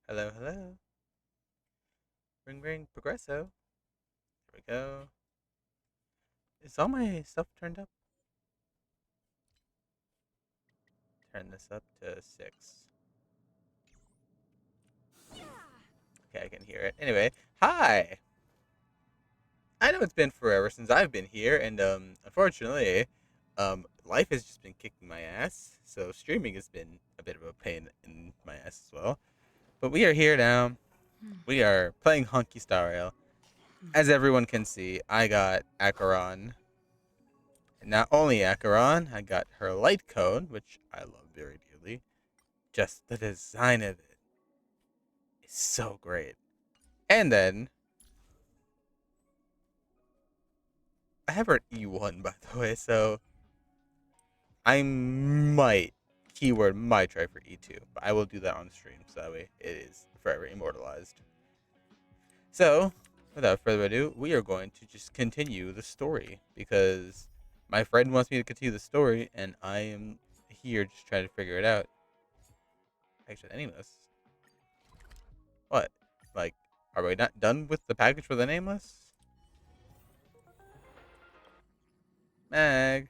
Hello, hello. Ring, ring, progresso. Here we go. Is all my stuff turned up? Turn this up to 6. Okay, I can hear it. Anyway, hi. I know it's been forever since I've been here, and unfortunately, life has just been kicking my ass. So streaming has been a bit of a pain in my ass as well. But we are here now. We are playing Honky Star Rail. As everyone can see, I got Acheron. Not only Acheron, I got her light cone, which I love very dearly. Just the design of it is so great. And then I have her E1, by the way, so I might, keyword might, try for E2, but I will do that on stream, so that way it is forever immortalized. So, without further ado, we are going to just continue the story because my friend wants me to continue the story, and I am here just trying to figure it out. Actually, nameless. What? Like, are we not done with the package for the nameless? Mag.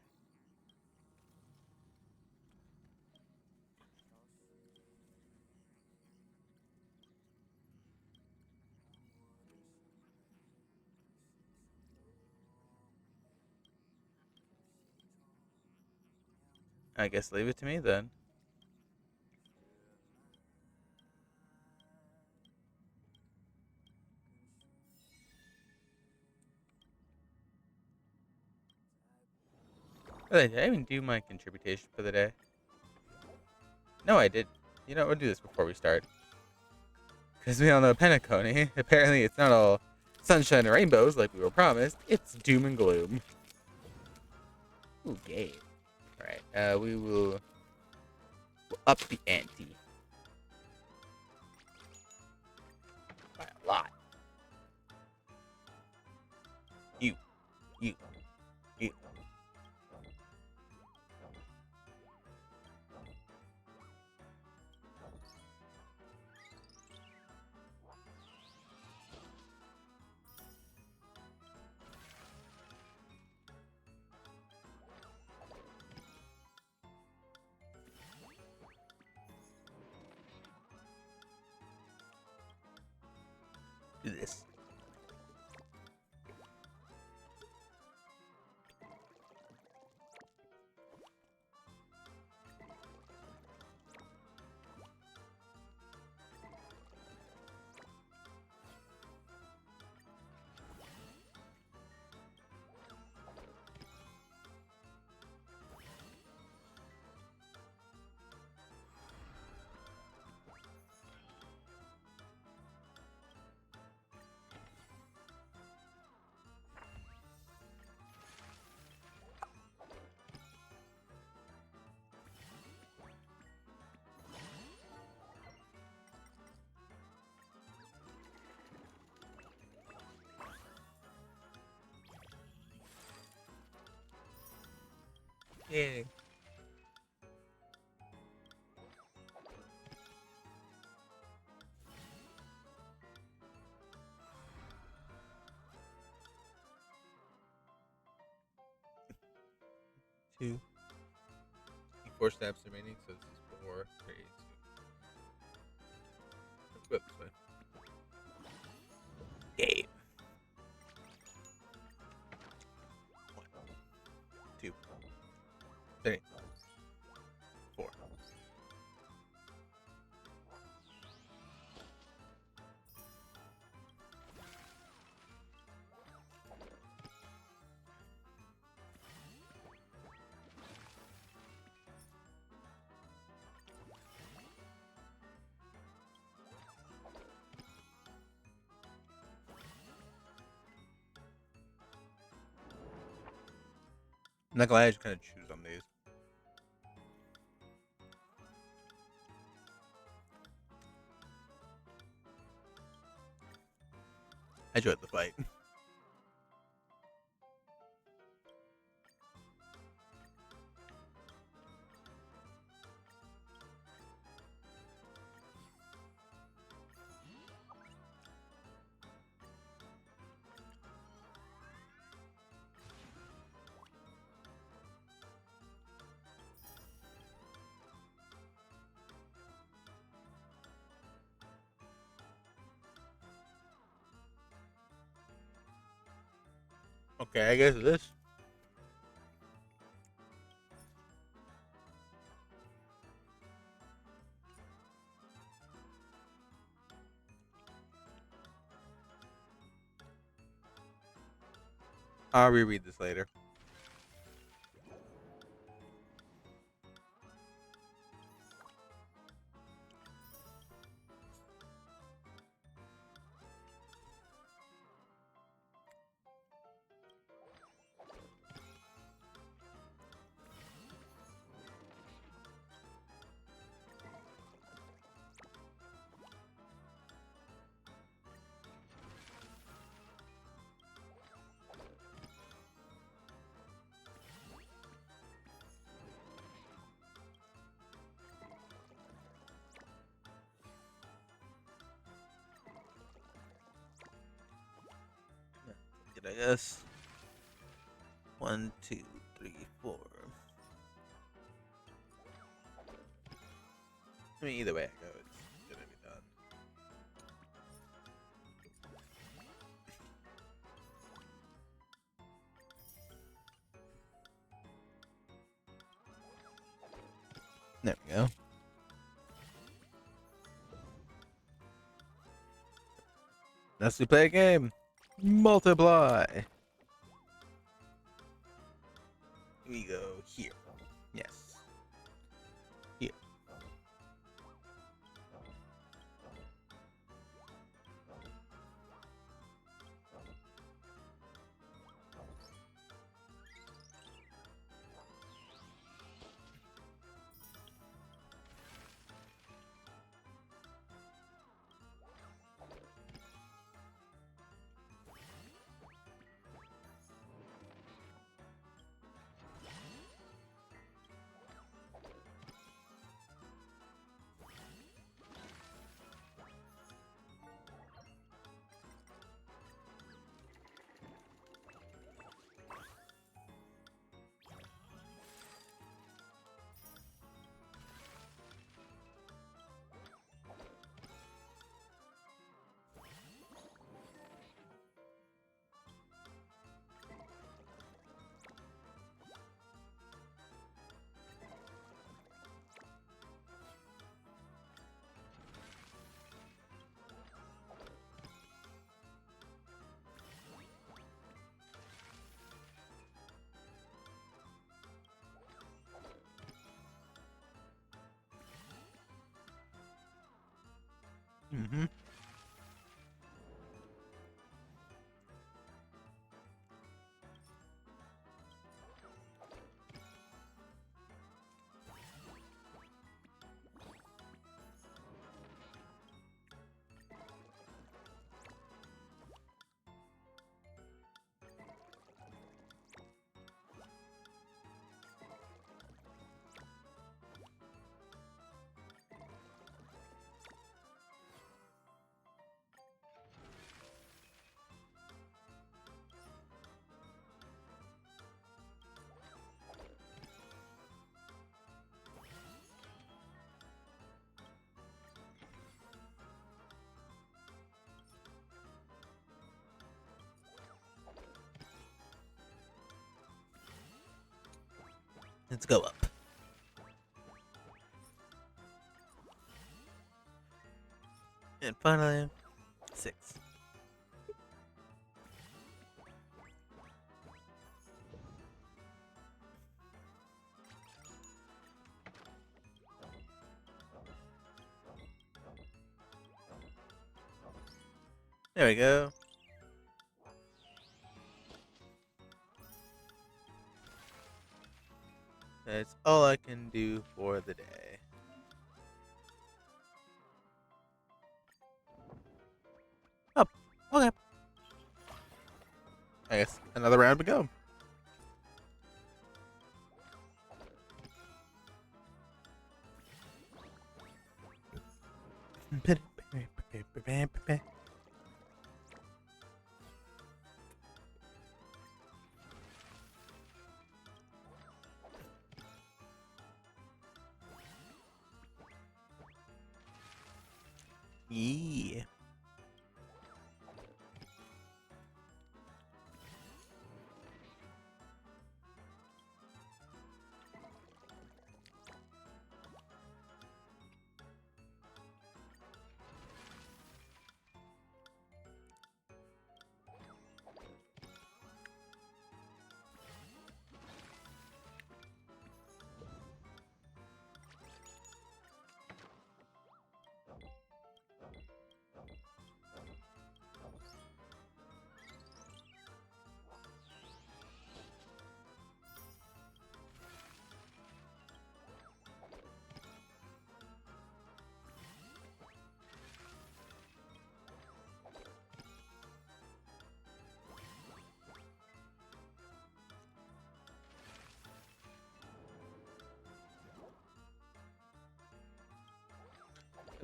I guess leave it to me then. Really, did I even do my contribution for the day? No, I did. You know, we'll do this before we start. Because we all know Pentacone. Apparently, it's not all sunshine and rainbows like we were promised. It's doom and gloom. Ooh, game. Alright, we'll up the ante. By a lot. You, you, you. Do this. Yeah. 2. 4 steps remaining, so this is 4, 3, 2. Let's go this way. Game. 1, 2, 3, 4. I'm not glad I just kind of choose on these. I enjoyed the fight. Okay, I guess this. I'll reread this later. Did I guess? 1, 2, 3, 4. I mean, either way I go, it's gonna be done. There we go. Let's play a game. Multiply. We go here. Yes. Here. Mm-hmm. Let's go up. And finally, 6. There we go. That's all I can do for the day. Oh, okay. I guess another round to go. Yeah.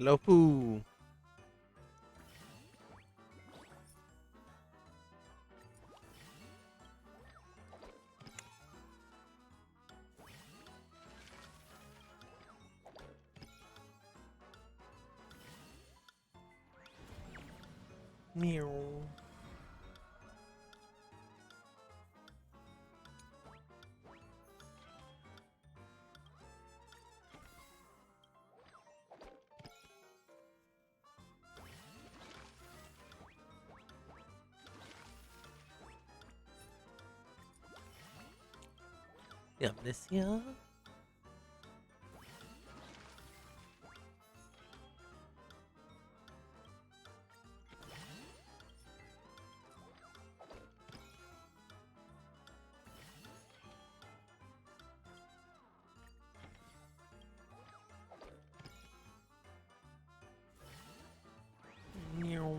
Hello, Pooh. Meow. Yep, this year. Meow.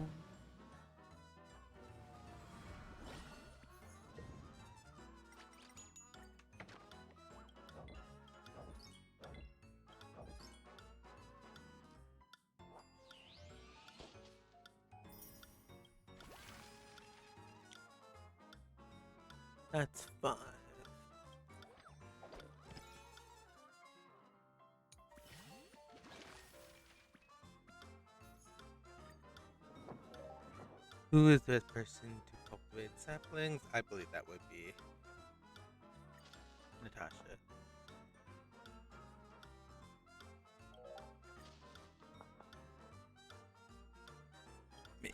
That's fine. Who is the person to cultivate saplings? I believe that would be Natasha. Me.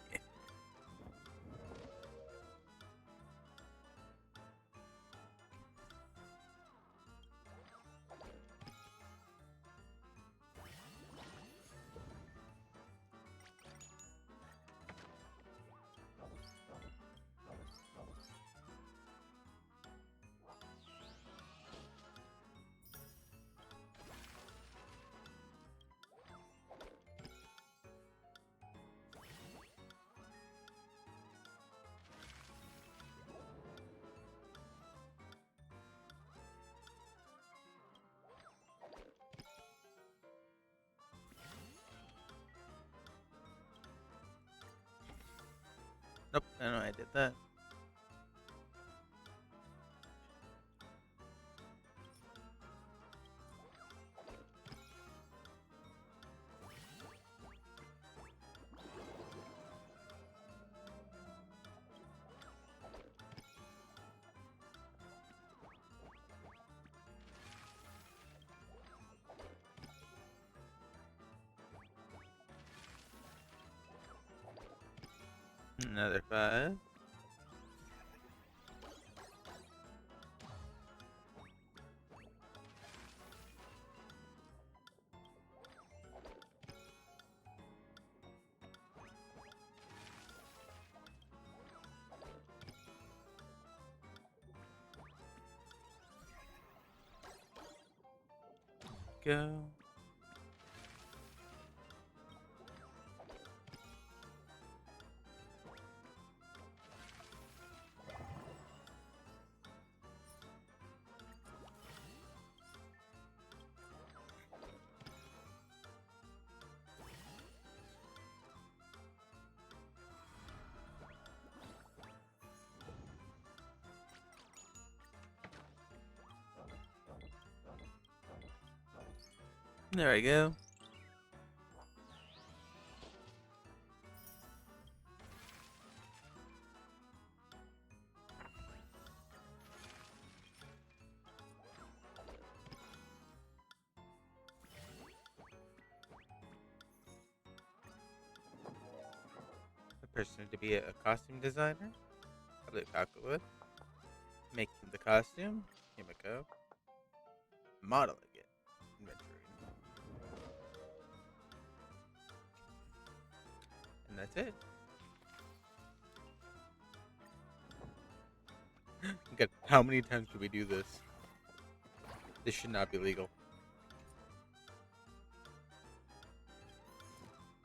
Nope, I know I did that. Another 5. Go. There we go. A person to be a costume designer. I believe Falco would. Making the costume. Here we go. Modeling it. Inventory. And that's it. Good. How many times do we do this? This should not be legal.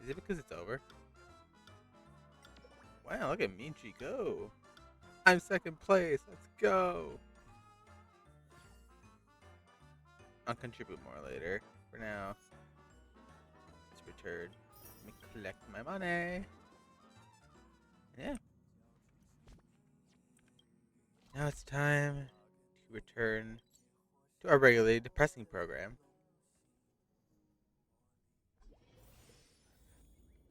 Is it because it's over? Wow, look at Michi go. I'm second place. Let's go. I'll contribute more later. For now, let's turn. Let me collect my money. Yeah. Now it's time to return to our regularly depressing program.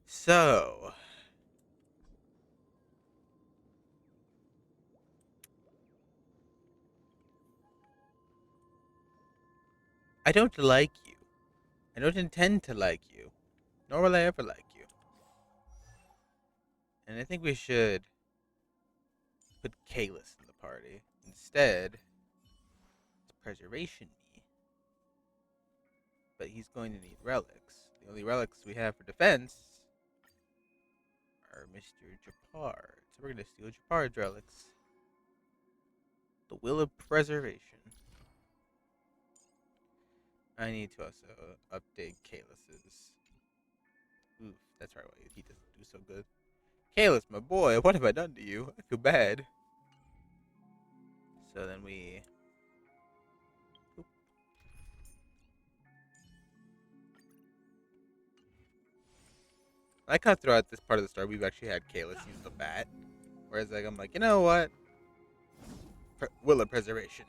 So, I don't like you. I don't intend to like you. Nor will I ever like you. And I think we should put Kalis in the party. Instead, it's preservation me. But he's going to need relics. The only relics we have for defense are Mr. Japard. So we're going to steal Japard's relics. The Will of Preservation. I need to also update Kalis's. Oof, that's right. He doesn't do so good. Kalis, my boy, what have I done to you? I feel bad. So then we. Oop. I like how throughout this part of the story we've actually had Kalis use the bat. Whereas like I'm like, you know what? Will of Preservation.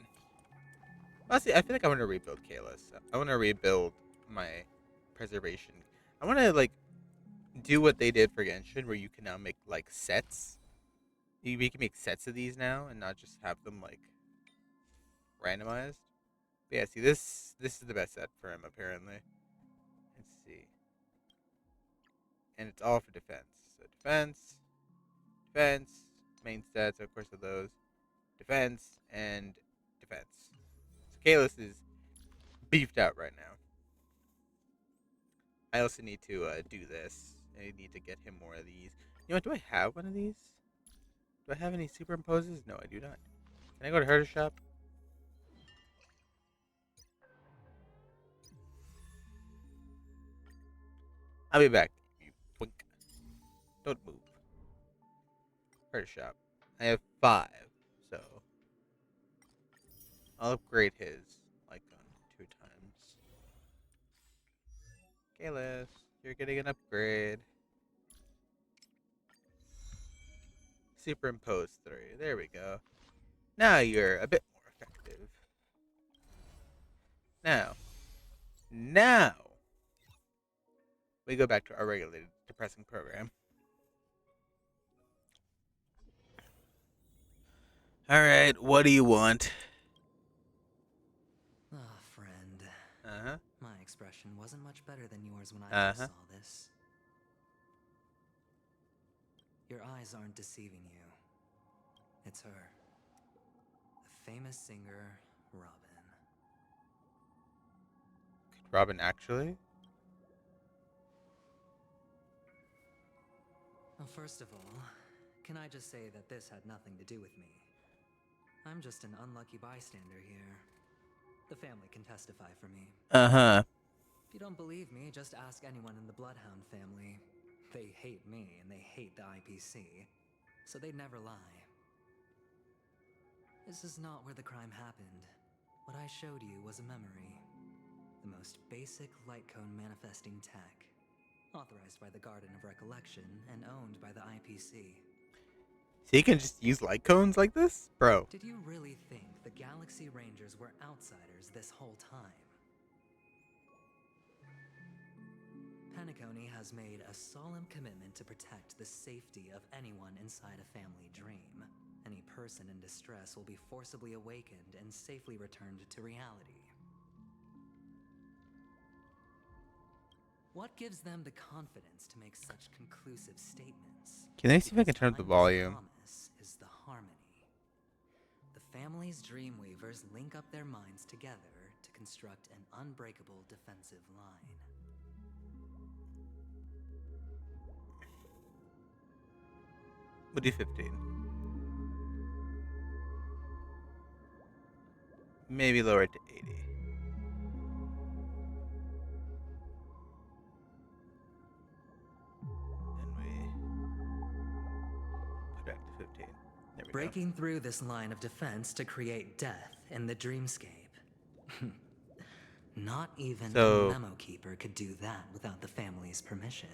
Honestly, I feel like I want to rebuild Kalis. I want to rebuild my preservation. I want to like do what they did for Genshin, where you can now make like sets. We can make sets of these now, and not just have them like randomized. But yeah, see this is the best set for him apparently. Let's see, and it's all for defense. So defense, main stats, of course, of those defense and defense. So Kalis is beefed out right now. I also need to do this. I need to get him more of these. You know what? Do I have one of these? Do I have any superimposes? No, I do not. Can I go to Herder Shop? I'll be back. You twink. Don't move. Herder Shop. I have 5, so I'll upgrade his icon 2 times. Kalis, you're getting an upgrade. Superimpose 3. There we go. Now you're a bit more effective. Now, we go back to our regulated depressing program. Alright, what do you want? Ah, friend. Uh-huh. My expression wasn't much better than yours when I first saw this. Your eyes aren't deceiving you. It's her. The famous singer, Robin. Could Robin actually? Well, first of all, can I just say that this had nothing to do with me? I'm just an unlucky bystander here. The family can testify for me. Uh-huh. If you don't believe me, just ask anyone in the Bloodhound family. They hate me and they hate the IPC, so they'd never lie. This is not where the crime happened. What I showed you was a memory. The most basic light cone manifesting tech. Authorized by the Garden of Recollection and owned by the IPC. So you can just use light cones like this? Bro. Did you really think the Galaxy Rangers were outsiders this whole time? Penacony has made a solemn commitment to protect the safety of anyone inside a family dream. Any person in distress will be forcibly awakened and safely returned to reality. What gives them the confidence to make such conclusive statements? Can I see if I can turn up the volume? Promise is the harmony. The family's Dreamweavers link up their minds together to construct an unbreakable defensive line. We'll do 15. Maybe lower it to 80. And we put back to 15. There we Breaking through this line of defense to create death in the dreamscape. Not even a So memo keeper could do that without the family's permission.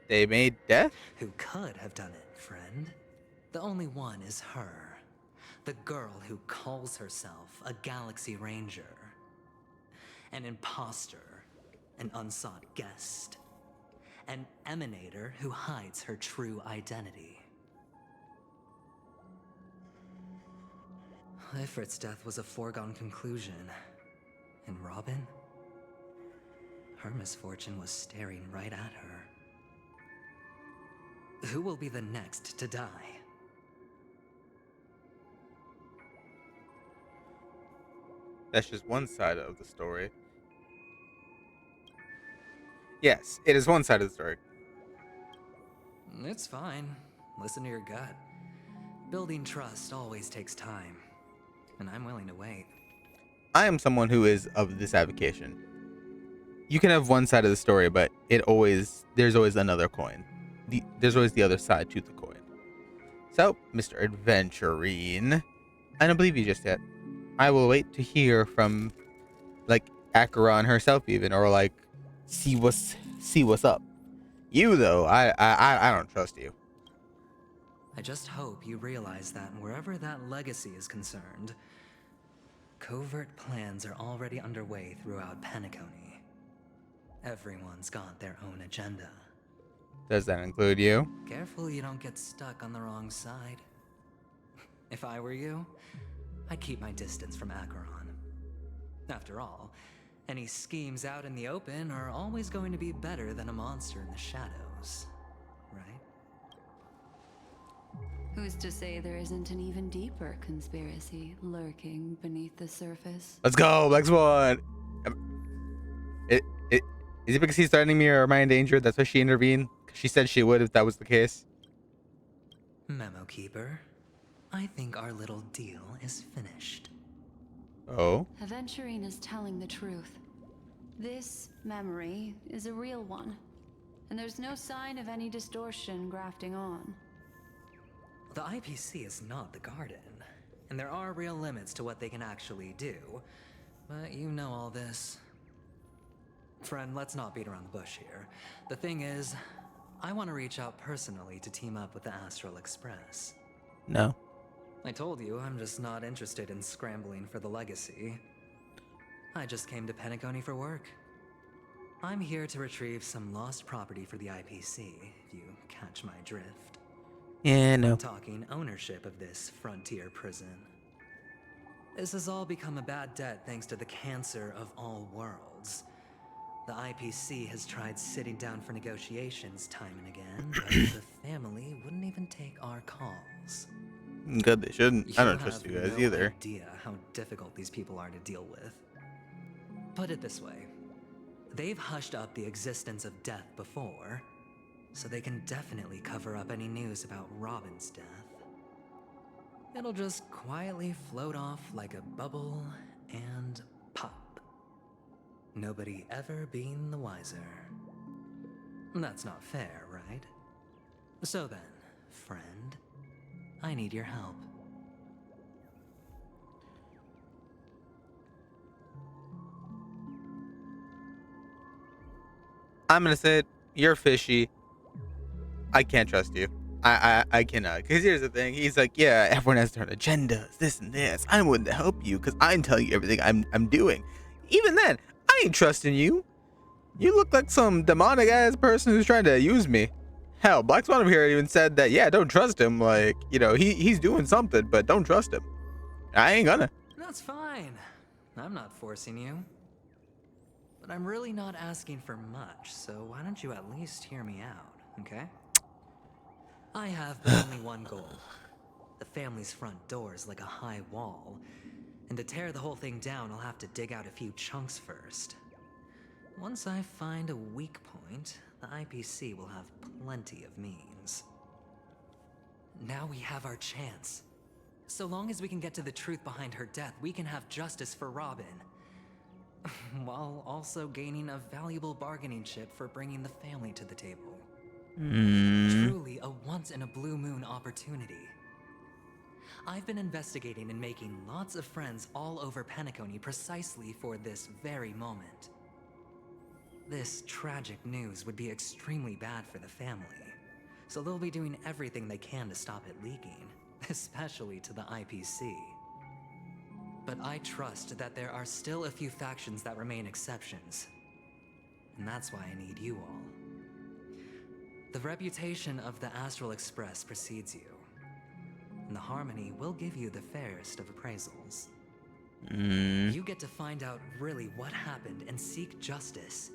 they made death? Who could have done it, friend? The only one is her. The girl who calls herself a Galaxy Ranger. An imposter. An unsought guest. An emanator who hides her true identity. Ifrit's death was a foregone conclusion. And Robin? Her misfortune was staring right at her. Who will be the next to die? That's just one side of the story. Yes, it is one side of the story. It's fine. Listen to your gut. Building trust always takes time. And I'm willing to wait. I am someone who is of this avocation. You can have one side of the story, but there's always another coin. There's always the other side to the coin. So, Mr. Adventurine, I don't believe you just yet. I will wait to hear from, like, Acheron herself, even, or like, see what's up. You though, I don't trust you. I just hope you realize that wherever that legacy is concerned, covert plans are already underway throughout Penacony. Everyone's got their own agenda. Does that include you? Careful you don't get stuck on the wrong side. If I were you, I'd keep my distance from Acheron. After all, any schemes out in the open are always going to be better than a monster in the shadows, right? Who's to say there isn't an even deeper conspiracy lurking beneath the surface? Let's go, next one. Is it because he's threatening me or am I in danger? That's why she intervened? 'Cause she said she would if that was the case. Memo Keeper, I think our little deal is finished. Oh? Aventurine is telling the truth. This memory is a real one, and there's no sign of any distortion grafting on. The IPC is not the Garden, and there are real limits to what they can actually do. But you know all this. Friend, let's not beat around the bush here. The thing is, I want to reach out personally to team up with the Astral Express. No. I told you I'm just not interested in scrambling for the legacy. I just came to Penacony for work. I'm here to retrieve some lost property for the IPC, if you catch my drift. Yeah, no. I'm talking ownership of this frontier prison. This has all become a bad debt thanks to the cancer of all worlds. The IPC has tried sitting down for negotiations time and again, but the family wouldn't even take our calls. Good, they shouldn't. I don't have trust you guys no either. idea how difficult these people are to deal with. Put it this way. They've hushed up the existence of death before, so they can definitely cover up any news about Robin's death. It'll just quietly float off like a bubble and pop. Nobody ever being the wiser. That's not fair, right? So then, friend, I need your help. I'm gonna say it. You're fishy. I can't trust you. I cannot. Because here's the thing. He's like, yeah, everyone has their own agendas, this and this. I'm willing to help you because I'm telling you everything I'm doing. Even then, I ain't trusting you. You look like some demonic ass person who's trying to use me. Hell, Black Swan over here even said that, yeah, don't trust him. Like, you know, he's doing something, but don't trust him. I ain't gonna. That's fine. I'm not forcing you. But I'm really not asking for much, so why don't you at least hear me out, okay? I have but only one goal. The family's front door is like a high wall, and to tear the whole thing down, I'll have to dig out a few chunks first. Once I find a weak point, the IPC will have plenty of means. Now we have our chance. So long as we can get to the truth behind her death, we can have justice for Robin. While also gaining a valuable bargaining chip for bringing the family to the table. Truly a once-in-a-blue-moon opportunity. I've been investigating and making lots of friends all over Penacony precisely for this very moment. This tragic news would be extremely bad for the family, so they'll be doing everything they can to stop it leaking, especially to the IPC. But I trust that there are still a few factions that remain exceptions, and that's why I need you all. The reputation of the Astral Express precedes you, and the Harmony will give you the fairest of appraisals. You get to find out really what happened and seek justice,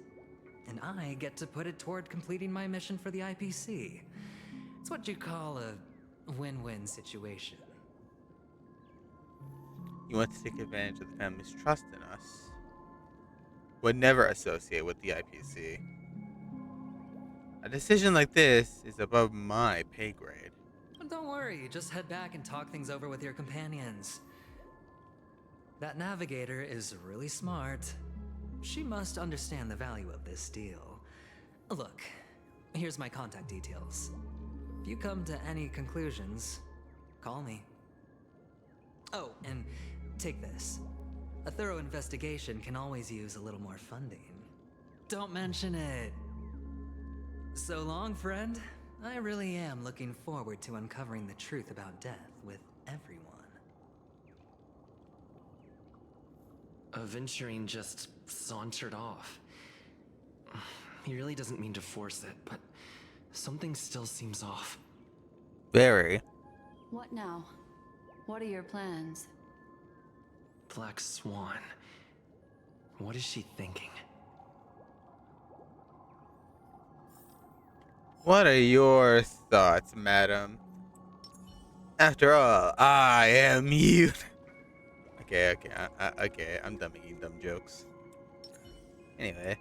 and I get to put it toward completing my mission for the IPC. It's what you call a win-win situation. You want to take advantage of the family's trust in us. Would never associate with the IPC. A decision like this is above my pay grade. But don't worry, just head back and talk things over with your companions. That navigator is really smart. She must understand the value of this deal. Look, here's my contact details. If you come to any conclusions, call me. Oh, and take this. A thorough investigation can always use a little more funding. Don't mention it. So long, friend. I really am looking forward to uncovering the truth about death with everyone. Aventurine just sauntered off. He really doesn't mean to force it, but something still seems off. Very. What now? What are your plans? Black Swan. What is she thinking? What are your thoughts, madam? After all, I am you. Okay, I'm done making dumb jokes. Anyway.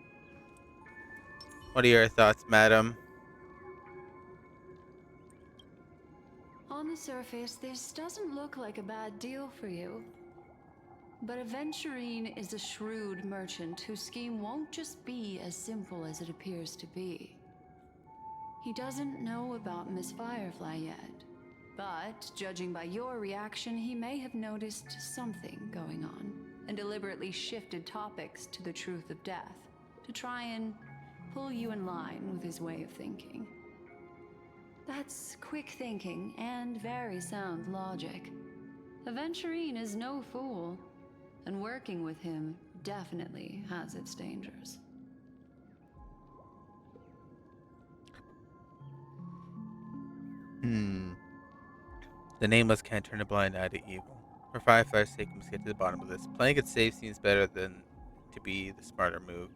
What are your thoughts, madam? On the surface, this doesn't look like a bad deal for you. But Aventurine is a shrewd merchant whose scheme won't just be as simple as it appears to be. He doesn't know about Miss Firefly yet, but judging by your reaction, he may have noticed something going on and deliberately shifted topics to the truth of death to try and pull you in line with his way of thinking. That's quick thinking and very sound logic. Aventurine is no fool, and working with him definitely has its dangers. The nameless can't turn a blind eye to evil. For Firefly's sake, we must get to the bottom of this. Playing it safe seems better than to be the smarter move.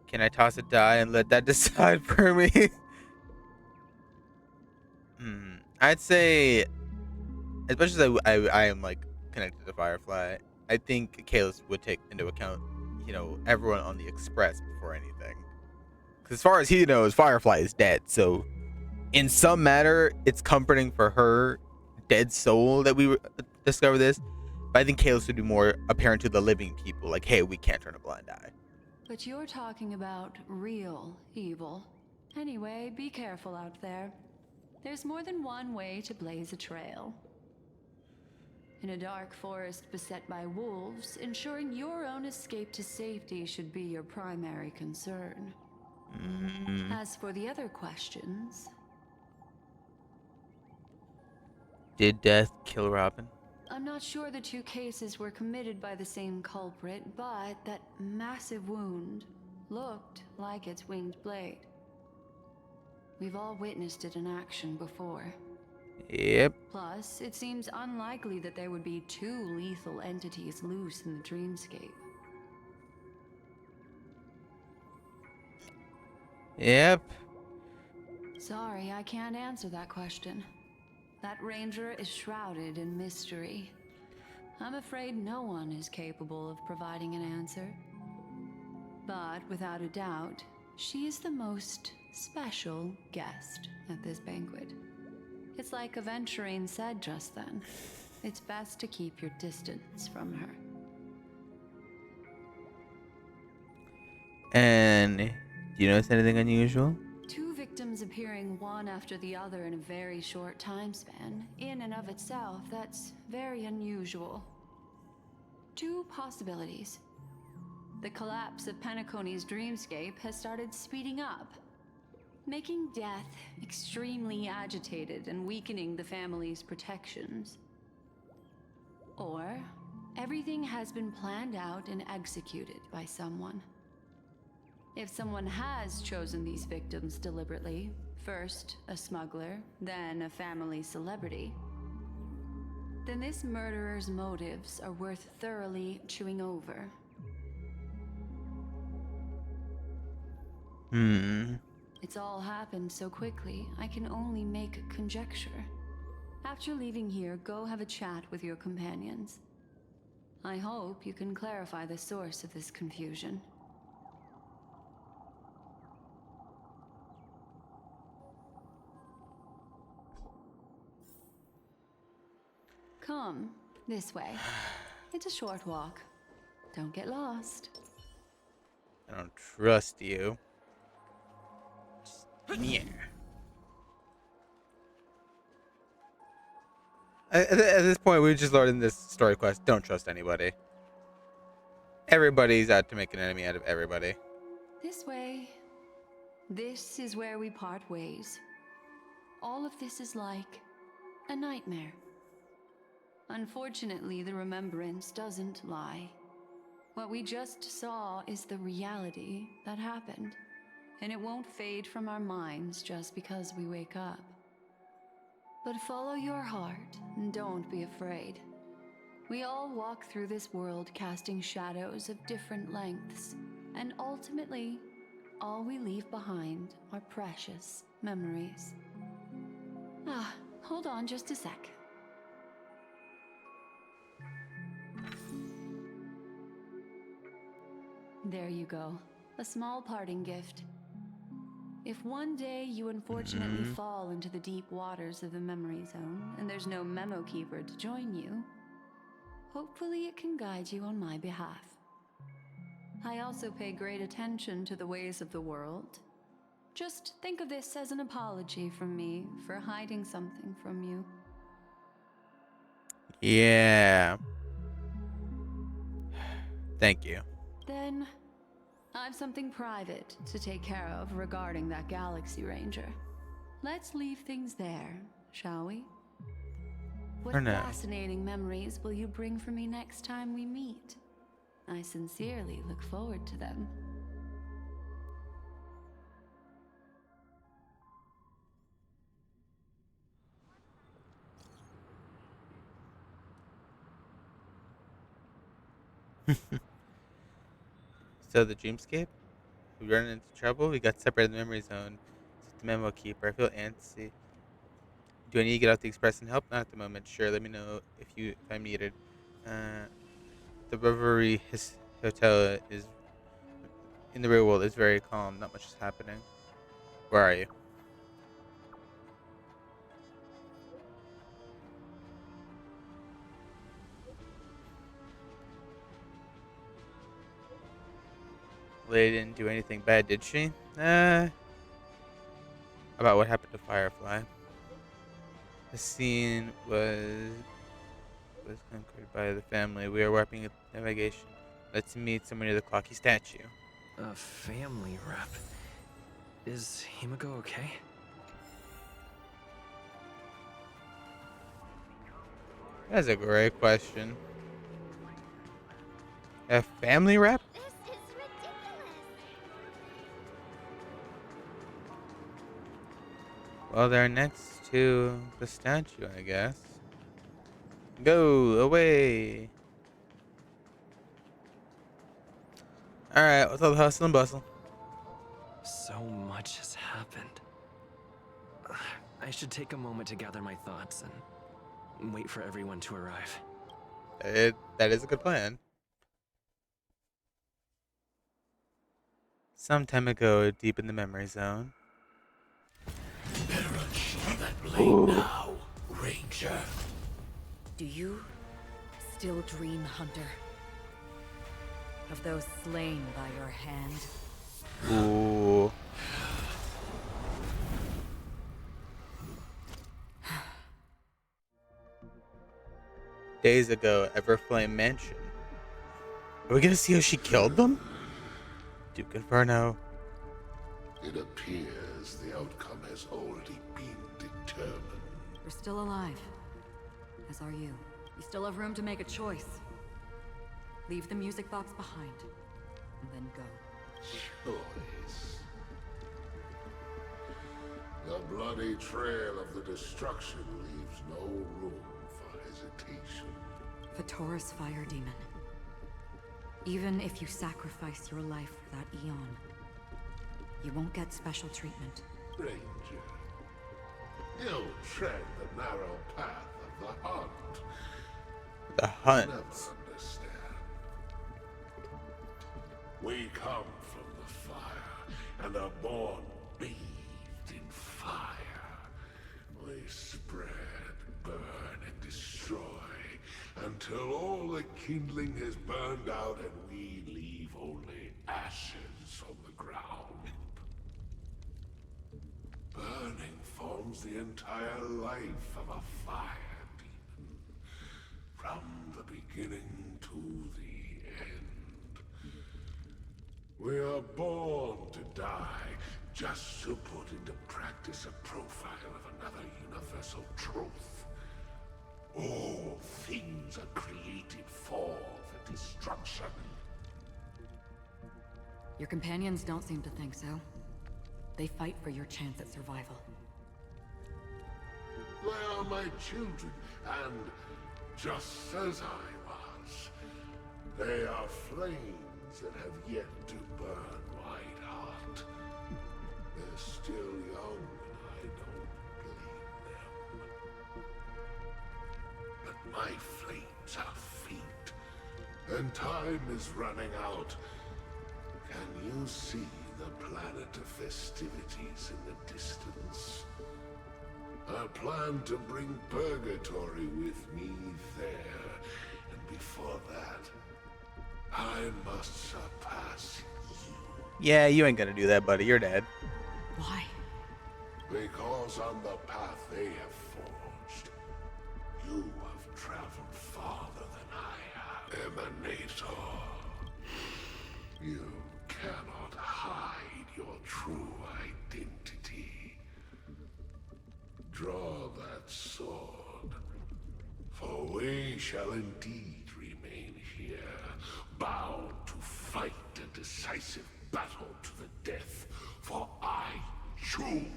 Can I toss a die and let that decide for me? I'd say, as much as I am like connected to Firefly, I think Kalos would take into account, everyone on the Express before anything. Because as far as he knows, Firefly is dead. So, in some matter, it's comforting for her dead soul that we discover this. But I think Kalos would be more apparent to the living people, like, hey, we can't turn a blind eye. But you're talking about real evil. Anyway, be careful out there. There's more than one way to blaze a trail. In a dark forest beset by wolves, ensuring your own escape to safety should be your primary concern. As for the other questions... Did death kill Robin? I'm not sure the two cases were committed by the same culprit, but that massive wound looked like its winged blade. We've all witnessed it in action before. Yep. Plus, it seems unlikely that there would be two lethal entities loose in the dreamscape. Yep. Sorry, I can't answer that question. That ranger is shrouded in mystery. I'm afraid no one is capable of providing an answer. But without a doubt, she is the most special guest at this banquet. It's like Aventurine said just then. It's best to keep your distance from her. And do you notice anything unusual? Two victims appearing one after the other in a very short time span, in and of itself, that's very unusual. Two possibilities. The collapse of Penacony's dreamscape has started speeding up, making death extremely agitated and weakening the family's protections. Or everything has been planned out and executed by someone. If someone has chosen these victims deliberately, first a smuggler, then a family celebrity, then this murderer's motives are worth thoroughly chewing over. It's all happened so quickly, I can only make conjecture. After leaving here, go have a chat with your companions. I hope you can clarify the source of this confusion. Come, this way. It's a short walk. Don't get lost. I don't trust you. Yeah. At this point, we just learned in this story quest, don't trust anybody. Everybody's out to make an enemy out of everybody. This way. This is where we part ways. All of this is like a nightmare. Unfortunately, the remembrance doesn't lie. What we just saw is the reality that happened, and it won't fade from our minds just because we wake up. But follow your heart and don't be afraid. We all walk through this world casting shadows of different lengths, and ultimately, all we leave behind are precious memories. Hold on just a sec. There you go. A small parting gift. If one day you unfortunately fall into the deep waters of the memory zone and there's no memo keeper to join you, hopefully it can guide you on my behalf. I also pay great attention to the ways of the world. Just think of this as an apology from me for hiding something from you. Yeah. Thank you. Then, I've something private to take care of regarding that Galaxy Ranger. Let's leave things there, shall we? What For now. fascinating memories will you bring for me next time we meet? I sincerely look forward to them. So the dreamscape? We run into trouble? We got separated in the memory zone. It's the memo keeper. I feel antsy. Do I need to get off the express and help? Not at the moment. Sure, let me know if I'm needed. The Reverie Hotel is in the real world is very calm. Not much is happening. Where are you? Lady didn't do anything bad, did she? About what happened to Firefly. The scene was conquered by the family. We are warping navigation. Let's meet someone near the clocky statue. A family rep. Is Himiko okay? That's a great question. A family rep? This is ridiculous. Well, they're next to the statue, I guess. Go away. Alright, what's all the hustle and bustle? So much has happened. I should take a moment to gather my thoughts and wait for everyone to arrive. That is a good plan. Some time ago, deep in the memory zone. Perish on that blade now, Ranger. Do you still dream, Hunter? Of those slain by your hand? Ooh. days ago at Everflame Mansion. Are we gonna see how she killed them? Duke Inferno. It appears the outcome has already been determined. We're still alive. As are you. You still have room to make a choice. Leave the music box behind, and then go. Choice. The bloody trail of the destruction leaves no room for hesitation. Vatora's fire demon. Even if you sacrifice your life for that Eon, you won't get special treatment. Ranger, you tread the narrow path of the hunt. The hunt. Never understand. We come from the fire and are born bathed in fire. We spread, burn, and destroy until all the kindling has burned out and we leave only ashes on the ground. Burning forms the entire life of a fire demon, from the beginning to the end. We are born to die just to put into practice a profile of another universal truth. All things are created for the destruction. Your companions don't seem to think so. They fight for your chance at survival. They are my children, and just as I was, they are flames that have yet to burn white hot. They're still young, and I don't blame them. But my flames are faint, and time is running out. Can you see the planet of festivities in the distance? I plan to bring Purgatory with me there, and before that, I must surpass you. Yeah, you ain't gonna do that, buddy. You're dead. Why? Because on the path they have forged, you have traveled farther than I have. Emanator, you cannot hide your true identity. Draw that sword, for we shall indeed remain here, bound to fight a decisive battle to the death, for I choose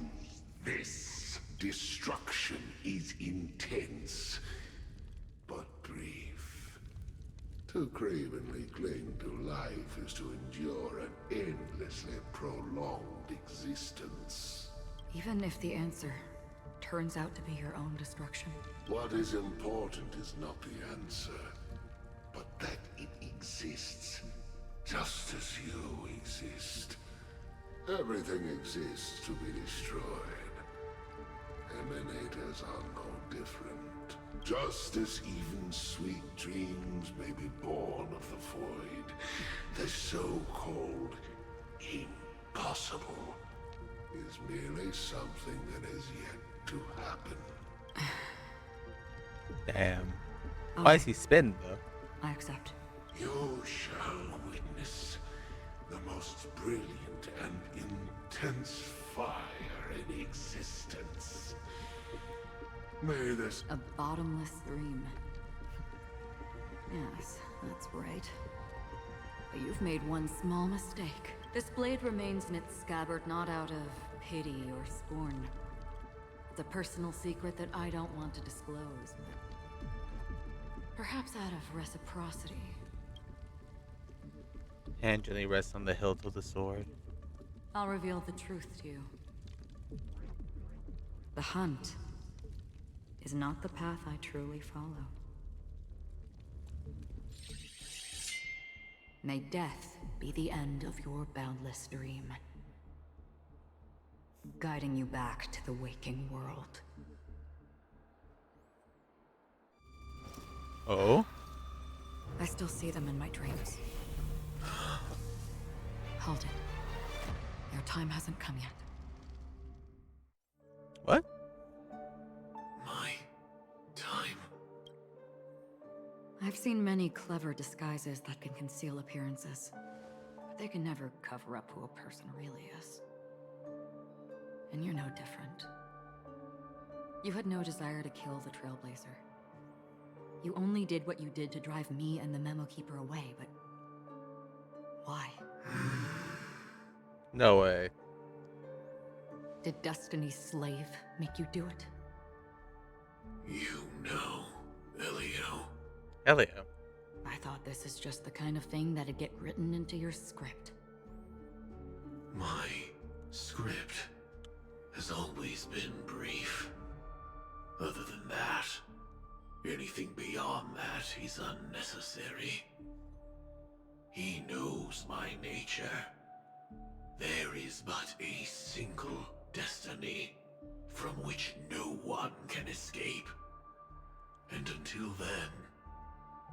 this. Destruction is intense, but brief. To cravenly cling to life is to endure an endlessly prolonged existence. Even if the answer turns out to be your own destruction. What is important is not the answer, but that it exists, just as you exist. Everything exists to be destroyed. Emanators are no different. Just as even sweet dreams may be born of the void, the so-called impossible is merely something that has yet to happen. Damn. Why is he spinning, though? I accept. You shall witness the most brilliant and intense fire in existence. May this... A bottomless stream. Yes, that's right. But you've made one small mistake. This blade remains in its scabbard not out of pity or scorn. It's a personal secret that I don't want to disclose, but perhaps out of reciprocity. Hand gently rests on the hilt of the sword. I'll reveal the truth to you. The hunt is not the path I truly follow. May death be the end of your boundless dream, guiding you back to the waking world. Oh? I still see them in my dreams. Hold it. Your time hasn't come yet. What? My time. I've seen many clever disguises that can conceal appearances, but they can never cover up who a person really is. And you're no different. You had no desire to kill the Trailblazer. You only did what you did to drive me and the Memo Keeper away, but why? No way. Did Destiny's slave make you do it? You know, Elio. Elio. I thought this is just the kind of thing that'd get written into your script. My script has always been brief. Other than that, anything beyond that is unnecessary. He knows my nature. There is but a single destiny from which no one can escape. And until then,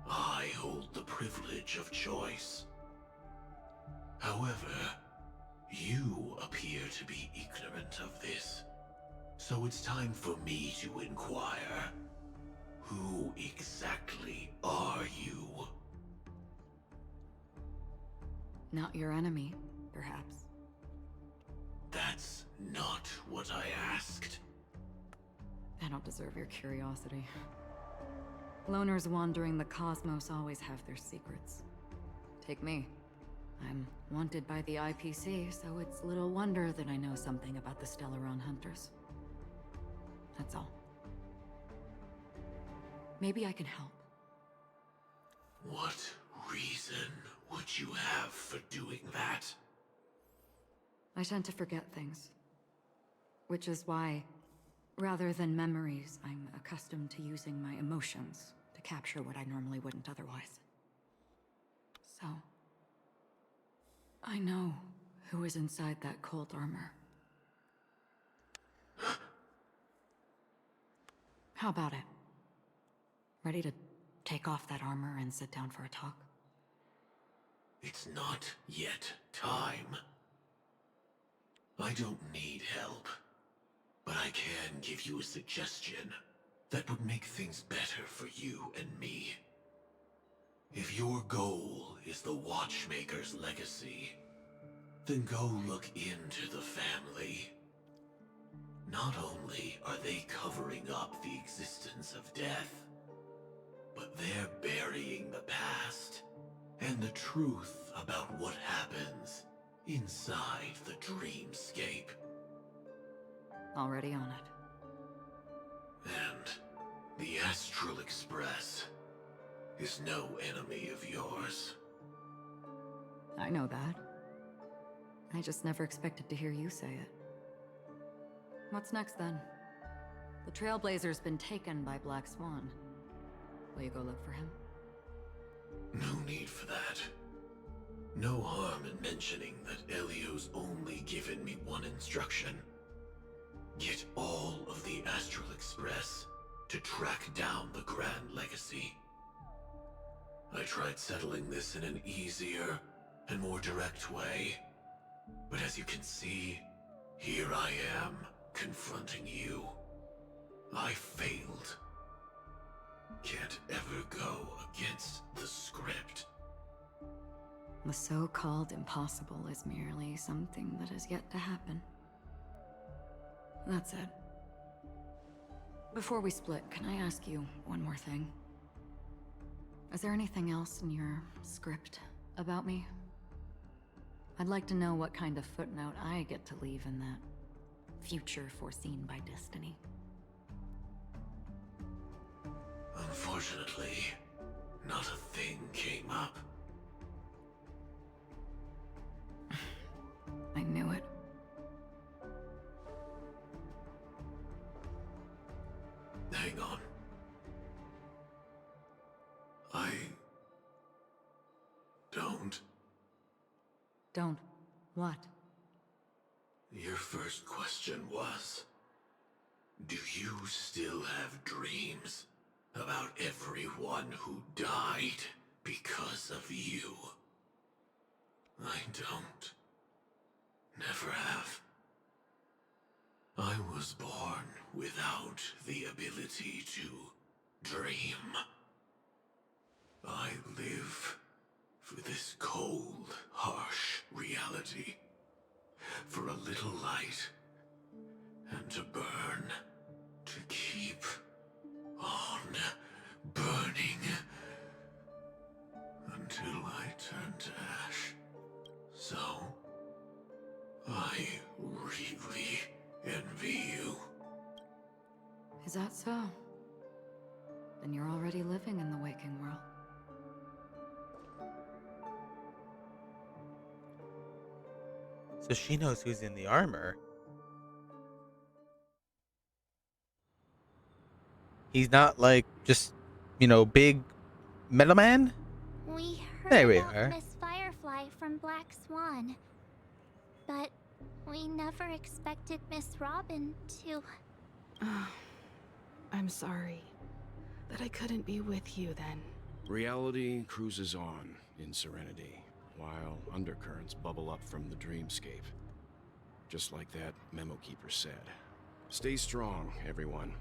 I hold the privilege of choice. However, you appear to be ignorant of this. So it's time for me to inquire. Who exactly are you? Not your enemy, perhaps. That's not what I asked. I don't deserve your curiosity. Loners wandering the cosmos always have their secrets. Take me. I'm wanted by the IPC, so it's little wonder that I know something about the Stellaron Hunters. That's all. Maybe I can help. What reason would you have for doing that? I tend to forget things. Which is why, rather than memories, I'm accustomed to using my emotions to capture what I normally wouldn't otherwise. So, I know who is inside that cold armor. How about it? Ready to take off that armor and sit down for a talk? It's not yet time. I don't need help, but I can give you a suggestion that would make things better for you and me. If your goal is the Watchmaker's legacy, then go look into the family. Not only are they covering up the existence of death, but they're burying the past and the truth about what happens inside the dreamscape. Already on it. And the Astral Express is no enemy of yours. I know that. I just never expected to hear you say it. What's next then? The Trailblazer's been taken by Black Swan. Will you go look for him? No need for that. No harm in mentioning that Elio's only given me one instruction. Get all of the Astral Express to track down the Grand Legacy. I tried settling this in an easier and more direct way, but as you can see, here I am, confronting you. I failed. Can't ever go against the script. The so-called impossible is merely something that has yet to happen. That's it. Before we split, can I ask you one more thing? Is there anything else in your script about me? I'd like to know what kind of footnote I get to leave in that future foreseen by destiny. Unfortunately, not a thing came up. I knew it. Hang on. I don't. Don't. What? Your first question was, do you still have dreams about everyone who died because of you? I don't. Never have. I was born without the ability to dream. I live for this cold, harsh reality. For a little light. And to burn. To keep on burning. Until I turn to ash. So, I really envy you. Is that so? Then you're already living in the waking world. So she knows who's in the armor. He's not like just, big metal man. We heard There we about are. Miss Firefly from Black Swan. But we never expected Miss Robin to... I'm sorry that I couldn't be with you then. Reality cruises on in serenity, while undercurrents bubble up from the dreamscape. Just like that memo keeper said. Stay strong, everyone.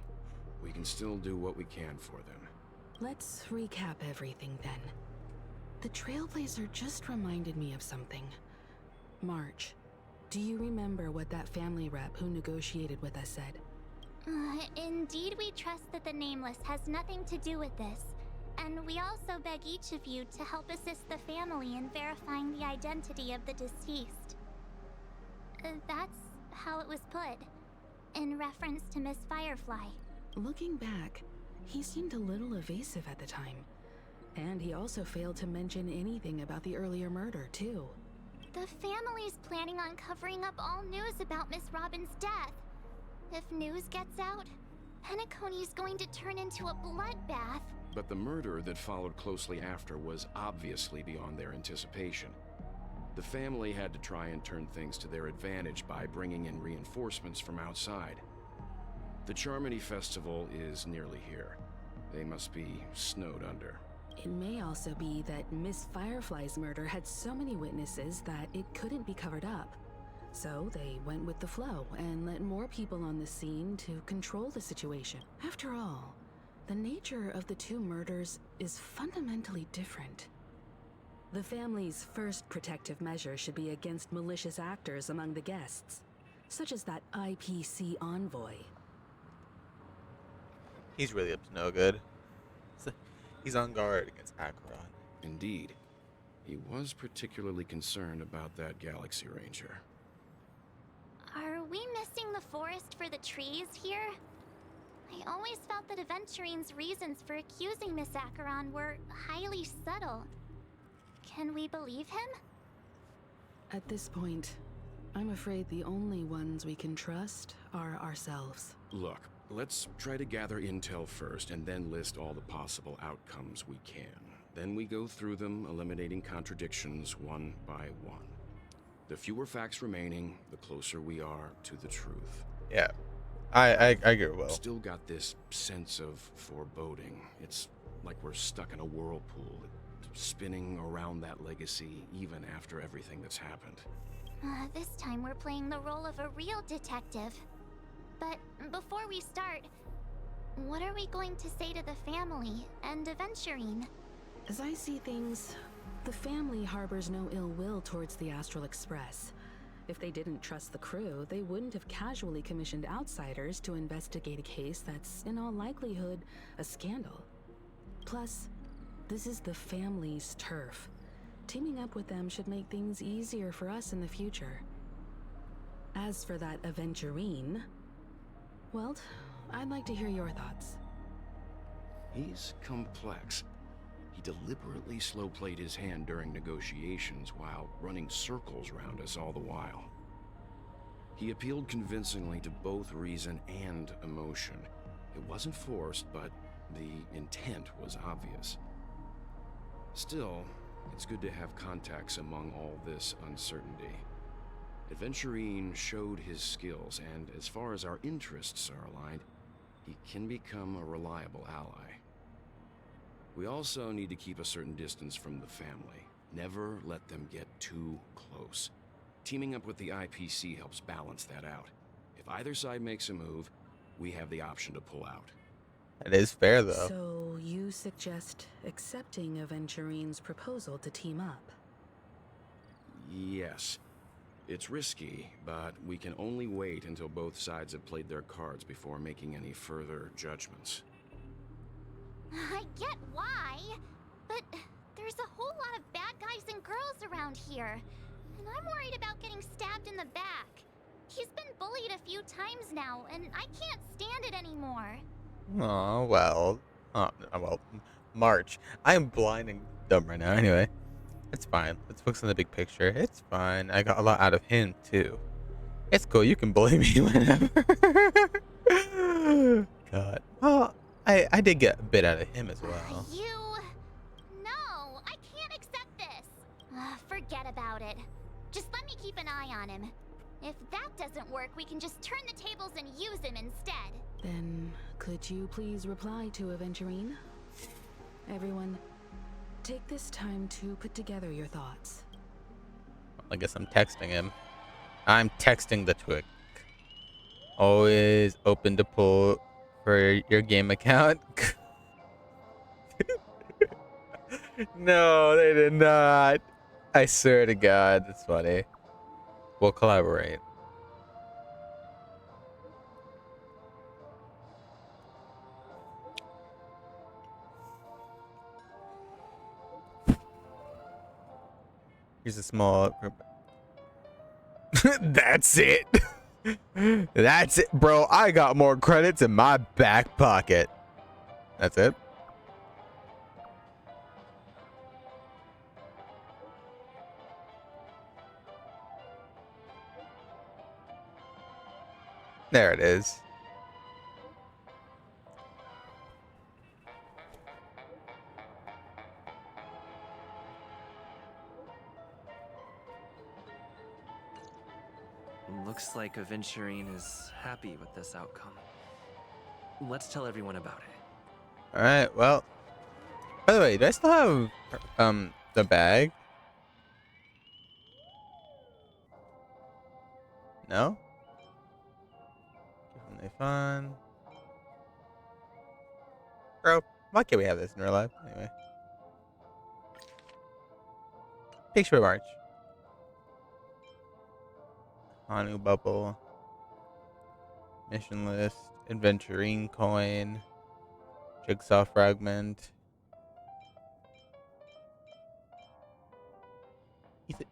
We can still do what we can for them. Let's recap everything then. The Trailblazer just reminded me of something. March, do you remember what that family rep who negotiated with us said? Indeed, we trust that the Nameless has nothing to do with this. And we also beg each of you to help assist the family in verifying the identity of the deceased. That's how it was put, in reference to Miss Firefly. Looking back, he seemed a little evasive at the time. And he also failed to mention anything about the earlier murder, too. The family's planning on covering up all news about Miss Robin's death. If news gets out, Penacony's going to turn into a bloodbath. But the murder that followed closely after was obviously beyond their anticipation. The family had to try and turn things to their advantage by bringing in reinforcements from outside. The Charmony Festival is nearly here. They must be snowed under. It may also be that Miss Firefly's murder had so many witnesses that it couldn't be covered up. So they went with the flow and let more people on the scene to control the situation. After all, the nature of the two murders is fundamentally different. The family's first protective measure should be against malicious actors among the guests, such as that IPC envoy. He's really up to no good. He's on guard against Acheron. Indeed. He was particularly concerned about that Galaxy Ranger. Are we missing the forest for the trees here? I always felt that Aventurine's reasons for accusing Miss Acheron were highly subtle. Can we believe him? At this point, I'm afraid the only ones we can trust are ourselves. Look, let's try to gather intel first and then list all the possible outcomes we can. Then we go through them, eliminating contradictions one by one. The fewer facts remaining, the closer we are to the truth. Yeah, I agree. Well, Still got this sense of foreboding. It's like we're stuck in a whirlpool, spinning around that legacy even after everything that's happened. This time we're playing the role of a real detective. But before we start, what are we going to say to the family and Aventurine? As I see things, the family harbors no ill will towards the Astral Express. If they didn't trust the crew, they wouldn't have casually commissioned outsiders to investigate a case that's, in all likelihood, a scandal. Plus, this is the family's turf. Teaming up with them should make things easier for us in the future. As for that Aventurine, well, I'd like to hear your thoughts. He's complex. He deliberately slow-played his hand during negotiations while running circles around us all the while. He appealed convincingly to both reason and emotion. It wasn't forced, but the intent was obvious. Still, it's good to have contacts among all this uncertainty. Aventurine showed his skills, and as far as our interests are aligned, he can become a reliable ally. We also need to keep a certain distance from the family. Never let them get too close. Teaming up with the IPC helps balance that out. If either side makes a move, we have the option to pull out. It is fair, though. So you suggest accepting Aventurine's proposal to team up? Yes. It's risky, but we can only wait until both sides have played their cards before making any further judgments. I get why, but there's a whole lot of bad guys and girls around here, and I'm worried about getting stabbed in the back. He's been bullied a few times now, and I can't stand it anymore. Oh, well. Well, March. I am blind and dumb right now. Anyway, it's fine. Let's focus on the big picture. It's fine. I got a lot out of him, too. It's cool. You can bully me whenever. God. Well, I did get a bit out of him as well. No, I can't accept this. Forget about it. Just let me keep an eye on him. If that doesn't work, we can just turn the tables and use him instead. Then, could you please reply to Aventurine? Everyone, take this time to put together your thoughts. I guess I'm texting him. I'm texting the twig. Always open to pull for your game account. No, they did not. I swear to God, that's funny. We'll collaborate. Here's a small group. That's it. That's it, bro. I got more credits in my back pocket. That's it. There it is. Looks like Aventurine is happy with this outcome. Let's tell everyone about it. All right. Well, by the way, do I still have the bag? No. Definitely fun. Bro, why can't we have this in real life? Anyway. Picture of March. Hanu Bubble. Mission list. Adventurine coin. Jigsaw fragment.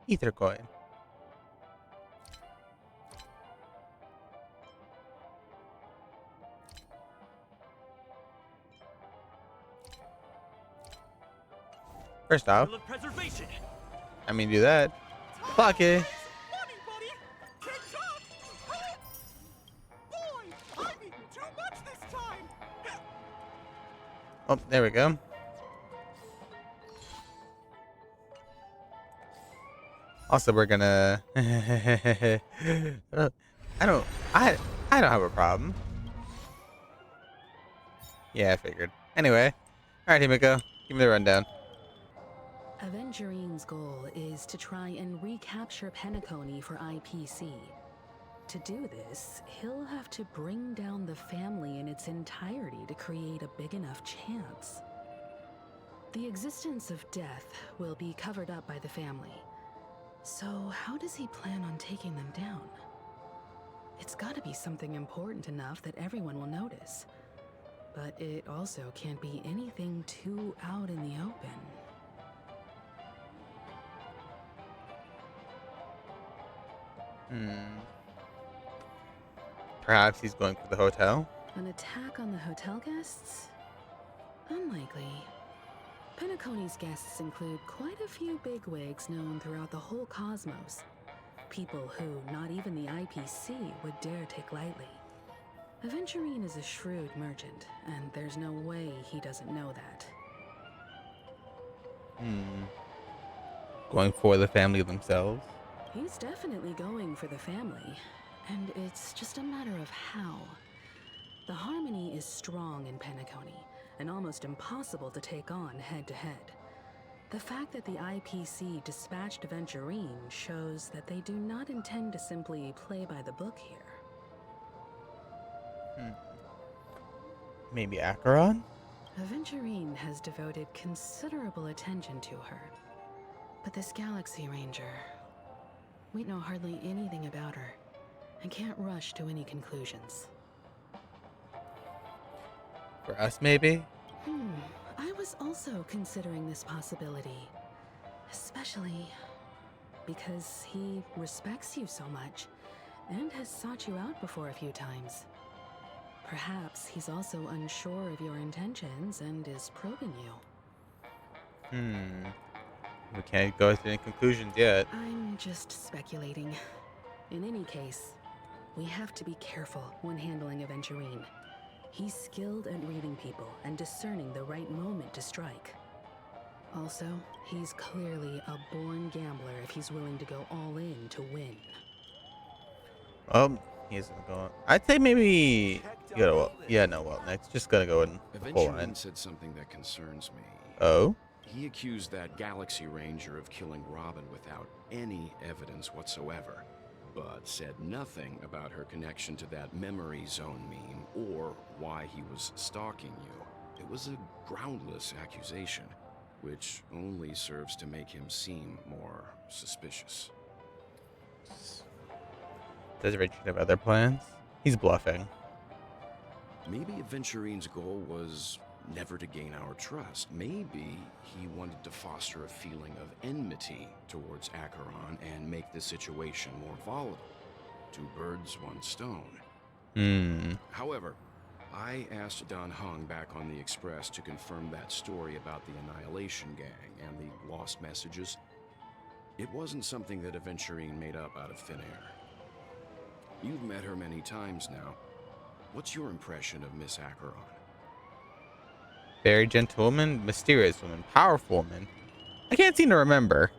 Ether coin. First off, I mean, do that. Fuck it. Oh, there we go. Also, we're gonna. I don't have a problem. Yeah, I figured. Anyway, all right, Himiko, give me the rundown. Aventurine's goal is to try and recapture Penacony for IPC. To do this, he'll have to bring down the family in its entirety to create a big enough chance. The existence of death will be covered up by the family. So how does he plan on taking them down? It's gotta be something important enough that everyone will notice. But it also can't be anything too out in the open. Perhaps he's going for the hotel? An attack on the hotel guests? Unlikely. Penacony's guests include quite a few bigwigs known throughout the whole cosmos. People who not even the IPC would dare take lightly. Aventurine is a shrewd merchant, and there's no way he doesn't know that. Going for the family themselves? He's definitely going for the family, and it's just a matter of how. The harmony is strong in Penacony, and almost impossible to take on head-to-head. The fact that the IPC dispatched Aventurine shows that they do not intend to simply play by the book here. Maybe Acheron? Aventurine has devoted considerable attention to her. But this Galaxy Ranger, we know hardly anything about her and can't rush to any conclusions. For us, maybe? I was also considering this possibility. Especially because he respects you so much and has sought you out before a few times. Perhaps he's also unsure of your intentions and is probing you. We can't go to any conclusions yet. I'm just speculating. In any case, we have to be careful when handling Aventurine. He's skilled at reading people and discerning the right moment to strike. Also, he's clearly a born gambler if he's willing to go all in to win. He isn't going. I'd say maybe you gotta. Well, yeah, no. Well, next, just gotta go in full Aventurine in. said something that concerns me. Oh, He accused that Galaxy Ranger of killing Robin without any evidence whatsoever, but said nothing about her connection to that memory zone meme or why he was stalking you. It was a groundless accusation, which only serves to make him seem more suspicious. does Richard have other plans? He's bluffing. Maybe Aventurine's goal was never to gain our trust. Maybe he wanted to foster a feeling of enmity towards Acheron and make the situation more volatile. Two birds, one stone. However, I asked Don Hung back on the Express to confirm that story about the Annihilation Gang and the lost messages. It wasn't something that Aventurine made up out of thin air. You've met her many times now. What's your impression of Miss Acheron? Very gentle woman, mysterious woman, powerful woman. I can't seem to remember.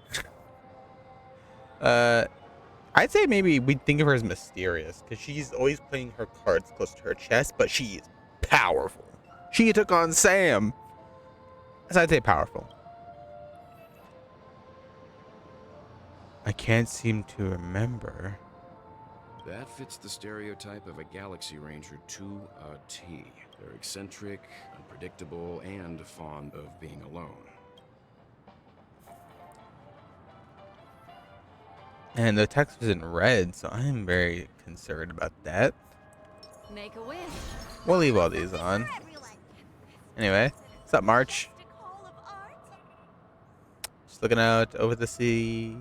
I'd say maybe we'd think of her as mysterious because she's always playing her cards close to her chest, but she is powerful. She took on Sam. So I'd say powerful. I can't seem to remember. That fits the stereotype of a Galaxy Ranger to a T. They're eccentric, unpredictable, and fond of being alone. And the text was in red, so I'm very concerned about that. Make a wish. We'll leave all these on. Anyway, what's up, March? Just looking out over the sea.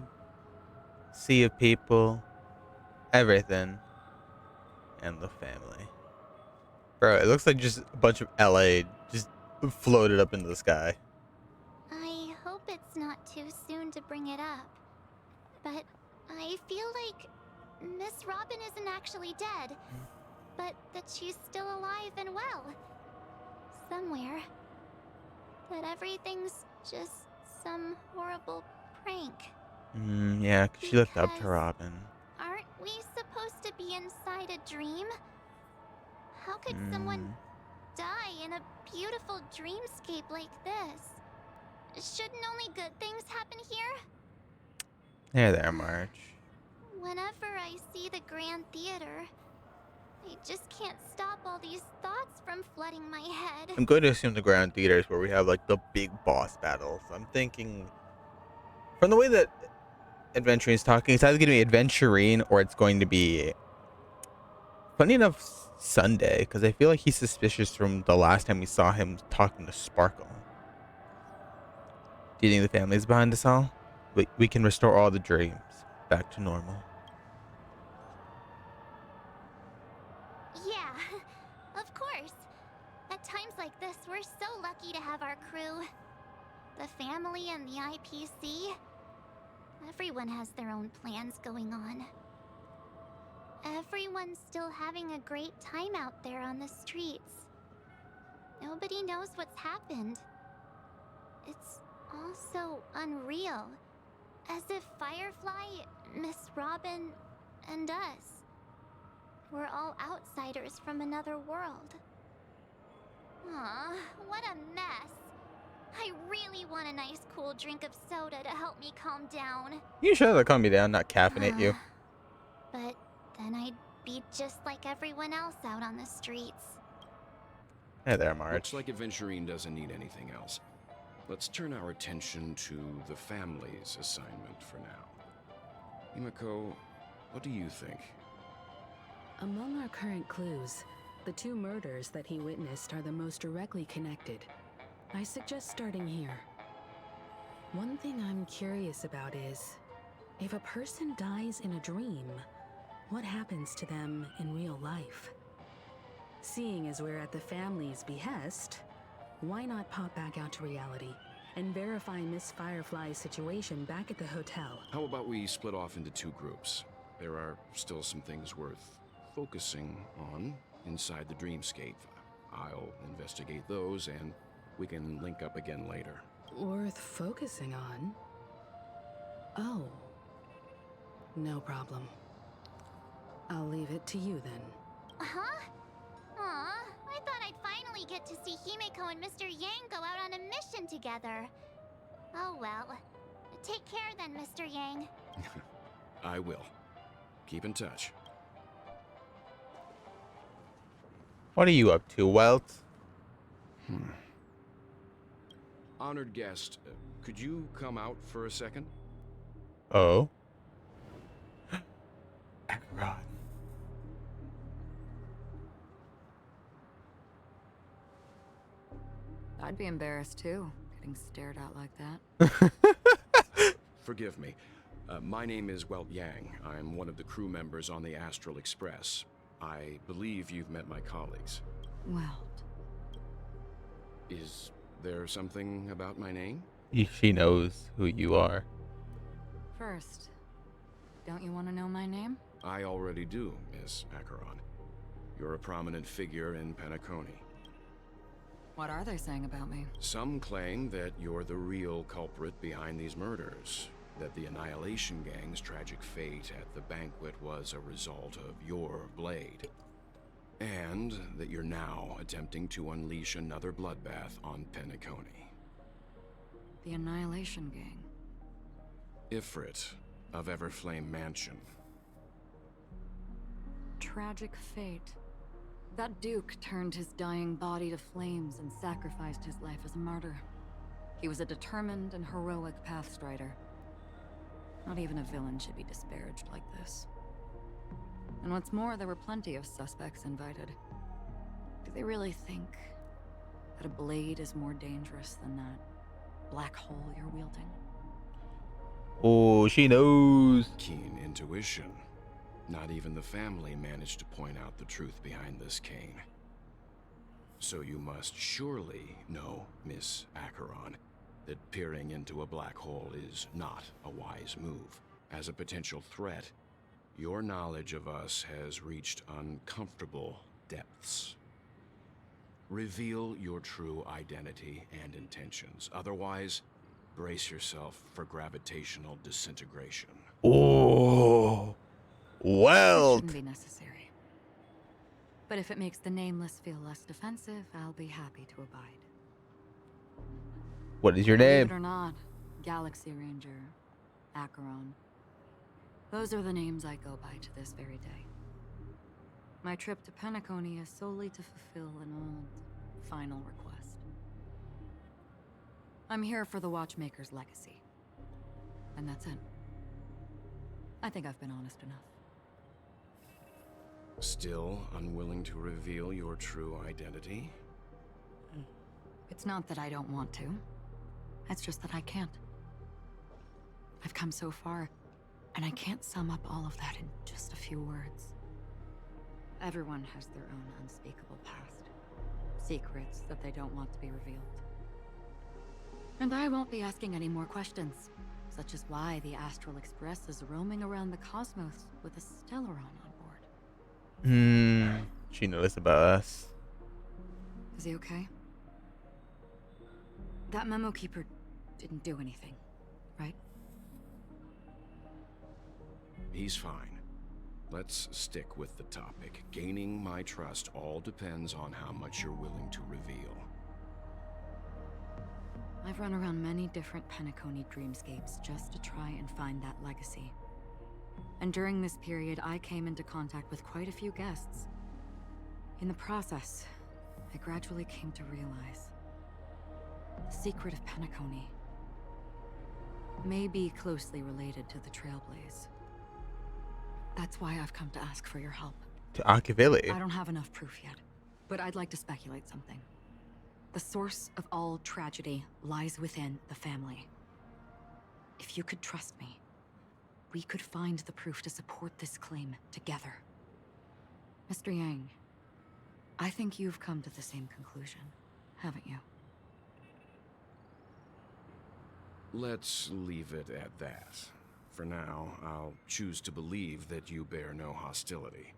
Sea of people. Everything. And the family. Bro, it looks like just a bunch of LA just floated up into the sky. I hope it's not too soon to bring it up, but I feel like Miss Robin isn't actually dead, but that she's still alive and well. Somewhere. That everything's just some horrible prank. Yeah, 'cause she looked up to Because- Robin. Aren't we supposed to be inside a dream? How could someone die in a beautiful dreamscape like this? Shouldn't only good things happen here? There, March. Whenever I see the Grand Theater, I just can't stop all these thoughts from flooding my head. I'm going to assume the ground theaters where we have like the big boss battles. I'm thinking, from the way that Adventurine is talking, it's either going to be Adventurine or it's going to be, funny enough, Sunday, because I feel like he's suspicious from the last time we saw him talking to Sparkle. Do you think the family's behind us all? We can restore all the dreams back to normal. Yeah, of course. At times like this, we're so lucky to have our crew. The family and the IPC. Everyone has their own plans going on. Everyone's still having a great time out there on the streets. Nobody knows what's happened. It's all so unreal. As if Firefly, Miss Robin, and us were all outsiders from another world. Aw, what a mess. I really want a nice cool drink of soda to help me calm down. You sure they'll calm me down, not caffeinate you? But then I'd be just like everyone else out on the streets. Hey there, March. Looks like Adventurine doesn't need anything else. Let's turn our attention to the family's assignment for now. Himiko, what do you think? Among our current clues, the 2 murders that he witnessed are the most directly connected. I suggest starting here. One thing I'm curious about is, if a person dies in a dream, what happens to them in real life? Seeing as we're at the family's behest, why not pop back out to reality and verify Miss Firefly's situation back at the hotel? How about we split off into 2 groups? There are still some things worth focusing on inside the dreamscape. I'll investigate those, and we can link up again later. Worth focusing on? Oh. No problem. I'll leave it to you then. Huh? Aw, I thought I'd finally get to see Himeko and Mr. Yang go out on a mission together. Oh well. Take care then, Mr. Yang. I will. Keep in touch. What are you up to, Welt? Honored guest, could you come out for a second? Oh. Acheron. I'd be embarrassed too, getting stared at like that. Forgive me. My name is Welt Yang. I'm one of the crew members on the Astral Express. I believe you've met my colleagues. Welt. Is there something about my name? She knows who you are. First, don't you want to know my name? I already do, Miss Acheron. You're a prominent figure in Penacony. What are they saying about me? Some claim that you're the real culprit behind these murders, that the Annihilation Gang's tragic fate at the banquet was a result of your blade, and that you're now attempting to unleash another bloodbath on Penacony. The Annihilation Gang. Ifrit of Everflame Mansion. Tragic fate. That Duke turned his dying body to flames and sacrificed his life as a martyr. He was a determined and heroic pathstrider. Not even a villain should be disparaged like this. And what's more, there were plenty of suspects invited. Do they really think that a blade is more dangerous than that black hole you're wielding? Oh, she knows. Keen intuition. Not even the family managed to point out the truth behind this cane. So you must surely know, Miss Acheron, that peering into a black hole is not a wise move. As a potential threat, your knowledge of us has reached uncomfortable depths. Reveal your true identity and intentions. Otherwise, brace yourself for gravitational disintegration. Oh. Well, It shouldn't be necessary. But if it makes the Nameless feel less defensive, I'll be happy to abide. what is your Believe it name? or not, Galaxy Ranger, Acheron. Those are the names I go by to this very day. My trip to Penacony is solely to fulfill an old, final request. I'm here for the Watchmaker's legacy. And that's it. I think I've been honest enough. Still unwilling to reveal your true identity? It's not that I don't want to. It's just that I can't. I've come so far, and I can't sum up all of that in just a few words. Everyone has their own unspeakable past. Secrets that they don't want to be revealed. And I won't be asking any more questions, such as why the Astral Express is roaming around the cosmos with a Stellaron on board. She knows about us. Is he okay? That memo keeper didn't do anything, right? He's fine. Let's stick with the topic. Gaining my trust all depends on how much you're willing to reveal. I've run around many different Penacony dreamscapes just to try and find that legacy. And during this period, I came into contact with quite a few guests. In the process, I gradually came to realize the secret of Penacony may be closely related to the Trailblaze. That's why I've come to ask for your help. To Akavili. I don't have enough proof yet, but I'd like to speculate something. The source of all tragedy lies within the family. If you could trust me, we could find the proof to support this claim together. Mr. Yang, I think you've come to the same conclusion, haven't you? Let's leave it at that. For now, I'll choose to believe that you bear no hostility.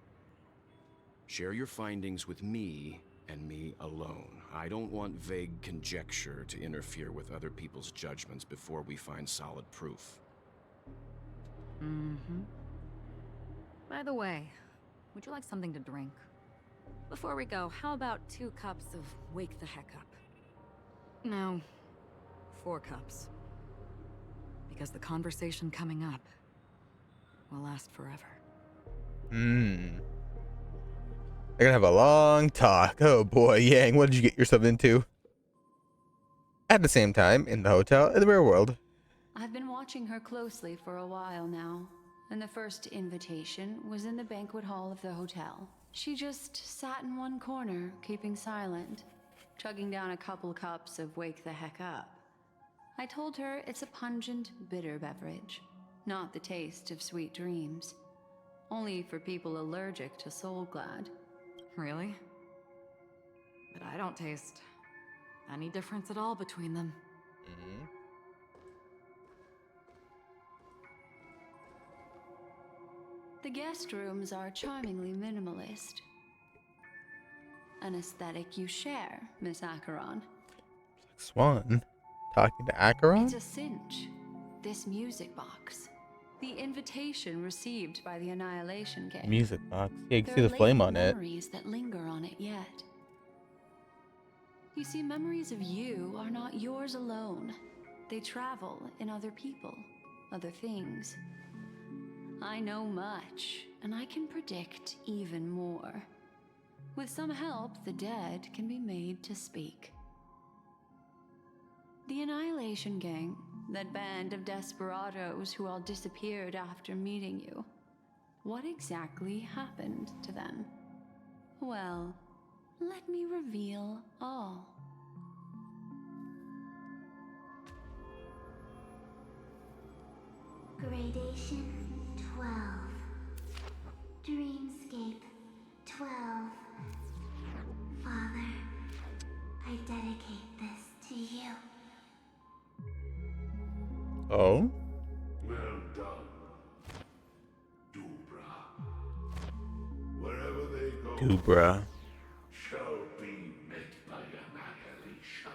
Share your findings with me and me alone. I don't want vague conjecture to interfere with other people's judgments before we find solid proof. By the way, would you like something to drink? Before we go, how about 2 cups of Wake the Heck Up? No, 4 cups. Because the conversation coming up will last forever. They're gonna have a long talk. Oh boy, Yang, what did you get yourself into? At the same time, in the hotel in the real world. I've been watching her closely for a while now, and the first invitation was in the banquet hall of the hotel. She just sat in one corner, keeping silent, chugging down a couple cups of Wake the Heck Up. I told her it's a pungent, bitter beverage, not the taste of sweet dreams. Only for people allergic to Soul Glad. Really? But I don't taste any difference at all between them. The guest rooms are charmingly minimalist. An aesthetic you share, Miss Acheron. Swan talking to Acheron? It's a cinch. This music box. The invitation received by the Annihilation Gang. Music box. Yeah, you can see There the are flame latent on it. memories that linger on it yet. You see, memories of you are not yours alone. They travel in other people, other things. I know much, and I can predict even more. With some help, the dead can be made to speak. The Annihilation Gang, that band of desperados who all disappeared after meeting you. What exactly happened to them? Well, let me reveal all. Gradation 12. Dreamscape 12. Father, I dedicate this to you. Oh? Well done, Dubra. Wherever they go, Dubra. shall be met by annihilation.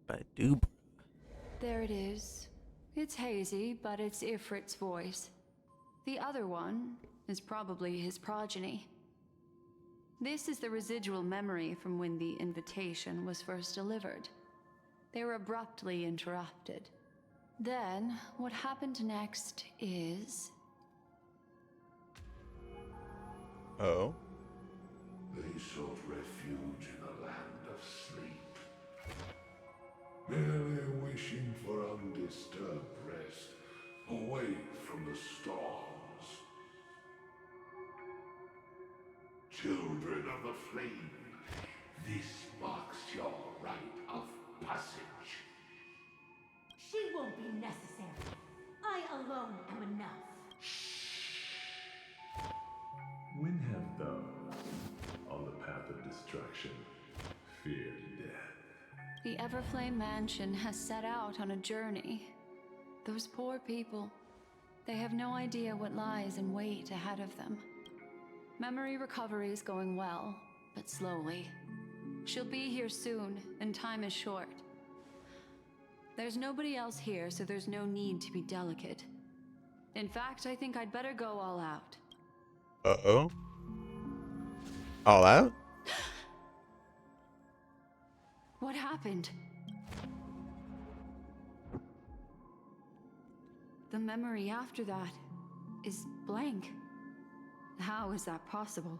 By Dubra. There it is. It's hazy, but it's Ifrit's voice. The other one is probably his progeny. This is the residual memory from when the invitation was first delivered. They were abruptly interrupted. Then, what happened next is... Oh? They sought refuge in a land of sleep, merely wishing for undisturbed rest, away from the storms. Children of the flame, this marks your rite of passage. She won't be necessary. I alone am enough. When have those on the path of destruction feared death? The Everflame Mansion has set out on a journey. Those poor people, they have no idea what lies in wait ahead of them. Memory recovery is going well, but slowly. She'll be here soon, and time is short. There's nobody else here, so there's no need to be delicate. In fact, I think I'd better go all out. Uh-oh. All out? What happened? The memory after that is blank. How is that possible?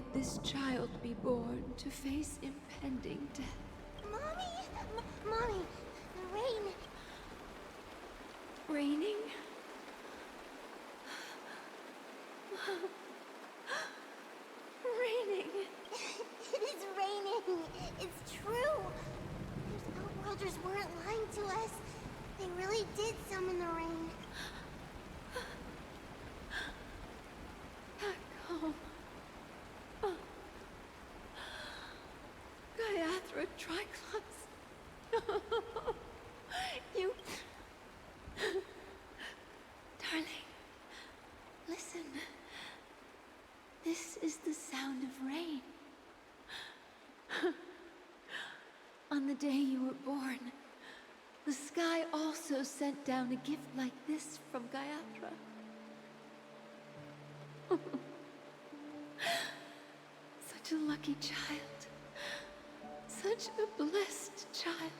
would this child be born to face impending death? Mommy! Mommy! Rain! Raining? Raining! It is raining! It's true! Those outworlders weren't lying to us. They really did summon the rain. Back home. Gaiathra Triclops. You... Darling, listen. This is the sound of rain. On the day you were born, the sky also sent down a gift like this from Gaiathra. Such a lucky child. Such a blessed child.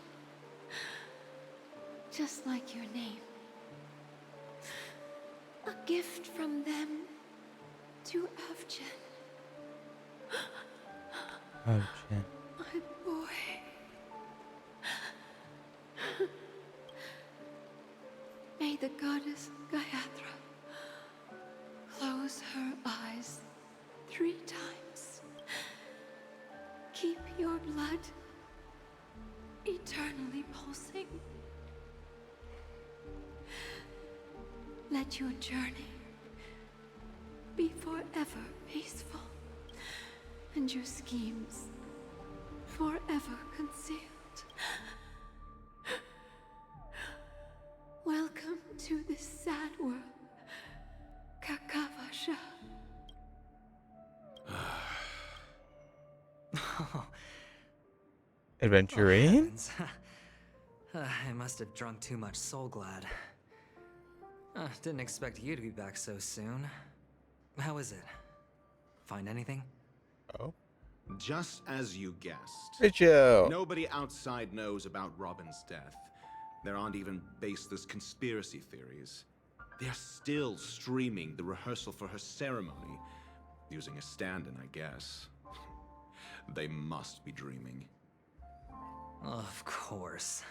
Just like your name. A gift from them to Avjen. Oh, shit. My boy. May the goddess Gaiathra close her eyes 3 times. Keep your blood eternally pulsing. Let your journey be forever peaceful, and your schemes forever concealed. Welcome to this sad world, Kakavasha. Adventurine? I must have drunk too much Soul Glad. Didn't expect you to be back so soon. How is it? Find anything? Oh. Just as you guessed. Richo! Nobody outside knows about Robin's death. There aren't even baseless conspiracy theories. They're still streaming the rehearsal for her ceremony, using a stand-in, I guess. They must be dreaming. Of course.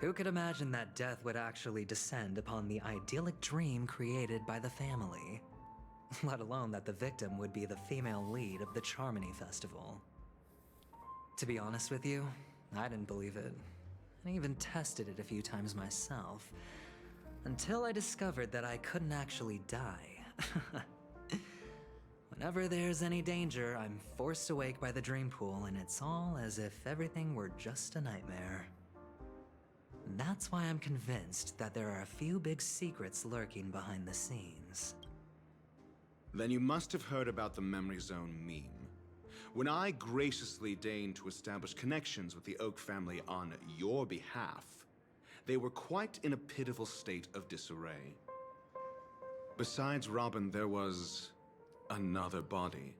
Who could imagine that death would actually descend upon the idyllic dream created by the family? Let alone that the victim would be the female lead of the Charmony Festival. To be honest with you, I didn't believe it. I even tested it a few times myself, until I discovered that I couldn't actually die. Whenever there's any danger, I'm forced awake by the dream pool, and it's all as if everything were just a nightmare. That's why I'm convinced that there are a few big secrets lurking behind the scenes. Then you must have heard about the Memory Zone meme. When I graciously deigned to establish connections with the Oak family on your behalf, they were quite in a pitiful state of disarray. Besides Robin, there was another body.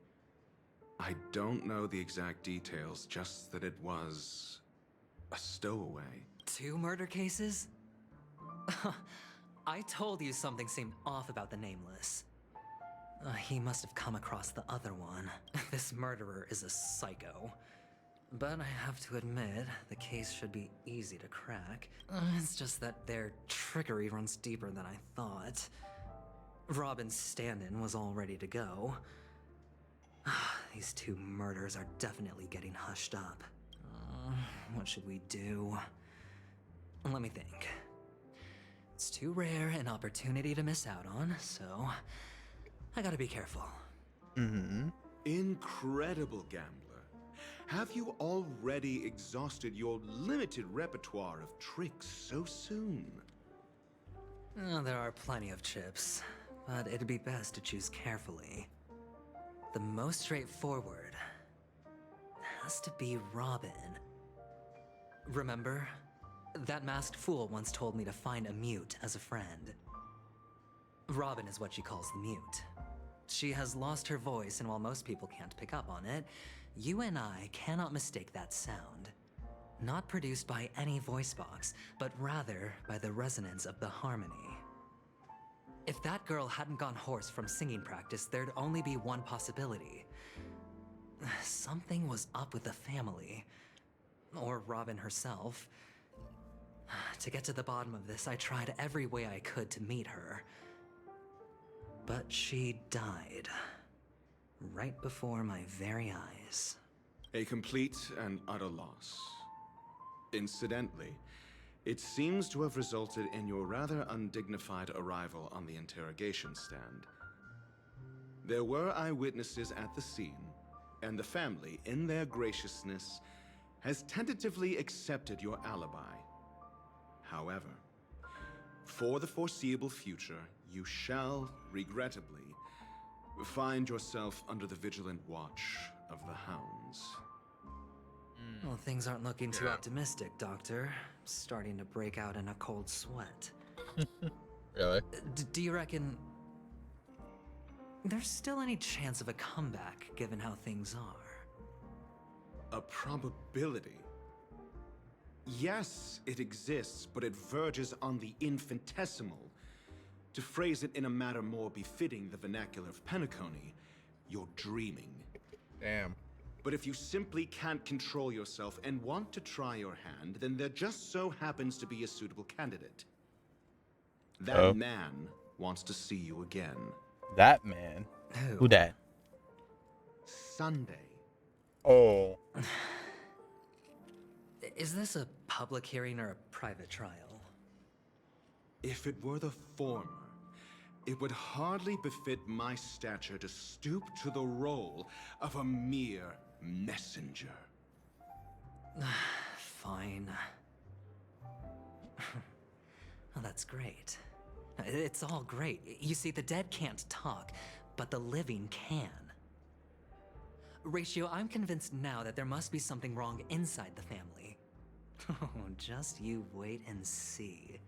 I don't know the exact details, just that it was a stowaway. 2 murder cases? I told you something seemed off about the Nameless. He must have come across the other one. This murderer is a psycho. But I have to admit, the case should be easy to crack. It's just that their trickery runs deeper than I thought. Robin's stand-in was all ready to go. These 2 murders are definitely getting hushed up. What should we do? Let me think. It's too rare an opportunity to miss out on, so I gotta be careful. Mm-hmm. Incredible gambler. Have you already exhausted your limited repertoire of tricks so soon? There are plenty of chips, but it'd be best to choose carefully. The most straightforward has to be Robin. Remember? That masked fool once told me to find a mute as a friend. Robin is what she calls the mute. She has lost her voice, and while most people can't pick up on it, you and I cannot mistake that sound. Not produced by any voice box, but rather by the resonance of the harmony. If that girl hadn't gone hoarse from singing practice, there'd only be one possibility. Something was up with the family. Or Robin herself. To get to the bottom of this, I tried every way I could to meet her. But she died. Right before my very eyes. A complete and utter loss. Incidentally, it seems to have resulted in your rather undignified arrival on the interrogation stand. There were eyewitnesses at the scene, and the family, in their graciousness, has tentatively accepted your alibi. However, for the foreseeable future, you shall, regrettably, find yourself under the vigilant watch of the hounds. Well, things aren't looking too optimistic, Doctor. Starting to break out in a cold sweat. Really? Do you reckon there's still any chance of a comeback, given how things are? A probability? Yes, it exists, but it verges on the infinitesimal. To phrase it in a manner more befitting the vernacular of Penacony, you're dreaming. Damn. But if you simply can't control yourself and want to try your hand, then there just so happens to be a suitable candidate. That man wants to see you again. That man? Who that? Sunday. Oh. Is this a public hearing or a private trial? If it were the former, it would hardly befit my stature to stoop to the role of a mere messenger. Fine. Oh, that's great. It's all great. You see, the dead can't talk, but the living can. Ratio, I'm convinced now that there must be something wrong inside the family. Oh, just you wait and see.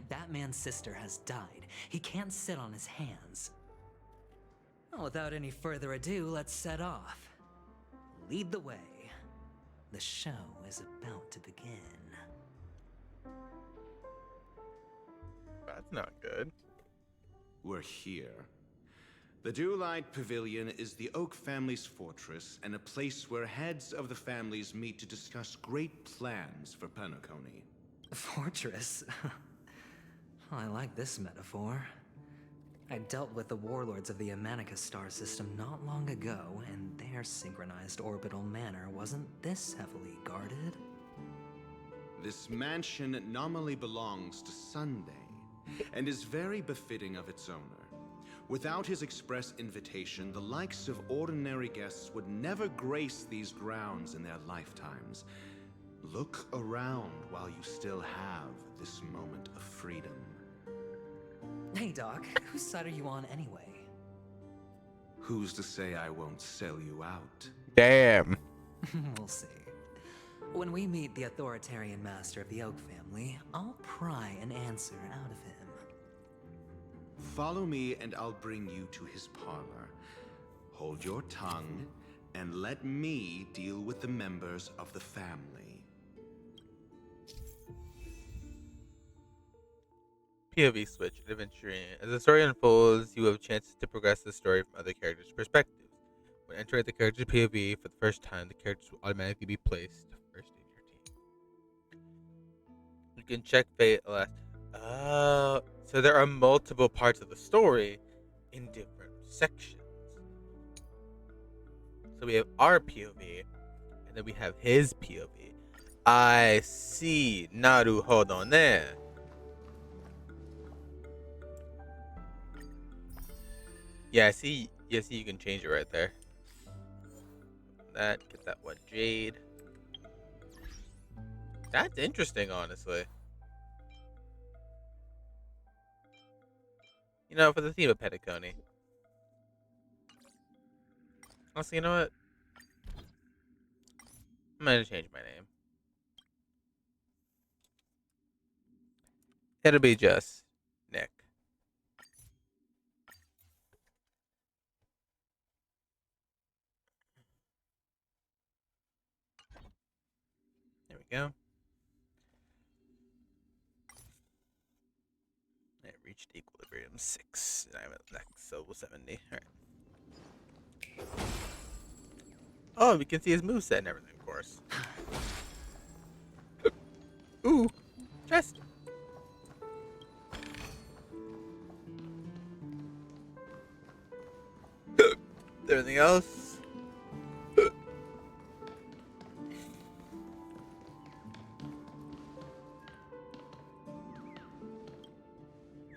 That man's sister has died. He can't sit on his hands. Well, without any further ado, let's set off. Lead the way. The show is about to begin. That's not good. We're here. The Dewlight Pavilion is the Oak family's fortress and a place where heads of the families meet to discuss great plans for Penacony. Fortress? I like this metaphor. I dealt with the warlords of the Amanica star system not long ago, and their synchronized orbital manor wasn't this heavily guarded. This mansion nominally belongs to Sunday, and is very befitting of its owner. Without his express invitation, the likes of ordinary guests would never grace these grounds in their lifetimes. Look around while you still have this moment of freedom. Hey, Doc, whose side are you on anyway? Who's to say I won't sell you out? Damn. We'll see. When we meet the authoritarian master of the Oak family, I'll pry an answer out of him. Follow me and I'll bring you to his parlor. Hold your tongue and let me deal with the members of the family. POV switch and adventuring. As the story unfolds, you have chances to progress the story from other characters' perspectives. When entering the character's POV for the first time, the characters will automatically be placed first in your team. You can check fate last. Oh, so there are multiple parts of the story in different sections. So we have our POV, and then we have his POV. I see. Naru, hold on there. Yeah, I see. Yeah, see, you can change it right there. That, get that one jade. That's interesting, honestly. You know, for the theme of Petacone. Also, you know what? I'm gonna change my name. It'll be just Nick. There we go. reached equilibrium 6. And I'm at next level 70. Alright. Oh, we can see his moveset and everything, of course. Ooh, chest. Everything else?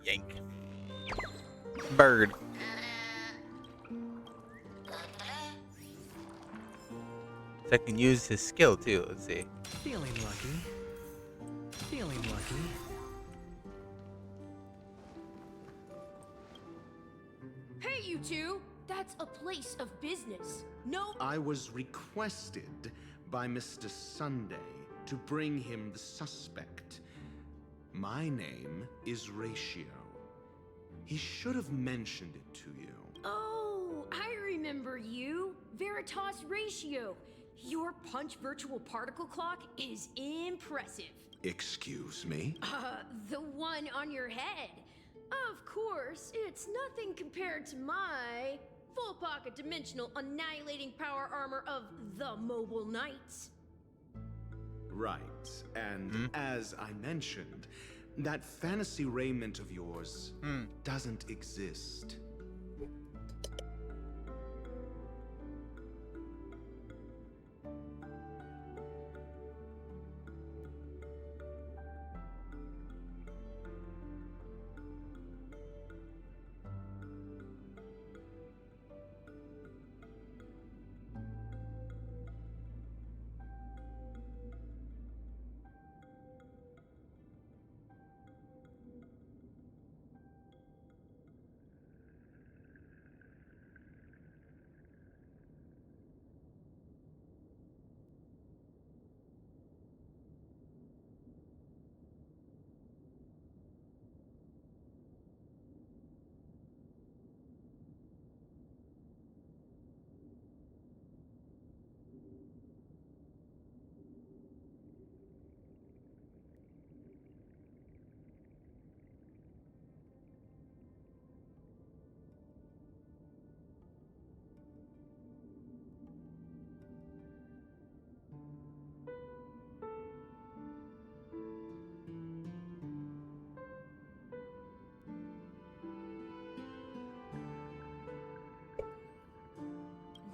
Yank. Bird. So I can use his skill too. Let's see. Feeling lucky. Feeling lucky. Hey, you two! That's a place of business. No. I was requested by Mr. Sunday to bring him the suspect. My name is Ratio. He should have mentioned it to you. Oh, I remember you. Veritas Ratio. Your punch virtual particle clock is impressive. Excuse me? The one on your head. Of course, it's nothing compared to my full pocket dimensional annihilating power armor of the Mobile Knights. Right, and as I mentioned, that fantasy raiment of yours doesn't exist.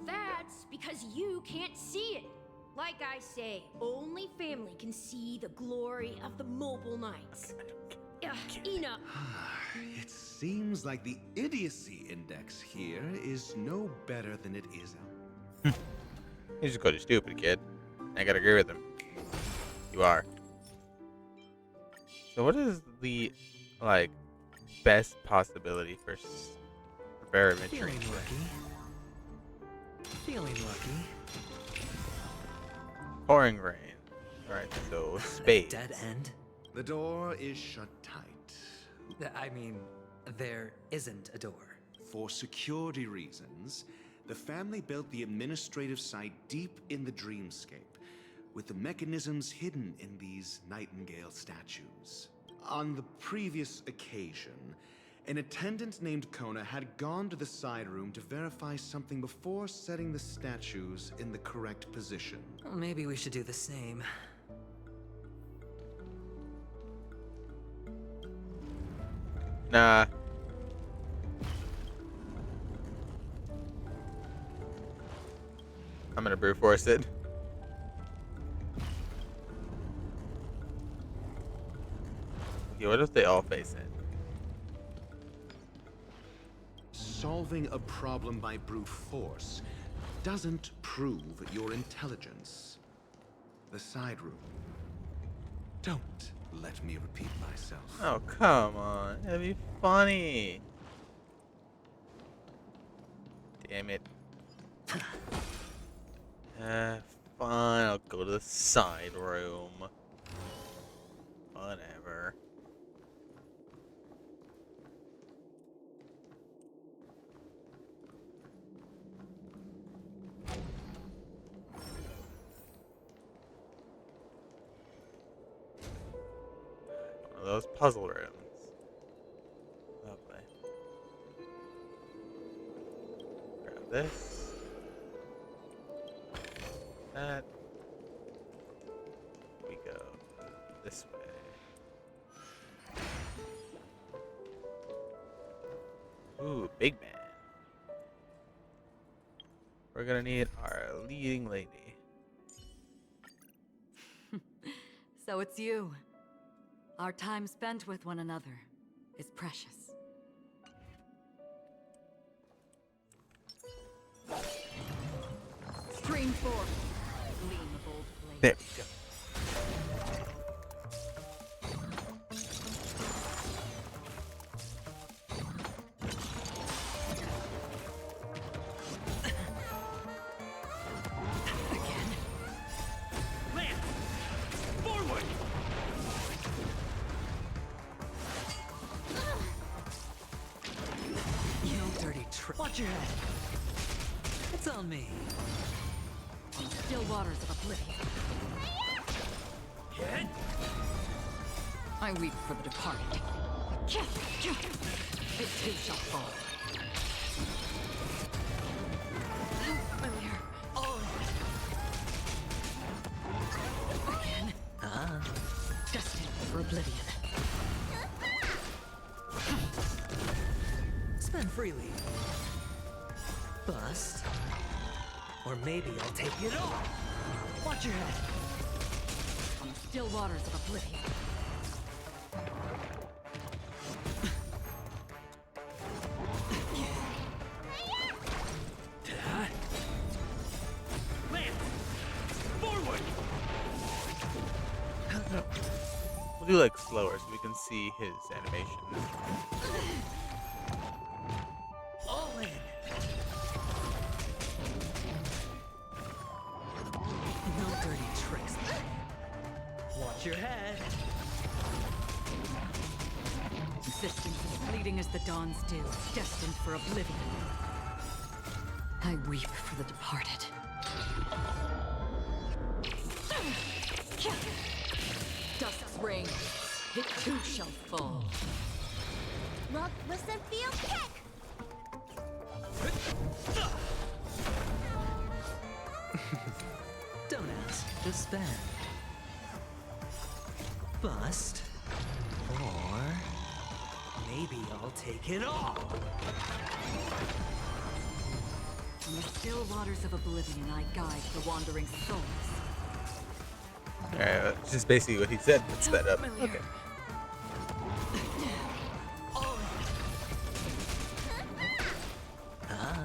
That's because you can't see it. Like I say, only family can see the glory of the Mobile Knights. Enough. It seems like the idiocy index here is no better than it is out. He's just called you stupid, kid. I gotta agree with him. You are. So what is the, like, best possibility for experiment? Feeling lucky. Feeling lucky. Pouring rain. Alright, so spades. Dead end? The door is shut tight. I mean, there isn't a door. For security reasons, the family built the administrative site deep in the dreamscape, with the mechanisms hidden in these nightingale statues. On the previous occasion, an attendant named Kona had gone to the side room to verify something before setting the statues in the correct position. Well, maybe we should do the same. Nah. I'm gonna brute force it. Okay, what if they all face it? Solving a problem by brute force doesn't prove your intelligence. The side room. Don't let me repeat myself. Oh, come on. That'd be funny. Damn it. Fine. I'll go to the side room. Whatever. One of those puzzle rooms. this. That. We go this way. Ooh, big man. We're gonna need our leading lady. So it's you. Our time spent with one another is precious. Stream 4. Gleam of old blades. There we go. Watch your head. It's on me. On the still waters of oblivion. Hit. I weep for the departed. It too shall fall. Familiar. Oh. Again. Destined for oblivion. Spend freely. Bust. Or maybe I'll take it all. Watch your head. On the still waters of oblivion. Forward. We'll do like slower so we can see his animation. All in. No dirty tricks. Watch your head. Existence is fleeting as the dawn's dew, destined for oblivion. I weep for the departed. Dusk's reign, it too shall fall. Look, listen, feel, kick! Don't ask, just spend. Bust. Or maybe I'll take it all. On the still waters of oblivion, I guide the wandering souls. Alright, this is basically what he said, but sped up. Okay.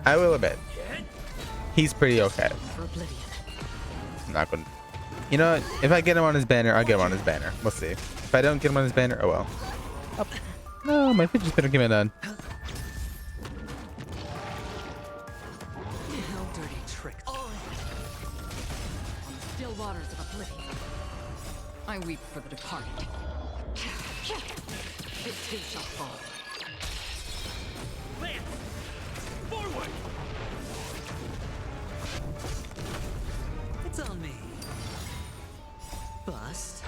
I will admit, he's pretty okay. I'm not gonna. You know what? If I get him on his banner, I'll get him on his banner. We'll see. If I don't get him on his banner, oh well. Oh, no, my fidget spinner came in on. No dirty tricks. On the still waters of oblivion, I weep for the departed. It too shall fall. Lance! Forward! It's on me. Bust.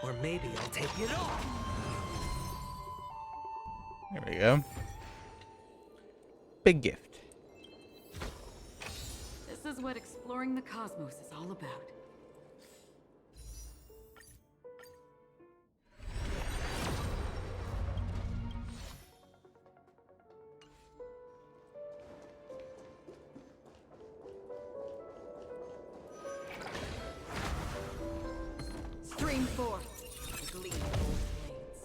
Or maybe I'll take it all. There we go. Big gift. This is what exploring the cosmos is all about. Stream 4. The gleam of old blades.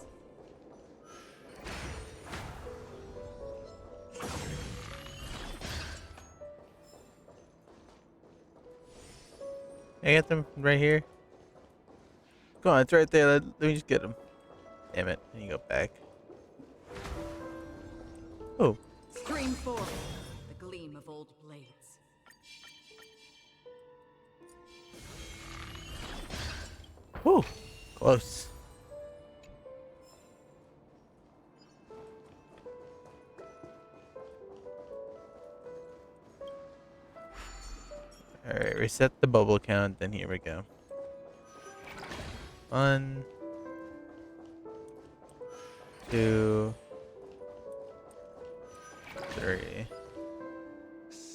I get them right here. Go on, it's right there. Let me just get them. Damn it. Then you go back. Oh. Stream 4. The gleam of old blades. Whew. Close. Alright, reset the bubble count, then here we go. 1, 2, 3.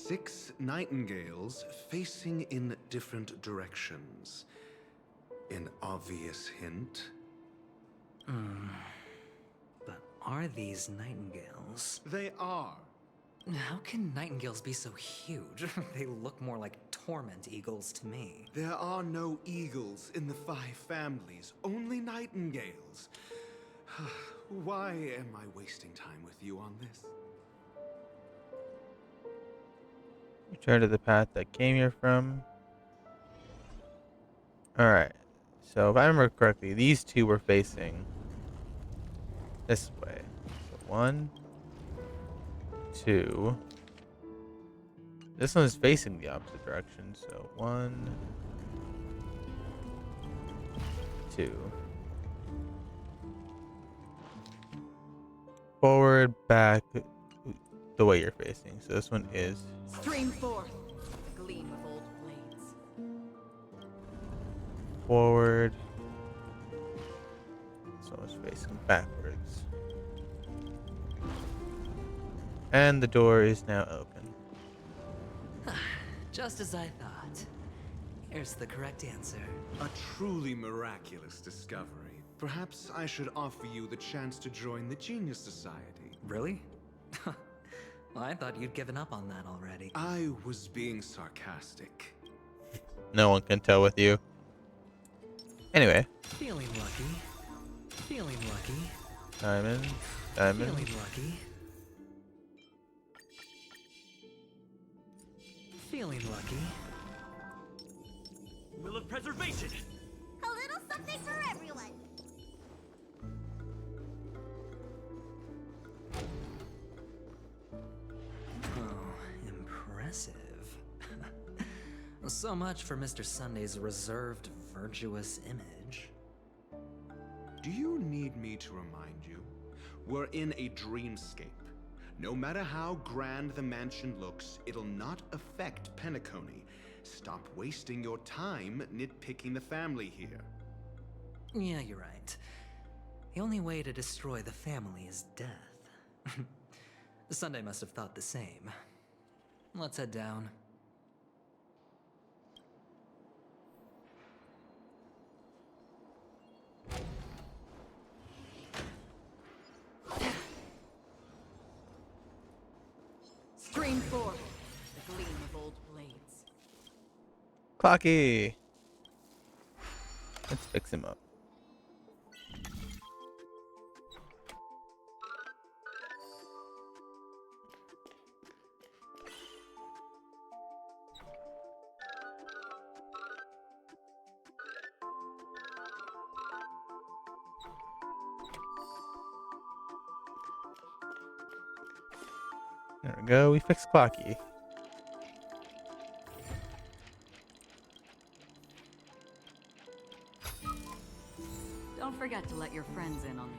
6 nightingales facing in different directions. An obvious hint? But are these nightingales? They are. How can nightingales be so huge? They look more like torment eagles to me. There are no eagles in the 5 families, only nightingales. Why am I wasting time with you on this? Return to the path that came here from. Alright. So if I remember correctly, these two were facing this way. So 1, 2. This one is facing the opposite direction. So 1, 2. Forward, back, the way you're facing. So this one is Stream forth, the gleam of old blades. forward. This one is facing backwards. And the door is now open. Just as I thought. Here's the correct answer. A truly miraculous discovery. Perhaps I should offer you the chance to join the Genius Society. Really? Well, I thought you'd given up on that already. I was being sarcastic. No one can tell with you. Anyway. Feeling lucky. Feeling lucky. Diamond. Diamond. Feeling lucky. Feeling lucky. Will of preservation! A little something for everyone. Oh, impressive. So much for Mr. Sunday's reserved, virtuous image. Do you need me to remind you? We're in a dreamscape. No matter how grand the mansion looks, it'll not affect Penacony. Stop wasting your time nitpicking the family here. Yeah, you're right. The only way to destroy the family is death. Sunday must have thought the same. Let's head down. Stream forth, the gleam of old blades. Clocky. Let's fix him up. There we go. We fixed Clocky. Don't forget to let your friends in on the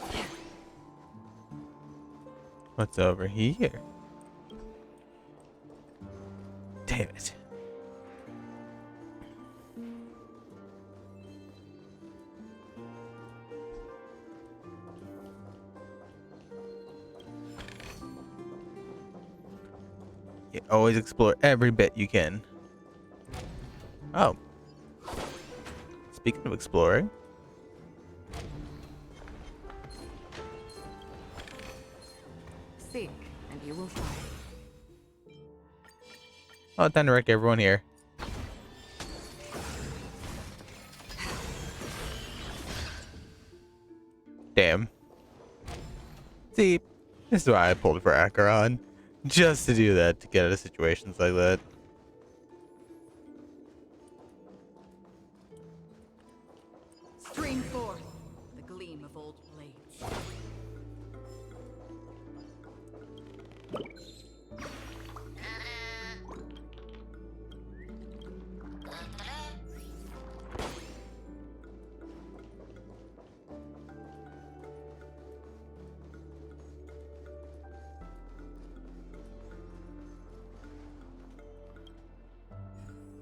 action. What's over here? Damn it. You always explore every bit you can. Oh. Speaking of exploring. Seek, and you will find. Oh, time to wreck everyone here. Damn. See, this is why I pulled for Acheron. Just to do that, to get out of situations like that. Stream forth, the gleam of old blades.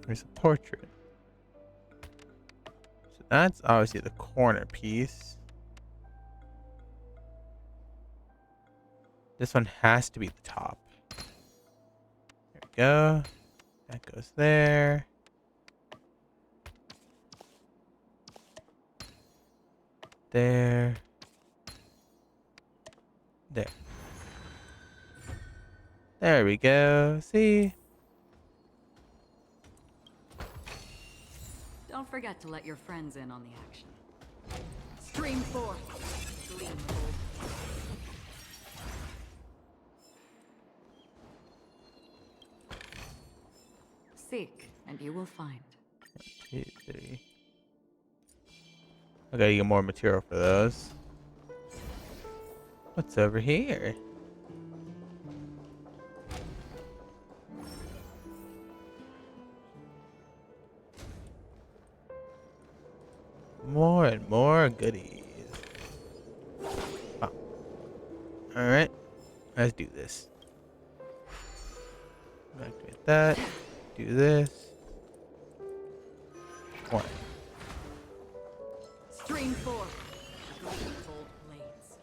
There's a portrait. So that's obviously the corner piece. This one has to be the top. go. That goes there. There. There. There we go. See? Don't forget to let your friends in on the action. Stream forth. Gleam bold. Seek, and you will find. 1, 2, 3. I gotta get more material for those. What's over here? More and more goodies. Oh. Alright, let's do this. Activate that. Do this. 1. Stream forth. Gleam bold blades.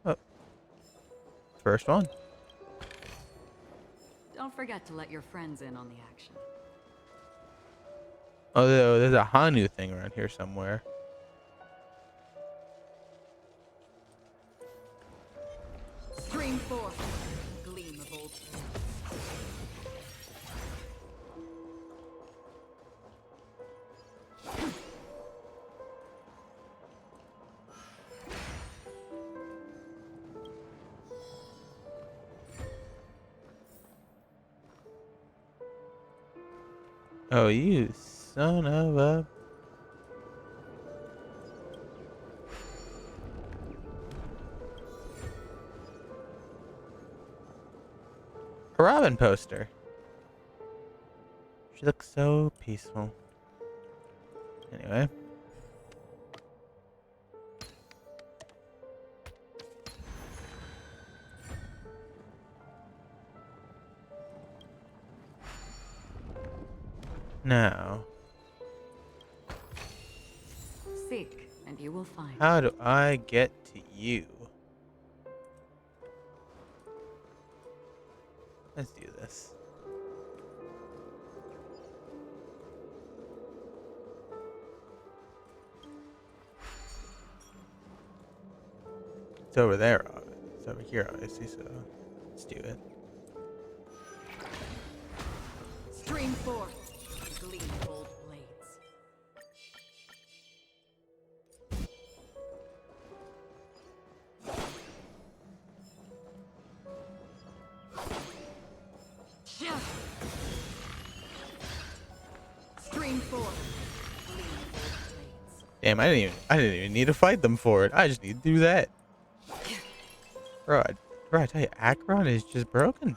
Oh. First one. Don't forget to let your friends in on the action. Oh, there's a Hanu thing around here somewhere. Stream forth. Gleam of old blades. Oh, you son of a... A Robin poster. She looks so peaceful. Anyway. Now, Seek, and you will find. how do I get to you? Let's do this. It's over there. It's over here, obviously, so let's do it. Stream forth. Gleam bold blades. Stream forth. Gleam bold blades. Damn, I didn't even need to fight them for it. I just need to do that. Bro, I tell you, Acheron is just broken.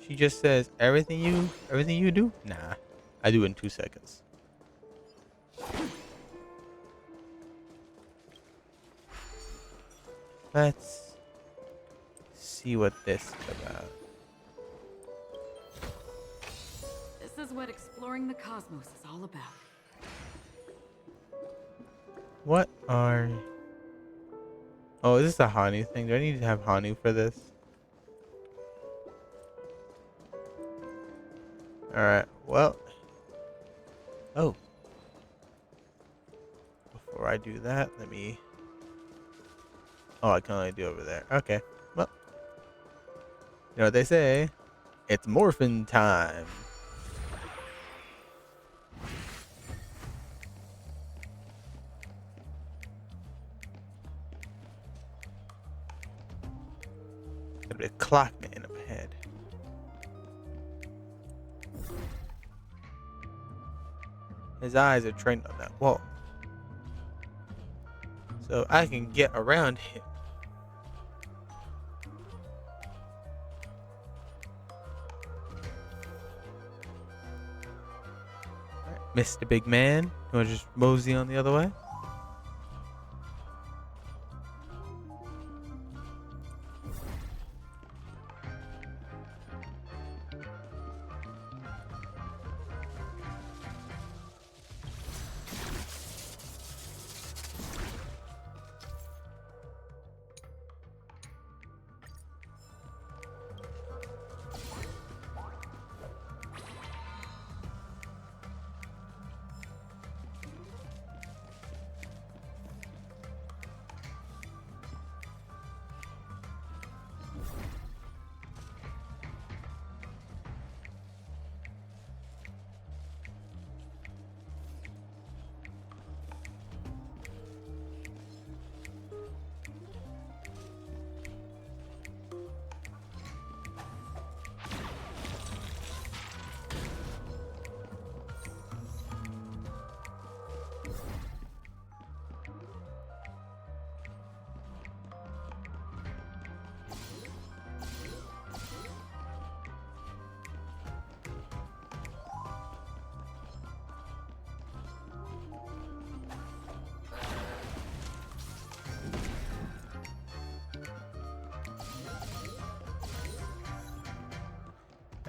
She just says everything you do? Nah. I do it in 2 seconds. Let's see what this is about. This is what exploring the cosmos is all about. What are... Oh, is this a Hanu thing? Do I need to have Hanu for this? Alright, well... Oh. Before I do that, let me... Oh, I can only do over there. Okay, well... You know what they say? It's morphin' time! Gonna be a clock man up ahead. His eyes are trained on that wall. So I can get around him. Alright, Mr. Big Man, you wanna just mosey on the other way?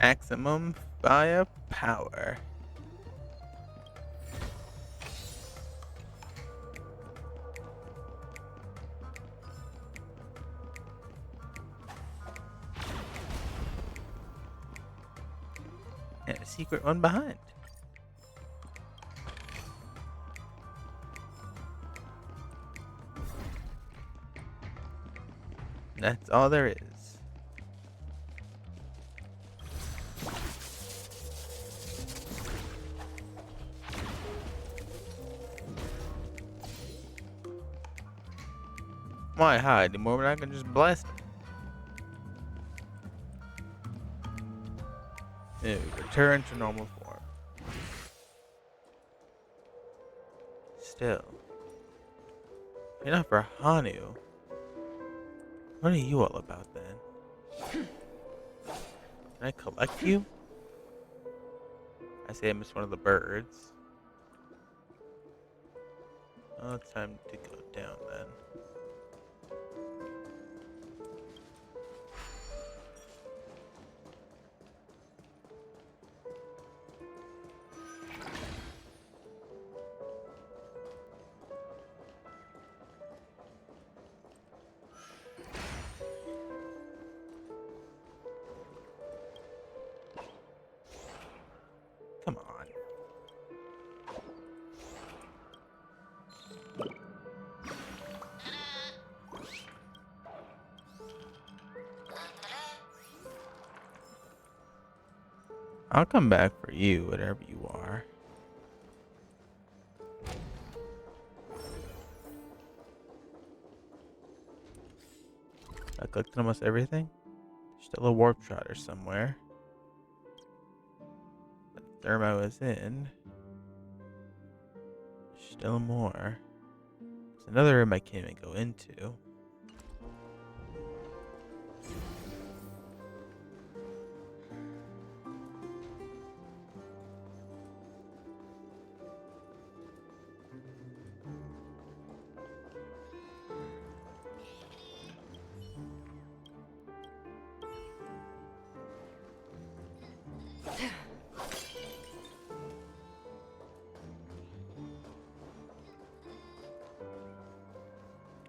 Maximum firepower. And a secret one behind. That's all there is. Why hide? The moment I can just blast them. There we return to normal form. Still. Enough for Hanu. What are you all about then? Can I collect you? I say I missed one of the birds. Oh, it's time to go down then. Come on. I'll come back for you, whatever you are. I collected almost everything. Still a warp trotter somewhere. But the thermo is in. Still more. There's another room I can't even go into.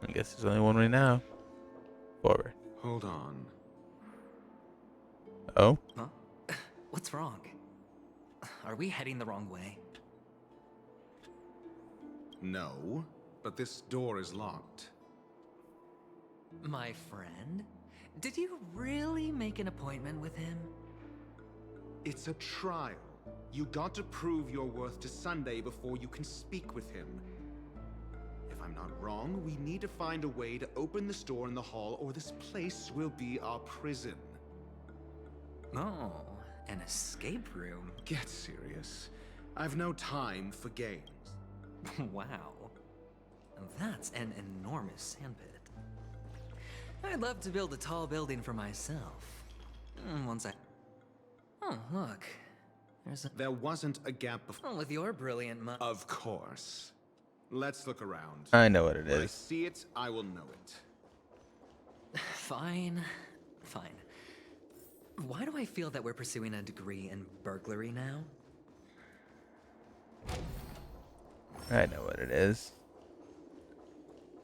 I guess there's only one way now. Forward. Hold on. Oh? Huh? What's wrong? Are we heading the wrong way? No, but this door is locked. My friend? Did you really make an appointment with him? It's a trial. You got to prove your worth to Sunday before you can speak with him. If I'm not wrong, we need to find a way to open this door in the hall, or this place will be our prison. Oh, an escape room? Get serious. I've no time for games. Wow. That's an enormous sandpit. I'd love to build a tall building for myself. Once I... Oh, look. There wasn't a gap before. Oh, with your brilliant mind. Of course. Let's look around. I know what it When I is. see it, I will know it. Fine. Fine. Why do I feel that we're pursuing a degree in burglary now? I know what it is.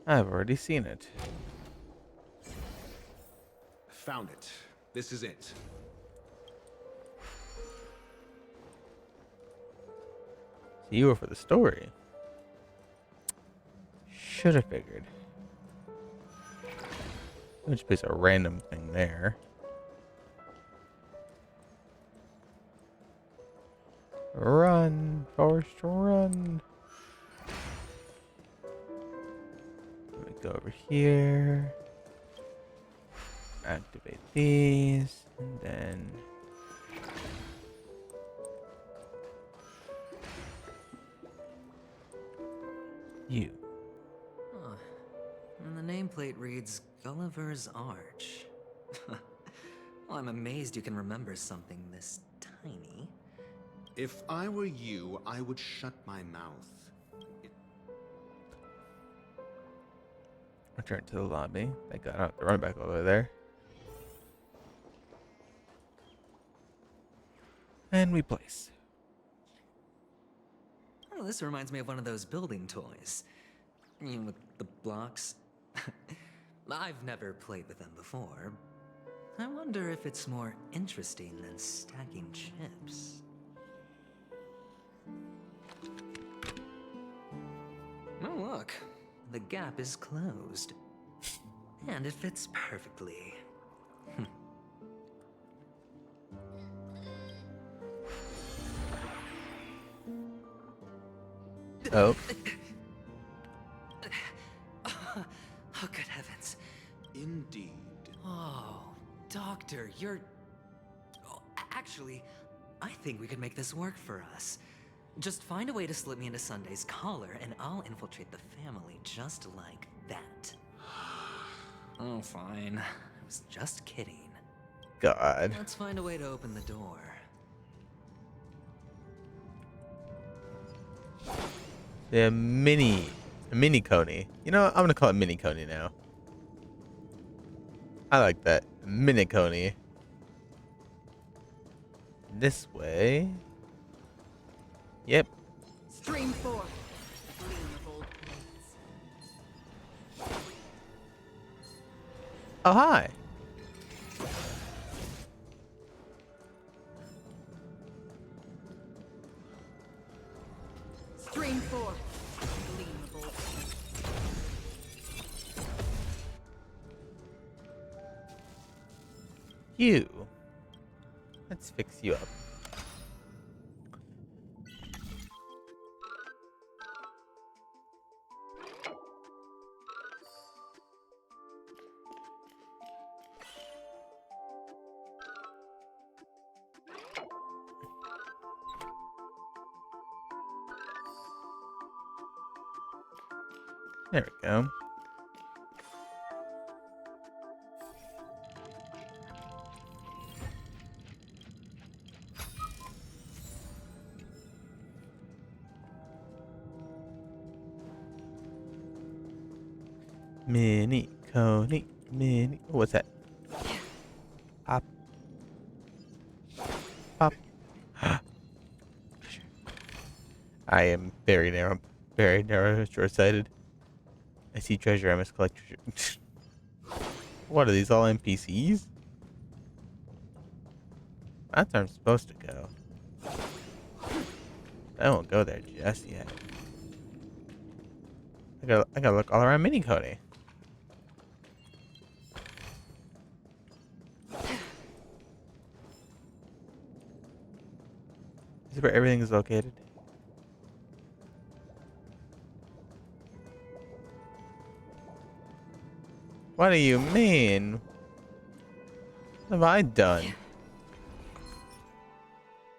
I've already seen it. Found it. This is it. So you were for the story. Should have figured. Let's just place a random thing there. Run, Forrest, run. Let me go over here. Activate these, and then you. Huh. And the nameplate reads Gulliver's Arch. Well, I'm amazed you can remember something this tiny. If I were you, I would shut my mouth. Return to the lobby. Thank God I don't have to run back all the way there. And we place. Oh, this reminds me of one of those building toys. You know, with the blocks. I've never played with them before. I wonder if it's more interesting than stacking chips. Oh, look. The gap is closed. And it fits perfectly. Oh. Oh, good heavens. Indeed. Oh, Doctor, you're... Oh, actually, I think we could make this work for us. Just find a way to slip me into Sunday's collar, and I'll infiltrate the family just like that. Oh, fine. I was just kidding. God. Let's find a way to open the door. The mini Coney. You know what? I'm gonna call it mini Coney now. I like that. Mini Coney. This way. Yep. Stream 4. Oh, hi. Stream 4. Gleam of old You. Let's fix you up. There we go. Mini Coney, mini. Oh, what's that? Pop. Pop. I am very narrow, short-sighted. I see treasure, I must collect treasure. What are these, all NPCs? That's where I'm supposed to go. I won't go there just yet. I gotta look all around Mini Coney. Is it where everything is located? What do you mean? What have I done?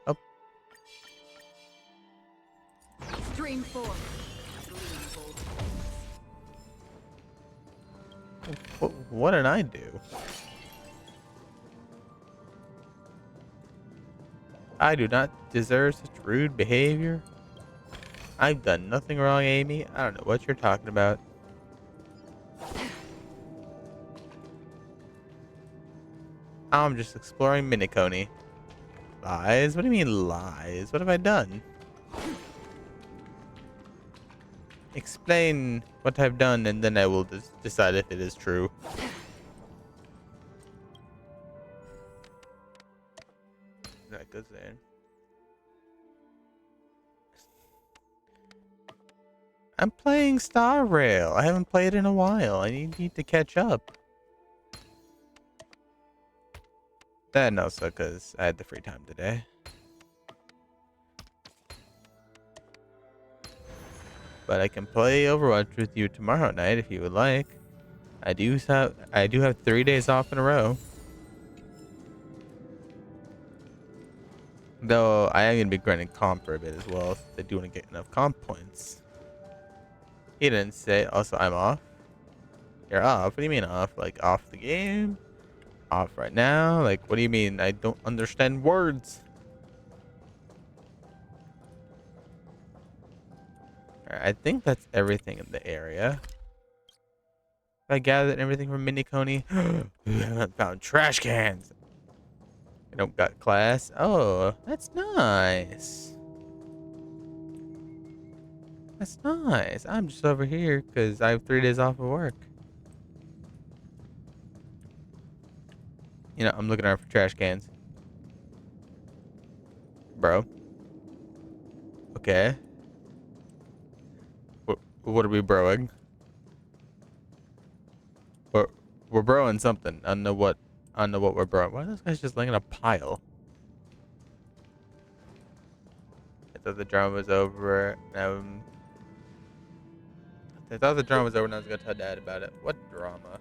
Oh. Stream 4. What did I do? I do not deserve such rude behavior. I've done nothing wrong, Amy. I don't know what you're talking about. I'm just exploring Mini Coney. Lies? What do you mean lies? What have I done? Explain what I've done, and then I will decide if it is true. That goes there. I'm playing StarRail. I haven't played in a while. I need to catch up. That and also because I had the free time today. But I can play Overwatch with you tomorrow night if you would like. I do have 3 days off in a row. Though I am gonna be grinding comp for a bit as well if I do want to get enough comp points. He didn't say. Also, I'm off. You're off? What do you mean off? Like off the game? Off right now? Like, what do you mean? I don't understand words. Alright, I think that's everything in the area. I gathered everything from Mini Coney. We haven't found trash cans. Don't got class. Oh, that's nice. That's nice. I'm just over here because I have 3 days off of work. You know, I'm looking around for trash cans. Bro. Okay. What are we broing? We're broing something. I don't know what we're broing. Why are those guys just laying in a pile? I thought the drama was over. I thought the drama was over and I was gonna tell Dad about it. What drama?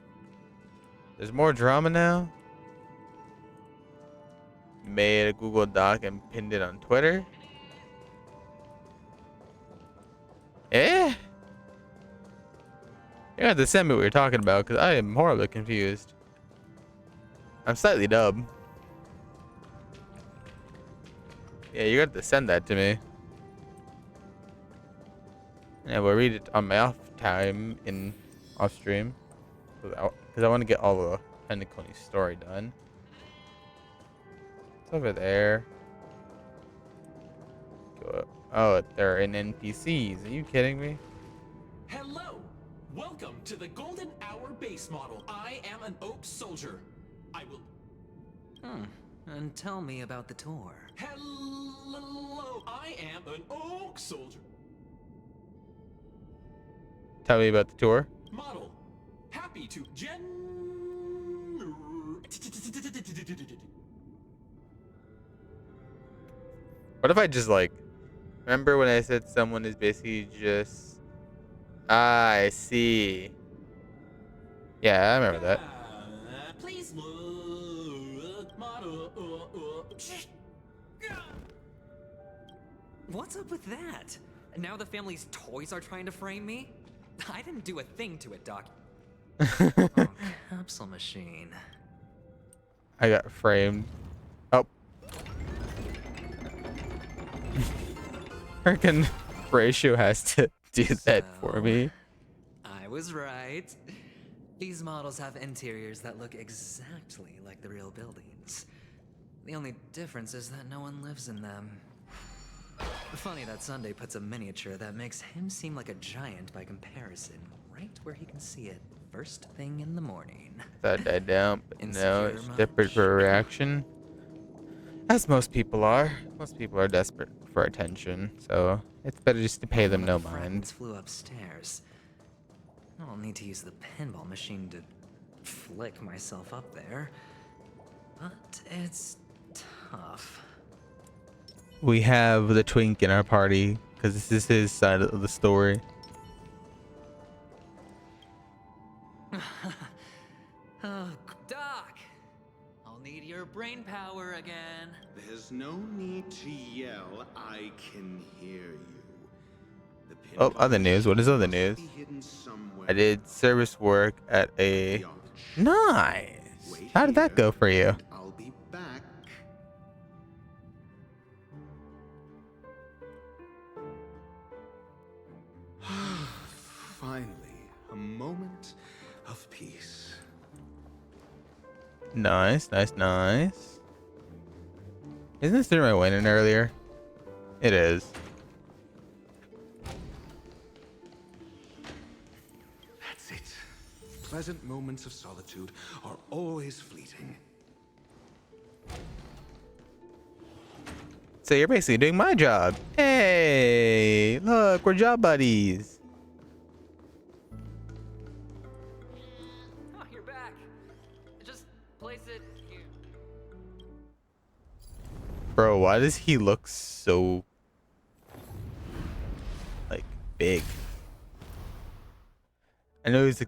There's more drama now? Made a Google Doc and pinned it on Twitter? Eh? You have to send me what you're talking about because I am horribly confused. I'm slightly dumb. Yeah, you got to send that to me. And I will read it on my off time in off stream. Because I want to get all the Pentaconi story done. It's over there. Oh, they're in NPCs. Are you kidding me? Hello! Welcome to the Golden Hour base model. I am an Oak Soldier. I will... And tell me about the tour. Hello! I am an Oak Soldier. Tell me about the tour. Model. Happy to What if I just like... Remember when I said someone is basically just... I see. Yeah, I remember that. Please look, model. What's up with that? Now the family's toys are trying to frame me? I didn't do a thing to it, Doc. Oh, capsule machine. I got framed. Oh. Freaking Ratio has to do that for me. I was right. These models have interiors that look exactly like the real buildings. The only difference is that no one lives in them. Funny that Sunday puts a miniature that makes him seem like a giant by comparison, right where he can see it first thing in the morning. That died down, but no, it's desperate for a reaction. As most people are. Most people are desperate for attention, so it's better just to pay them no mind. Flew upstairs. I don't need to use the pinball machine to flick myself up there, but it's tough. We have the twink in our party because this is his side of the story. Oh, Doc! I'll need your brain power again. There's no need to yell. I can hear you. Oh, other news. What is other news? I did service work at a... Nice! How did that go for you? I'll be back. Finally, a moment of peace. Nice, nice, nice. Isn't this during my winning earlier? It is. That's it. Pleasant moments of solitude are always fleeting. So you're basically doing my job. Hey, look, we're job buddies. Oh, you're back. Just place it here. Bro, why does he look so... like, big? I know he's...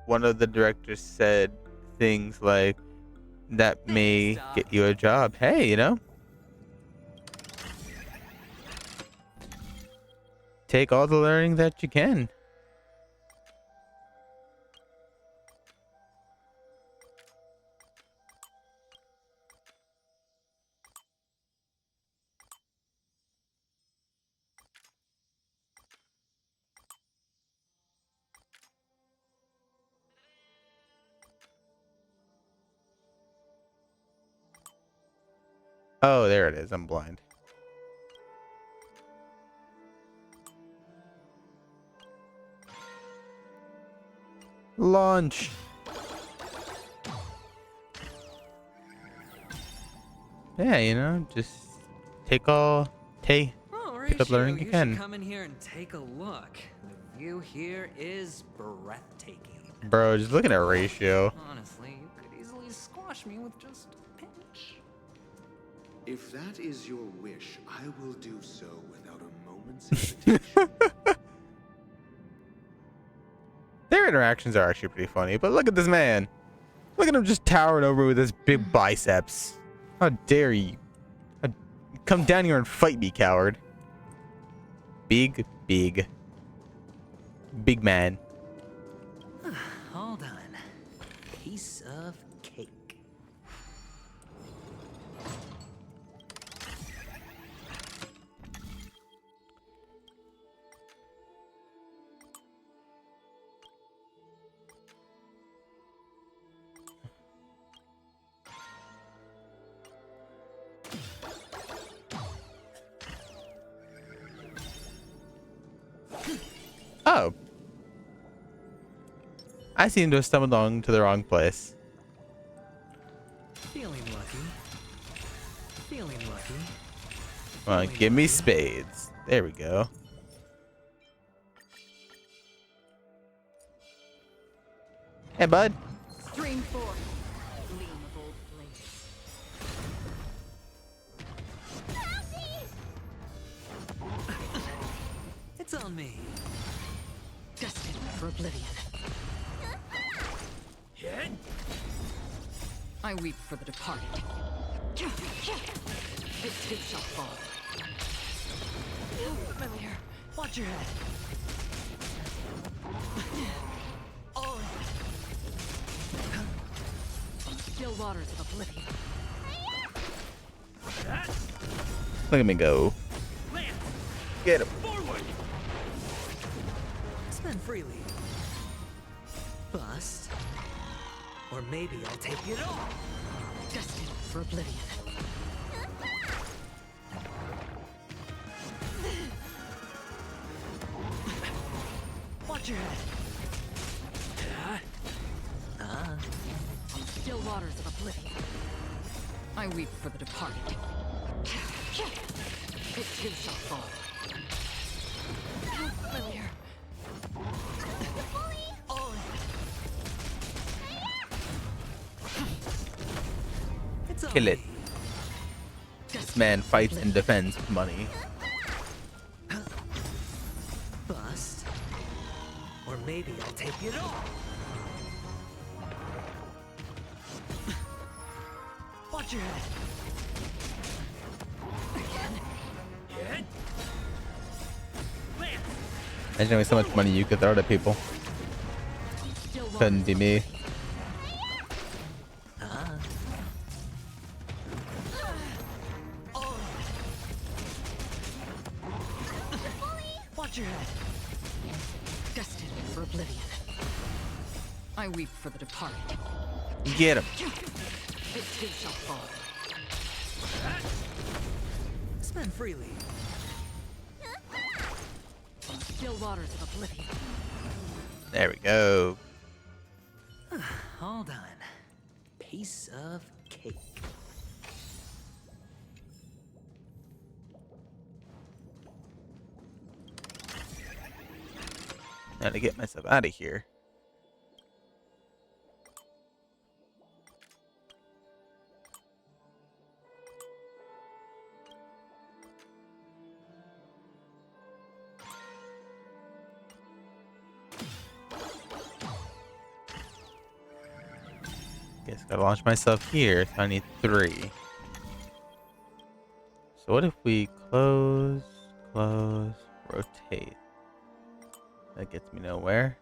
One of the directors said things like, that may get you a job. Hey, you know? Take all the learning that you can. Oh, there it is. I'm blind. Launch. Yeah, you know, just pick up learning You you should can. come in here and take a look. The view here is breathtaking. Bro, just look at our ratio. Honestly, you could easily squash me with just a pinch. If that is your wish, I will do so without a moment's hesitation. Their interactions are actually pretty funny, but look at this man. Look at him just towering over with his big biceps. How dare you? Come down here and fight me, coward. Big man. All done. Piece of cake. Oh. I seem to have stumbled on to the wrong place. Feeling lucky. Feeling lucky. Well, give me spades. There we go. Hey, bud. Stream forth. Gleam of old blades. It's on me. Destined for oblivion. I weep for the departed. It too shall fall. Familiar. Watch your head. All still waters of oblivion. Look at me go. Get him. Spend freely. Bust. Or maybe I'll take it all. Destined for oblivion. Watch your head. Still waters of oblivion. I weep for the departed. It too shall fall. Familiar. Kill it. This man fights and defends with money. Bust. Or maybe I'll take it all. Watch your head. Imagine having so much money you could throw to people. Couldn't be me. Watch your head. Destined for oblivion. I weep for the departed. Get him. It too shall fall. Spend freely. Still waters of oblivion. There we go. All done. Piece of cake. Now to get myself out of here. Guess gotta launch myself here, so I need 3. So what if we close, rotate? That gets me nowhere.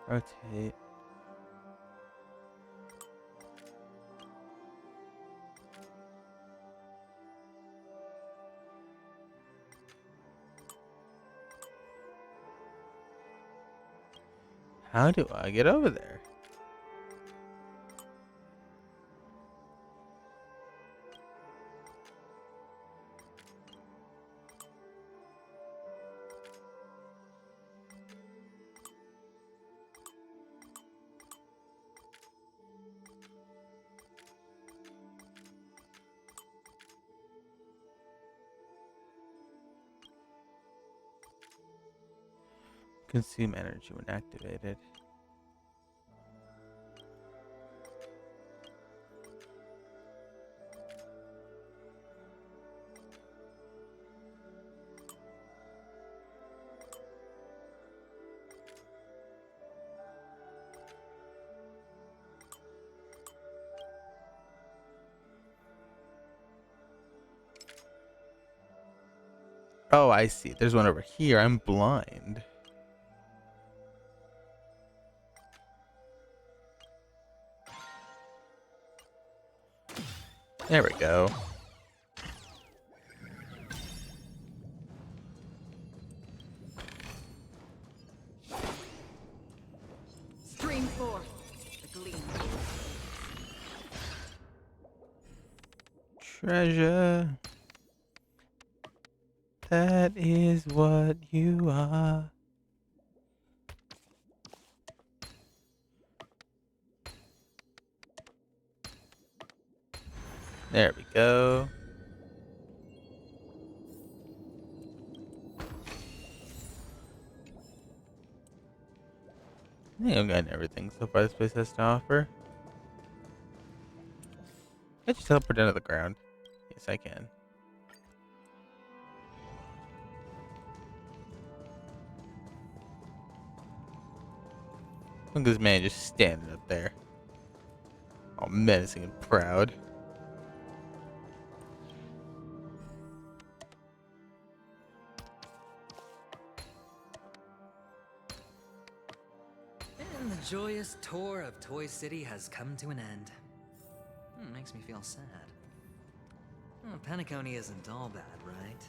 Rotate. How do I get over there? Consume energy when activated. Oh, I see. There's one over here. I'm blind. There we go. Stream forth the gleam. Treasure. That is what you are. There we go. I think I've gotten everything so far this place has to offer. I just teleport down to the ground. Yes, I can. Look at this man just standing up there. All menacing and proud. And the joyous tour of Toy City has come to an end. Makes me feel sad. Penacony isn't all bad, right?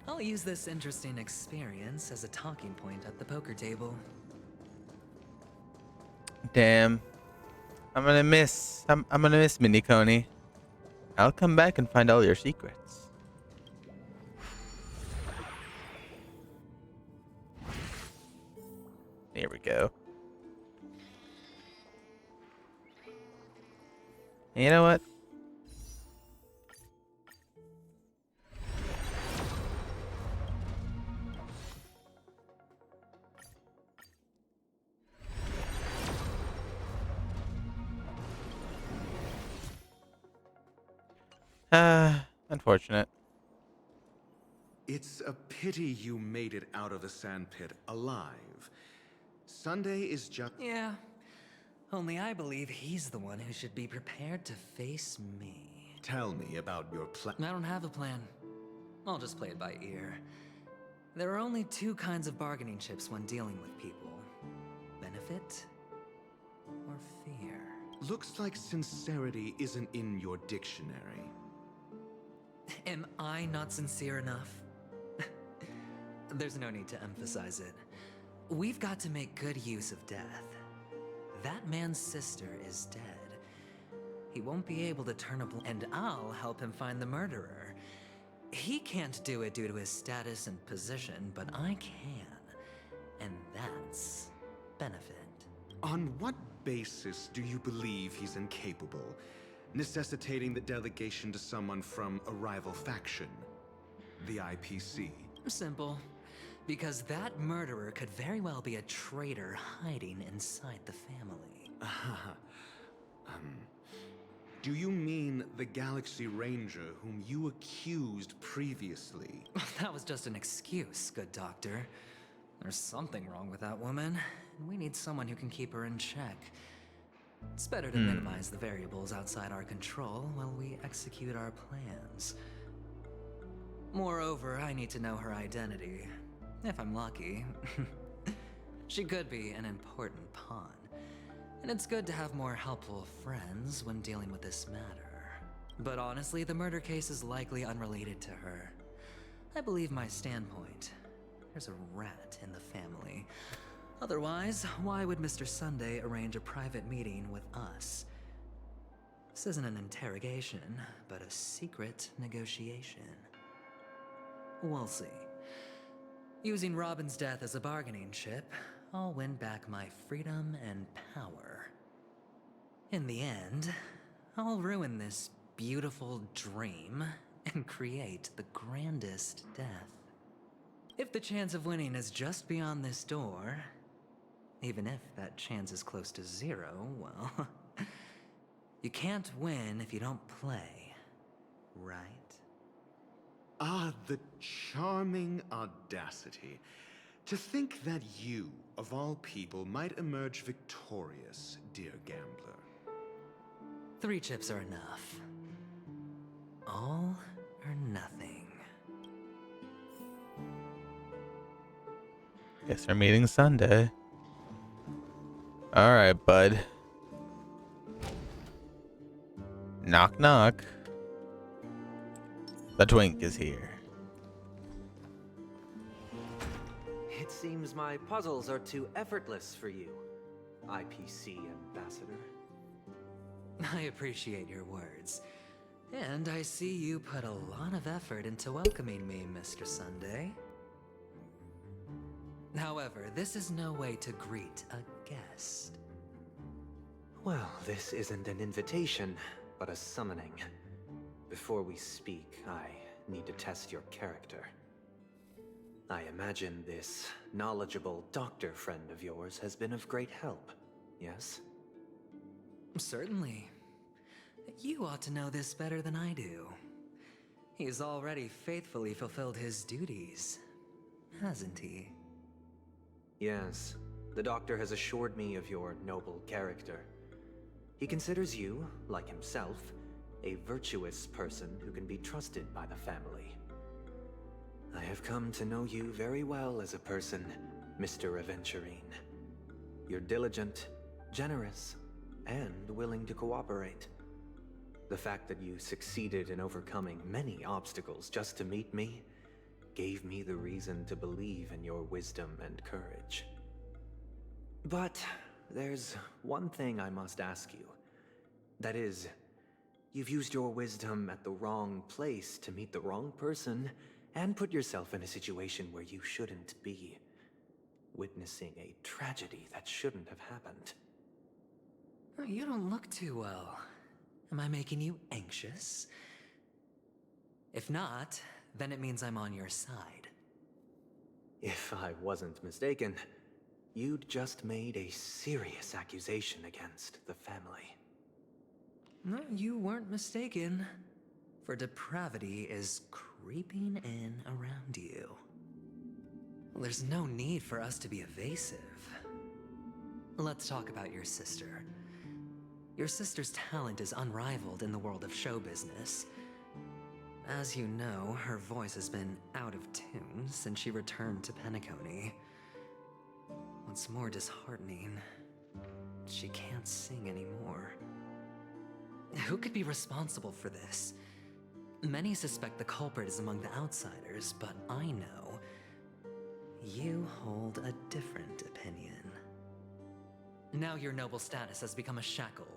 I'll use this interesting experience as a talking point at the poker table. Damn. I'm gonna miss Mini Coney. I'll come back and find all your secrets. Here we go. And you know what? Unfortunate. It's a pity you made it out of the sandpit alive. Sunday is just... Yeah. Only I believe he's the one who should be prepared to face me. Tell me about your plan. I don't have a plan. I'll just play it by ear. There are only two kinds of bargaining chips when dealing with people. Benefit or fear. Looks like sincerity isn't in your dictionary. Am I not sincere enough? There's no need to emphasize it. We've got to make good use of death. That man's sister is dead. He won't be able to turn a and I'll help him find the murderer. He can't do it due to his status and position, but I can. And that's benefit. On what basis do you believe he's incapable, necessitating the delegation to someone from a rival faction? The IPC? Simple. Because that murderer could very well be a traitor hiding inside the family. Do you mean the Galaxy Ranger whom you accused previously? That was just an excuse, good doctor. There's something wrong with that woman, and we need someone who can keep her in check. It's better to minimize the variables outside our control while we execute our plans. Moreover, I need to know her identity. If I'm lucky. She could be an important pawn. And it's good to have more helpful friends when dealing with this matter. But honestly, the murder case is likely unrelated to her. I believe my standpoint. There's a rat in the family. Otherwise, why would Mr. Sunday arrange a private meeting with us? This isn't an interrogation, but a secret negotiation. We'll see. Using Robin's death as a bargaining chip, I'll win back my freedom and power. In the end, I'll ruin this beautiful dream and create the grandest death. If the chance of winning is just beyond this door, even if that chance is close to zero, well, you can't win if you don't play, right? Ah, the charming audacity. To think that you, of all people, might emerge victorious, dear gambler. 3 chips are enough. All or nothing. Guess our meeting's Sunday. Alright, bud. Knock knock. The twink is here. It seems my puzzles are too effortless for you, IPC ambassador. I appreciate your words. And I see you put a lot of effort into welcoming me, Mr. Sunday. However, this is no way to greet a guest. Well, this isn't an invitation, but a summoning. Before we speak, I need to test your character. I imagine this knowledgeable doctor friend of yours has been of great help, yes? Certainly. You ought to know this better than I do. He's already faithfully fulfilled his duties, hasn't he? Yes, the doctor has assured me of your noble character. He considers you, like himself, a virtuous person who can be trusted by the family. I have come to know you very well as a person, Mr. Aventurine. You're diligent, generous, and willing to cooperate. The fact that you succeeded in overcoming many obstacles just to meet me gave me the reason to believe in your wisdom and courage. But there's one thing I must ask you. That is, you've used your wisdom at the wrong place to meet the wrong person and put yourself in a situation where you shouldn't be, witnessing a tragedy that shouldn't have happened. You don't look too well. Am I making you anxious? If not, then it means I'm on your side. If I wasn't mistaken, you'd just made a serious accusation against the family. No, you weren't mistaken. For depravity is creeping in around you. There's no need for us to be evasive. Let's talk about your sister. Your sister's talent is unrivaled in the world of show business. As you know, her voice has been out of tune since she returned to Penacony. What's more disheartening, she can't sing anymore. Who could be responsible for this? Many suspect the culprit is among the outsiders, but I know you hold a different opinion. Now your noble status has become a shackle,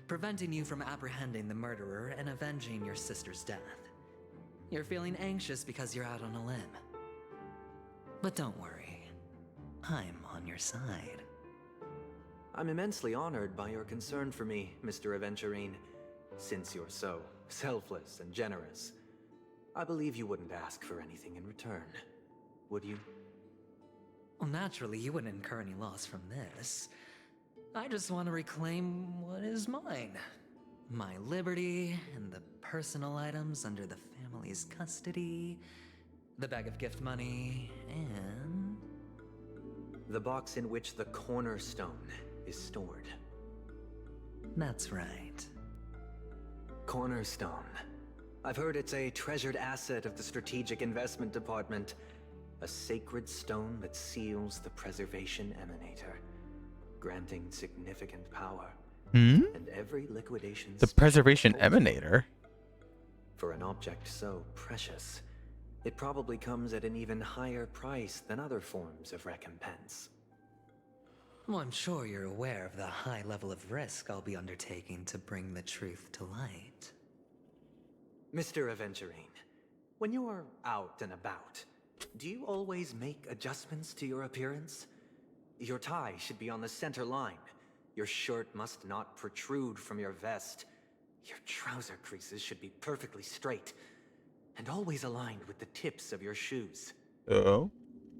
preventing you from apprehending the murderer and avenging your sister's death. You're feeling anxious because you're out on a limb. But don't worry, I'm on your side. I'm immensely honored by your concern for me, Mr. Aventurine. Since you're so selfless and generous, I believe you wouldn't ask for anything in return, would you? Well, naturally, you wouldn't incur any loss from this. I just want to reclaim what is mine. My liberty and the personal items under the family's custody, the bag of gift money, and... the box in which the cornerstone is stored. That's right. Cornerstone. I've heard it's a treasured asset of the Strategic Investment Department. A sacred stone that seals the Preservation Emanator, granting significant power. And every liquidation... The Preservation Emanator? For an object so precious, it probably comes at an even higher price than other forms of recompense. Well, I'm sure you're aware of the high level of risk I'll be undertaking to bring the truth to light. Mr. Aventurine, when you're out and about, do you always make adjustments to your appearance? Your tie should be on the center line. Your shirt must not protrude from your vest. Your trouser creases should be perfectly straight, and always aligned with the tips of your shoes. Oh?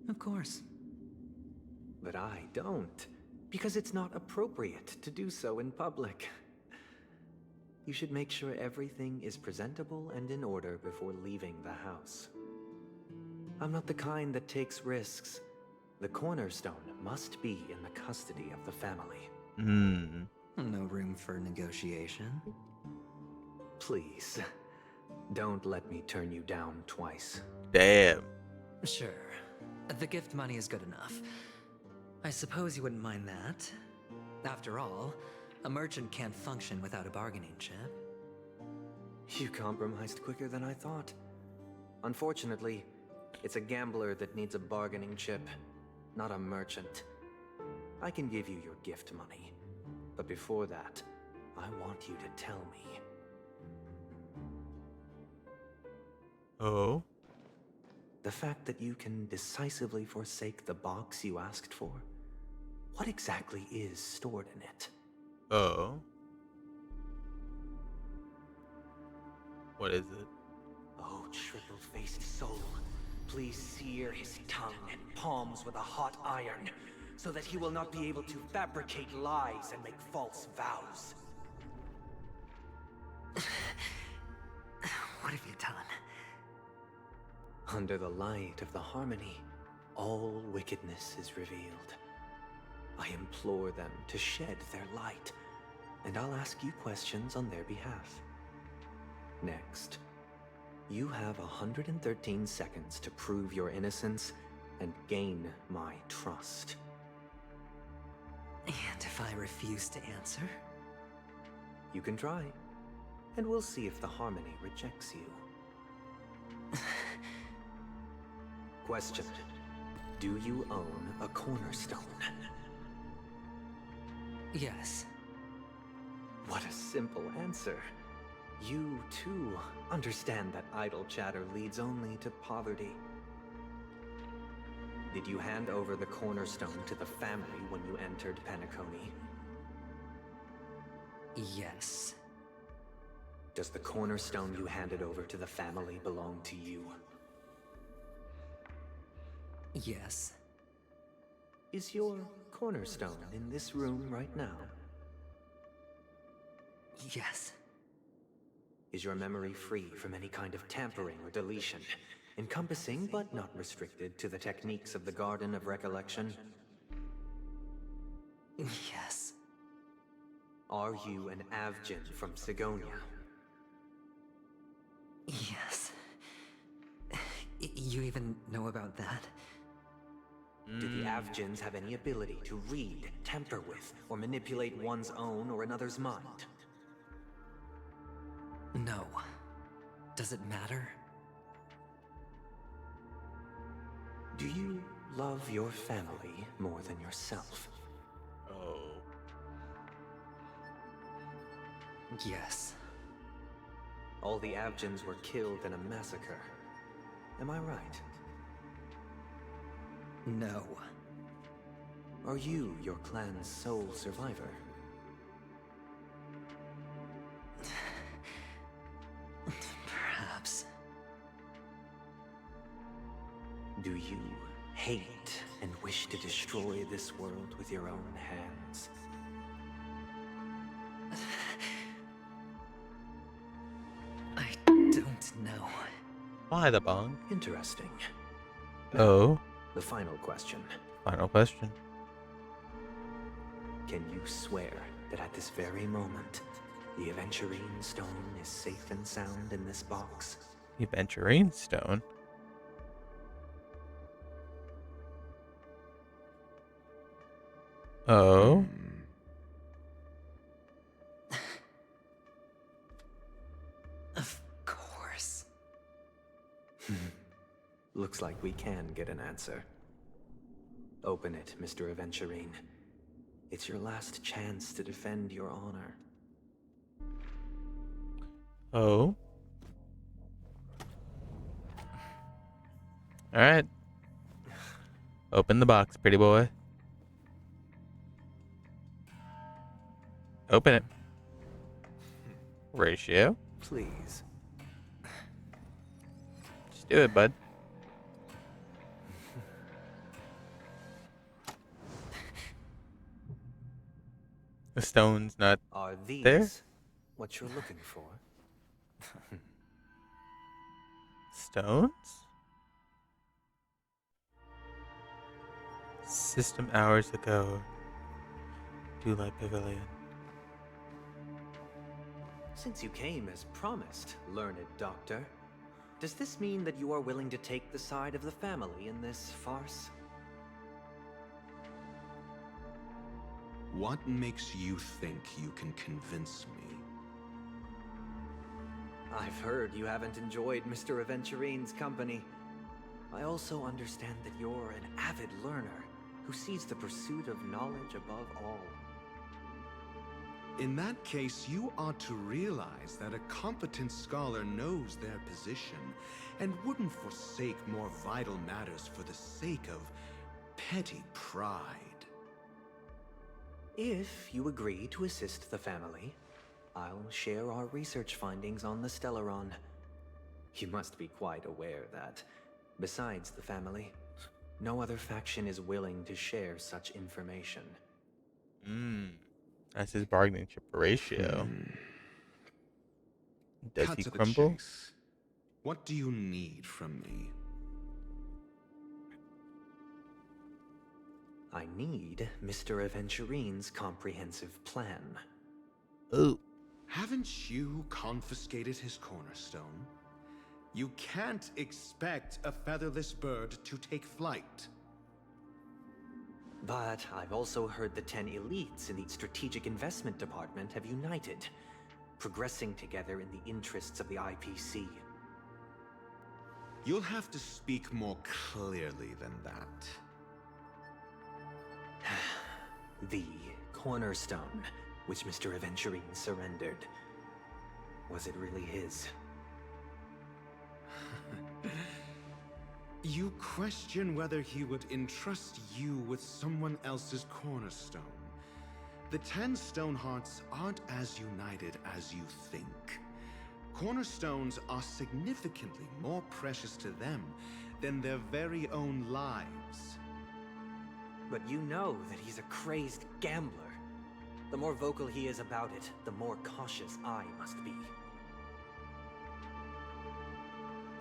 Of course. But I don't, because it's not appropriate to do so in public. You should make sure everything is presentable and in order before leaving the house. I'm not the kind that takes risks. The cornerstone must be in the custody of the family. No room for negotiation. Please, don't let me turn you down twice. Damn. Sure. The gift money is good enough. I suppose you wouldn't mind that. After all, a merchant can't function without a bargaining chip. You compromised quicker than I thought. Unfortunately, it's a gambler that needs a bargaining chip, not a merchant. I can give you your gift money, but before that, I want you to tell me. Oh? The fact that you can decisively forsake the box you asked for? What exactly is stored in it? Oh? What is it? Oh, triple-faced soul, please sear his tongue and palms with a hot iron, so that he will not be able to fabricate lies and make false vows. What have you done? Under the light of the harmony, all wickedness is revealed. I implore them to shed their light, and I'll ask you questions on their behalf. Next, you have 113 seconds to prove your innocence and gain my trust. And if I refuse to answer? You can try, and we'll see if the harmony rejects you. Question. Do you own a cornerstone? Yes. What a simple answer. You, too, understand that idle chatter leads only to poverty. Did you hand over the cornerstone to the family when you entered Penacony? Yes. Does the cornerstone you handed over to the family belong to you? Yes. Is your cornerstone in this room right now? Yes. Is your memory free from any kind of tampering or deletion, encompassing but not restricted to the techniques of the Garden of Recollection? Yes. Are you an Avgin from Sigonia? Yes. You even know about that? Do the Avgins have any ability to read, tamper with, or manipulate one's own or another's mind? No. Does it matter? Do you love your family more than yourself? Oh. Yes. All the Avgins were killed in a massacre. Am I right? No. Are you your clan's sole survivor? Perhaps. Do you hate and wish to destroy this world with your own hands? I don't know. Why the bong? Interesting. Oh. The final question. Final question. Can you swear that at this very moment, the Aventurine Stone is safe and sound in this box? The Aventurine Stone? Oh? Of course. Looks like we can get an answer. Open it, Mr. Aventurine. It's your last chance to defend your honor. Oh? Alright. Open the box, pretty boy. Open it. Ratio? Please. Just do it, bud. The stone's not Are these there? what you're looking for? Stones? System hours ago. Dulai Pavilion. Since you came as promised, learned doctor, does this mean that you are willing to take the side of the family in this farce? What makes you think you can convince me? I've heard you haven't enjoyed Mr. Aventurine's company. I also understand that you're an avid learner who sees the pursuit of knowledge above all. In that case, you ought to realize that a competent scholar knows their position and wouldn't forsake more vital matters for the sake of petty pride. If you agree to assist the family, I'll share our research findings on the Stellaron. You must be quite aware that, besides the family, no other faction is willing to share such information. That's his bargaining chip ratio. Does Cut he to the crumble? chase. What do you need from me? I need Mr. Aventurine's comprehensive plan. Oh. Haven't you confiscated his cornerstone? You can't expect a featherless bird to take flight. But I've also heard the 10 elites in the Strategic Investment Department have united, progressing together in the interests of the IPC. You'll have to speak more clearly than that. The cornerstone, which Mr. Aventurine surrendered. Was it really his? You question whether he would entrust you with someone else's cornerstone. The 10 Stonehearts aren't as united as you think. Cornerstones are significantly more precious to them than their very own lives. But you know that he's a crazed gambler. The more vocal he is about it, the more cautious I must be.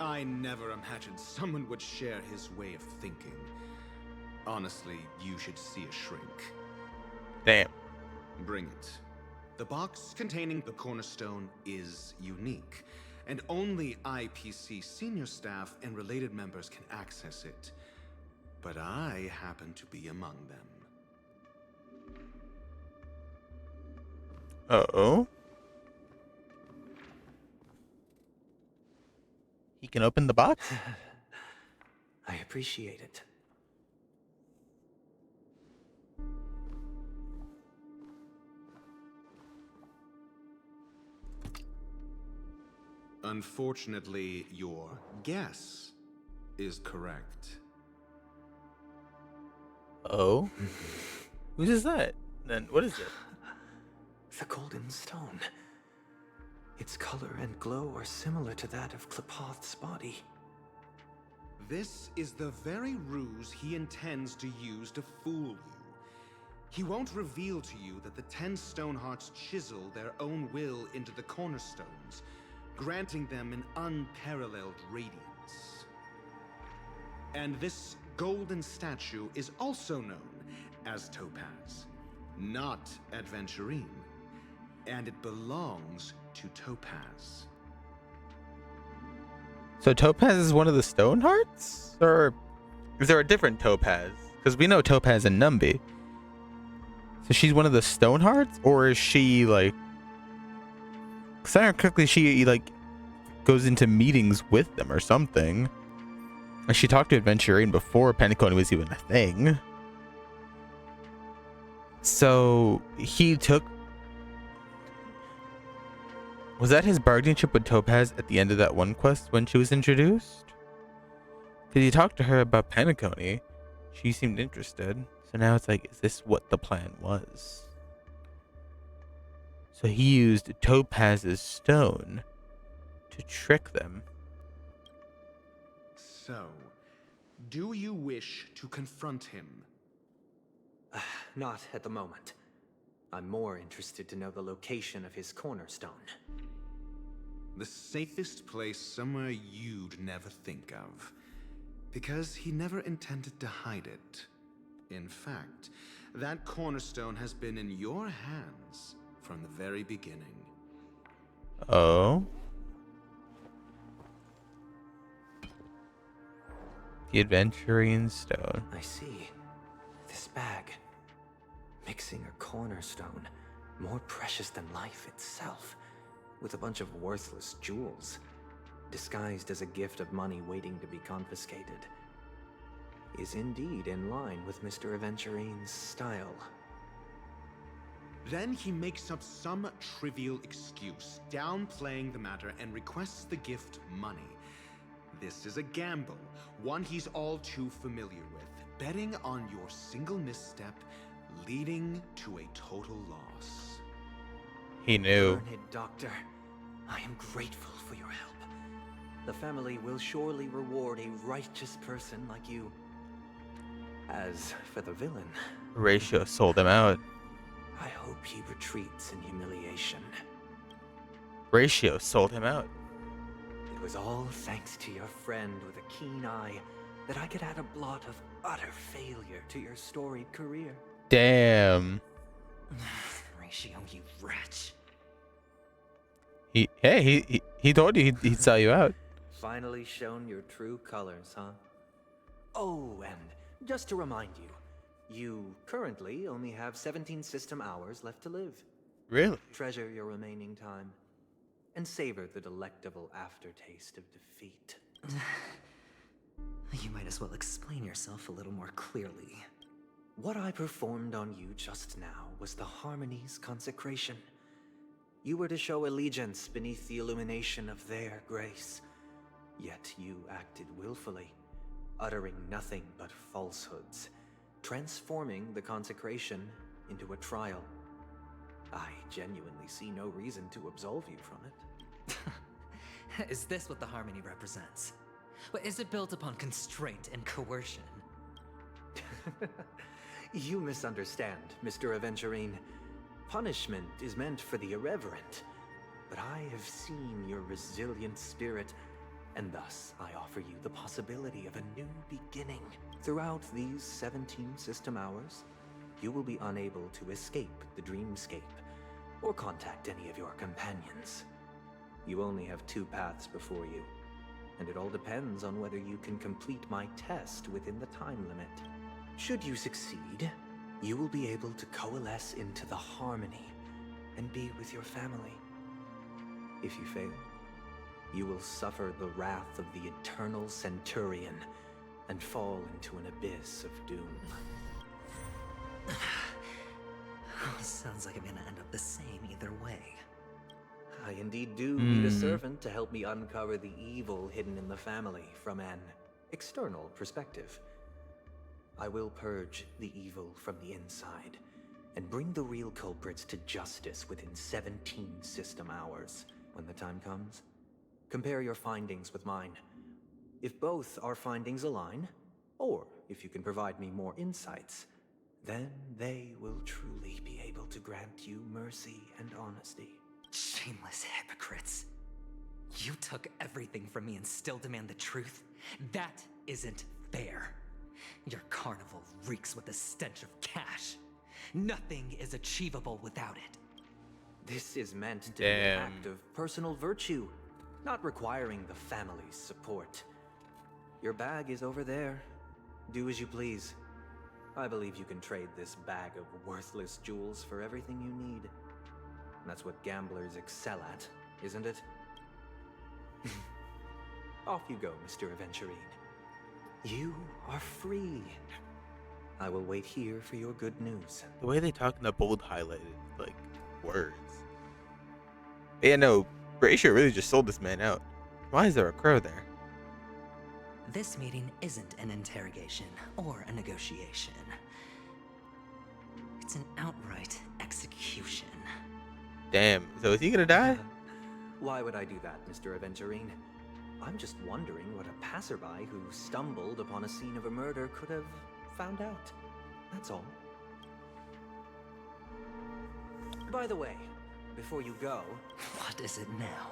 I never imagined someone would share his way of thinking. Honestly, you should see a shrink. Damn. Bring it. The box containing the cornerstone is unique, and only IPC senior staff and related members can access it. But I happen to be among them. Uh-oh. He can open the box? I appreciate it. Unfortunately, your guess is correct. Oh? Whose is that? Then what is it? The golden stone. Its color and glow are similar to that of Klepoth's body. This is the very ruse he intends to use to fool you. He won't reveal to you that the 10 Stonehearts chisel their own will into the cornerstones, granting them an unparalleled radiance. And this golden statue is also known as Topaz, not Adventurine, and it belongs to Topaz. So Topaz is one of the Stonehearts? Or is there a different Topaz? Because we know Topaz and Numby. So she's one of the Stonehearts? Or is she like... Because I remember correctly, she like goes into meetings with them or something. And she talked to Adventurine before Penacony was even a thing. So he took... Was that his bargaining chip with Topaz at the end of that one quest when she was introduced? Because he talked to her about Penacony. She seemed interested. So now it's like, is this what the plan was? So he used Topaz's stone to trick them. So, do you wish to confront him? Not at the moment. I'm more interested to know the location of his cornerstone. The safest place somewhere you'd never think of. Because he never intended to hide it. In fact, that cornerstone has been in your hands from the very beginning. Oh. The Adventuring Stone. I see. This bag. Mixing a cornerstone, more precious than life itself, with a bunch of worthless jewels, disguised as a gift of money waiting to be confiscated, is indeed in line with Mr. Aventurine's style. Then he makes up some trivial excuse, downplaying the matter, and requests the gift money. This is a gamble, one he's all too familiar with, betting on your single misstep, leading to a total loss. He knew. Learned Doctor, I am grateful for your help. The family will surely reward a righteous person like you. As for the villain, Ratio sold him out. I hope he retreats in humiliation. Ratio sold him out. It was all thanks to your friend with a keen eye that I could add a blot of utter failure to your storied career. Damn. Ratio, you wretch. He told you he'd sell you out. Finally shown your true colors, huh? Oh, and just to remind you, you currently only have 17 system hours left to live. Really? Treasure your remaining time and savor the delectable aftertaste of defeat. You might as well explain yourself a little more clearly. What I performed on you just now was the Harmony's consecration. You were to show allegiance beneath the illumination of their grace. Yet you acted willfully, uttering nothing but falsehoods, transforming the consecration into a trial. I genuinely see no reason to absolve you from it. Is this what the Harmony represents? Is it built upon constraint and coercion? You misunderstand, Mr. Aventurine. Punishment is meant for the irreverent, but I have seen your resilient spirit, and thus I offer you the possibility of a new beginning. Throughout these 17 system hours, you will be unable to escape the dreamscape or contact any of your companions. You only have 2 paths before you, and it all depends on whether you can complete my test within the time limit. Should you succeed, you will be able to coalesce into the Harmony and be with your family. If you fail, you will suffer the wrath of the Eternal Centurion and fall into an abyss of doom. Sounds like I'm gonna end up the same either way. I indeed do need a servant to help me uncover the evil hidden in the family from an external perspective. I will purge the evil from the inside and bring the real culprits to justice within 17 system hours. When the time comes, compare your findings with mine. If both our findings align, or if you can provide me more insights, then they will truly be able to grant you mercy and honesty. Shameless hypocrites. You took everything from me and still demand the truth? That isn't fair. Your carnival reeks with the stench of cash. Nothing is achievable without it. This is meant to be an act of personal virtue, not requiring the family's support. Your bag is over there. Do as you please. I believe you can trade this bag of worthless jewels for everything you need. That's what gamblers excel at, isn't it? Off you go, Mr. Aventurine. You are free. I will wait here for your good news. The way they talk in the bold highlighted, like, words. But yeah, no, Ratio really just sold this man out. Why is there a crow there? This meeting isn't an interrogation or a negotiation. It's an outright execution. Damn, so is he gonna die? Why would I do that, Mr. Aventurine? I'm just wondering what a passerby who stumbled upon a scene of a murder could have found out. That's all. by the way, before you go... What is it now?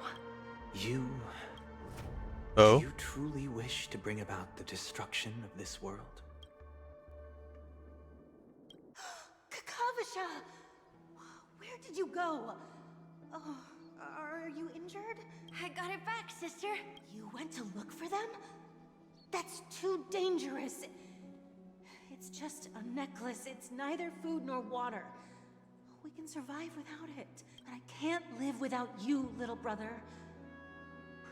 You... Oh? Do you truly wish to bring about the destruction of this world? Kakavasha! Where did you go? Oh, are you injured? I got it back, sister. You went to look for them? That's too dangerous. It's just a necklace. It's neither food nor water. We can survive without it. But I can't live without you, little brother.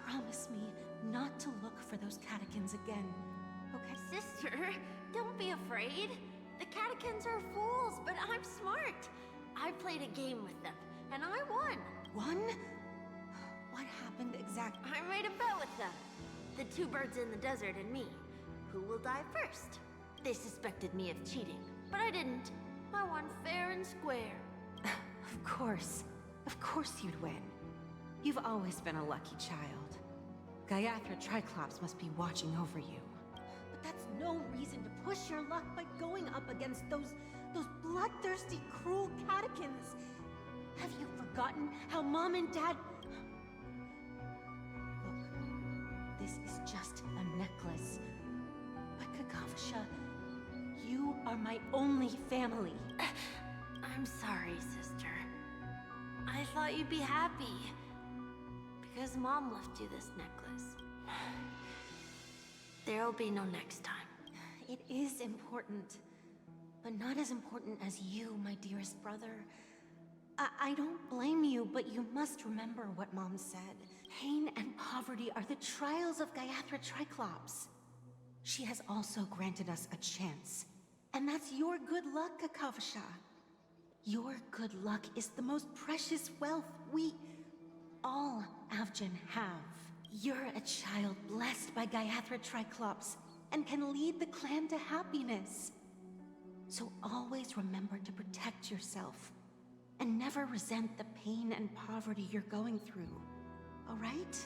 Promise me not to look for those catechins again, okay? Sister, don't be afraid. The catechins are fools, but I'm smart. I played a game with them, and I won. Won? What happened exactly? I made a bet with them. The two birds in the desert and me. Who will die first? They suspected me of cheating, but I didn't. I won fair and square. Of course. Of course you'd win. You've always been a lucky child. Gaiathra Triclops must be watching over you. But that's no reason to push your luck by going up against those bloodthirsty, cruel catechins. Have you forgotten how Mom and Dad... Look, this is just a necklace. But Kakavasha, you are my only family. I'm sorry, sister. I thought you'd be happy. Because Mom left you this necklace. There'll be no next time. It is important. But not as important as you, my dearest brother. I don't blame you, but you must remember what Mom said. Pain and poverty are the trials of Gaiathra Triclops. She has also granted us a chance. And that's your good luck, Kakavasha. Your good luck is the most precious wealth we, all Avgin, have. You're a child blessed by Gaiathra Triclops and can lead the clan to happiness. So always remember to protect yourself and never resent the pain and poverty you're going through, all right?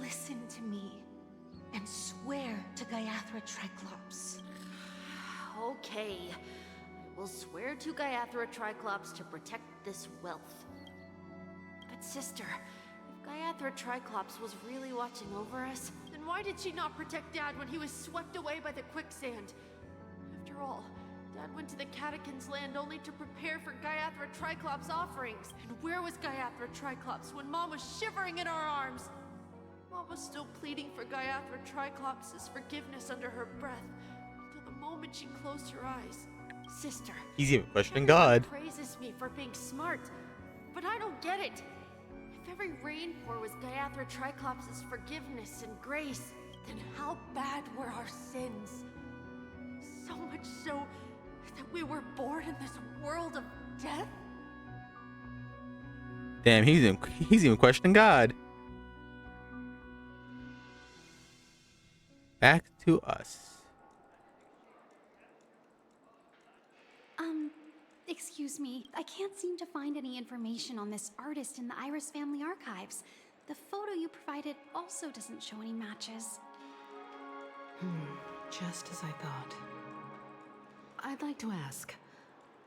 Listen to me and swear to Gaiathra Triclops. Okay. I will swear to Gaiathra Triclops to protect this wealth. But sister, if Gaiathra Triclops was really watching over us, Then why did she not protect Dad when he was swept away by the quicksand? After all, Dad went to the Catechins' land only to prepare for Gaiathra Triclops' offerings. And where was Gaiathra Triclops when Mom was shivering in our arms? Mom was still pleading for Gaiathra Triclops' forgiveness under her breath, until the moment she closed her eyes. sister. He's even questioning God. Praises me for being smart, but I don't get it. If every rainpour was Gaiathra Triclops' forgiveness and grace, then how bad were our sins? So much so that we were born in this world of death? Damn, he's even questioning God. Back to us. Excuse me, I can't seem to find any information on this artist in the Iris family archives. The photo you provided also doesn't show any matches. Just as I thought. I'd like to ask,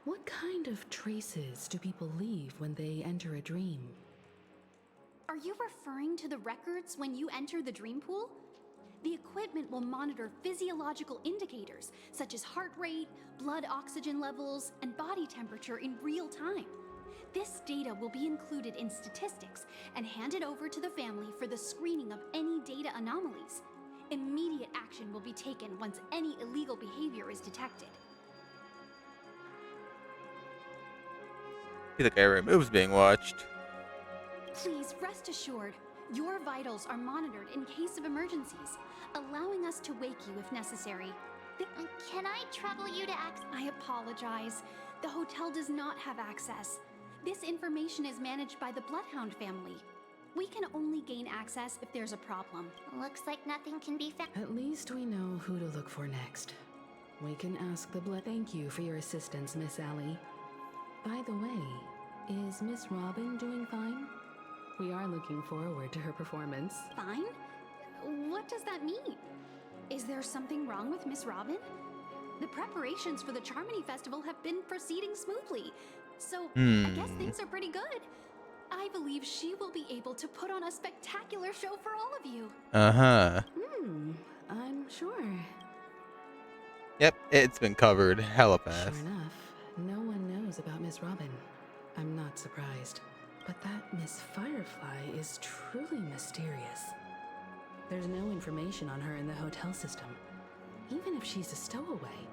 what kind of traces do people leave when they enter a dream? Are you referring to the records when you enter the dream pool? The equipment will monitor physiological indicators such as heart rate, blood oxygen levels, and body temperature in real time. This data will be included in statistics and handed over to the family for the screening of any data anomalies. Immediate action will be taken once any illegal behavior is detected. I feel like every move's being watched. Please rest assured, your vitals are monitored in case of emergencies, allowing us to wake you if necessary. Can I trouble you to access? I apologize. The hotel does not have access. This information is managed by the Bloodhound family. We can only gain access if there's a problem. Looks like nothing can be found. At least we know who to look for next. We can ask the Blood. Thank you for your assistance, Miss Allie. By the way, is Miss Robin doing fine? We are looking forward to her performance. Fine? What does that mean? Is there something wrong with Miss Robin? The preparations for the Charmony Festival have been proceeding smoothly. So I guess Hmm. things are pretty good. I believe she will be able to put on a spectacular show for all of you. Uh-huh. I'm sure. Yep, it's been covered hella Sure fast. enough, no one knows about Miss Robin. I'm not surprised. But that Miss Firefly is truly mysterious. There's no information on her in the hotel system. Even if she's a stowaway,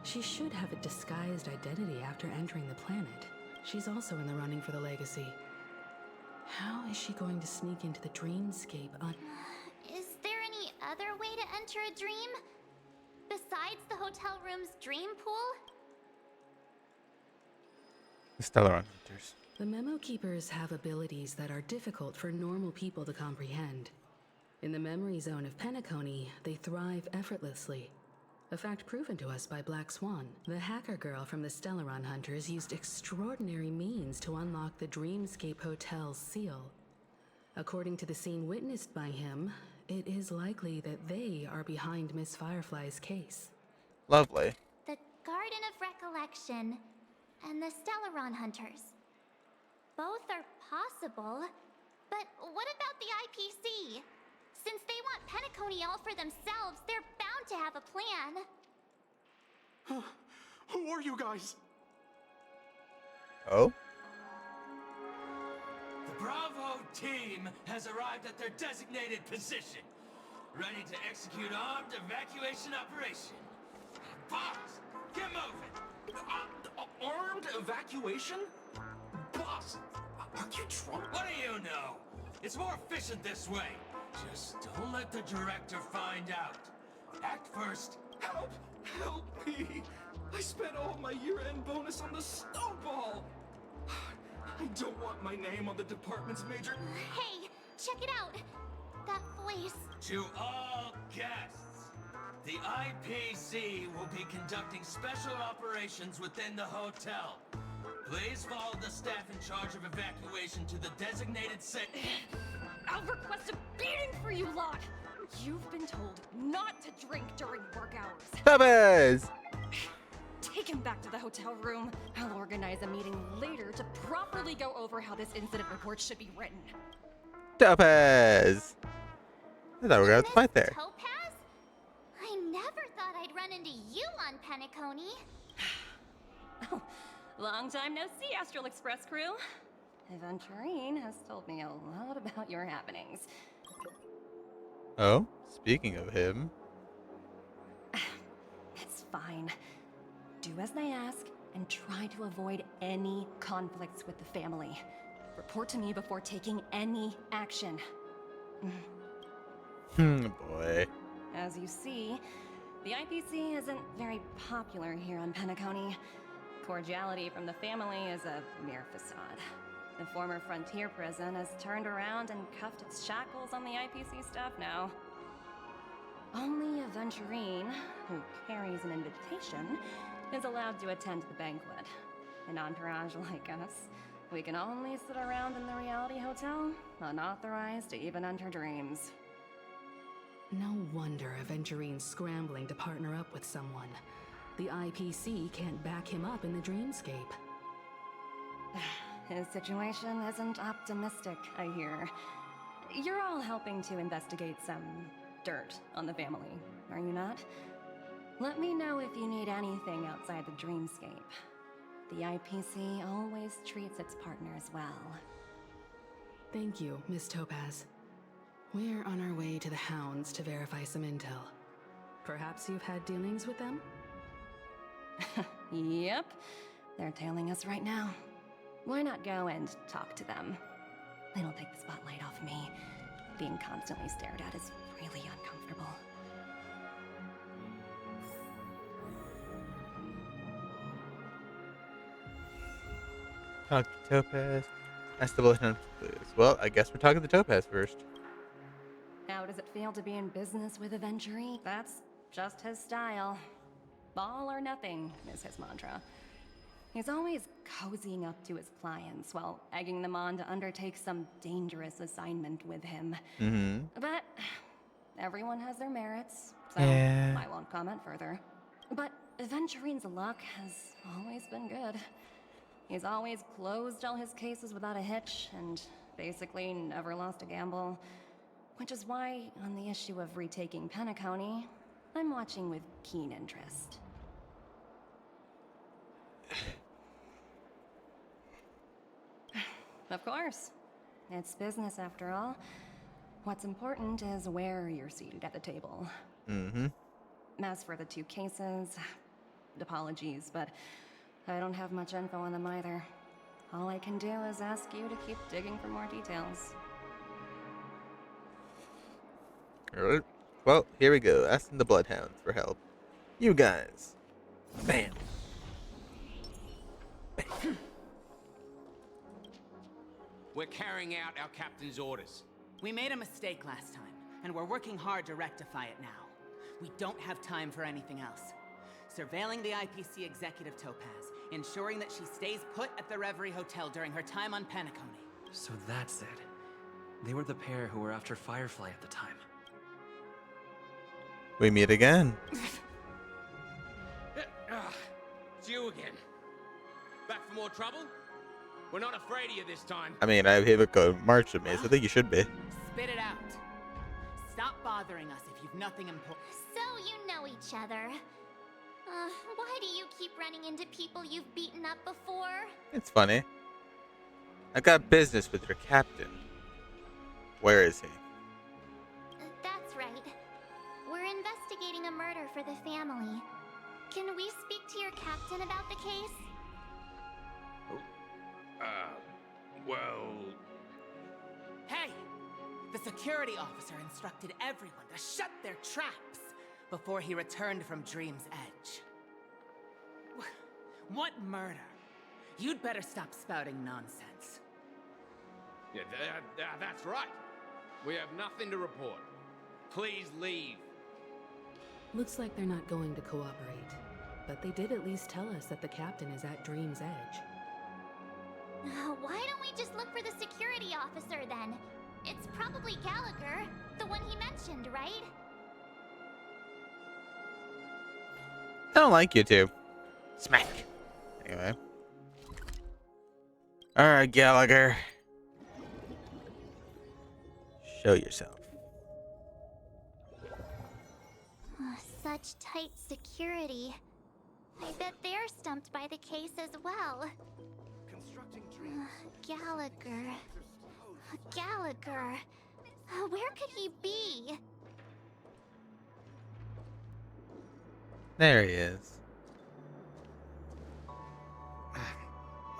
she should have a disguised identity after entering the planet. She's also in the running for the legacy. How is she going to sneak into the dreamscape Is there any other way to enter a dream? Besides the hotel room's dream pool? The Stellaron Hunters. The Memo Keepers have abilities that are difficult for normal people to comprehend. In the memory zone of Penacony, they thrive effortlessly. A fact proven to us by Black Swan. The hacker girl from the Stellaron Hunters used extraordinary means to unlock the Dreamscape Hotel's seal. According to the scene witnessed by him, it is likely that they are behind Miss Firefly's case. Lovely. The Garden of Recollection and the Stellaron Hunters. Both are possible, but what about the IPC? Since they want Penacony all for themselves, they're bound to have a plan. Who are you guys? Oh? The Bravo team has arrived at their designated position, ready to execute armed evacuation operation. Boss, get moving! Armed evacuation? Boss, are you drunk? What do you know? It's more efficient this way. Just don't let the director find out. Act first. Help! Help me! I spent all my year-end bonus on the snowball! I don't want my name on the department's major... Hey, check it out! That voice. To all guests, the IPC will be conducting special operations within the hotel. Please follow the staff in charge of evacuation to the designated set. I'll request a beating for you lot! You've been told not to drink during work hours. Topaz! Take him back to the hotel room. I'll organize a meeting later to properly go over how this incident report should be written. Topaz! I thought we were gonna have to fight there. Topaz? I never thought I'd run into you on Penacony. Oh, long time no see, Astral Express crew. Aventurine has told me a lot about your happenings. Oh, speaking of him. It's fine. Do as they ask and try to avoid any conflicts with the family. Report to me before taking any action. Boy. As you see, the IPC isn't very popular here on Penacony. Cordiality from the family is a mere facade. The former frontier prison has turned around and cuffed its shackles on the IPC staff now. Only Aventurine, who carries an invitation, is allowed to attend the banquet. An entourage like us, we can only sit around in the reality hotel, unauthorized to even enter dreams. No wonder Aventurine's scrambling to partner up with someone. The IPC can't back him up in the dreamscape. His situation isn't optimistic, I hear. You're all helping to investigate some dirt on the family, are you not? Let me know if you need anything outside the dreamscape. The IPC always treats its partners well. Thank you, Miss Topaz. We're on our way to the Hounds to verify some intel. Perhaps you've had dealings with them? Yep. They're tailing us right now. Why not go and talk to them? It'll take the spotlight off me. Being constantly stared at is really uncomfortable. Talk to Topaz. That's the bulletin. Well, I guess we're talking to Topaz first. How does it feel to be in business with Aventurine? That's just his style. All or nothing is his mantra. He's always cozying up to his clients while egging them on to undertake some dangerous assignment with him. But everyone has their merits, so Yeah. I won't comment further. But Aventurine's luck has always been good. He's always closed all his cases without a hitch and basically never lost a gamble. Which is why, on the issue of retaking Penacony, I'm watching with keen interest. Of course. It's business after all. What's important is where you're seated at the table. Mm-hmm. As for the 2 cases, apologies, but I don't have much info on them either. All I can do is ask you to keep digging for more details. Alright. Well, here we go. Asking the Bloodhounds for help. You guys. Bam. We're carrying out our captain's orders. We made a mistake last time, and we're working hard to rectify it now. We don't have time for anything else. Surveilling the IPC executive Topaz, ensuring that she stays put at the Reverie Hotel during her time on Penacony. So that's it. They were the pair who were after Firefly at the time. We meet again. It's you again. Back for more trouble? We're not afraid of you this time. I mean, I have a code March with me, so I think you should be. Spit it out. Stop bothering us if you've nothing important. So you know each other. Why do you keep running into people you've beaten up before? It's funny. I got business with your captain. Where is he? That's right. We're investigating a murder for the family. Can we speak to your captain about the case? Well... Hey! The security officer instructed everyone to shut their traps before he returned from Dream's Edge. What murder? You'd better stop spouting nonsense. Yeah, that's right. We have nothing to report. Please leave. Looks like they're not going to cooperate. But they did at least tell us that the captain is at Dream's Edge. Why don't we just look for the security officer then? It's probably Gallagher, the one he mentioned, right? I don't like you two. Smack. Anyway. Alright, Gallagher. Show yourself. Such tight security. I bet they're stumped by the case as well. Gallagher. Gallagher. Where could he be? There he is.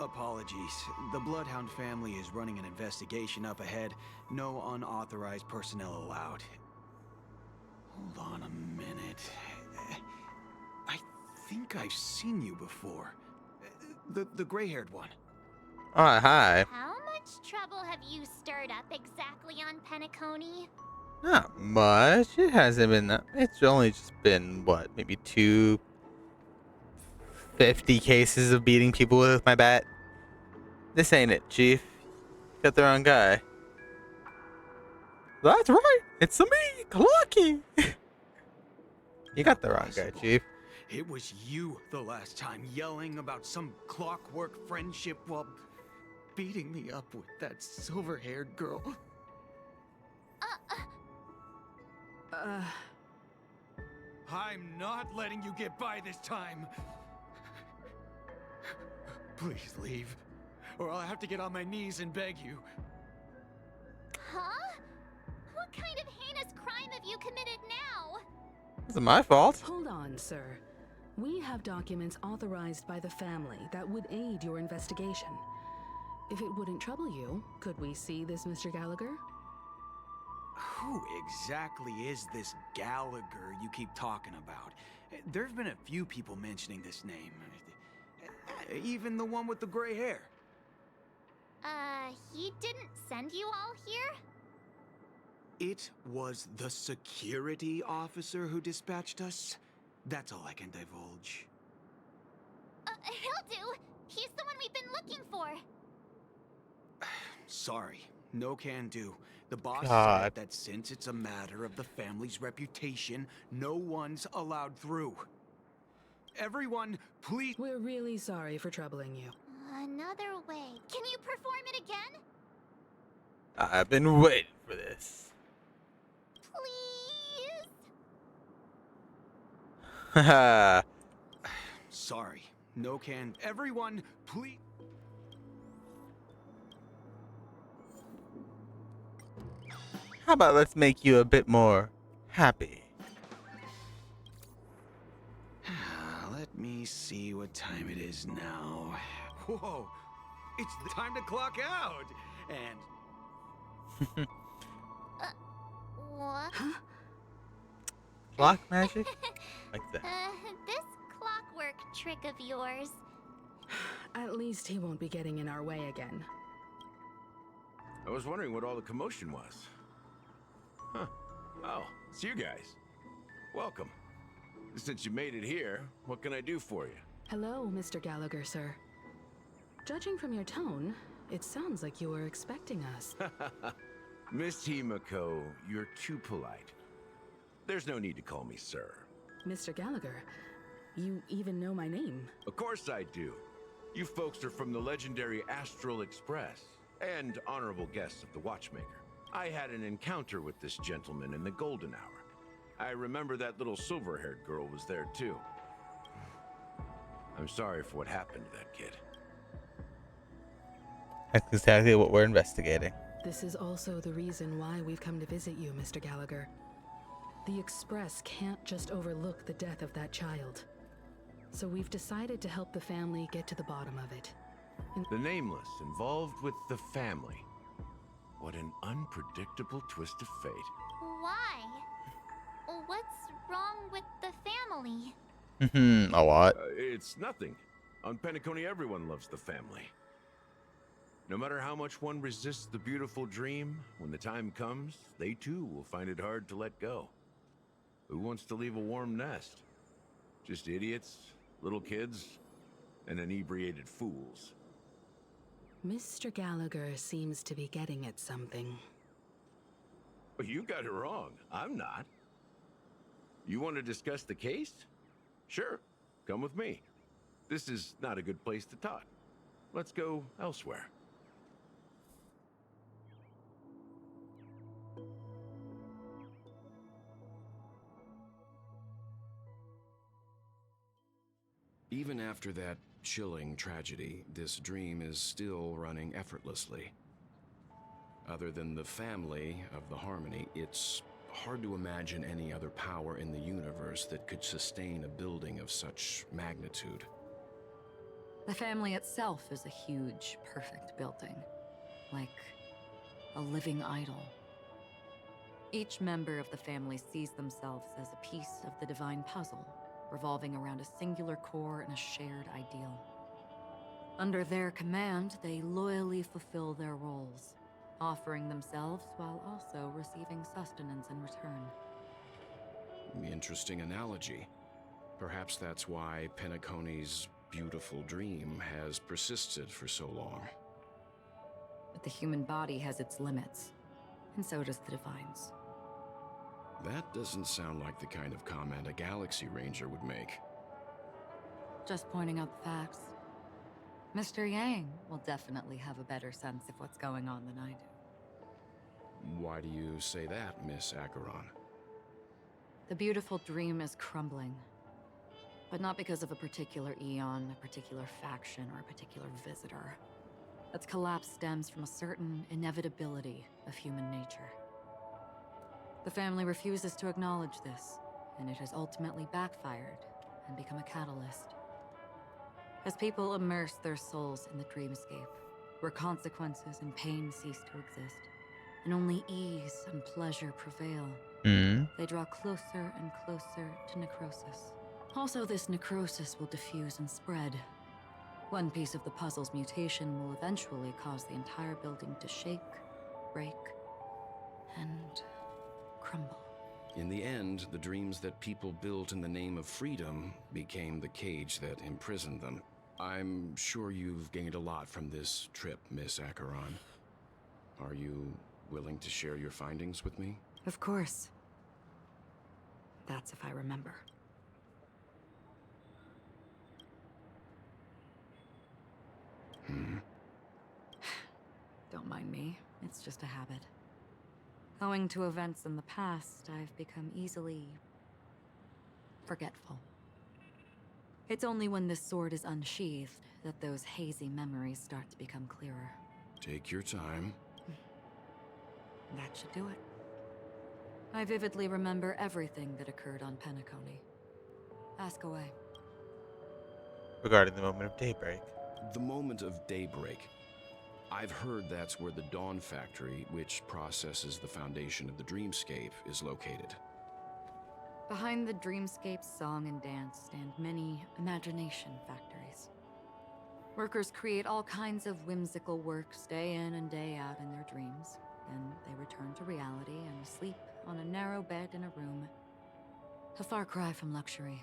Apologies. The Bloodhound family is running an investigation up ahead. No unauthorized personnel allowed. Hold on a minute. I think I've seen you before. The gray-haired one. Oh, hi. How much trouble have you stirred up exactly on Penacony? Not much. It hasn't been that. It's only just been, what, maybe 250 cases of beating people with my bat. This ain't it, Chief. Got the wrong guy. That's right. It's me, Clocky. You got the wrong guy, Chief. It was you the last time, yelling about some clockwork friendship while beating me up with that silver-haired girl. I'm not letting you get by this time. Please leave, or I'll have to get on my knees and beg you. Huh? What kind of heinous crime have you committed now? It's my fault. Hold on, sir. We have documents authorized by the family that would aid your investigation. If it wouldn't trouble you, could we see this Mr. Gallagher? Who exactly is this Gallagher you keep talking about? There's been a few people mentioning this name. Even the one with the gray hair. He didn't send you all here? It was the security officer who dispatched us. That's all I can divulge. He'll do. He's the one we've been looking for. Sorry, no can do. The boss God. said that since it's a matter of the family's reputation, no one's allowed through. Everyone, please. We're really sorry for troubling you. Another way. Can you perform it again? I've been waiting for this. Please? Haha. Sorry. No can. Everyone, please. How about let's make you a bit more happy? Let me see what time it is now. Whoa! It's the time to clock out! And... What? Huh? Clock magic? Like that. This clockwork trick of yours. At least he won't be getting in our way again. I was wondering what all the commotion was. Huh. Oh, it's you guys. Welcome. Since you made it here, what can I do for you? Hello, Mr. Gallagher, sir. Judging from your tone, it sounds like you were expecting us. Miss Himiko, you're too polite. There's no need to call me sir. Mr. Gallagher, you even know my name. Of course I do. You folks are from the legendary Astral Express and honorable guests of the Watchmaker. I had an encounter with this gentleman in the Golden Hour. I remember that little silver-haired girl was there too. I'm sorry for what happened to that kid. That's exactly what we're investigating. This is also the reason why we've come to visit you, Mr. Gallagher. The Express can't just overlook the death of that child. So we've decided to help the family get to the bottom of it. The Nameless involved with the family. What an unpredictable twist of fate. Why? What's wrong with the family? A lot. It's nothing. On Penacony, everyone loves the family. No matter how much one resists the beautiful dream, when the time comes, they too will find it hard to let go. Who wants to leave a warm nest? Just idiots, little kids, and inebriated fools. Mr. Gallagher seems to be getting at something. You got it wrong. I'm not. You want to discuss the case? Sure, come with me. This is not a good place to talk. Let's go elsewhere. Even after that chilling tragedy, this dream is still running effortlessly. Other than the family of the Harmony, it's hard to imagine any other power in the universe that could sustain a building of such magnitude. The family itself is a huge, perfect building. Like a living idol. Each member of the family sees themselves as a piece of the divine puzzle, revolving around a singular core and a shared ideal. Under their command, they loyally fulfill their roles, offering themselves while also receiving sustenance in return. Interesting analogy. Perhaps that's why Penacony's beautiful dream has persisted for so long. But the human body has its limits, and so does the Divine's. That doesn't sound like the kind of comment a Galaxy Ranger would make. Just pointing out the facts. Mr. Yang will definitely have a better sense of what's going on than I do. Why do you say that, Miss Acheron? The beautiful dream is crumbling. But not because of a particular eon, a particular faction, or a particular visitor. Its collapse stems from a certain inevitability of human nature. The family refuses to acknowledge this, and it has ultimately backfired and become a catalyst. As people immerse their souls in the dreamscape, where consequences and pain cease to exist, and only ease and pleasure prevail, they draw closer and closer to necrosis. Also, this necrosis will diffuse and spread. One piece of the puzzle's mutation will eventually cause the entire building to shake, break, and crumble. In the end, the dreams that people built in the name of freedom became the cage that imprisoned them. I'm sure you've gained a lot from this trip, Miss Acheron. Are you willing to share your findings with me? Of course. That's if I remember. Don't mind me, it's just a habit. Owing to events in the past, I've become easily forgetful. It's only when this sword is unsheathed that those hazy memories start to become clearer. Take your time. That should do it. I vividly remember everything that occurred on Penacony. Ask away. Regarding the moment of daybreak. The moment of daybreak. I've heard that's where the Dawn Factory, which processes the foundation of the dreamscape, is located. Behind the dreamscape's song and dance stand many imagination factories. Workers create all kinds of whimsical works day in and day out in their dreams. Then they return to reality and sleep on a narrow bed in a room. A far cry from luxury.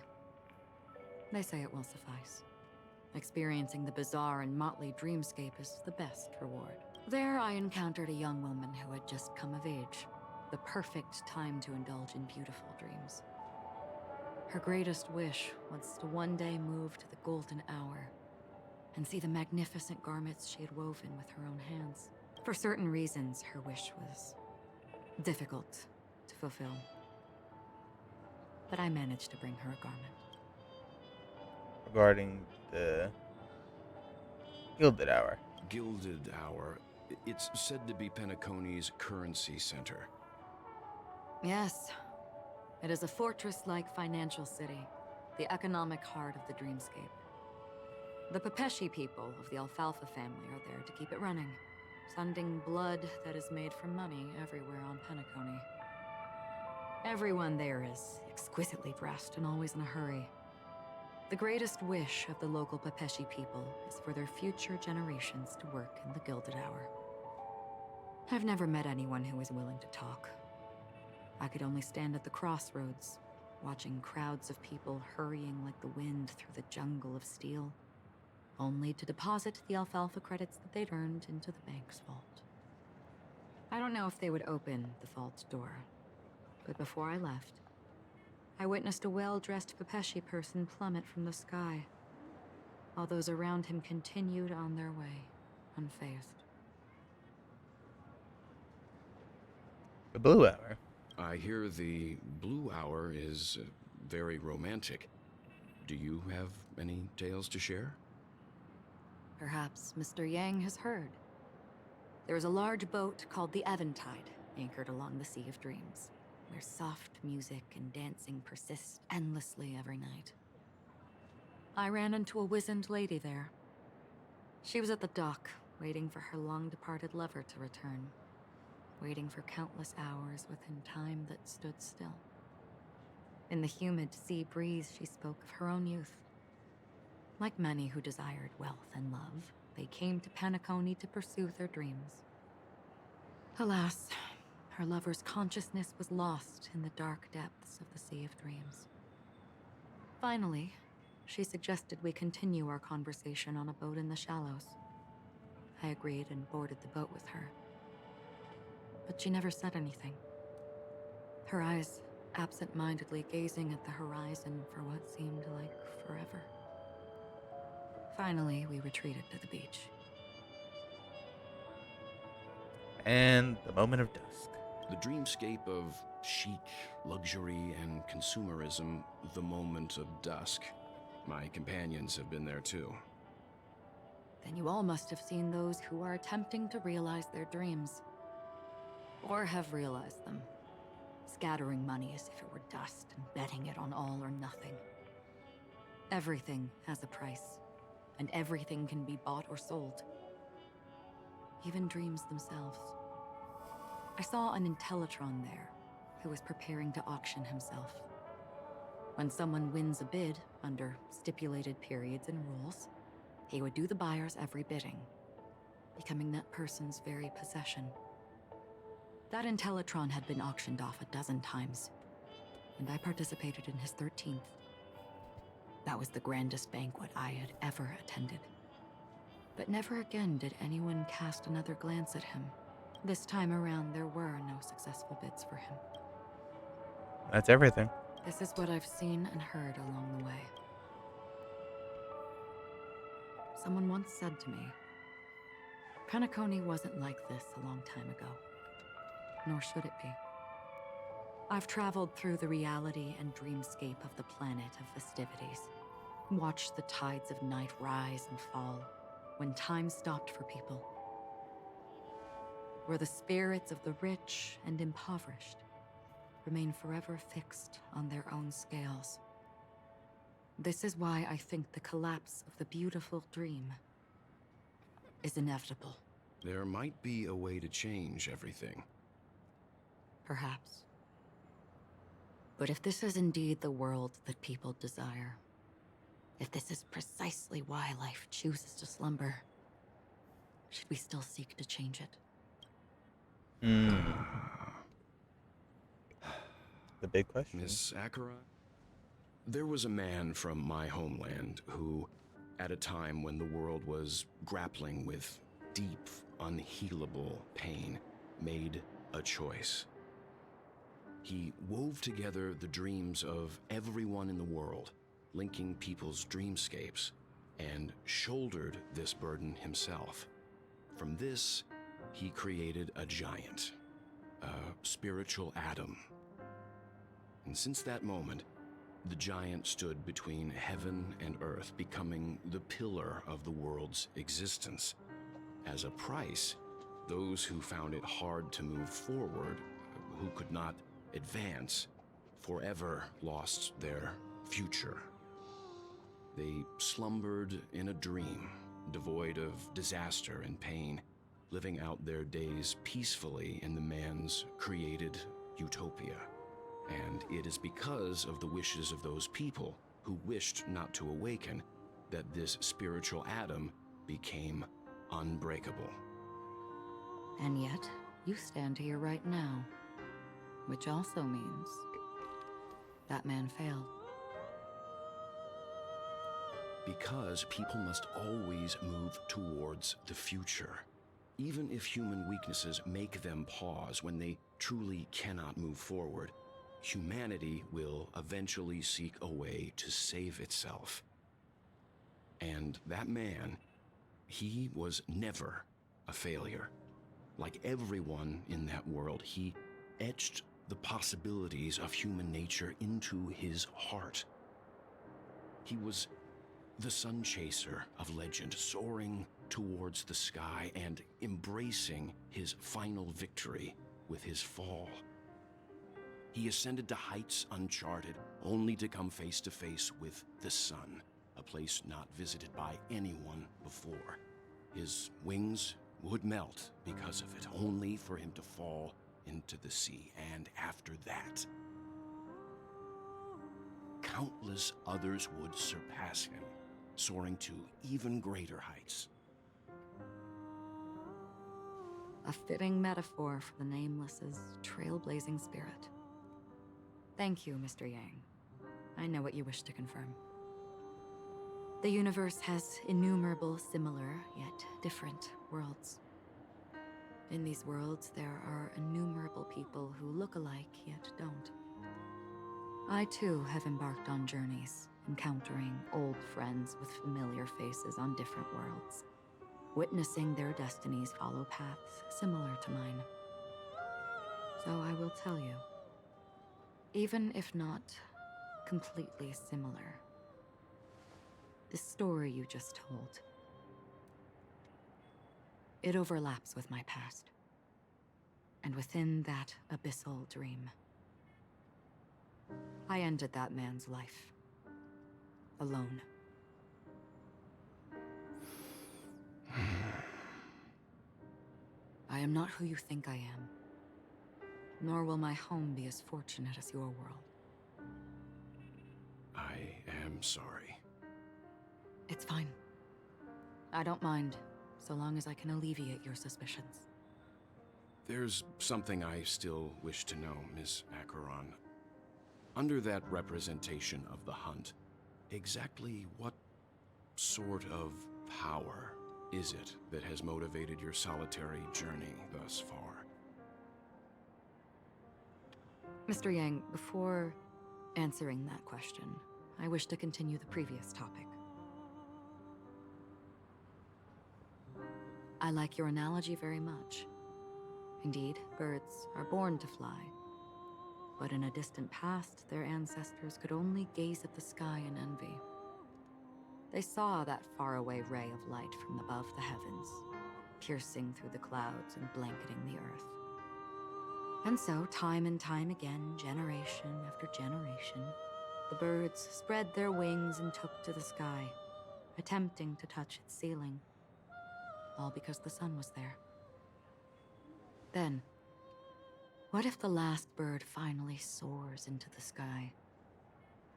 They say it will suffice. Experiencing the bizarre and motley dreamscape is the best reward. There I encountered a young woman who had just come of age. The perfect time to indulge in beautiful dreams. Her greatest wish was to one day move to the golden hour and see the magnificent garments she had woven with her own hands. For certain reasons, her wish was difficult to fulfill. But I managed to bring her a garment. Regarding the Gilded Hour. Gilded Hour. It's said to be Penacony's currency center. Yes. It is a fortress-like financial city, the economic heart of the dreamscape. The Pepeshi people of the Alfalfa family are there to keep it running, sending blood that is made from money everywhere on Penacony. Everyone there is exquisitely dressed and always in a hurry. The greatest wish of the local Pepeshi people is for their future generations to work in the Gilded Hour. I've never met anyone who is willing to talk. I could only stand at the crossroads, watching crowds of people hurrying like the wind through the jungle of steel, only to deposit the alfalfa credits that they'd earned into the bank's vault. I don't know if they would open the vault door, but before I left, I witnessed a well-dressed Pepeshi person plummet from the sky, while those around him continued on their way, unfazed. The Blue Hour. I hear the Blue Hour is very romantic. Do you have any tales to share? Perhaps Mr. Yang has heard. There is a large boat called the Eventide, anchored along the Sea of Dreams, where soft music and dancing persist endlessly every night. I ran into a wizened lady there. She was at the dock, waiting for her long-departed lover to return, waiting for countless hours within time that stood still. In the humid sea breeze, she spoke of her own youth. Like many who desired wealth and love, they came to Penacony to pursue their dreams. Alas, her lover's consciousness was lost in the dark depths of the Sea of Dreams. Finally, she suggested we continue our conversation on a boat in the shallows. I agreed and boarded the boat with her. But she never said anything. Her eyes absent-mindedly gazing at the horizon for what seemed like forever. Finally, we retreated to the beach. And the moment of dusk. The dreamscape of chic, luxury, and consumerism, the moment of dusk. My companions have been there too. Then you all must have seen those who are attempting to realize their dreams. Or have realized them. Scattering money as if it were dust and betting it on all or nothing. Everything has a price, and everything can be bought or sold. Even dreams themselves. I saw an Intellitron there, who was preparing to auction himself. When someone wins a bid, under stipulated periods and rules, he would do the buyer's every bidding, becoming that person's very possession. That Intellitron had been auctioned off 12 times, and I participated in his 13th. That was the grandest banquet I had ever attended. But never again did anyone cast another glance at him. This time around, there were no successful bids for him. That's everything. This is what I've seen and heard along the way. Someone once said to me, Penacony wasn't like this a long time ago. Nor should it be. I've traveled through the reality and dreamscape of the planet of festivities. Watched the tides of night rise and fall when time stopped for people. Where the spirits of the rich and impoverished remain forever fixed on their own scales. This is why I think the collapse of the beautiful dream is inevitable. There might be a way to change everything. Perhaps. But if this is indeed the world that people desire, if this is precisely why life chooses to slumber, should we still seek to change it? The big question. Miss Acheron? There was a man from my homeland who, at a time when the world was grappling with deep, unhealable pain, made a choice. He wove together the dreams of everyone in the world, linking people's dreamscapes, and shouldered this burden himself. From this, he created a giant, a spiritual atom. And since that moment, the giant stood between heaven and earth, becoming the pillar of the world's existence. As a price, those who found it hard to move forward, who could not advance, forever lost their future. They slumbered in a dream, devoid of disaster and pain, living out their days peacefully in the man's created utopia. And it is because of the wishes of those people who wished not to awaken that this spiritual atom became unbreakable. And yet, you stand here right now, which also means that man failed. Because people must always move towards the future. Even if human weaknesses make them pause when they truly cannot move forward, humanity will eventually seek a way to save itself. And that man, he was never a failure. Like everyone in that world, he etched the possibilities of human nature into his heart. He was the sun chaser of legend, soaring towards the sky and embracing his final victory with his fall. He ascended to heights uncharted, only to come face to face with the sun, a place not visited by anyone before. His wings would melt because of it, only for him to fall into the sea. And after that, countless others would surpass him, soaring to even greater heights. A fitting metaphor for the Nameless's trailblazing spirit. Thank you, Mr. Yang. I know what you wish to confirm. The universe has innumerable similar, yet different worlds. In these worlds, there are innumerable people who look alike, yet don't. I too have embarked on journeys, encountering old friends with familiar faces on different worlds, witnessing their destinies follow paths similar to mine. So I will tell you, even if not completely similar, the story you just told, it overlaps with my past. And within that abyssal dream, I ended that man's life. Alone. I am not who you think I am. Nor will my home be as fortunate as your world. I am sorry. It's fine. I don't mind, so long as I can alleviate your suspicions. There's something I still wish to know, Miss Acheron. Under that representation of the hunt, exactly what sort of power is it that has motivated your solitary journey thus far? Mr. Yang, before answering that question, I wish to continue the previous topic. I like your analogy very much. Indeed, birds are born to fly. But in a distant past, their ancestors could only gaze at the sky in envy. They saw that faraway ray of light from above the heavens, piercing through the clouds and blanketing the earth. And so, time and time again, generation after generation, the birds spread their wings and took to the sky, attempting to touch its ceiling, all because the sun was there. Then, what if the last bird finally soars into the sky,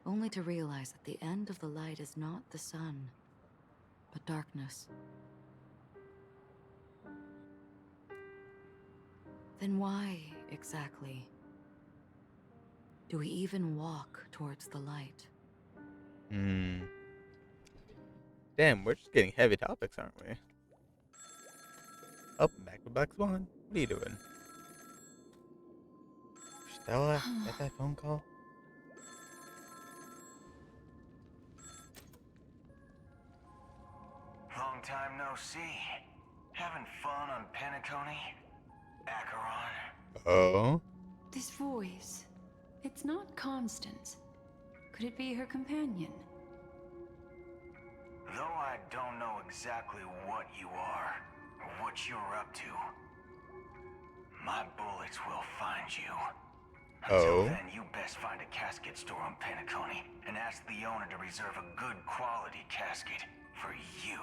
only to realize that the end of the light is not the sun, but darkness? Then why, exactly, do we even walk towards the light? Damn, we're just getting heavy topics, aren't we? Oh, back with Black Swan. What are you doing? Stella, got that phone call? Long time no see. Having fun on Penacony? Acheron? Oh? This voice, it's not Constance. Could it be her companion? Though I don't know exactly what you are, or what you're up to, my bullets will find you. Until then, you best find a casket store on Penacony and ask the owner to reserve a good quality casket for you,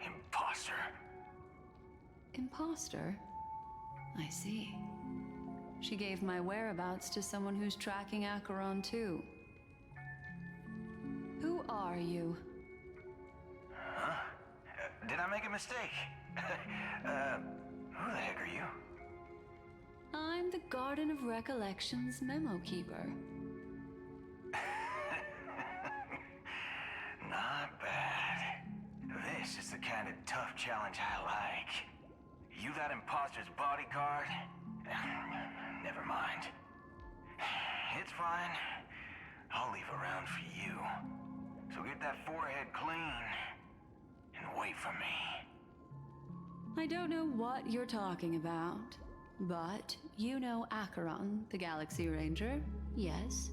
imposter. Imposter? I see. She gave my whereabouts to someone who's tracking Acheron too. Who are you? Huh? Did I make a mistake? Who the heck are you? I'm the Garden of Recollection's memo keeper. Not bad. This is the kind of tough challenge I like. You that imposter's bodyguard? Never mind. It's fine. I'll leave a round for you. So get that forehead clean and wait for me. I don't know what you're talking about, but you know Acheron, the Galaxy Ranger, yes?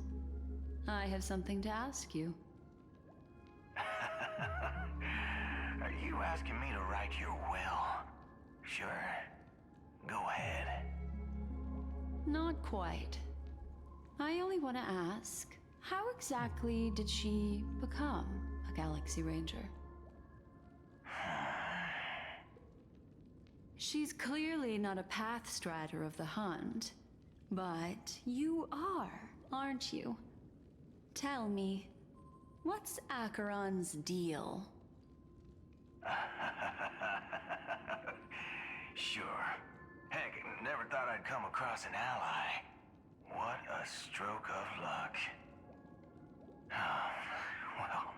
I have something to ask you. Are you asking me to write your will? Sure. Go ahead. Not quite. I only want to ask, how exactly did she become a Galaxy Ranger? She's clearly not a path strider of the hunt, but you are, aren't you? Tell me, what's Acheron's deal? Sure. Heck, never thought I'd come across an ally. What a stroke of luck. Well,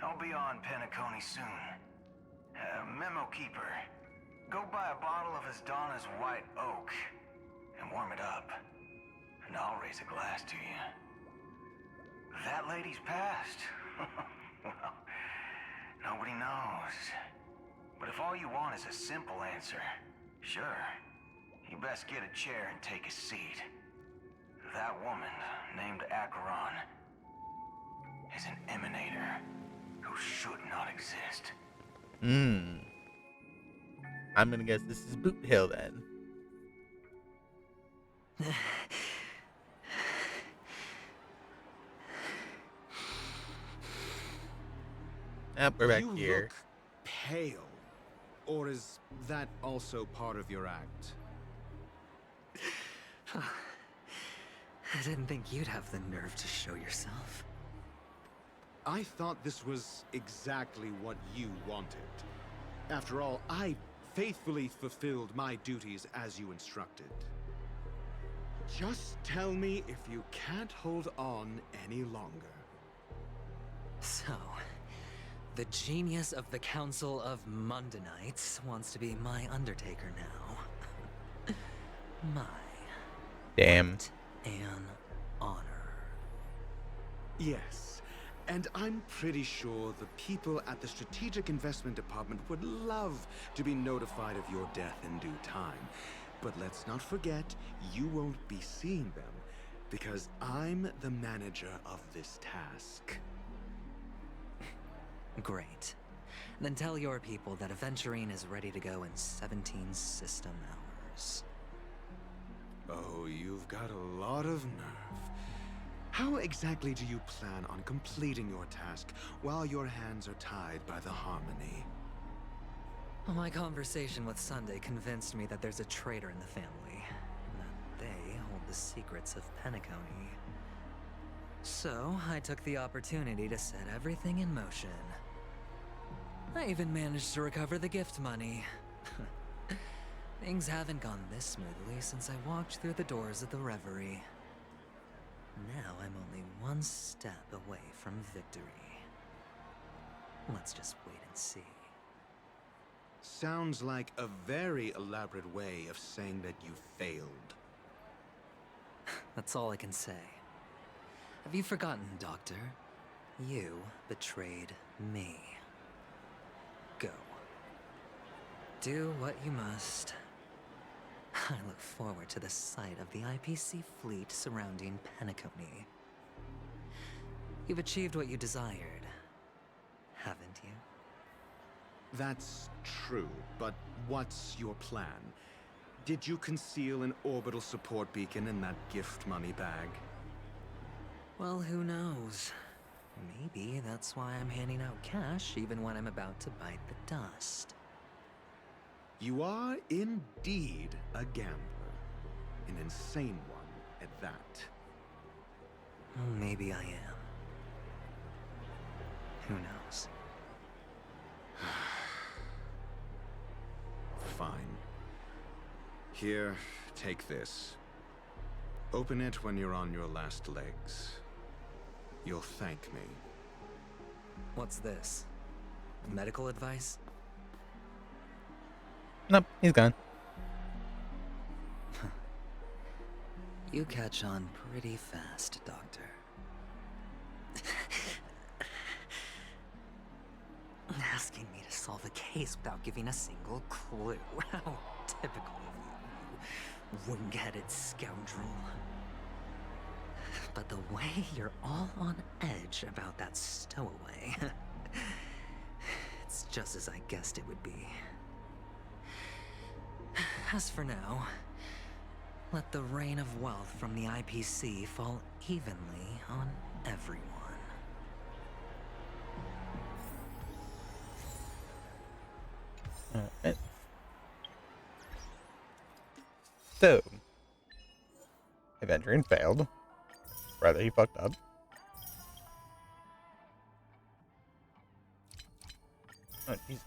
I'll be on Penacony soon. Memo keeper, go buy a bottle of Donna's white oak and warm it up, and I'll raise a glass to you. That lady's passed. Well, nobody knows. But if all you want is a simple answer, sure, you best get a chair and take a seat. That woman, named Acheron, is an emanator who should not exist. I'm gonna guess this is Boot Hill then. We're back you here. Look pale. Or is that also part of your act? I didn't think you'd have the nerve to show yourself. I thought this was exactly what you wanted. After all, I faithfully fulfilled my duties as you instructed. Just tell me if you can't hold on any longer. So, the genius of the Council of Mundanites wants to be my Undertaker now. My. Damn. An honor. Yes, And I'm pretty sure the people at the Strategic Investment Department would love to be notified of your death in due time. But let's not forget, you won't be seeing them, because I'm the manager of this task. Great. Then tell your people that Aventurine is ready to go in 17 system hours. Oh, you've got a lot of nerve. How exactly do you plan on completing your task while your hands are tied by the Harmony? Well, my conversation with Sunday convinced me that there's a traitor in the family, and that they hold the secrets of Penacony. So, I took the opportunity to set everything in motion. I even managed to recover the gift money. Things haven't gone this smoothly since I walked through the doors of the Reverie. Now I'm only one step away from victory. Let's just wait and see. Sounds like a very elaborate way of saying that you failed. That's all I can say. Have you forgotten, Doctor? You betrayed me. Go. Do what you must. I look forward to the sight of the IPC fleet surrounding Penacony. You've achieved what you desired, haven't you? That's true, but what's your plan? Did you conceal an orbital support beacon in that gift money bag? Well, who knows? Maybe that's why I'm handing out cash even when I'm about to bite the dust. You are indeed a gambler. An insane one at that. Maybe I am. Who knows? Fine. Here, take this. Open it when you're on your last legs. You'll thank me. What's this? Medical advice? Nope, he's gone. You catch on pretty fast, Doctor. Asking me to solve a case without giving a single clue. How typical of you, wing-headed scoundrel. But the way you're all on edge about that stowaway, it's just as I guessed it would be. As for now, let the rain of wealth from the IPC fall evenly on everyone. Alright. So, Aventurine failed. Rather, he fucked up. Oh, Jesus.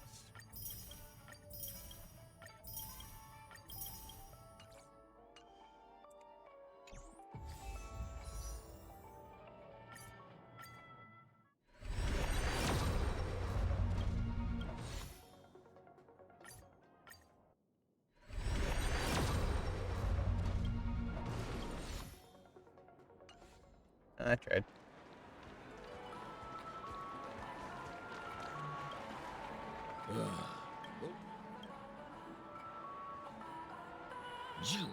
I tried. You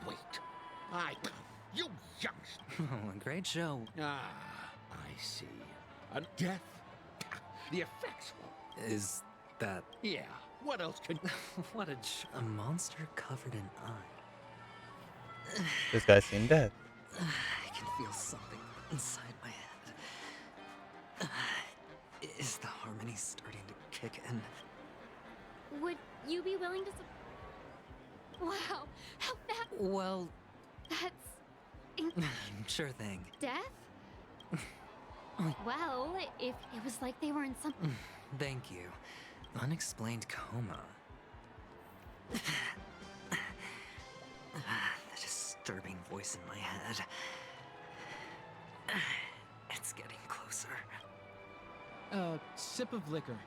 wait. You youngster. Oh, a great show. Ah, I see. A death. The effects. Is that... Yeah. What else can... What a monster covered in eye. This guy's seen death. I can feel something inside my head. Is the harmony starting to kick in? Would you be willing to... Wow, how fast... Well... That's... Sure thing. Death? Well, if it was like they were in some... Thank you. Unexplained coma. The disturbing voice in my head. It's getting closer. A sip of liquor.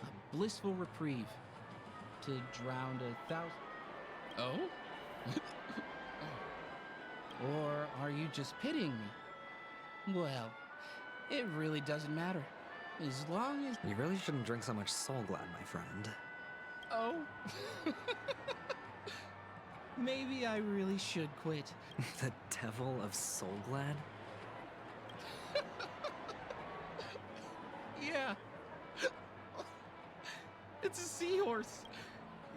A blissful reprieve. To drown 1,000... Oh? Or are you just pitying me? Well, It really doesn't matter. As long as... You really shouldn't drink so much Soul Glad, my friend. Oh. Maybe I really should quit. The devil of Soul Glad? Yeah. It's a seahorse.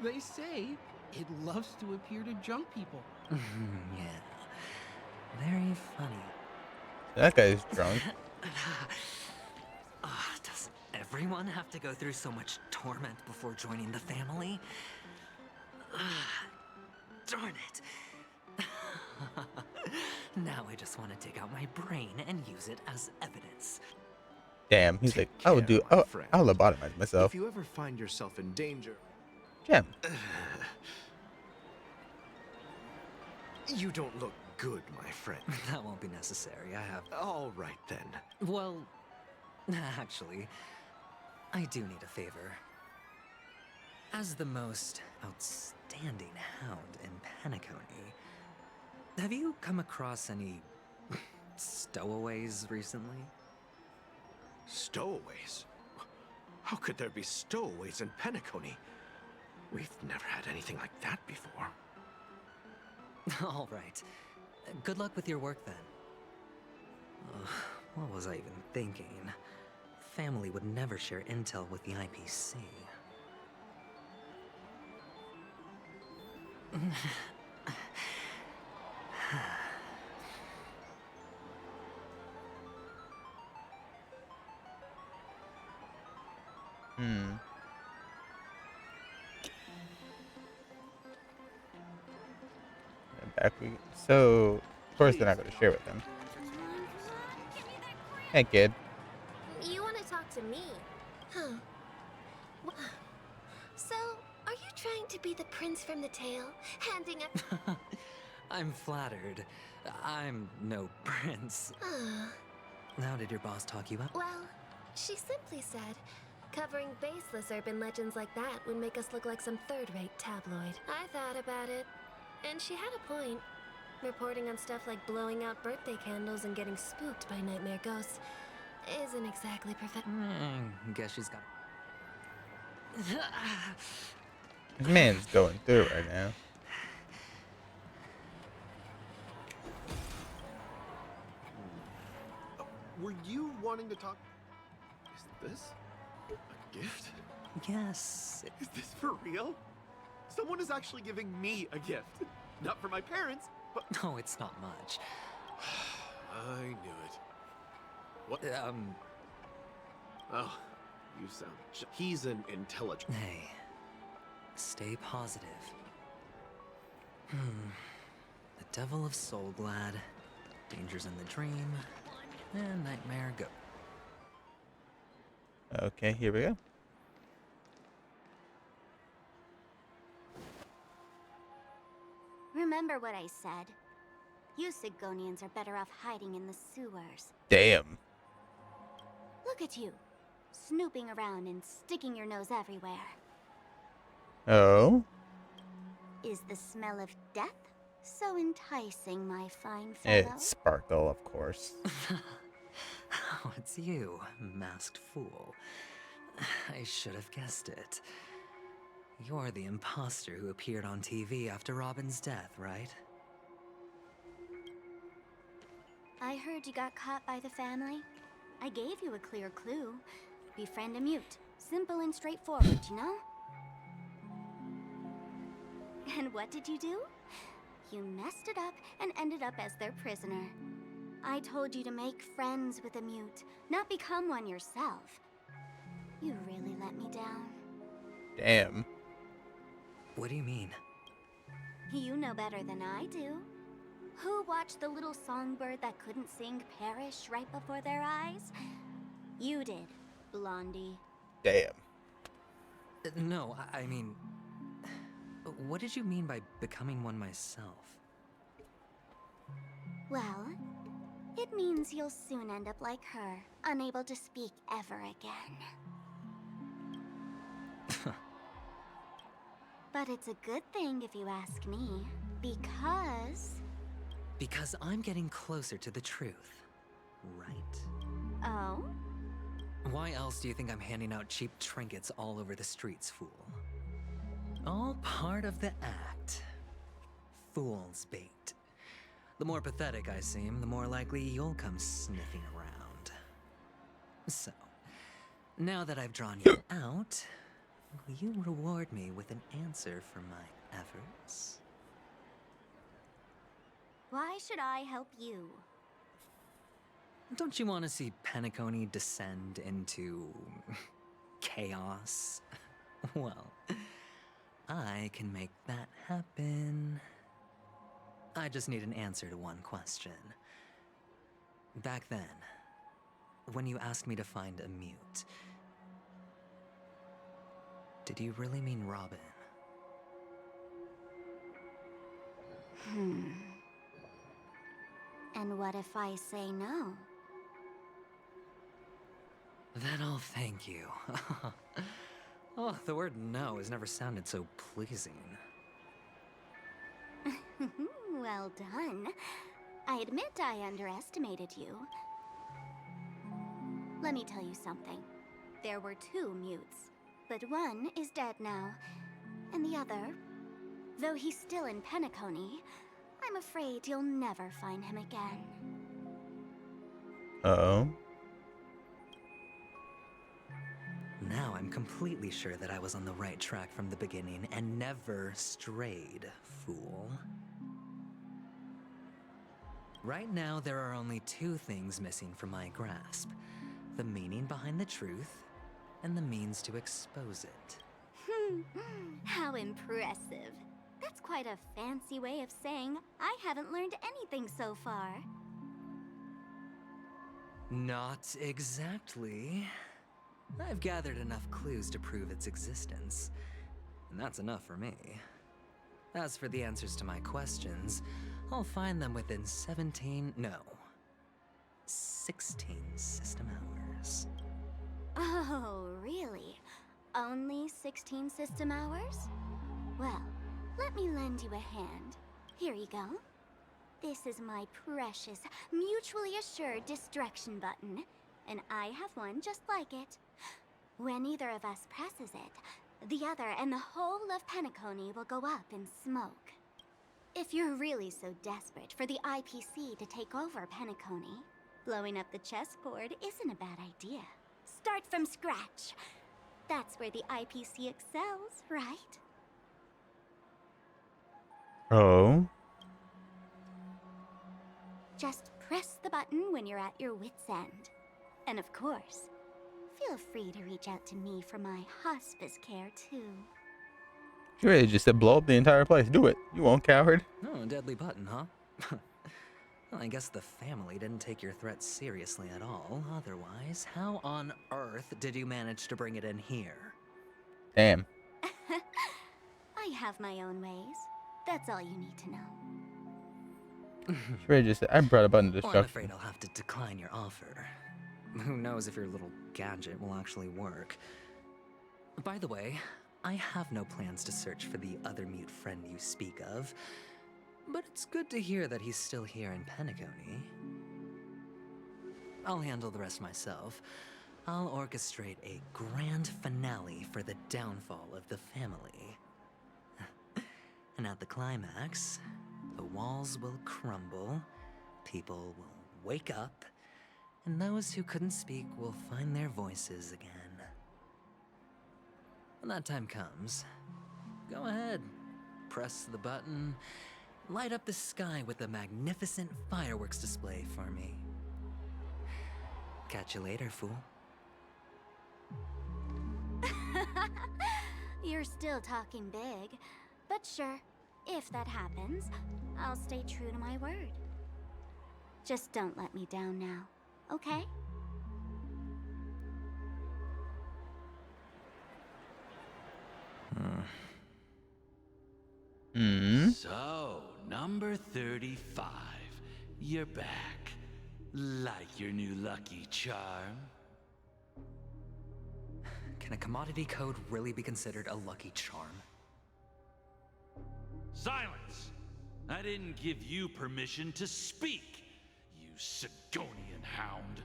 They say it loves to appear to drunk people. Yeah. Very funny. That guy's drunk. Does everyone have to go through so much torment before joining the family? Darn it. Now I just want to take out my brain and use it as evidence. Damn, he's like, I will do. Oh, I'll lobotomize myself. If you ever find yourself in danger, Gem. You don't look good, my friend. That won't be necessary. I have. All right then. Well, actually, I do need a favor. As the most outstanding hound in Penacony, have you come across any stowaways recently? Stowaways? How could there be stowaways in Penacony? We've never had anything like that before. All right. Good luck with your work then. What was I even thinking? Family would never share intel with the IPC. Back we. So, of course, they're not going to share with them. Hey, kid. You want to talk to me? Huh. So, are you trying to be the prince from the tale? Handing up... I'm flattered. I'm no prince. How did your boss talk you up? Well, she simply said, covering baseless urban legends like that would make us look like some third-rate tabloid. I thought about it, and she had a point. Reporting on stuff like blowing out birthday candles and getting spooked by nightmare ghosts isn't exactly perfect. Guess she's got... This man's going through it right now. Were you wanting to talk? Is this a gift? Yes. Is this for real? Someone is actually giving me a gift. Not for my parents, but... No, it's not much. I knew it. What? Oh, you sound... He's an intelligent... Hey, stay positive. The Devil of Soul Glad, Dangers in the Dream, and Nightmare Go. Okay, here we go. Remember what I said. You Sigonians are better off hiding in the sewers. Damn. Look at you, snooping around and sticking your nose everywhere. Oh? Is the smell of death so enticing, my fine fellow? It's Sparkle, of course. Oh, it's you, masked fool. I should have guessed it. You're the imposter who appeared on TV after Robin's death, right? I heard you got caught by the family. I gave you a clear clue. Befriend a mute. Simple and straightforward, you know? And what did you do? You messed it up and ended up as their prisoner. I told you to make friends with a mute, not become one yourself. You really let me down. Damn. What do you mean? You know better than I do. Who watched the little songbird that couldn't sing perish right before their eyes? You did, Blondie. Damn. No, I mean... What did you mean by becoming one myself? Well, it means you'll soon end up like her, unable to speak ever again. But it's a good thing if you ask me, because... Because I'm getting closer to the truth, right? Oh? Why else do you think I'm handing out cheap trinkets all over the streets, fool? All part of the act. Fool's bait. The more pathetic I seem, the more likely you'll come sniffing around. So, now that I've drawn you out, will you reward me with an answer for my efforts? Why should I help you? Don't you want to see Penacony descend into chaos? Well, I can make that happen. I just need an answer to one question. Back then, when you asked me to find a mute, did you really mean Robin? And what if I say no? Then I'll thank you. Oh, the word no has never sounded so pleasing. Well done. I admit I underestimated you. Let me tell you something. There were 2 mutes, but one is dead now. And the other, though he's still in Penacony, I'm afraid you'll never find him again. Uh-oh. Now I'm completely sure that I was on the right track from the beginning and never strayed, fool. Right now, there are only 2 things missing from my grasp. The meaning behind the truth, and the means to expose it. How impressive. That's quite a fancy way of saying I haven't learned anything so far. Not exactly. I've gathered enough clues to prove its existence, and that's enough for me. As for the answers to my questions, I'll find them within 16 system hours. Oh, really? Only 16 system hours? Well, let me lend you a hand. Here you go. This is my precious, mutually assured distraction button, and I have one just like it. When either of us presses it, the other and the whole of Penacony will go up in smoke. If you're really so desperate for the IPC to take over Penacony, blowing up the chessboard isn't a bad idea. Start from scratch. That's where the IPC excels, right? Oh. Just press the button when you're at your wit's end. And of course, feel free to reach out to me for my hospice care too. You ready to just to blow up the entire place? Do it. You won't, coward. Oh, deadly button, huh? Well, I guess the family didn't take your threat seriously at all. Otherwise, how on earth did you manage to bring it in here? Damn. I have my own ways. That's all you need to know. Ready just I brought a button of Well, I'm destruction. afraid I'll have to decline your offer. Who knows if your little gadget will actually work. By the way, I have no plans to search for the other mute friend you speak of, but it's good to hear that he's still here in Penacony. I'll handle the rest myself. I'll orchestrate a grand finale for the downfall of the family. And at the climax, the walls will crumble, people will wake up, and those who couldn't speak will find their voices again. When that time comes, go ahead, press the button, light up the sky with a magnificent fireworks display for me. Catch you later, fool. You're still talking big, but sure, if that happens, I'll stay true to my word. Just don't let me down now, okay? So, number 35. You're back. Like your new lucky charm? Can a commodity code really be considered a lucky charm? Silence! I didn't give you permission to speak, you Sigonian hound.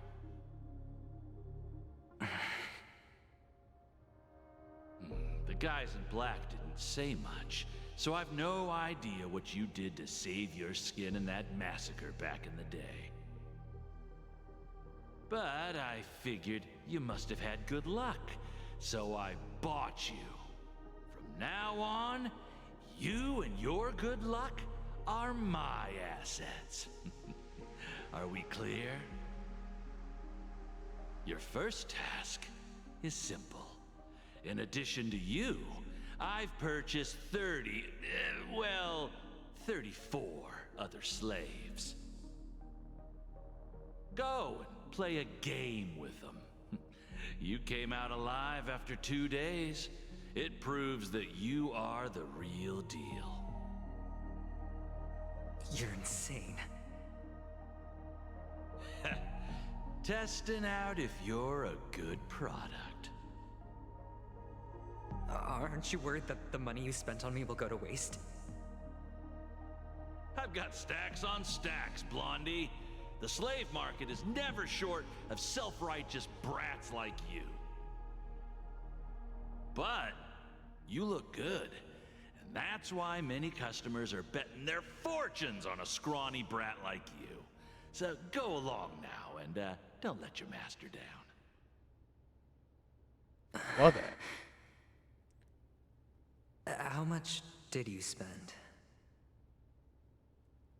the guys in black didn't say much, so I've no idea what you did to save your skin in that massacre back in the day. But I figured you must have had good luck, so I bought you. From now on, you and your good luck are my assets. Are we clear? Your first task is simple. In addition to you, I've purchased 34 other slaves. Go and play a game with them. You came out alive after 2 days. It proves that you are the real deal. You're insane. Testing out if you're a good product. Aren't you worried that the money you spent on me will go to waste? I've got stacks on stacks, Blondie. The slave market is never short of self-righteous brats like you. But you look good, and that's why many customers are betting their fortunes on a scrawny brat like you. So go along now and don't let your master down. Love that. How much did you spend?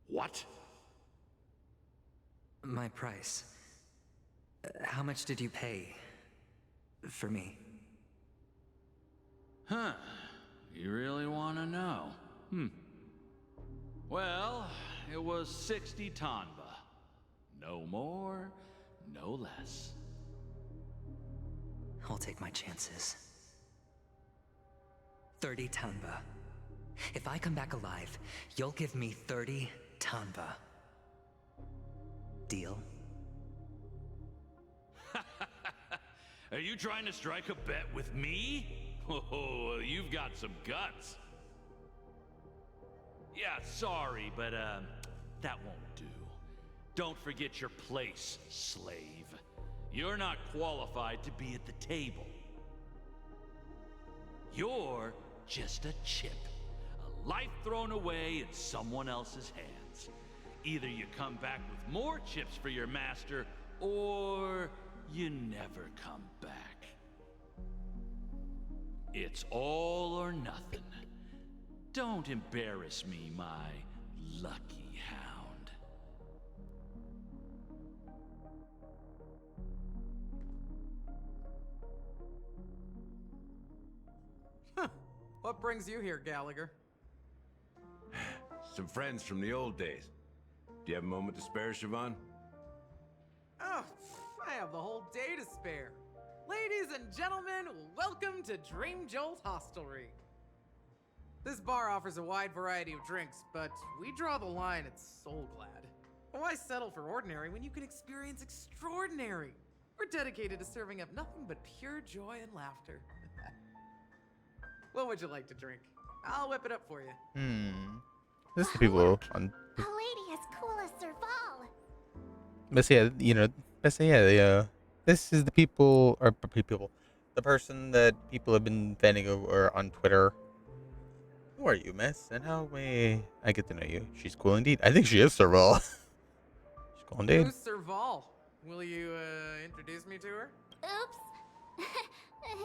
What? My price. How much did you pay for me? Huh. You really want to know? Well, it was 60 tanba. No more, no less. I'll take my chances. 30 tanba. If I come back alive, you'll give me 30 tanba. Deal? Are you trying to strike a bet with me? Oh, you've got some guts. Yeah, sorry, but that won't do. Don't forget your place, slave. You're not qualified to be at the table. You're just a chip. A life thrown away in someone else's hands. Either you come back with more chips for your master, or you never come back. It's all or nothing. Don't embarrass me, my lucky hound. What brings you here, Gallagher? Some friends from the old days. Do you have a moment to spare, Siobhan? Oh, I have the whole day to spare. Ladies and gentlemen, welcome to Dream Jolt Hostelry. This bar offers a wide variety of drinks, but we draw the line at Soul Glad. Why settle for ordinary when you can experience extraordinary? We're dedicated to serving up nothing but pure joy and laughter. What would you like to drink? I'll whip it up for you. This is the people on. A lady as cool as Serval. But yeah, this is the people, or the person that people have been fanning over on Twitter. Who are you, miss? And how may I get to know you? She's cool indeed. I think she is Serval. She's cool indeed. Who's Serval? Will you introduce me to her? Oops.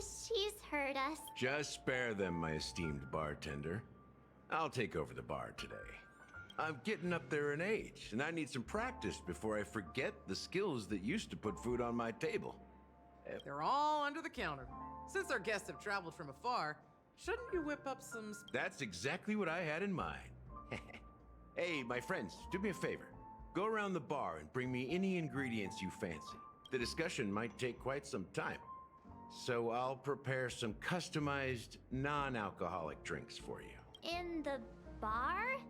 She's heard us. Just spare them, my esteemed bartender. I'll take over the bar today. I'm getting up there in age, and I need some practice before I forget the skills that used to put food on my table. They're all under the counter. Since our guests have traveled from afar, shouldn't you whip up some... That's exactly what I had in mind. Hey, my friends, do me a favor. Go around the bar and bring me any ingredients you fancy. The discussion might take quite some time. So I'll prepare some customized, non-alcoholic drinks for you. In the bar?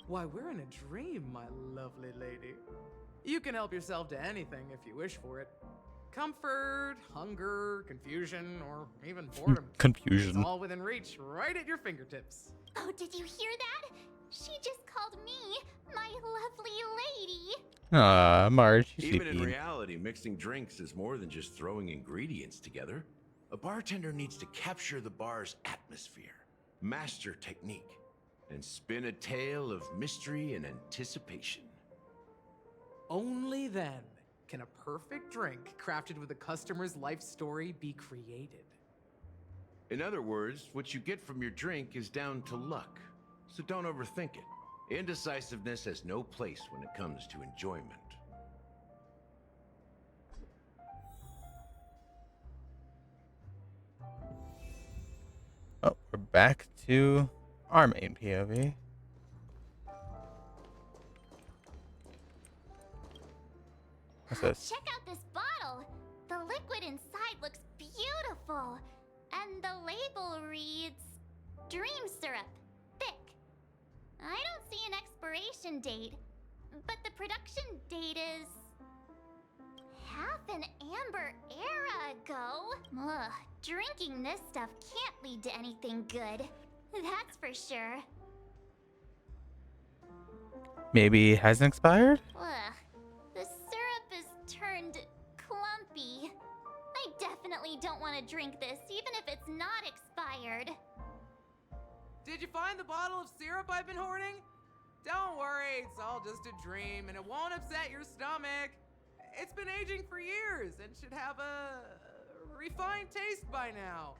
Why, we're in a dream, my lovely lady. You can help yourself to anything if you wish for it. Comfort, hunger, confusion, or even boredom. Confusion. It's all within reach, right at your fingertips. Oh, did you hear that? She just called me my lovely lady. Ah, Marge, she's Even in sleeping. reality, mixing drinks is more than just throwing ingredients together. A bartender needs to capture the bar's atmosphere, master technique, and spin a tale of mystery and anticipation. Only then can a perfect drink crafted with a customer's life story be created. In other words, what you get from your drink is down to luck, so don't overthink it. Indecisiveness has no place when it comes to enjoyment. Oh, we're back to our main POV. What's this? Check out this bottle. The liquid inside looks beautiful. And the label reads Dream Syrup, thick. I don't see an expiration date, but the production date is half an amber era ago. Ugh, drinking this stuff can't lead to anything good. That's for sure. Maybe it hasn't expired? Ugh, the syrup is turned clumpy. I definitely don't want to drink this, even if it's not expired. Did you find the bottle of syrup I've been hoarding? Don't worry, it's all just a dream and it won't upset your stomach. It's been aging for years and should have a refined taste by now.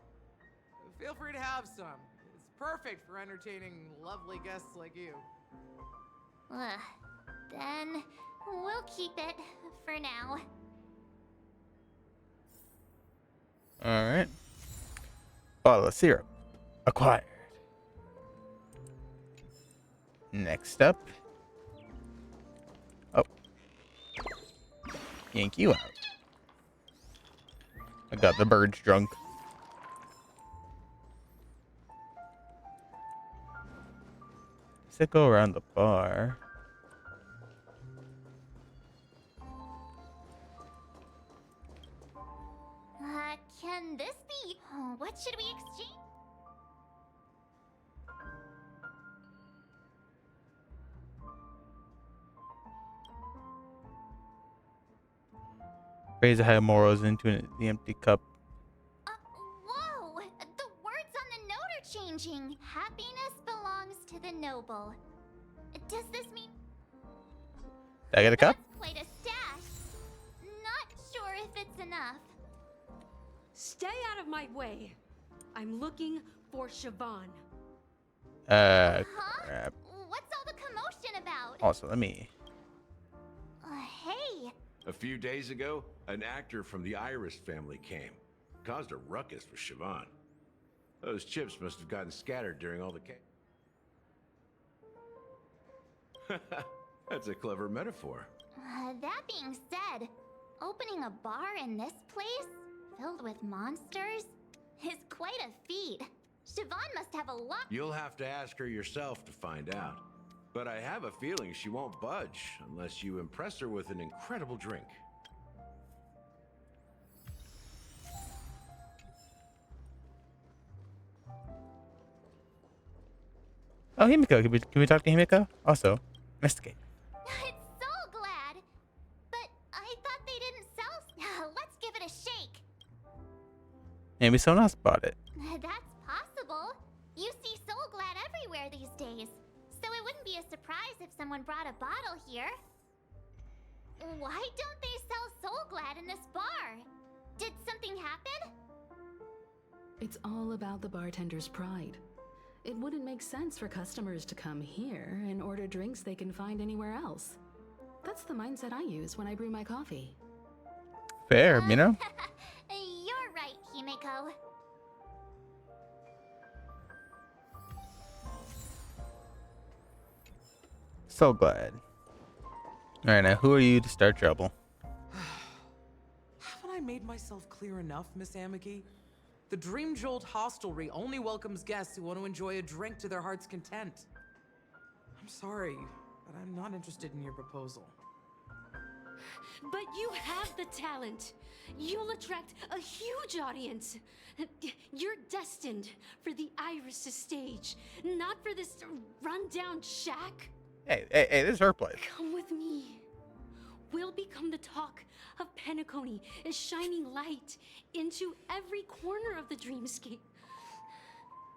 Feel free to have some. It's perfect for entertaining lovely guests like you. Ugh, then we'll keep it for now. Alright. Bottle of syrup. Acquired. Next up. Oh. Yank you out. I got the birds drunk. Does it go around the bar? Can this be... what should we exchange? Raise the high morals into the empty cup. Whoa! The words on the note are changing. Happiness belongs to the noble. Does this mean... Did I get a cup? That's quite a stash. Not sure if it's enough. Stay out of my way. I'm looking for Siobhan. Crap. What's all the commotion about? Also, let me... Hey. A few days ago, an actor from the Iris family came. Caused a ruckus with Siobhan. Those chips must have gotten scattered during all the That's a clever metaphor. That being said, opening a bar in this place, filled with monsters, is quite a feat. Siobhan must have a lot... You'll have to ask her yourself to find out. But I have a feeling she won't budge unless you impress her with an incredible drink. Oh, Himiko. Can we talk to Himiko? Also, investigate. It's so glad. But I thought they didn't sell... Let's give it a shake. Maybe someone else bought it. That's possible. You see Soul Glad everywhere these days. So it wouldn't be a surprise if someone brought a bottle here. Why don't they sell Soul Glad in this bar? Did something happen? It's all about the bartender's pride. It wouldn't make sense for customers to come here and order drinks they can find anywhere else. That's the mindset I use when I brew my coffee. Fair, you know? You're right, Himiko. So glad. Alright, now who are you to start trouble? Haven't I made myself clear enough, Miss Amiki? The Dream Jolt Hostelry only welcomes guests who want to enjoy a drink to their heart's content. I'm sorry, but I'm not interested in your proposal. But you have the talent. You'll attract a huge audience. You're destined for the Iris stage, not for this rundown shack. Hey, this is her place. Come with me. will become the talk of Penacony, is shining light into every corner of the dreamscape.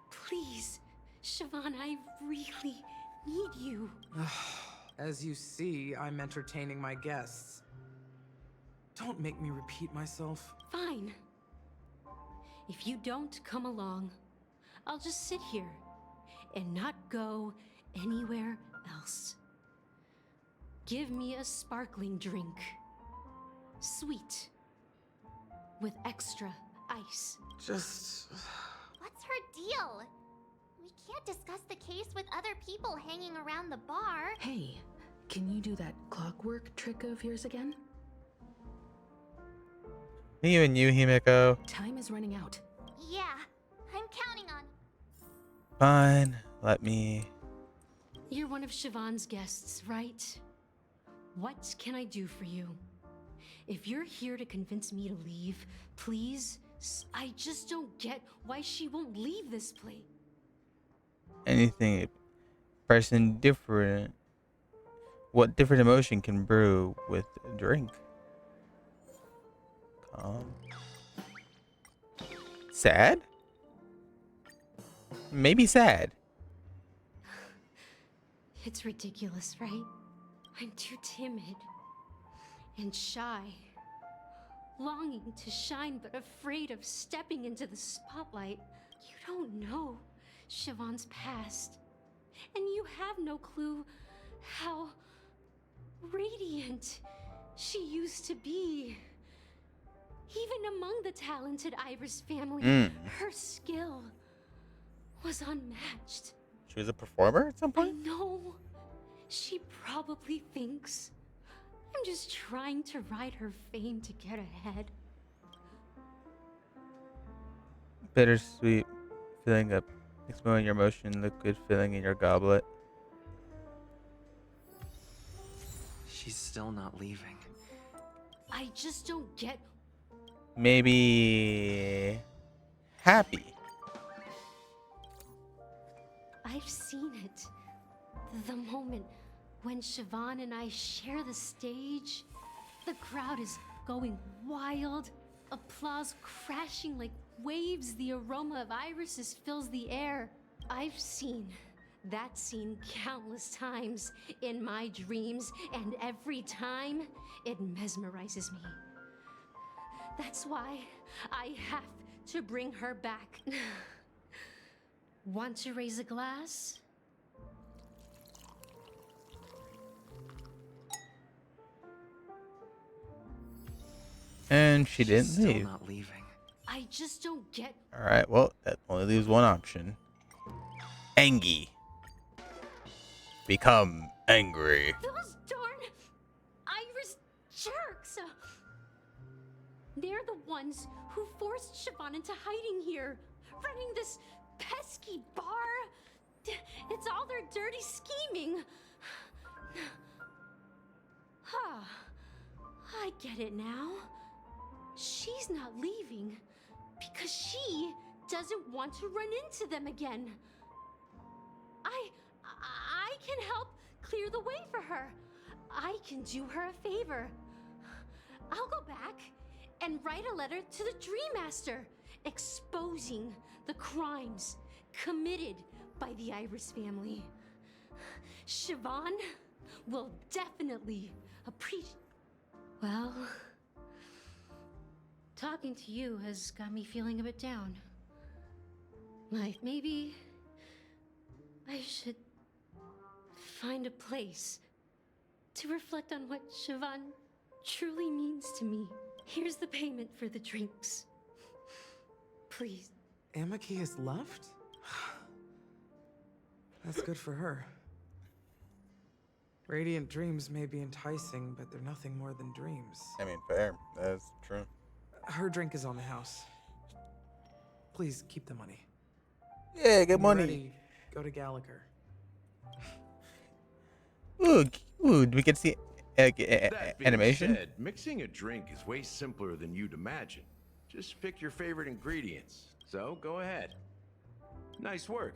Please, Siobhan, I really need you. As you see, I'm entertaining my guests. Don't make me repeat myself. Fine. If you don't come along, I'll just sit here and not go anywhere else. Give me a sparkling drink. Sweet. With extra ice. Just... What's her deal? We can't discuss the case with other people hanging around the bar. Hey, can you do that clockwork trick of yours again? Me and you, Himeko. Time is running out. Yeah, I'm counting on. Fine, let me. You're one of Siobhan's guests, right? What can I do for you? If you're here to convince me to leave, please. I just don't get why she won't leave this place. Anything, person different. What different emotion can brew with a drink? Sad? Maybe sad. It's ridiculous, right? I'm too timid and shy, longing to shine but afraid of stepping into the spotlight. You don't know Siobhan's past, and you have no clue how radiant she used to be. Even among the talented Iris family, her skill was unmatched. She was a performer at some point? I know. She probably thinks I'm just trying to ride her fame to get ahead. Bittersweet feeling of exploring your emotion, liquid feeling in your goblet. She's still not leaving. I just don't get. Maybe happy. I've seen it. The moment when Siobhan and I share the stage, the crowd is going wild, applause crashing like waves, the aroma of irises fills the air. I've seen that scene countless times in my dreams, and every time it mesmerizes me. That's why I have to bring her back. Want to raise a glass? And she didn't Still leave. not leaving. I just don't get. Alright, well, that only leaves one option. Angie. Become angry. Those darn Iris jerks! They're the ones who forced Siobhan into hiding here, running this pesky bar. It's all their dirty scheming. I get it now. She's not leaving because she doesn't want to run into them again. I can help clear the way for her. I can do her a favor. I'll go back and write a letter to the Dream Master exposing the crimes committed by the Iris family. Siobhan will definitely appreciate. Well, talking to you has got me feeling a bit down. Like maybe I should find a place to reflect on what Siobhan truly means to me. Here's the payment for the drinks. Please. Amaki has left? That's good for her. Radiant dreams may be enticing, but they're nothing more than dreams. I mean, fair. That's true. Her drink is on the house. Please keep the money. Yeah, get When you're money. ready, go to Gallagher. Ooh, we can see That being animation. said, mixing a drink is way simpler than you'd imagine. Just pick your favorite ingredients. So go ahead. Nice work.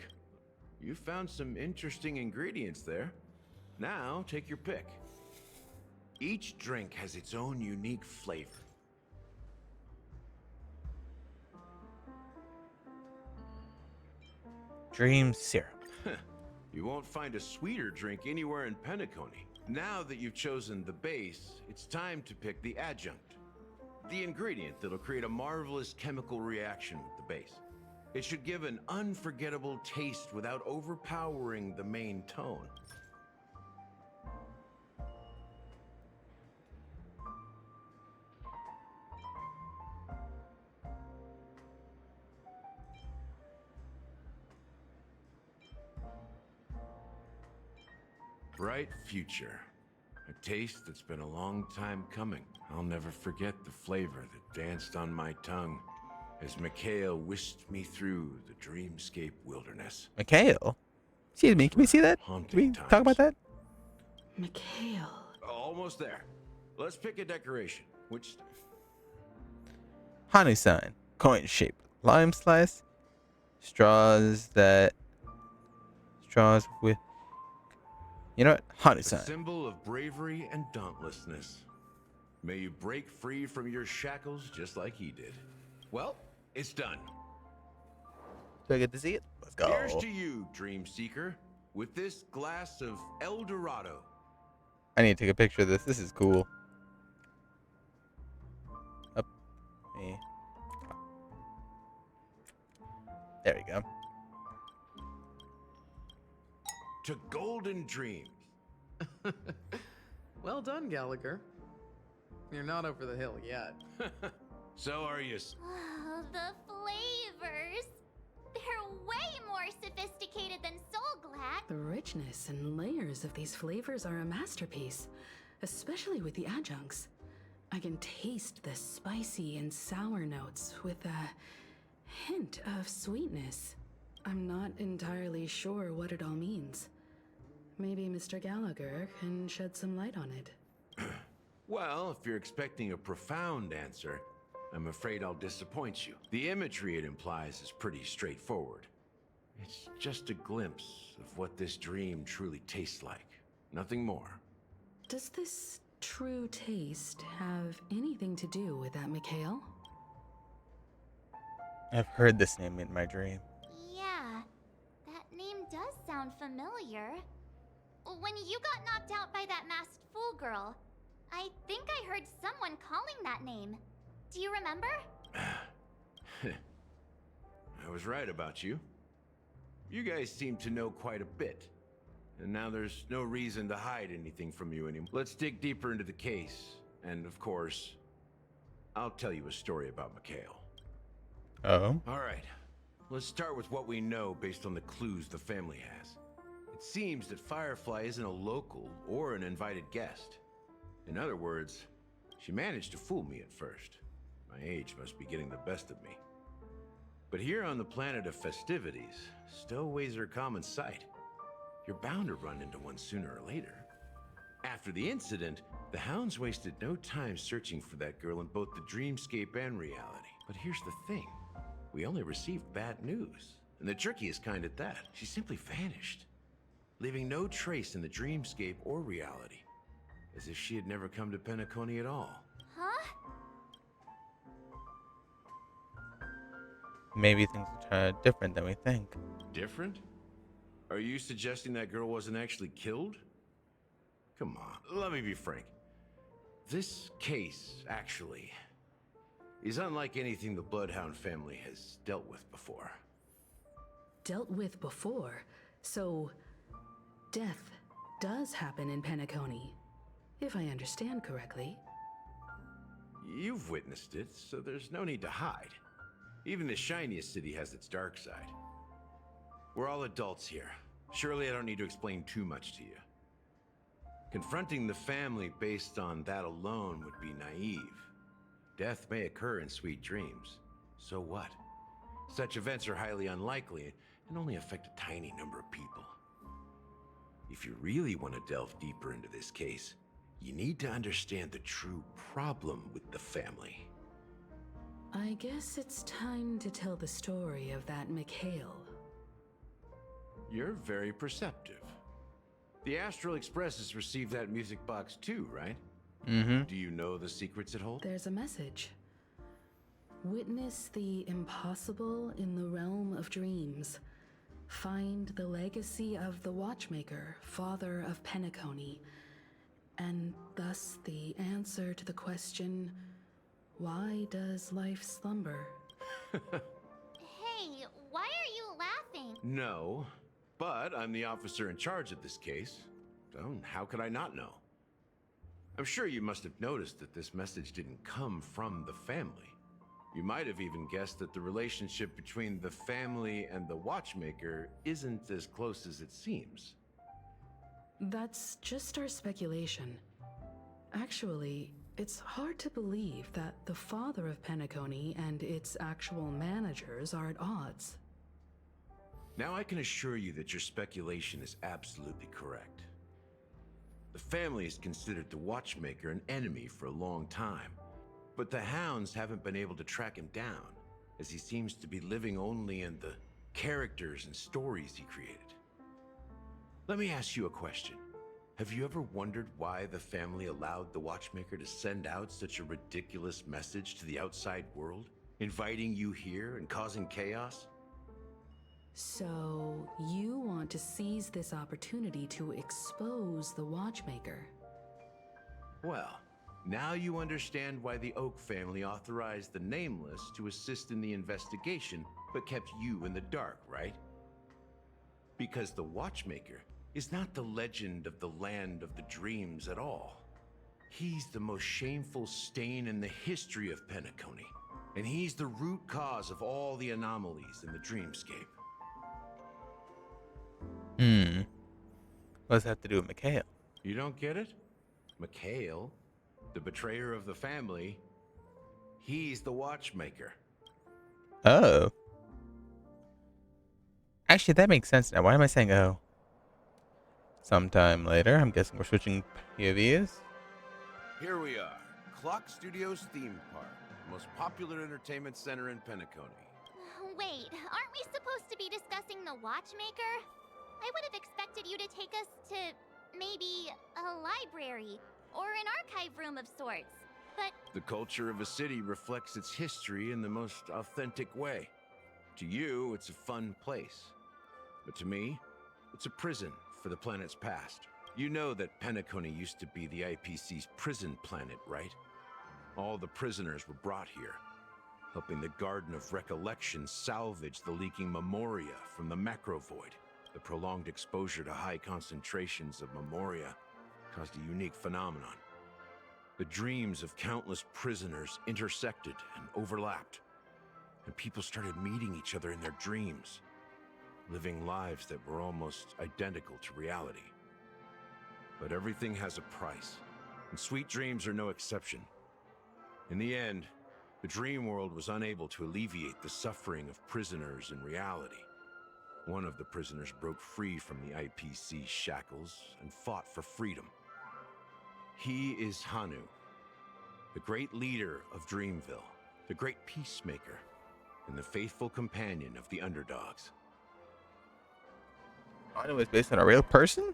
You found some interesting ingredients there. Now take your pick. Each drink has its own unique flavor. Dream syrup. You won't find a sweeter drink anywhere in Penacony. Now that you've chosen the base, it's time to pick the adjunct. The ingredient that'll create a marvelous chemical reaction with the base. It should give an unforgettable taste without overpowering the main tone. Bright future. A taste that's been a long time coming. I'll never forget the flavor that danced on my tongue as Mikhail whisked me through the dreamscape wilderness. Mikhail? Excuse me, can we see that? Can we talk about that? Mikhail. Almost there. Let's pick a decoration. Which... Hanu sign. Coin shape. Lime slice. Straws with... You know what? Hanu A sign. symbol of bravery and dauntlessness. May you break free from your shackles just like he did. Well, it's done. Do I get to see it? Let's go. Here's to you, Dream Seeker, with this glass of El Dorado. I need to take a picture of this. This is cool. Up. Me. There we go. To golden dreams. Well done, Gallagher. You're not over the hill yet. So are you. Oh, the flavors. They're way more sophisticated than Soul Glac. The richness and layers of these flavors are a masterpiece, especially with the adjuncts. I can taste the spicy and sour notes with a hint of sweetness. I'm not entirely sure what it all means. Maybe Mr. Gallagher can shed some light on it. Well, if you're expecting a profound answer, I'm afraid I'll disappoint you. The imagery it implies is pretty straightforward. It's just a glimpse of what this dream truly tastes like. Nothing more. Does this true taste have anything to do with that Mikhail? I've heard this name in my dream. Yeah, that name does sound familiar. When you got knocked out by that masked fool girl, I think I heard someone calling that name. Do you remember? I was right about you. You guys seem to know quite a bit. And now there's no reason to hide anything from you anymore. Let's dig deeper into the case. And of course, I'll tell you a story about Mikhail. Oh? Alright, let's start with what we know based on the clues the family has. It seems that Firefly isn't a local or an invited guest. In other words, she managed to fool me at first. My age must be getting the best of me. But here on the planet of festivities, stowaways are common sight. You're bound to run into one sooner or later. After the incident, the hounds wasted no time searching for that girl in both the dreamscape and reality. But here's the thing. We only received bad news. And the trickiest kind at that. She simply vanished, leaving no trace in the dreamscape or reality. As if she had never come to Penacony at all. Huh? Maybe things are different than we think. Different? Are you suggesting that girl wasn't actually killed? Come on, let me be frank. This case, actually, is unlike anything the Bloodhound family has dealt with before. Dealt with before? So, death does happen in Penacony, if I understand correctly. You've witnessed it, so there's no need to hide. Even the shiniest city has its dark side. We're all adults here. Surely I don't need to explain too much to you. Confronting the family based on that alone would be naive. Death may occur in sweet dreams. So what? Such events are highly unlikely and only affect a tiny number of people. If you really want to delve deeper into this case, you need to understand the true problem with the family. I guess it's time to tell the story of that Mikhail. You're very perceptive. The Astral Express has received that music box too, right? Mm-hmm. Do you know the secrets it holds? There's a message. Witness the impossible in the realm of dreams. Find the legacy of the Watchmaker, father of Penacony, and thus the answer to the question, why does life slumber? Hey, why are you laughing? No, but I'm the officer in charge of this case. So how could I not know? I'm sure you must have noticed that this message didn't come from the family. You might have even guessed that the relationship between the family and the Watchmaker isn't as close as it seems. That's just our speculation. Actually, it's hard to believe that the father of Penacony and its actual managers are at odds. Now I can assure you that your speculation is absolutely correct. The family has considered the Watchmaker an enemy for a long time, but the Hounds haven't been able to track him down, as he seems to be living only in the characters and stories he created. Let me ask you a question. Have you ever wondered why the family allowed the Watchmaker to send out such a ridiculous message to the outside world, inviting you here and causing chaos? So, you want to seize this opportunity to expose the Watchmaker? Well, now you understand why the Oak family authorized the Nameless to assist in the investigation, but kept you in the dark, right? Because the Watchmaker is not the legend of the Land of the Dreams at all. He's the most shameful stain in the history of Penacony, and he's the root cause of all the anomalies in the dreamscape. What does that have to do with Mikhail? You don't get it? Mikhail, the betrayer of the family, he's the Watchmaker. Oh. Actually, that makes sense now. Why am I saying oh? Sometime later, I'm guessing we're switching POVs. Here we are, Clock Studios theme park, the most popular entertainment center in Penacony. Wait, aren't we supposed to be discussing the Watchmaker? I would have expected you to take us to maybe a library or an archive room of sorts. But The culture of a city reflects its history in the most authentic way. To you, it's a fun place. But to me, it's a prison for the planet's past. You know that Penacony used to be the IPC's prison planet, right? All the prisoners were brought here, helping the Garden of Recollection salvage the leaking memoria from the macrovoid. The prolonged exposure to high concentrations of memoria caused a unique phenomenon. The dreams of countless prisoners intersected and overlapped, and people started meeting each other in their dreams, living lives that were almost identical to reality. But everything has a price, and sweet dreams are no exception. In the end, the dream world was unable to alleviate the suffering of prisoners in reality. One of the prisoners broke free from the IPC shackles and fought for freedom. He is Hanu, the great leader of Dreamville, the great peacemaker, and the faithful companion of the underdogs. Hanu was based on a real person?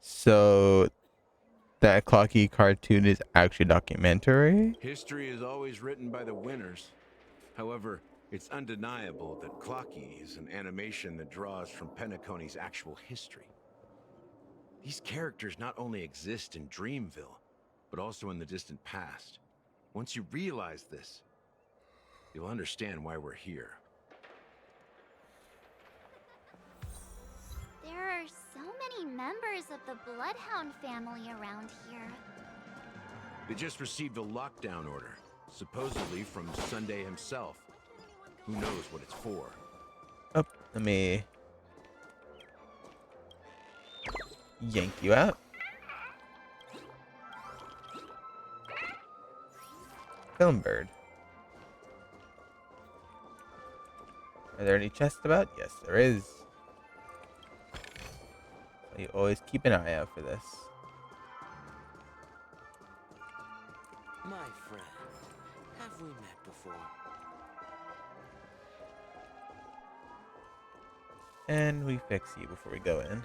So that Clocky cartoon is actually documentary? History is always written by the winners. However, it's undeniable that Clocky is an animation that draws from Penacony's actual history. These characters not only exist in Dreamville, but also in the distant past. Once you realize this, you'll understand why we're here. there are so many members of the Bloodhound family around here. They just received a lockdown order, supposedly from Sunday himself. Who knows what it's for? Oh, let me yank you out. Film bird. Are there any chests about? Yes, there is. So you always keep an eye out for this. My friend, have we met before? And we fix you before we go in.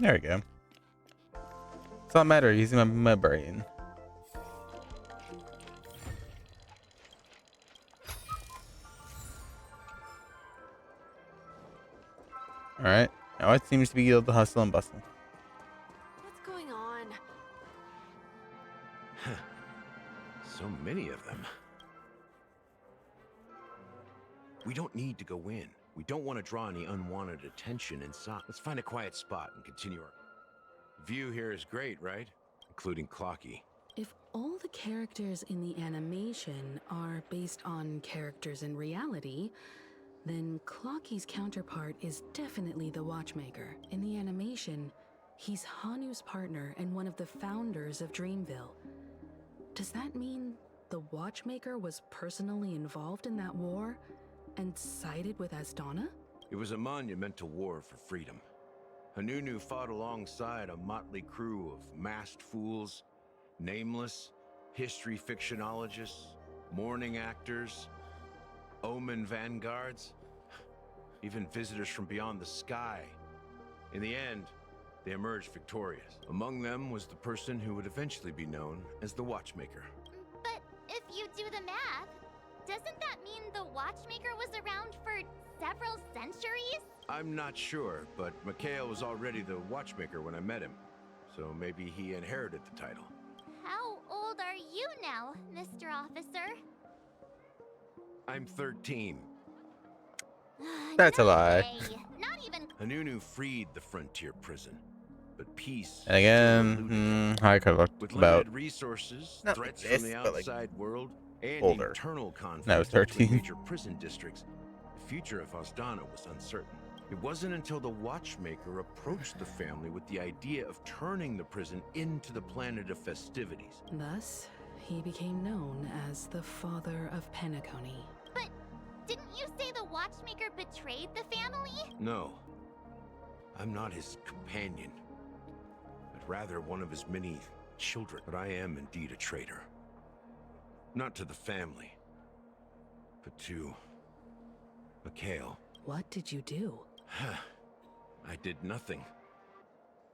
There we go. It's not matter using my brain. Alright. Now it seems to be the hustle and bustle. What's going on? So many of them. We don't need to go in. We don't want to draw any unwanted attention inside. Let's find a quiet spot and continue our... View here is great, right? Including Clocky. If all the characters in the animation are based on characters in reality, then Clocky's counterpart is definitely the Watchmaker. In the animation, he's Hanu's partner and one of the founders of Dreamville. Does that mean the Watchmaker was personally involved in that war and sided with Asdana? It was a monumental war for freedom. Hanunu fought alongside a motley crew of masked fools, nameless, history fictionologists, mourning actors, omen vanguards, even visitors from beyond the sky. In the end, they emerged victorious. Among them was the person who would eventually be known as the Watchmaker. But if you do the math, doesn't that mean the Watchmaker was around for several centuries? I'm not sure, but Mikhail was already the Watchmaker when I met him, so maybe he inherited the title. How old are you now, Mr. Officer? I'm 13. That's a lie. Not even. Hanunu freed the frontier prison, but peace. And again, I could have looked with about limited resources, not threats this, from the but, like, outside world, and older. internal conflict No, I was between 13. major prison districts, the future of Asdana was uncertain. It wasn't until the Watchmaker approached the family with the idea of turning the prison into the planet of festivities. Thus, he became known as the father of Penacony. But didn't you say the Watchmaker betrayed the family? No, I'm not his companion, but rather one of his many children. But I am indeed a traitor. Not to the family, but to Mikhail. What did you do? I did nothing.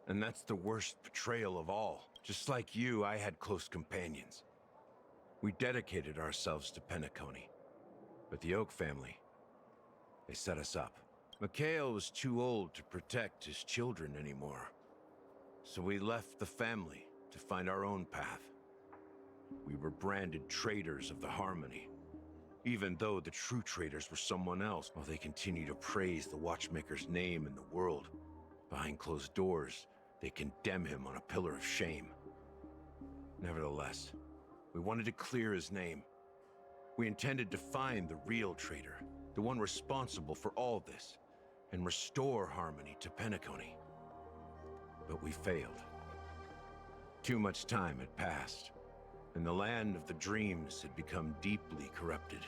And that's the worst betrayal of all. Just like you, I had close companions. We dedicated ourselves to Penacony. But the Oak family, they set us up. Mikhail was too old to protect his children anymore. So we left the family to find our own path. We were branded traitors of the Harmony, even though the true traitors were someone else. While they continue to praise the Watchmaker's name in the world, behind closed doors, they condemn him on a pillar of shame. Nevertheless, we wanted to clear his name. We intended to find the real traitor, the one responsible for all this, and restore harmony to Penacony. But we failed. Too much time had passed, and the land of the dreams had become deeply corrupted.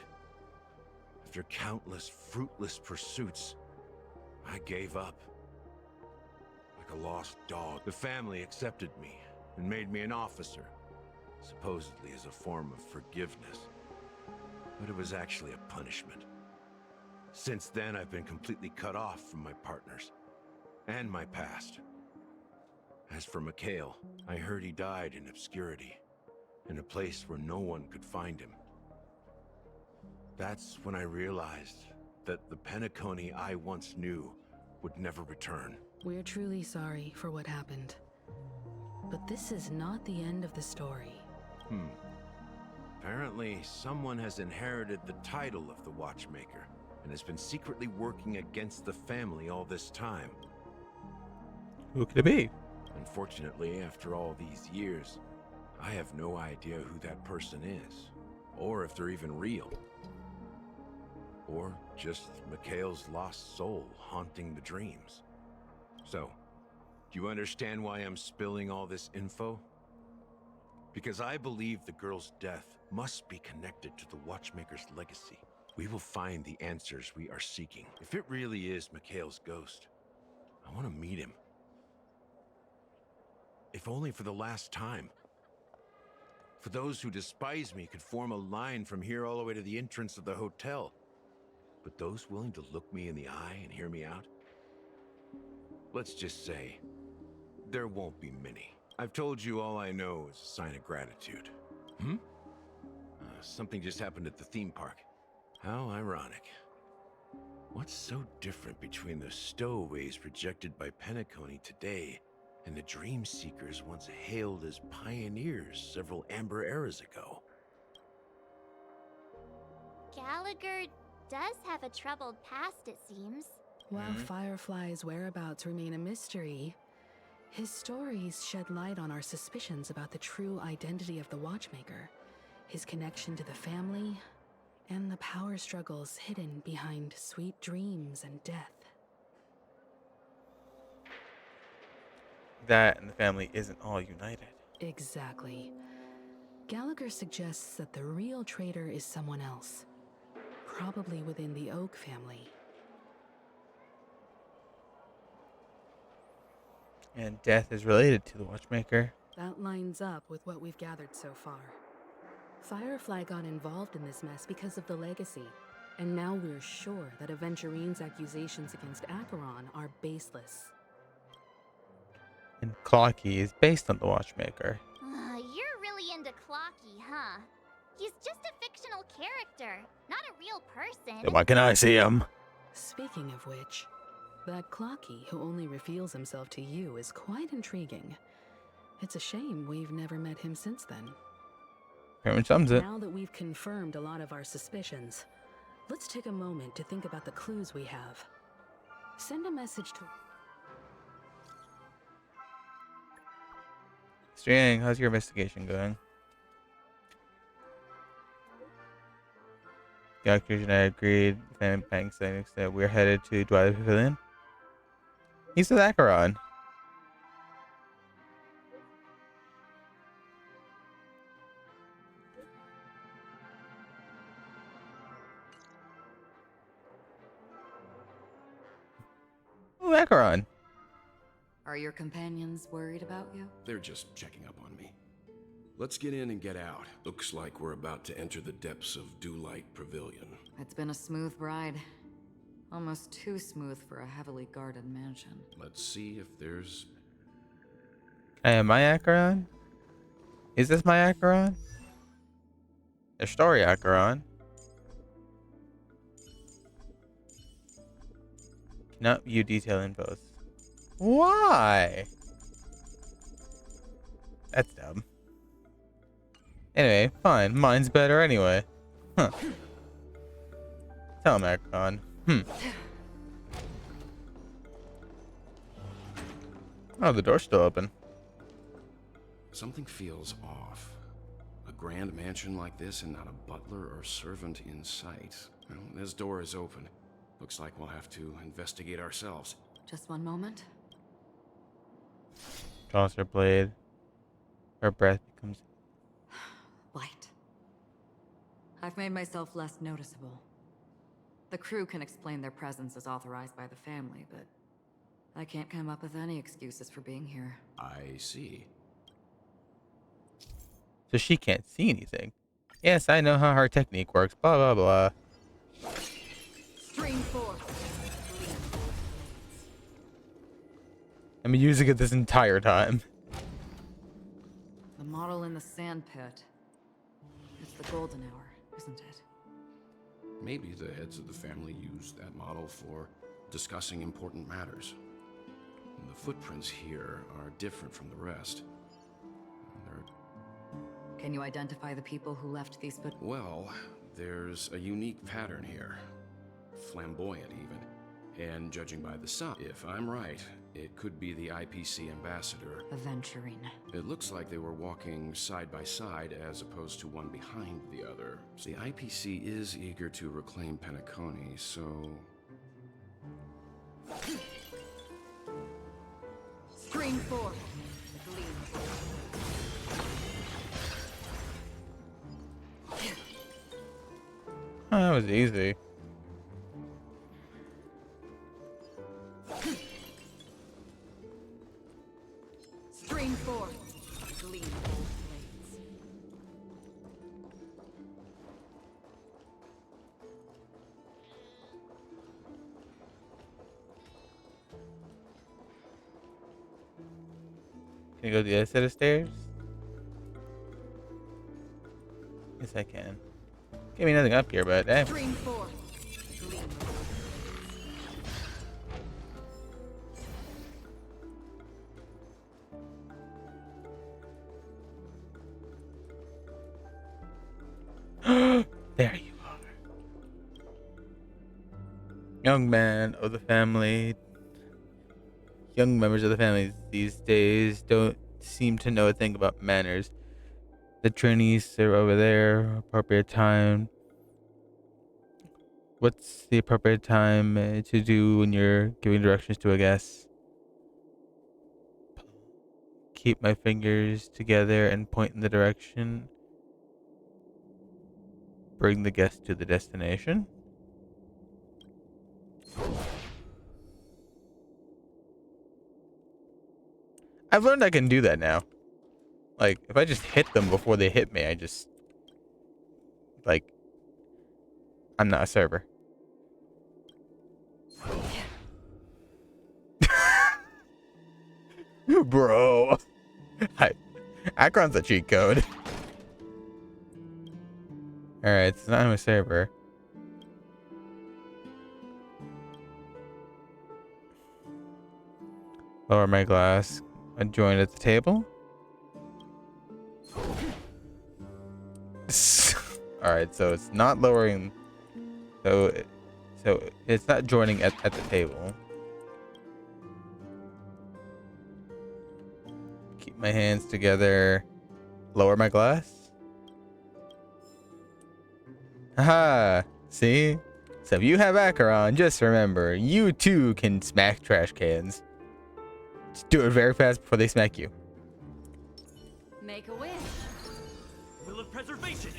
After countless fruitless pursuits, I gave up. Like a lost dog, the family accepted me and made me an officer, supposedly as a form of forgiveness. But it was actually a punishment. Since then, I've been completely cut off from my partners and my past. As for Mikhail, I heard he died in obscurity, in a place where no one could find him. That's when I realized that the Penacony I once knew would never return. We're truly sorry for what happened. But this is not the end of the story. Apparently, someone has inherited the title of the Watchmaker and has been secretly working against the family all this time. Who could it be? Unfortunately, after all these years, I have no idea who that person is, or if they're even real. Or just Mikhail's lost soul haunting the dreams. So, do you understand why I'm spilling all this info? Because I believe the girl's death must be connected to the Watchmaker's legacy. We will find the answers we are seeking. If it really is Mikhail's ghost, I want to meet him. If only for the last time. For those who despise me could form a line from here all the way to the entrance of the hotel. But those willing to look me in the eye and hear me out? Let's just say, There won't be many. I've told you all I know is a sign of gratitude. Hmm? Something just happened at the theme park. How ironic. What's so different between the stowaways projected by Penacony today and the dream seekers once hailed as pioneers several amber eras ago? Gallagher does have a troubled past, it seems. While Firefly's whereabouts remain a mystery, his stories shed light on our suspicions about the true identity of the Watchmaker, his connection to the family, and the power struggles hidden behind sweet dreams and death. That and the family isn't all united. Exactly. Gallagher suggests that the real traitor is someone else, probably within the Oak family. And death is related to the Watchmaker. That lines up with what we've gathered so far. Firefly got involved in this mess because of the legacy, and now we're sure that Aventurine's accusations against Acheron are baseless. And Clocky is based on the Watchmaker. You're really into Clocky, huh? He's just a fictional character, not a real person. Then why can I see him? Speaking of which, that Clocky who only reveals himself to you is quite intriguing. It's a shame we've never met him since then. Pretty much sums it. Now that we've confirmed a lot of our suspicions, let's take a moment to think about the clues we have. Send a message to... String, how's your investigation going? Galaxy and I agreed. Fan Bank saying that we're headed to Twilight Pavilion. He says Acheron. Oh, Acheron. Are your companions worried about you? They're just checking up on me. Let's get in and get out. Looks like we're about to enter the depths of Dewlight Pavilion. It's been a smooth ride. Almost too smooth for a heavily guarded mansion. Let's see if there's... Am I Acheron? Is this my Acheron? There's story Acheron. Cannot view detail infos. Why? That's dumb. Anyway, fine. Mine's better anyway. Huh. Tell him, Acheron. Oh, the door's still open. Something feels off. A grand mansion like this and not a butler or servant in sight. Well, this door is open. Looks like we'll have to investigate ourselves. Just one moment. Draws her blade. Her breath becomes... Light. I've made myself less noticeable. The crew can explain their presence as authorized by the family, but I can't come up with any excuses for being here. I see. So she can't see anything. Yes, I know how her technique works. Blah, blah, blah. Stream force. I've been using it this entire time. The model in the sand pit. It's the golden hour, isn't it? Maybe the heads of the family used that model for discussing important matters. The footprints here are different from the rest. Can you identify the people who left these footprints? Well, there's a unique pattern here. Flamboyant, even. And judging by the sun, if I'm right, it could be the IPC ambassador. Aventurine. It looks like they were walking side by side as opposed to one behind the other. The IPC is eager to reclaim Penacony, so... Stream forth. Gleam. Oh, that was easy. Stream forth. Gleam old blades. Can I go to the other set of stairs? Yes, I can. Give me nothing up here, but Dream 4. There you are. Young man of the family. Young members of the family these days don't seem to know a thing about manners. The trainees are over there. Appropriate time. What's the appropriate time to do when you're giving directions to a guest? Keep my fingers together and point in the direction. Bring the guest to the destination. I've learned I can do that now. Like, if I just hit them before they hit me, like, I'm not a server. Bro. Hi. Acheron's a cheat code. Alright, so now I'm a server. Lower my glass. I join at the table. Alright, so it's not lowering. So it's not joining at the table. Keep my hands together. Lower my glass. Haha. See? So if you have Acheron, just remember, you too can smack trash cans. Just do it very fast before they smack you. Make a wish. Will of preservation.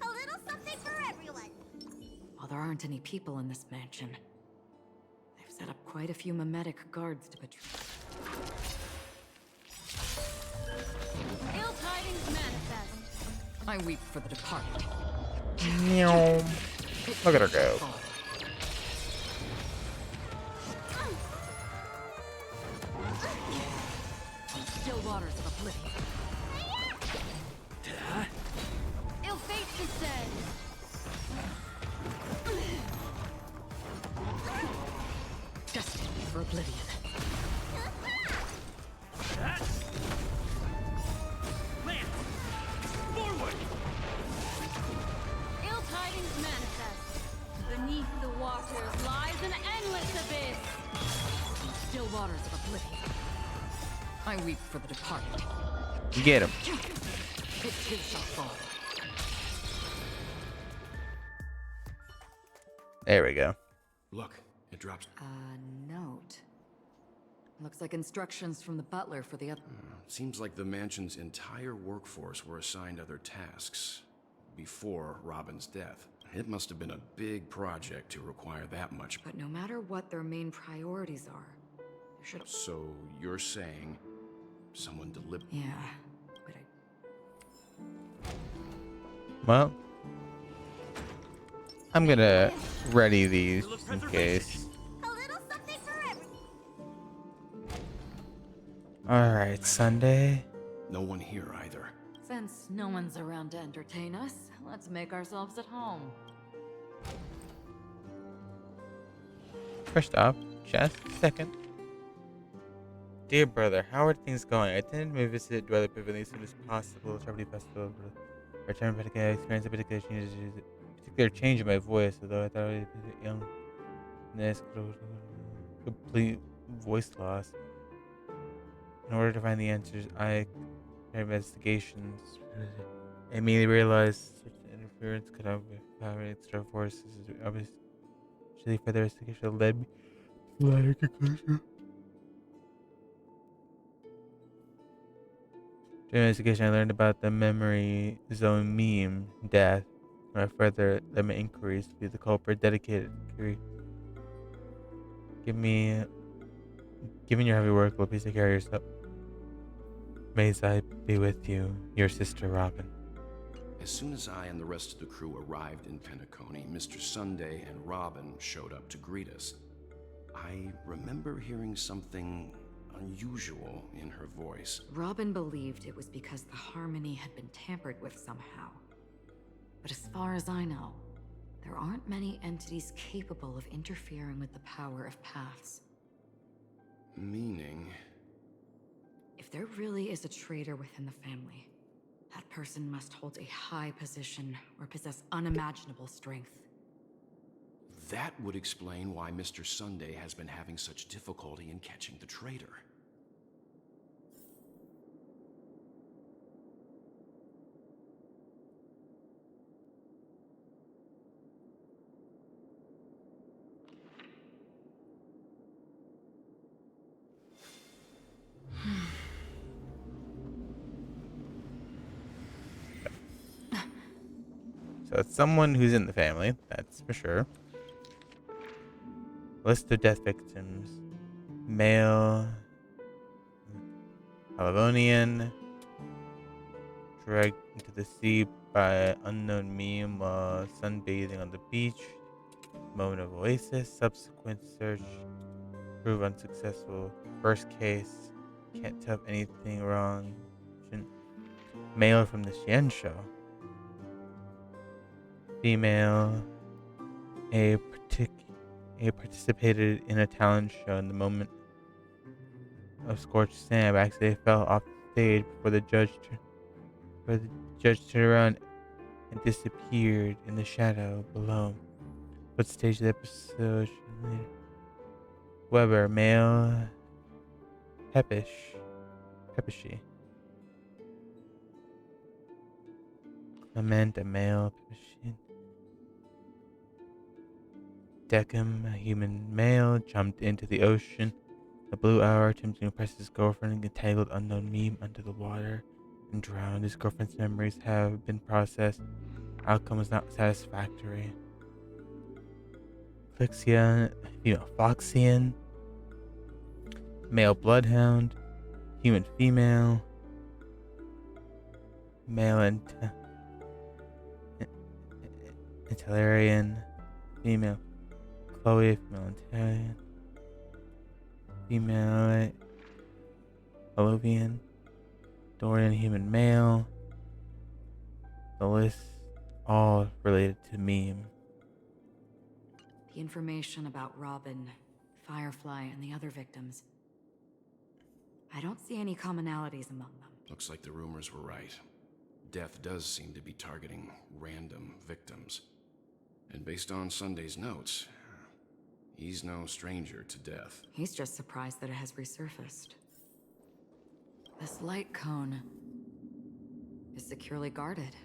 A little something for everyone. While there aren't any people in this mansion, they've set up quite a few mimetic guards to patrol. Ill tidings manifest. I weep for the departed. Meow. Look at her go. Still waters of oblivion. Ill fate descends. Destined for oblivion. Lance! Forward! Ill tidings manifest. Beneath the waters lies an endless abyss. Still waters of oblivion. I weep for the departed. Get him. It too shall fall. There we go. Look, it drops. A note. Looks like instructions from the butler for the other. Seems like the mansion's entire workforce were assigned other tasks before Robin's death. It must have been a big project to require that much. But no matter what their main priorities are, there should. So you're saying someone deliberately? Yeah. Well, I'm gonna ready these in case. Alright, Sunday. No one here either. Since no one's around to entertain us, let's make ourselves at home. First off, just a second. Dear brother, how are things going? I intend to visit Dweller Pavilion as soon as possible. Charity Festival. Return back again. I experienced a particular change in my voice, although I thought I was youngness, complete voice loss. In order to find the answers, I investigations. I immediately realized such interference could have extra forces. Obviously, further investigation led me to the latter conclusion. During investigation, I learned about the memory zone meme death. My further limit inquiries to be the culprit dedicated. Given your heavy work, please take care of yourself. May I be with you, your sister Robin. As soon as I and the rest of the crew arrived in Penacony, Mr. Sunday and Robin showed up to greet us. I remember hearing something unusual in her voice. Robin believed it was because the harmony had been tampered with somehow. But as far as I know, there aren't many entities capable of interfering with the power of paths. Meaning? If there really is a traitor within the family, that person must hold a high position or possess unimaginable strength. That would explain why Mr. Sunday has been having such difficulty in catching the traitor. So it's someone who's in the family, that's for sure. List of death victims. Male. Halavonian. Dragged into the sea by unknown meme while sunbathing on the beach. Moment of oasis. Subsequent search. Prove unsuccessful. First case. Can't tell if anything wrong. Male from the Xian show. Female. A participated in a talent show in the moment of scorched sand, but accidentally fell off the stage before the judge turned around and disappeared in the shadow below. What stage of the episode? Weber, male, Peppishy. Clement, a male, Peppishy. Deckham, a human male, jumped into the ocean. The blue hour, attempting to impress his girlfriend, entangled unknown meme under the water and drowned. His girlfriend's memories have been processed. Outcome was not satisfactory. Flixia, female Foxian. Male bloodhound. Human female. Male Intelarian. Female Chloe, female Italian, female Alovian, Dorian, human male. The list all related to meme. The information about Robin, Firefly, and the other victims. I don't see any commonalities among them. Looks like the rumors were right. Death does seem to be targeting random victims. And based on Sunday's notes, he's no stranger to death. He's just surprised that it has resurfaced. This light cone is securely guarded.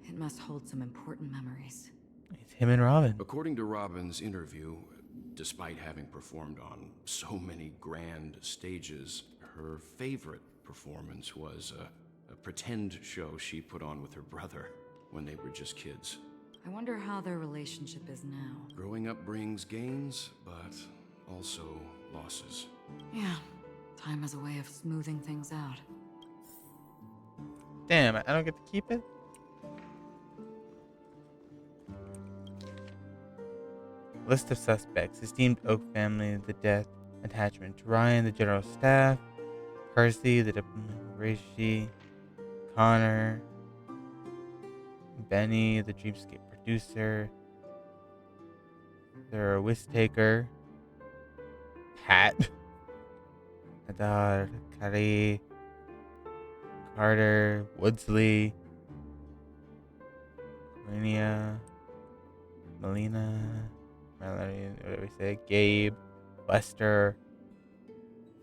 It must hold some important memories. It's him and Robin. According to Robin's interview, despite having performed on so many grand stages, her favorite performance was a pretend show she put on with her brother when they were just kids. I wonder how their relationship is now. Growing up brings gains, but also losses. Yeah, time has a way of smoothing things out. Damn, I don't get to keep it? List of suspects. Esteemed Oak family, the death attachment to Ryan, the general staff. Percy, the Rishi. Connor. Benny, the Dreamscape producer. The Risk-Taker. Pat. Adar, Kari. Carter, Woodsley. Cornelia. Melina. Mallory, whatever we say. Gabe. Lester.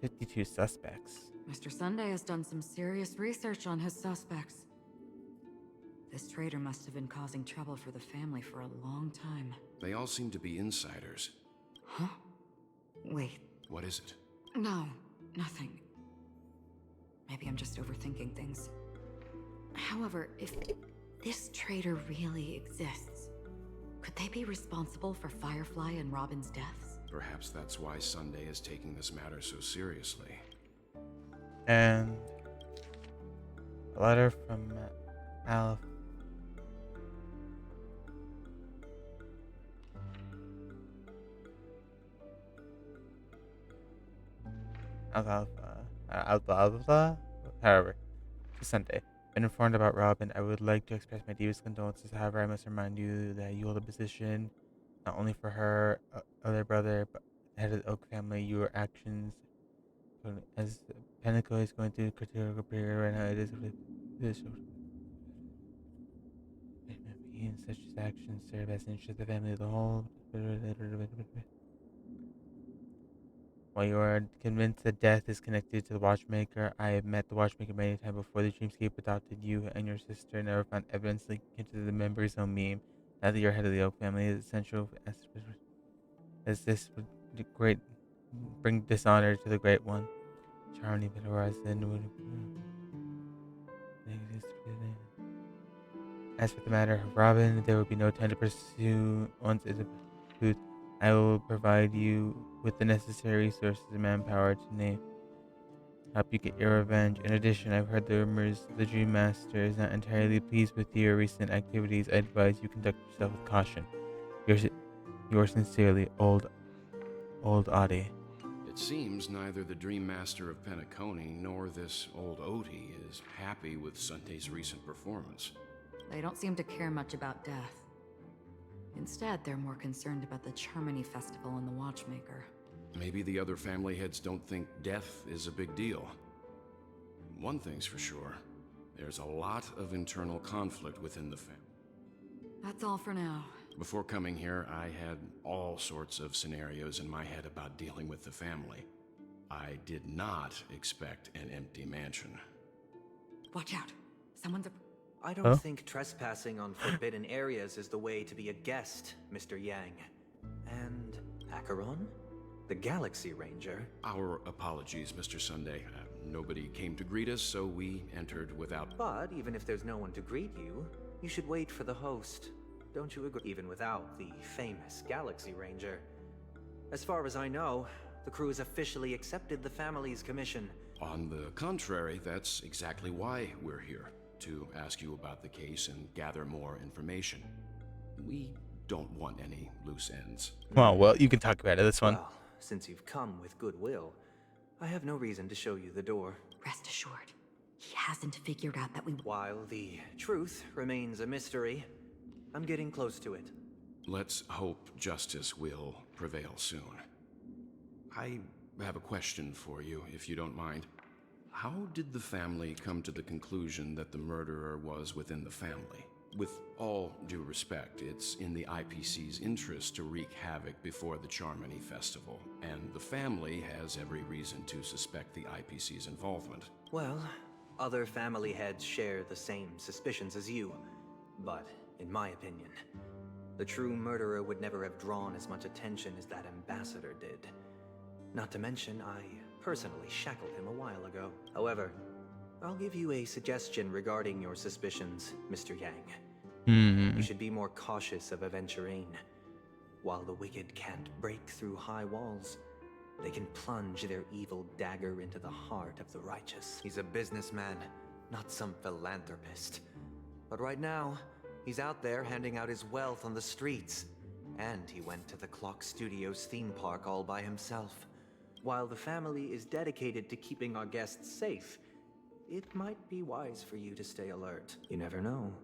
52 suspects. Mr. Sunday has done some serious research on his suspects. This traitor must have been causing trouble for the family for a long time. They all seem to be insiders. Huh? Wait. What is it? No, nothing. Maybe I'm just overthinking things. However, if this traitor really exists, could they be responsible for Firefly and Robin's deaths? Perhaps that's why Sunday is taking this matter so seriously. And a letter from Alf. Alfalfa. However, to Sunday. Been informed about Robin. I would like to express my deepest condolences. However, I must remind you that you hold a position not only for her other brother, but the head of the Oak family. Your actions, as Panico is going through a critical period right now, it is such as actions serve as an interest of the family as a whole. While you are convinced that death is connected to the Watchmaker, I have met the Watchmaker many times before. The Dreamscape adopted you and your sister. Never found evidence linking to the Memory Zone meme. Now that you're head of the Oak family, is essential as this would great bring dishonor to the Great One. Charming but horizon. As for the matter of Robin, there will be no time to pursue once it is approved. I will provide you with the necessary resources and manpower to help you get your revenge. In addition, I've heard the rumors the Dream Master is not entirely pleased with your recent activities. I advise you conduct yourself with caution. Yours sincerely, Old Adi. It seems neither the Dream Master of Penacony nor this old Oti is happy with Sunday's recent performance. They don't seem to care much about death. Instead, they're more concerned about the Charmony Festival and the Watchmaker. Maybe the other family heads don't think death is a big deal. One thing's for sure, there's a lot of internal conflict within the family. That's all for now. Before coming here, I had all sorts of scenarios in my head about dealing with the family. I did not expect an empty mansion. Watch out. Someone's a... I don't think trespassing on forbidden areas is the way to be a guest, Mr. Yang. And Acheron? The Galaxy Ranger? Our apologies, Mr. Sunday. Nobody came to greet us, so we entered without... But even if there's no one to greet you, you should wait for the host. Don't you agree? Even without the famous Galaxy Ranger. As far as I know, the crew has officially accepted the family's commission. On the contrary, that's exactly why we're here. To ask you about the case and gather more information. We don't want any loose ends. Well, you can talk about it, this one. Well, since you've come with goodwill, I have no reason to show you the door. Rest assured, he hasn't figured out that we... While the truth remains a mystery, I'm getting close to it. Let's hope justice will prevail soon. I have a question for you, if you don't mind. How did the family come to the conclusion that the murderer was within the family? With all due respect, it's in the IPC's interest to wreak havoc before the Charmony Festival, and the family has every reason to suspect the IPC's involvement. Well, other family heads share the same suspicions as you, but in my opinion, the true murderer would never have drawn as much attention as that ambassador did. Not to mention, I personally shackled him a while ago. However, I'll give you a suggestion regarding your suspicions, Mr. Yang. You should be more cautious of Aventurine. While the wicked can't break through high walls, they can plunge their evil dagger into the heart of the righteous. He's a businessman, not some philanthropist. But right now, he's out there handing out his wealth on the streets. And he went to the Clock Studios theme park all by himself. While the family is dedicated to keeping our guests safe, it might be wise for you to stay alert. You never know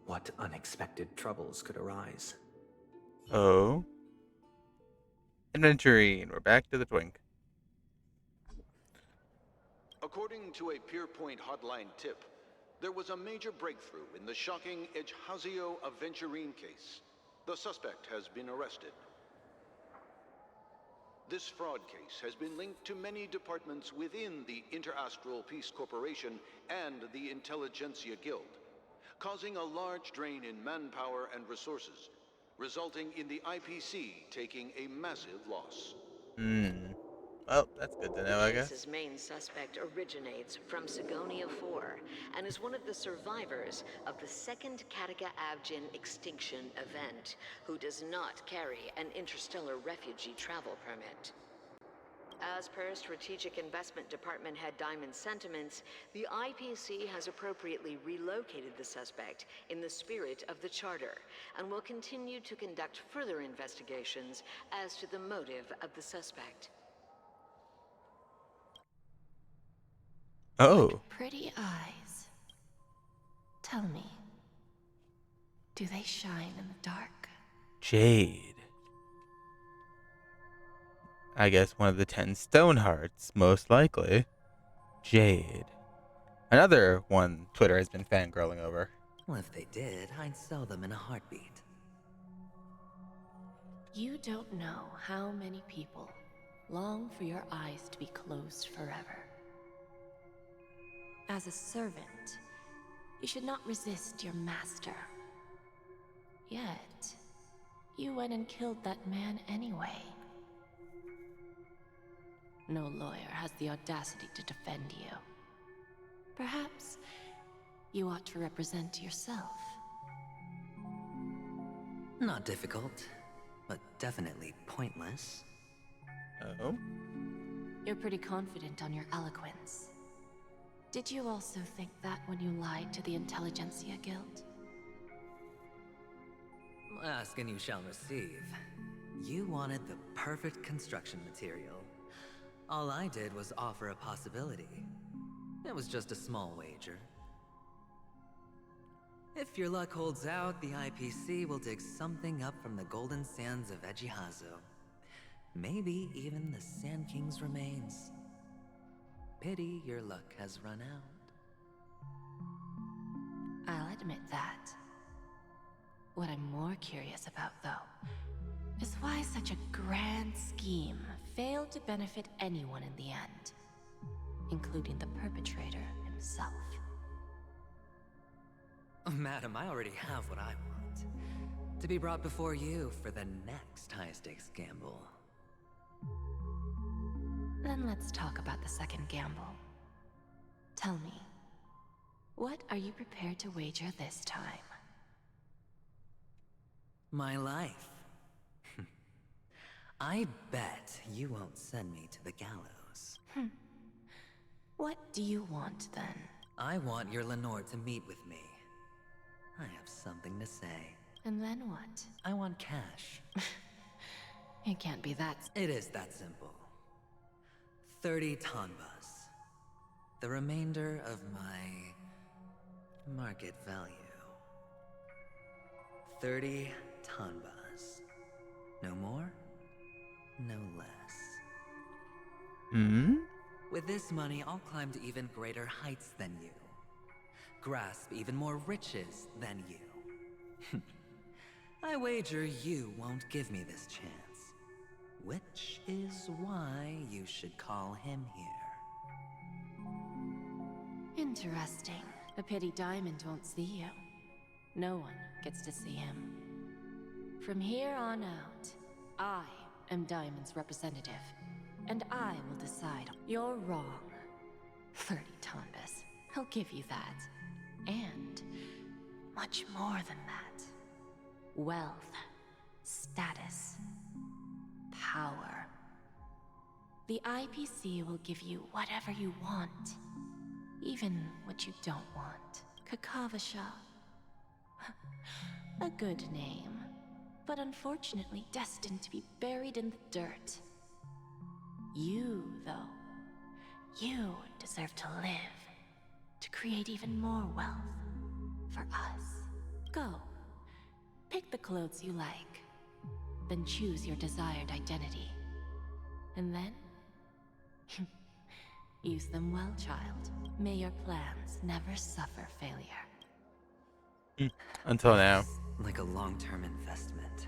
what unexpected troubles could arise. Oh. Adventurine, we're back to the twink. According to a Pierpoint hotline tip, there was a major breakthrough in the shocking Ejhazio Aventurine case. The suspect has been arrested. This fraud case has been linked to many departments within the Interastral Peace Corporation and the Intelligentsia Guild, causing a large drain in manpower and resources, resulting in the IPC taking a massive loss. Well, that's good to know, I guess. The case's main suspect originates from Sigonia 4 and is one of the survivors of the second Kataka Abjin extinction event, who does not carry an interstellar refugee travel permit. As per Strategic Investment Department head Diamond Sentiments, the IPC has appropriately relocated the suspect in the spirit of the Charter and will continue to conduct further investigations as to the motive of the suspect. Oh. Pretty eyes. Tell me, do they shine in the dark? Jade. I guess one of the 10 stone hearts, most likely. Jade. Another one Twitter has been fangirling over. Well, if they did, I'd sell them in a heartbeat. You don't know how many people long for your eyes to be closed forever. As a servant, you should not resist your master. Yet, you went and killed that man anyway. No lawyer has the audacity to defend you. Perhaps you ought to represent yourself. Not difficult, but definitely pointless. Oh? You're pretty confident on your eloquence. Did you also think that when you lied to the Intelligentsia Guild? Ask and you shall receive. You wanted the perfect construction material. All I did was offer a possibility. It was just a small wager. If your luck holds out, the IPC will dig something up from the golden sands of Ejihazo. Maybe even the Sand King's remains. Pity your luck has run out. I'll admit that. What I'm more curious about, though, is why such a grand scheme failed to benefit anyone in the end, including the perpetrator himself. Madam, I already have what I want. To be brought before you for the next high-stakes gamble. Then let's talk about the second gamble. Tell me, what are you prepared to wager this time? My life. I bet you won't send me to the gallows. What do you want, then? I want your Lenore to meet with me. I have something to say. And then what? I want cash. It can't be that... It is that simple. 30 tanbas. The remainder of my market value. 30 tanbas. No more, no less. Hmm? With this money, I'll climb to even greater heights than you. Grasp even more riches than you. I wager you won't give me this chance. Which is why you should call him here. Interesting. A pity Diamond won't see you. No one gets to see him. From here on out, I am Diamond's representative, and I will decide. You're wrong. 30 tanbas. He'll give you that. And much more than that. Wealth, status, power. The IPC will give you whatever you want, even what you don't want. Kakavasha. A good name, but unfortunately destined to be buried in the dirt. You, though, you deserve to live, to create even more wealth for us. Go, pick the clothes you like, then choose your desired identity. And then, use them well, child. May your plans never suffer failure. Until now. Like a long-term investment.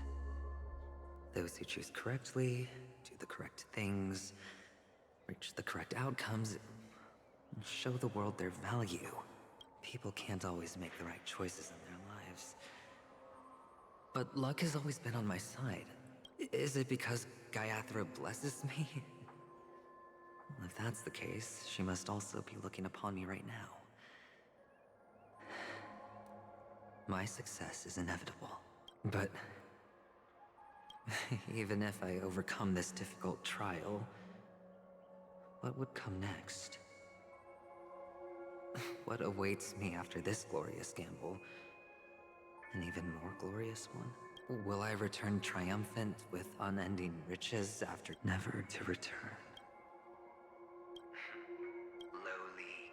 Those who choose correctly, do the correct things, reach the correct outcomes, and show the world their value. People can't always make the right choices in their lives. But luck has always been on my side. Is it because Gayathra blesses me? Well, if that's the case, she must also be looking upon me right now. My success is inevitable. But even if I overcome this difficult trial, what would come next? What awaits me after this glorious gamble? An even more glorious one? Will I return triumphant with unending riches after never to return? Lowly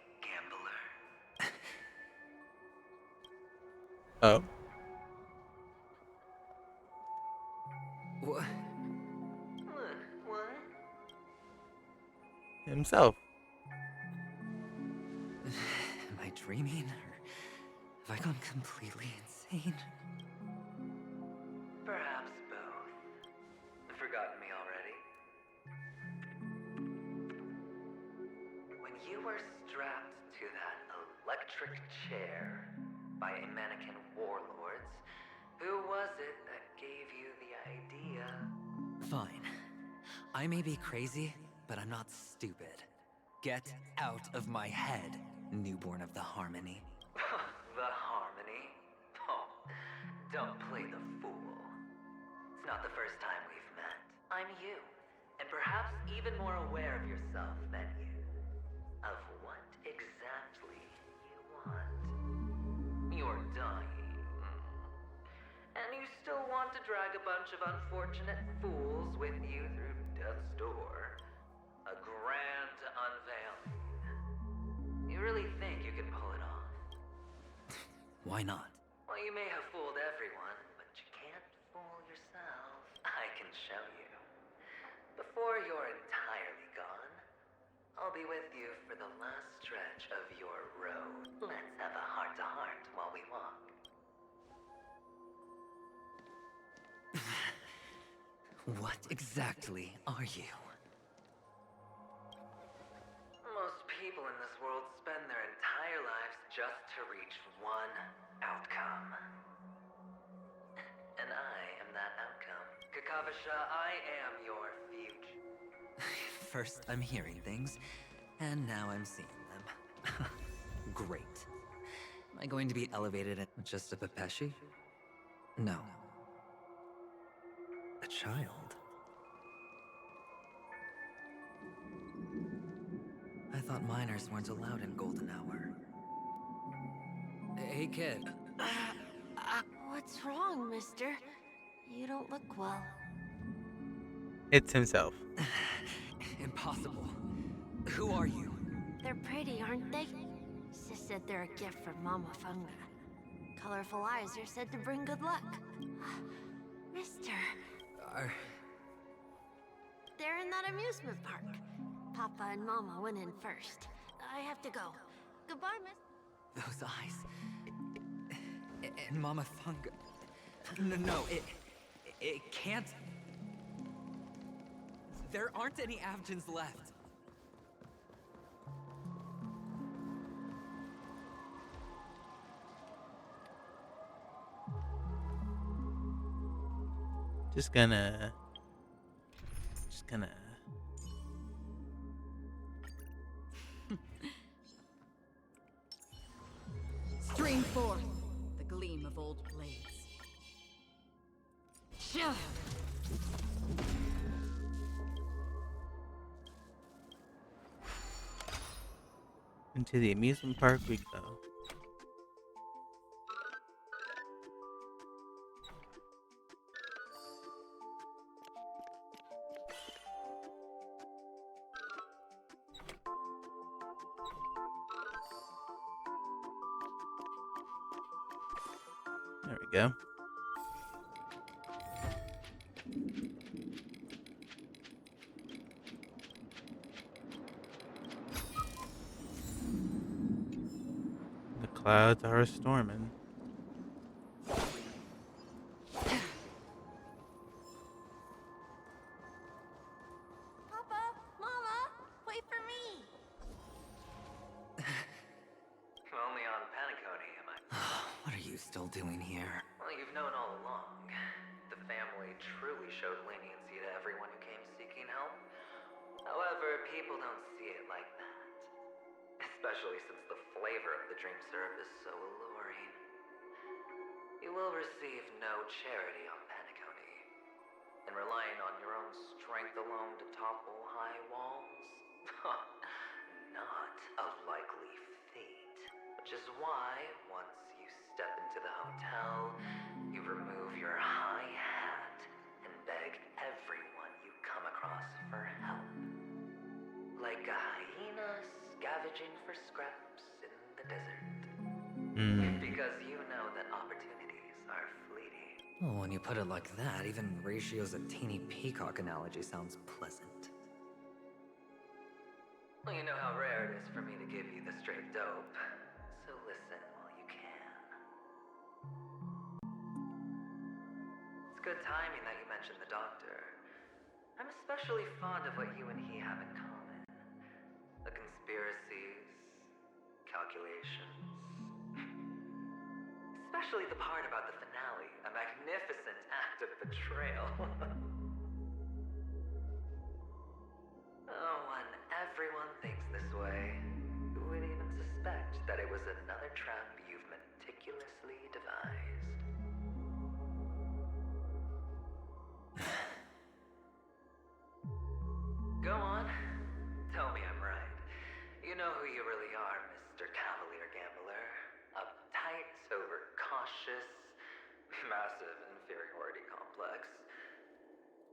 Oh. What? What? Himself. Am I dreaming? Or have I gone completely insane? Perhaps both. Forgotten me already? When you were strapped to that electric chair by a mannequin warlords, who was it that gave you the idea? Fine. I may be crazy, but I'm not stupid. Get out of my head, newborn of the Harmony. The harmony? Oh, don't play the fool. It's not the first time we've met. I'm you, and perhaps even more aware of yourself than you. Of what exactly you want. You're dying. And you still want to drag a bunch of unfortunate fools with you through death's door. A grand unveiling. You really think you can pull it off? Why not? Well, you may have fooled everyone, but you can't fool yourself. I can show you. Before you're entirely gone, I'll be with you for the last stretch of your road. Let's have a heart-to-heart while we walk. What exactly are you? Most people in this world spend their entire lives just to reach one outcome. And I am that outcome. Kakavasha, I am your future. First, I'm hearing things, and now I'm seeing them. Great. Am I going to be elevated at just a Pepeshi? No. A child. I thought minors weren't allowed in Golden Hour. Hey, kid. What's wrong, mister? You don't look well. It's himself. Impossible. Who are you? They're pretty, aren't they? Sis said they're a gift from Mama Funga. Colorful eyes are said to bring good luck. Mister, they're in that amusement park. Papa and Mama went in first. I have to go. Goodbye, miss. Those eyes. And Mama Funga. No, it can't. There aren't any Avgens left. Just gonna Stream forth the gleam of old blades. Chill. into the amusement park we go. There we go. The clouds are storming. Papa, Mama, wait for me. Only on Paniconi am I. What are you still doing here? Well, you've known all along. The family truly showed leniency to everyone who came seeking help. However, people don't see it like that. Especially since the flavor of the dream syrup is so alluring. You will receive no charity on Paniconi. And relying on your own strength alone to topple high walls? Not a likely fate. Which is why, once you step into the hotel, you remove your high hat and beg everyone you come across for help. Like a hyena scavenging for scraps in the desert. Because you know that opportunity Oh, when you put it like that, even Ratio's a teeny peacock analogy sounds pleasant. Well, you know how rare it is for me to give you the straight dope, so listen while you can. It's good timing that you mentioned the doctor. I'm especially fond of what you and he have in common. The conspiracies, calculations. Especially the part about the finale, a magnificent act of betrayal. Oh, when everyone thinks this way, who would even suspect that it was another trap you've meticulously devised? Go on. Tell me I'm right. You know who you really are, Mr. Cavalier Gambler. Uptight, overcautious, massive inferiority complex.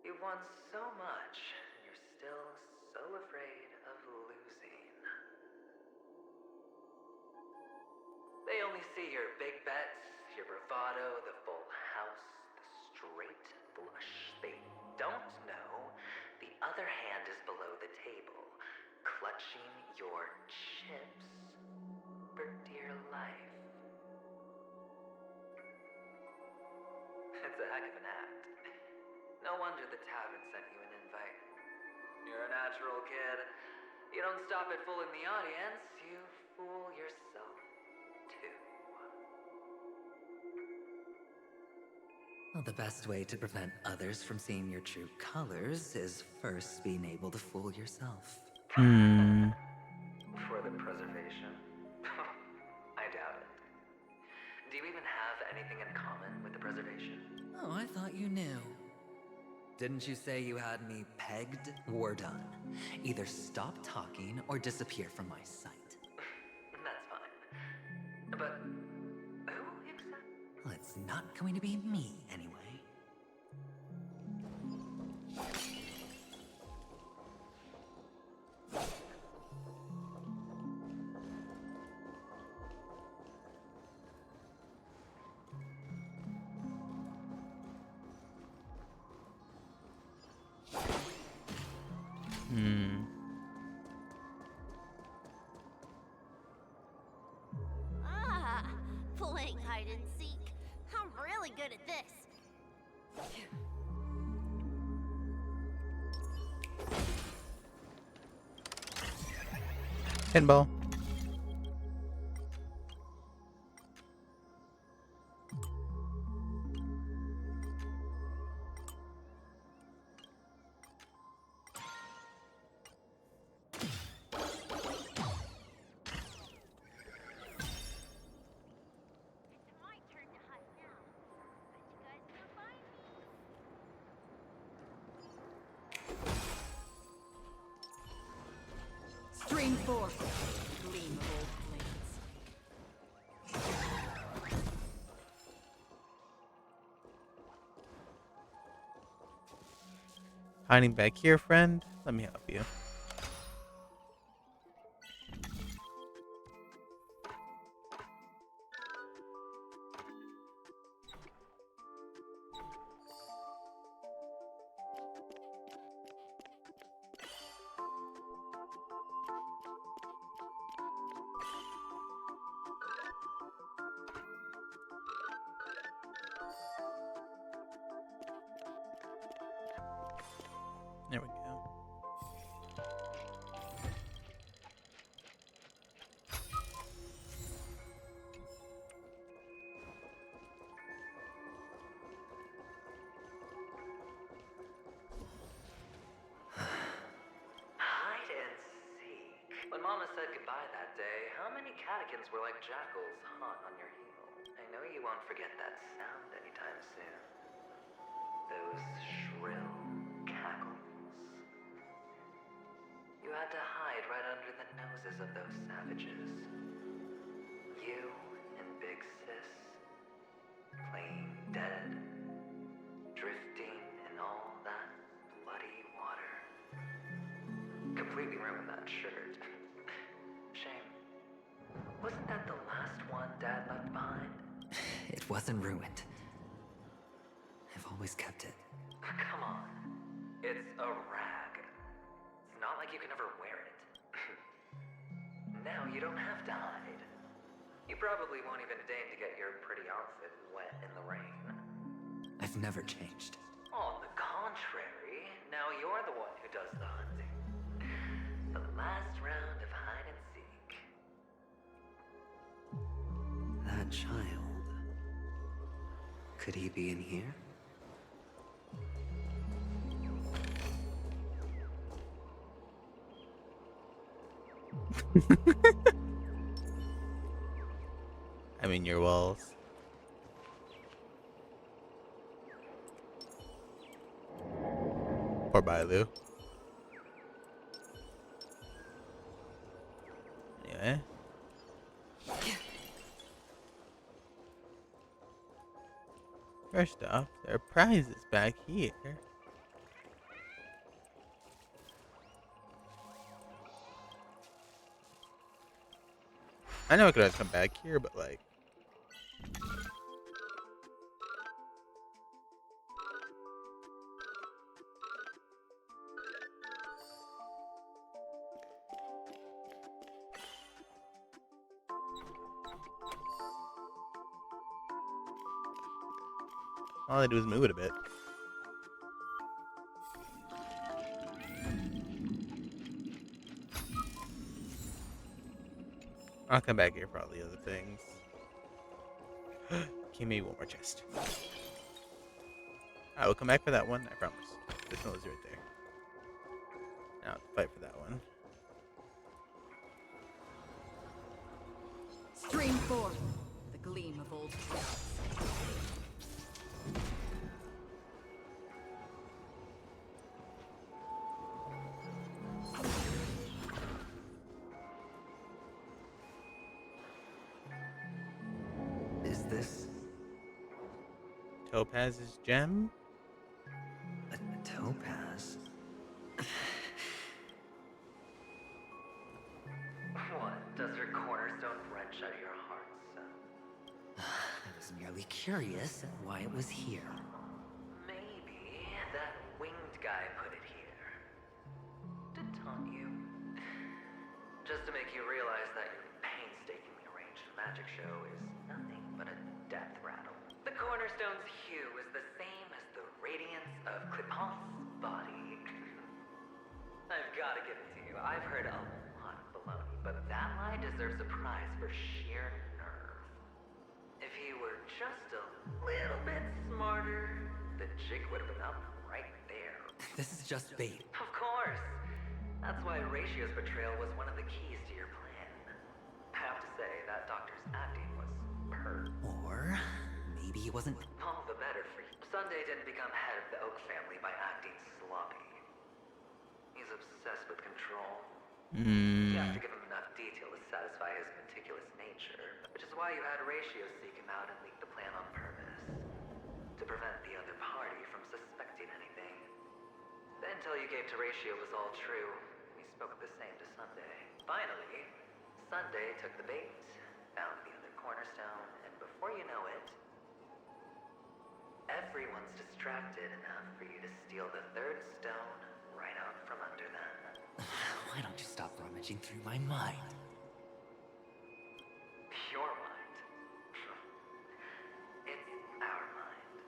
You've won so much, and you're still so afraid of losing. They only see your big bets, your bravado, the full house, the straight flush. They don't know the other hand is below the table, clutching your chips for dear life. It's a heck of an act. No wonder the tavern sent you an invite. You're a natural kid. You don't stop at fooling the audience, you fool yourself too. Well, the best way to prevent others from seeing your true colors is first being able to fool yourself. For the preservation? I doubt it. Do you even have anything in common with the preservation? Oh, I thought you knew. Didn't you say you had me pegged? We're done. Either stop talking or disappear from my sight. That's fine. But who exactly? Well, it's not going to be me anyway. Ah, playing hide and seek. I'm really good at this. Pinball. Stream forth. Gleam of old blades. Hiding back here, friend? Let me help you. There we go. Hide and seek. When Mama said goodbye that day, how many catechins were like jackals hot on your heel? I know you won't forget that sound anytime soon. Those shrill cackles. You had to hide right under the noses of those savages. You and Big Sis, playing dead, drifting in all that bloody water. Completely ruined that shirt. Shame. Wasn't that the last one Dad left behind? It wasn't ruined. always kept it. Come on. It's a rag. It's not like you can ever wear it. Now you don't have to hide. You probably won't even deign to get your pretty outfit wet in the rain. I've never changed. On the contrary, now you're the one who does the hunting. The last round of hide and seek. That child. Could he be in here? I mean, your walls. Poor Bailu. Anyway. First off, there are prizes back here. I know I could always come back here, but like... all I do is move it a bit. I'll come back here for all the other things. Give me one more chest. I will come back for that one, I promise. This one is right there. Now, fight for that one. Stream forth the gleam of old clouds. Is this Topaz's gem? a topaz? What? Does her cornerstone wrench out your heart, son? I was merely curious at why it was here. Maybe that winged guy put it here. To taunt you. Just to make you realize that your painstakingly arranged magic show is nothing but a death rattle. The cornerstone's hue is the same as the radiance of Clipant's body. I've gotta give it to you. I've heard a lot of baloney, but that lie deserves a prize for sheer nerve. If he were just a little bit smarter, the jig would have been up right there. This is just bait. Of course. That's why Ratio's betrayal was one of the keys to your plan. I have to say, that doctor's acting was pert. Or maybe he wasn't. All the better for you. Sunday didn't become head of the Oak family by acting sloppy. He's obsessed with control. You have to give him enough detail to satisfy his meticulous nature, which is why you had Ratio seek him out and leak the plan on purpose. To prevent the other party from suspecting anything. The intel you gave to Ratio was all true. We spoke the same to Sunday. Finally, Sunday took the bait, found the other cornerstone, and before you know it, everyone's distracted enough for you to steal the third stone right out from under them. Why don't you stop rummaging through my mind? Your mind. It's our mind.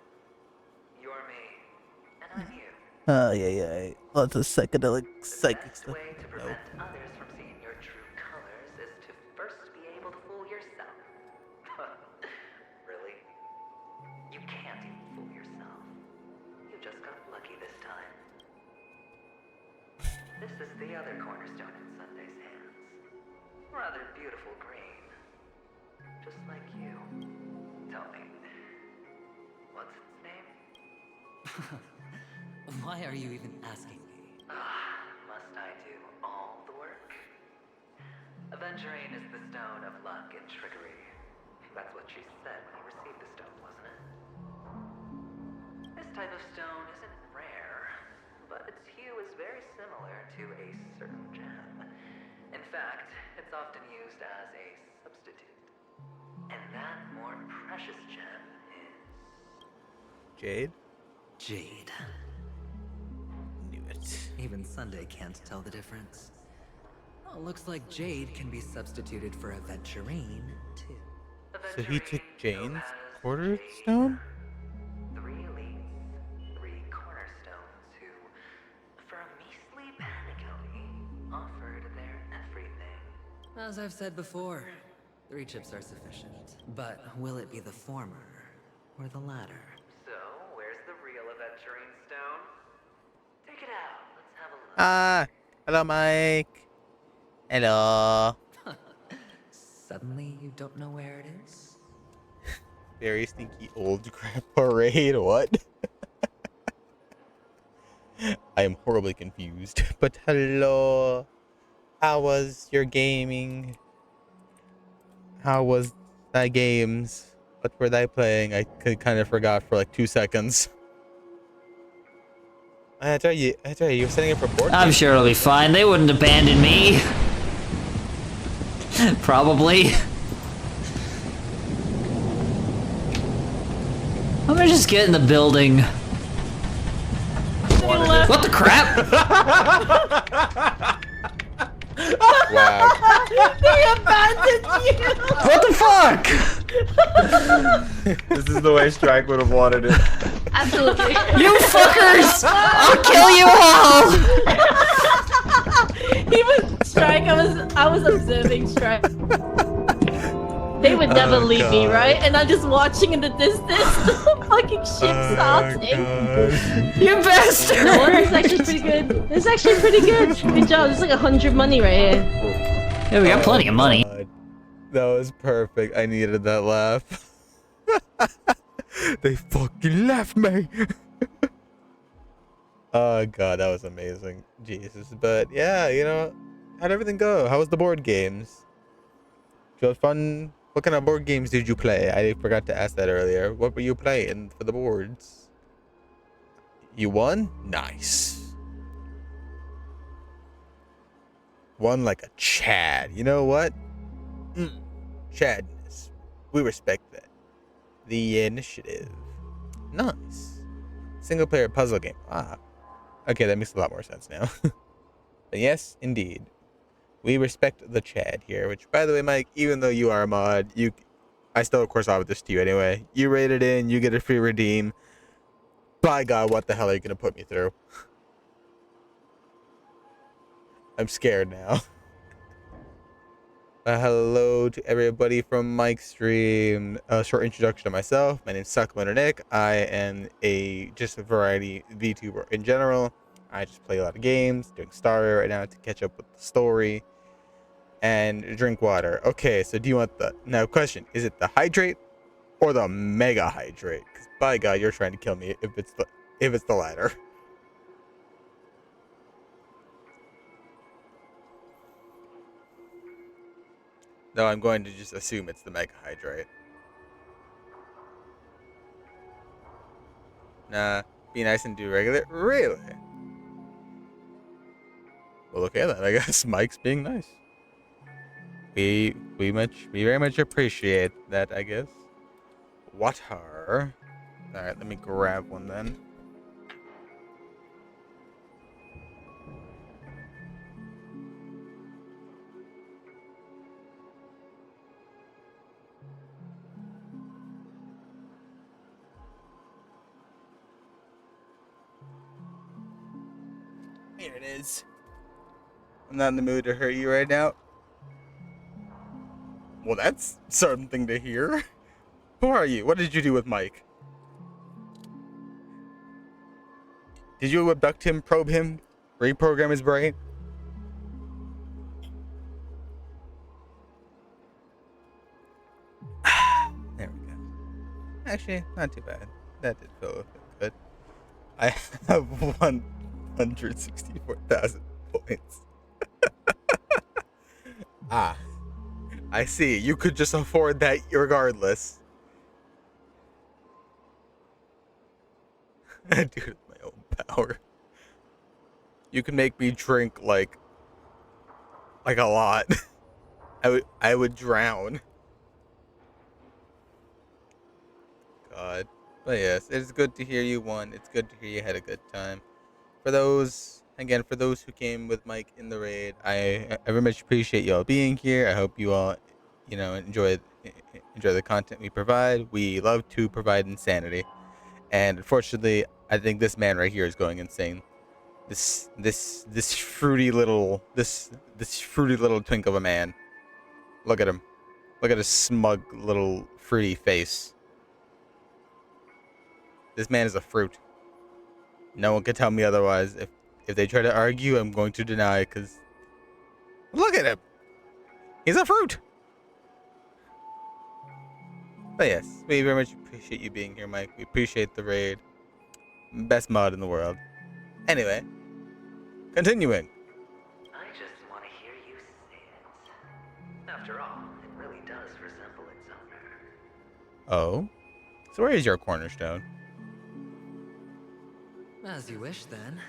You're me, and I'm you. Oh, yeah. Lots of psychedelic psychic Best stuff. way to prevent others from seeing your true colors is to first be able to fool yourself. Really? You can't even fool yourself. You just got lucky this time. This is the other cornerstone in Sunday's hands. Rather beautiful green. Just like you. Tell me, what's its name? Why are you even asking me? Must I do all the work? Aventurine is the stone of luck and trickery. That's what she said when you received the stone, wasn't it? This type of stone isn't rare, but its hue is very similar to a certain gem. In fact, it's often used as a substitute. And that more precious gem is... Jade? Jade. Knew it. Even Sunday can't tell the difference. Oh, looks like Jade can be substituted for Aventurine, too. So he took Jane's cornerstone? 3 elites, 3 cornerstones who, for a measly penny, offered their everything. As I've said before, 3 chips are sufficient. But will it be the former or the latter? So, where's the real Aventurine stone? Take it out. Let's have a look. Ah, hello, Mike. Hello. Suddenly, you don't know where it is? Very stinky old grandpa raid. What? I am horribly confused. But hello. How was your gaming? How was thy games? What were they playing? I kind of forgot for like 2 seconds. I tell you, you were setting up for board I'm games. sure it'll be fine. They wouldn't abandon me. Probably. I'm gonna just get in the building. What the crap? Wow. They abandoned you! What the fuck? This is the way Strike would have wanted it. Absolutely. You fuckers! I'll kill you all! He was Strike, I was observing Strike. They would never leave me, right? And I'm just watching in the distance the fucking ship starting. You bastard! No, this is actually pretty good. This is actually pretty good. Good job. There's like 100 money right here. Yeah, we got plenty of money. God. That was perfect. I needed that laugh. They fucking left me. Oh god, that was amazing. Jesus. But yeah, you know, how'd everything go? How was the board games? Did you have fun? What kind of board games did you play? I forgot to ask that earlier. What were you playing for the boards? You won? Nice. Won like a Chad. You know what? Chadness. We respect that. The initiative. Nice. Single player puzzle game. Ah. Okay, that makes a lot more sense now. But yes, indeed. We respect the Chad here, which, by the way, Mike, even though you are a mod, I still, of course, offer this to you anyway. You rate it in, you get a free redeem. By God, what the hell are you going to put me through? I'm scared now. Hello to everybody from Mike's stream. A short introduction to myself. My name's Suckman Nick. I am just a variety VTuber in general. I just play a lot of games, doing StarRail right now to catch up with the story, and drink water. Okay, so do you want now question, is it the hydrate or the mega hydrate? Because by God, you're trying to kill me if it's the latter. No, I'm going to just assume it's the mega hydrate. Nah, be nice and do regular. Really? Well, okay then. I guess Mike's being nice. We very much appreciate that, I guess. Water. All right, let me grab one then. Here it is. I'm not in the mood to hurt you right now. Well, that's something to hear. Who are you? What did you do with Mike? Did you abduct him, probe him, reprogram his brain? There we go. Actually, not too bad. That did feel good. I have 164,000 points. Ah. I see. You could just afford that regardless. Dude, it's my own power. You can make me drink like a lot. I would drown. God. But yes, it's good to hear you won. It's good to hear you had a good time. For those, again, for those who came with Mike in the raid, I very much appreciate you all being here. I hope you all, enjoy the content we provide. We love to provide insanity, and unfortunately, I think this man right here is going insane. This fruity little twink of a man. Look at him. Look at his smug little fruity face. This man is a fruit. No one can tell me otherwise. If they try to argue, I'm going to deny because look at him. He's a fruit. But yes, we very much appreciate you being here, Mike. We appreciate the raid. Best mod in the world. Anyway, continuing. I just want to hear you say it. After all, it really does resemble its owner. Oh? So where is your cornerstone? As you wish, then.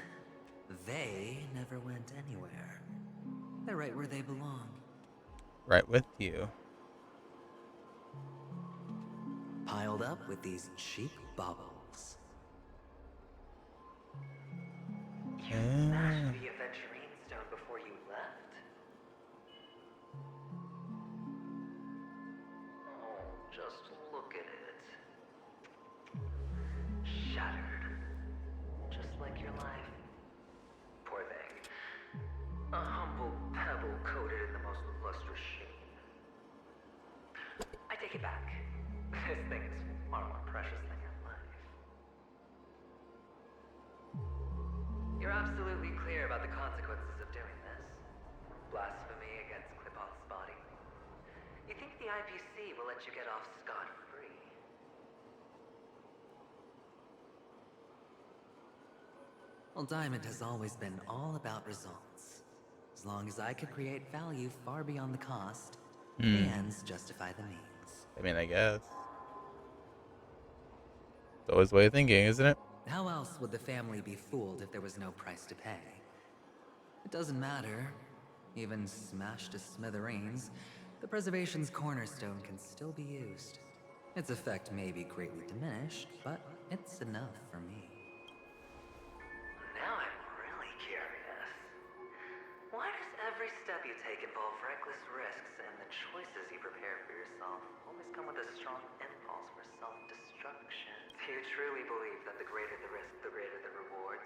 They never went anywhere. They're right where they belong. Right with you. Piled up with these cheap baubles. You smashed the Aventurine stone before you left? Oh, just look at it. Shattered. Just like your life. Poor thing. A humble pebble coated in the most lustrous sheen. I take it back. This thing is far more precious than your life. You're absolutely clear about the consequences of doing this. Blasphemy against Klipoth's body. You think the IPC will let you get off scot-free? Well, Diamond has always been all about results. As long as I could create value far beyond the cost, the ends justify the means. I mean, I guess. It's always the way of thinking, isn't it? How else would the family be fooled if there was no price to pay? It doesn't matter. Even smashed to smithereens, the preservation's cornerstone can still be used. Its effect may be greatly diminished, but it's enough for me. Now I'm really curious. Why does every step you take involve reckless risks, and the choices you prepare for yourself always come with a strong impulse for self-destruction? Do you truly believe that the greater the risk, the greater the rewards?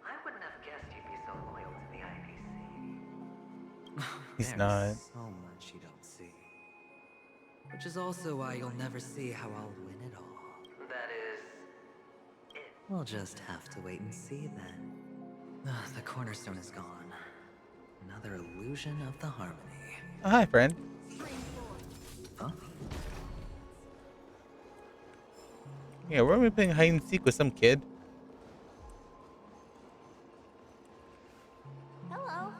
I wouldn't have guessed you'd be so loyal to the IPC. He's not. So much you don't see. Which is also why you'll never see how I'll win it all. That is... We'll just have to wait and see then. The cornerstone is gone. Another illusion of the harmony. Oh, hi, friend. Huh? Yeah, where are we playing hide and seek with some kid? Hello.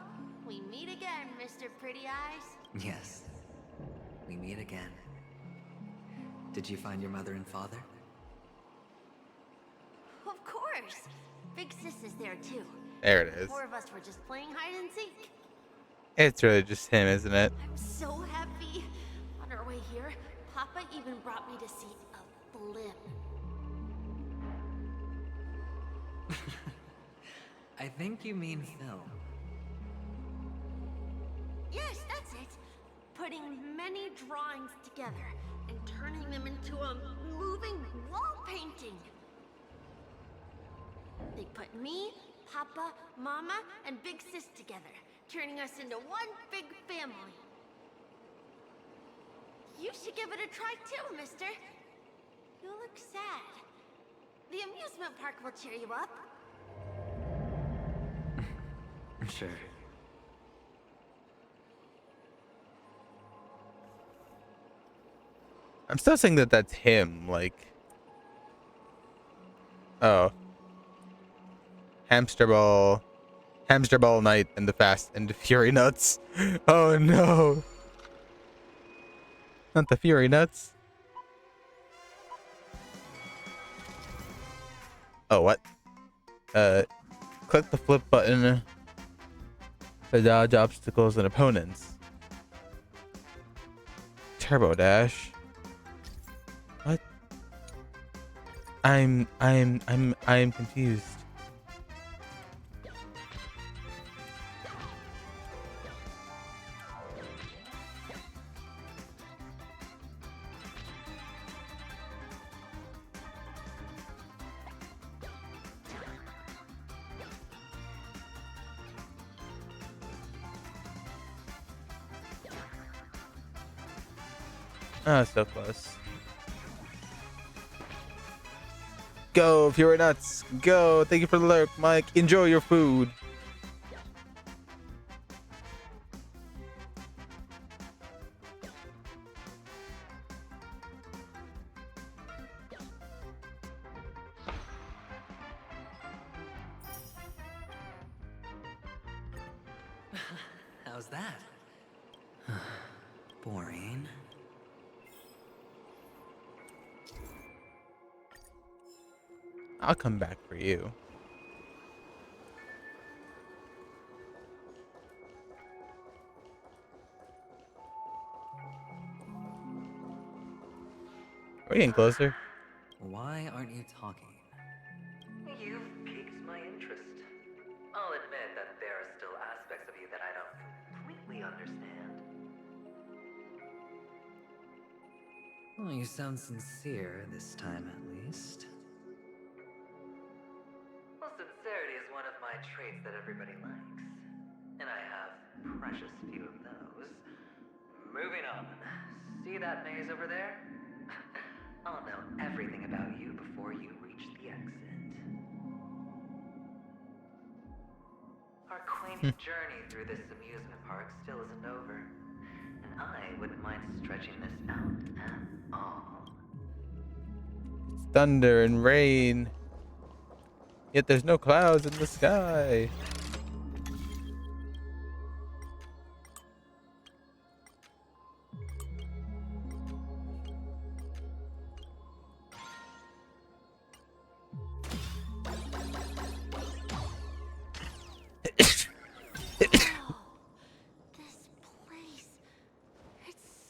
We meet again, Mr. Pretty Eyes. Yes. We meet again. Did you find your mother and father? Of course. Big Sis is there too. There it is. Four of us were just playing hide and seek. It's really just him, isn't it? I'm so happy. On our way here, Papa even brought me to see a blimp. I think you mean film. Yes, that's it. Putting many drawings together and turning them into a moving wall painting. They put me, Papa, Mama, and Big Sis together, turning us into one big family. You should give it a try too, mister. You look sad. The amusement park will cheer you up. Sure. I'm still saying that that's him, like... Oh. Hamster Ball Night and the Fast and the Fury Nuts. Oh no. Not the Fury Nuts. Oh, what? Click the flip button to dodge obstacles and opponents. Turbo Dash. What? I'm confused. Ah, so close. Go, Fury Nuts. Go. Thank you for the lurk, Mike. Enjoy your food. How's that? Boring. I'll come back for you. We're getting closer. Why aren't you talking? You've piqued my interest. I'll admit that there are still aspects of you that I don't completely understand. Well, you sound sincere this time, at least. Well, sincerity is one of my traits that everybody likes. And I have precious few of those. Moving on. See that maze over there? I'll know everything about you before you reach the exit. Our quaint journey through this amusement park still isn't over. And I wouldn't mind stretching this out at all. It's thunder and rain. Yet there's no clouds in the sky.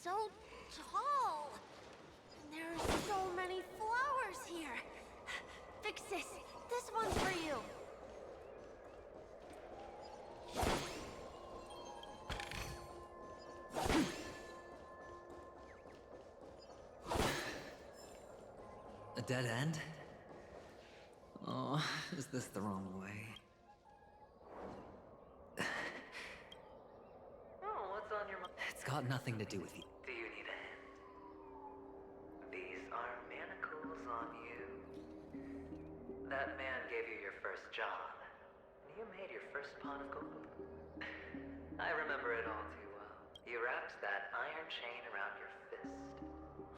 So tall! And there are so many flowers here! Vixis, this one's for you! A dead end? Oh, is this the wrong way? Oh, what's on your mind? It's got nothing to do with you. Do you need a hand? These are manacles on you. That man gave you your first job. You made your first pot of gold. I remember it all too well. You wrapped that iron chain around your fist,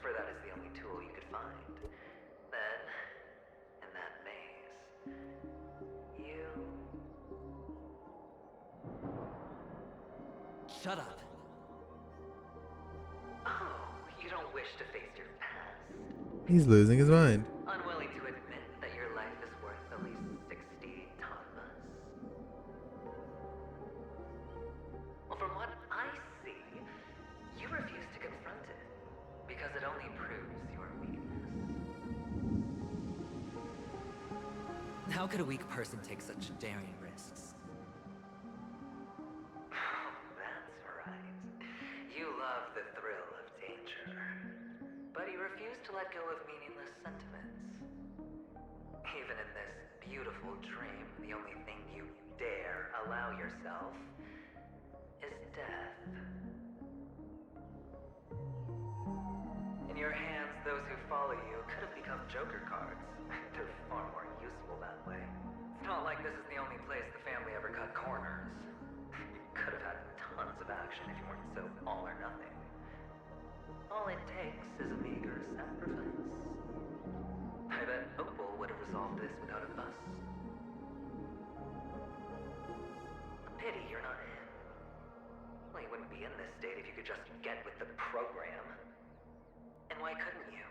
for that is the only tool you could find. Then, in that maze, you... Shut up! Oh, you don't wish to face your past? He's losing his mind. Unwilling to admit that your life is worth at least 60 tamas? Well, from what I see, you refuse to confront it, because it only proves your weakness. How could a weak person take such daring risks? That's right. You love the thrill of danger. But you refuse to let go of meaningless sentiments. Even in this beautiful dream, the only thing you dare allow yourself is death. In your hands, those who follow you could have become Joker cards. They're far more useful that way. It's not like this is the only place the family ever cut corners. You could have had tons of action if you weren't so all or nothing. All it takes is a meager sacrifice. I bet Opal would have resolved this without a fuss. A pity you're not in. Well, you wouldn't be in this state if you could just get with the program. And why couldn't you?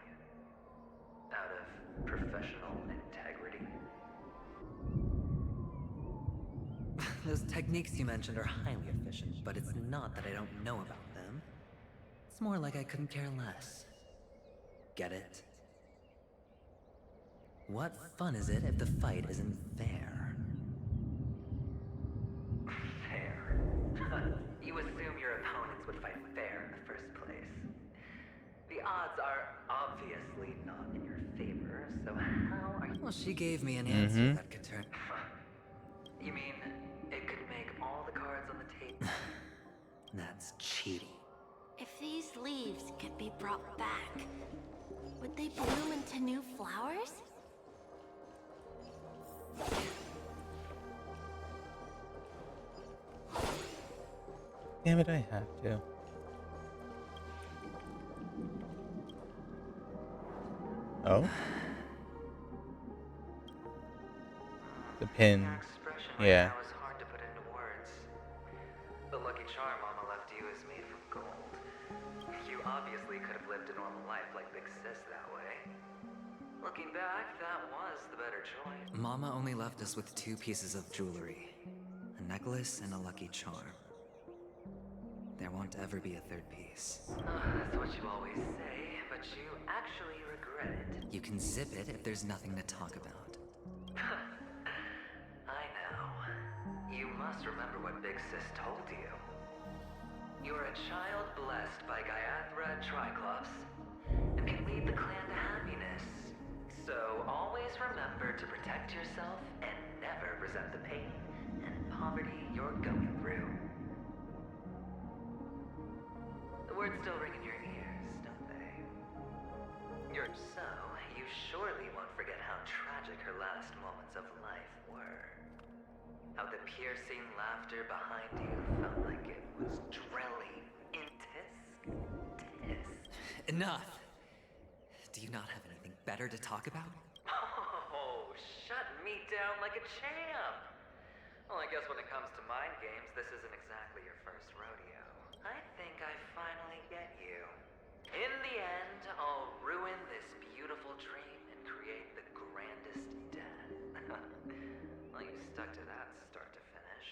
Out of professional integrity? Those techniques you mentioned are highly efficient, but it's not that I don't know about them. It's more like I couldn't care less. Get it? What fun is it if the fight isn't fair? Fair. You assume your opponents would fight fair in the first place. The odds are obviously not in your favor, so how are you... Well, she gave me an answer that could turn... You mean, it could make all the cards on the table? That's cheating. If these leaves could be brought back, would they bloom into new flowers? Damn it, I have to. Oh? The pin. Your expression Yeah. right now is hard to put into words. The lucky charm Mama left you is made from gold. You obviously could have lived a normal life like Big Sis that way. Looking back, that was the better choice. Mama only left us with 2 pieces of jewelry. A necklace and a lucky charm. There won't ever be a 3rd piece. That's what you always say, but you actually regret it. You can zip it if there's nothing to talk about. I know. You must remember what Big Sis told you. You're a child blessed by Gaiathra Triclops, and can lead the clan to happiness. So always remember to protect yourself and never resent the pain and poverty you're going through. The words still ring in your ears, don't they? So, you surely won't forget how tragic her last moments of life were. How the piercing laughter behind you felt like it was drilling in tisk. Enough! Do you not have anything better to talk about? Oh, shut me down like a champ! Well, I guess when it comes to mind games, this isn't exactly your first rodeo. I think I finally get you. In the end, I'll ruin this beautiful dream and create the grandest death. Well, you stuck to that start to finish.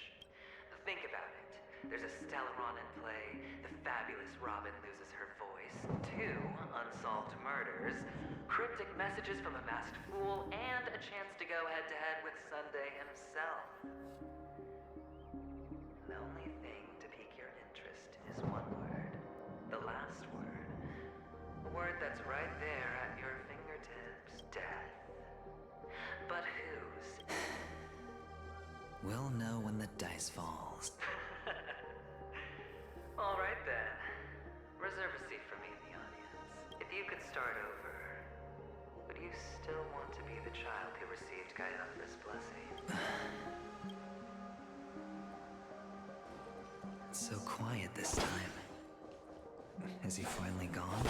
Think about it. There's a Stellaron in play, the fabulous Robin loses her voice, 2 unsolved murders, cryptic messages from a masked fool, and a chance to go head-to-head with Sunday himself. The only thing to pique your interest is one word. The last word. A word that's right there at your fingertips. Death. But whose? We'll know when the dice falls. All right then. Reserve a seat for me in the audience. If you could start over, would you still want to be the child who received Gaiathra's blessing? It's so quiet this time. Is he finally gone?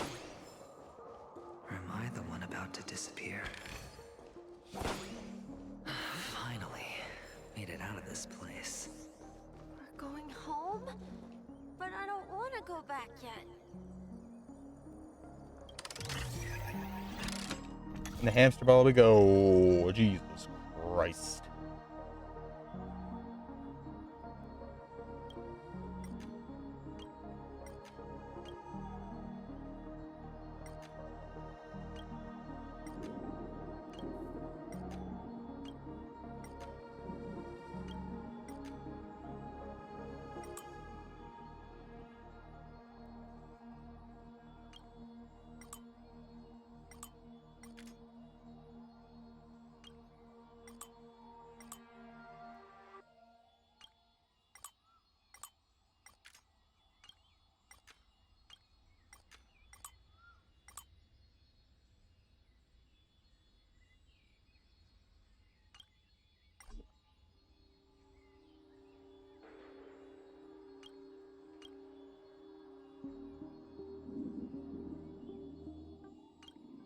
Or am I the one about to disappear? Finally, made it out of this place. We're going home? But I don't want to go back yet. In the hamster ball we go. Jesus Christ.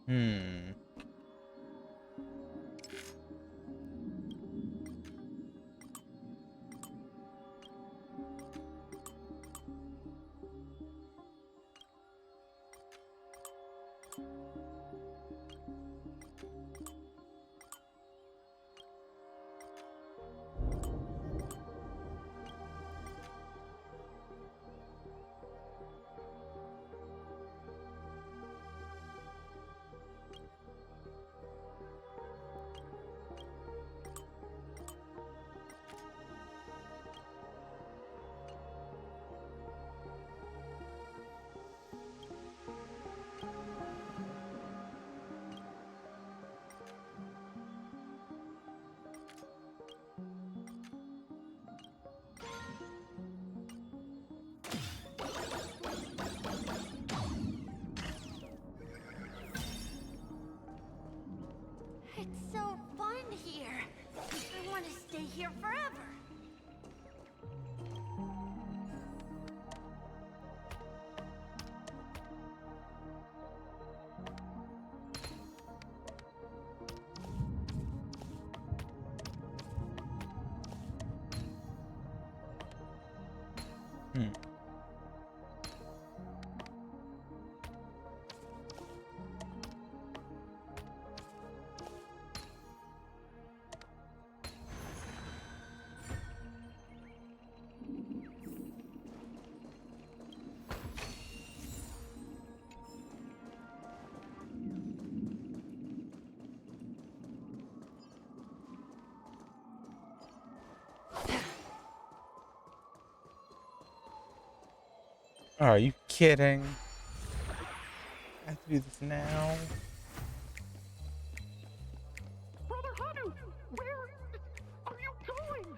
Hmm. want to stay here forever. Are you kidding? I have to do this now. Brother Hanu, where are you going?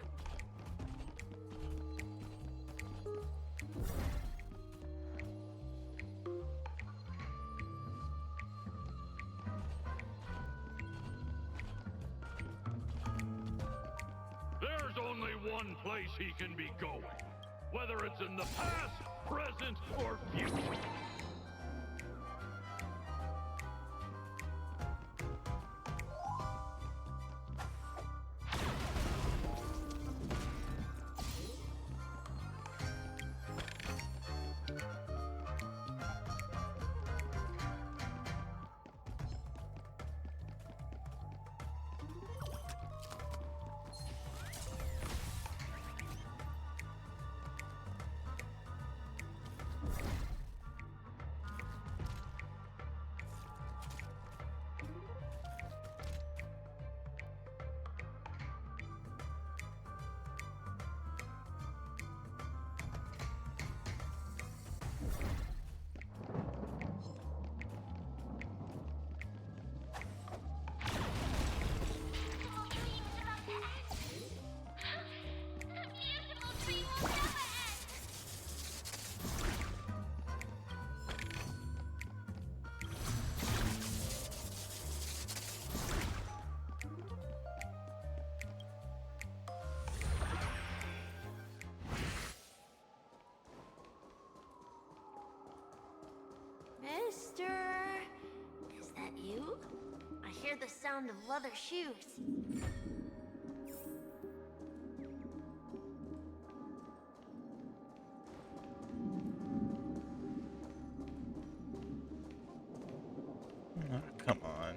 There's only one place he can be going, whether it's in the past, present, or future. Mister, is that you? I hear the sound of leather shoes. Oh, come on.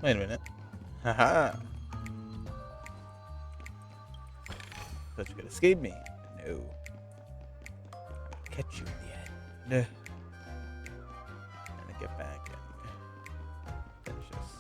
Wait a minute. Haha. Thought you could escape me. No. I'll catch you in the end. And to get back and finish this.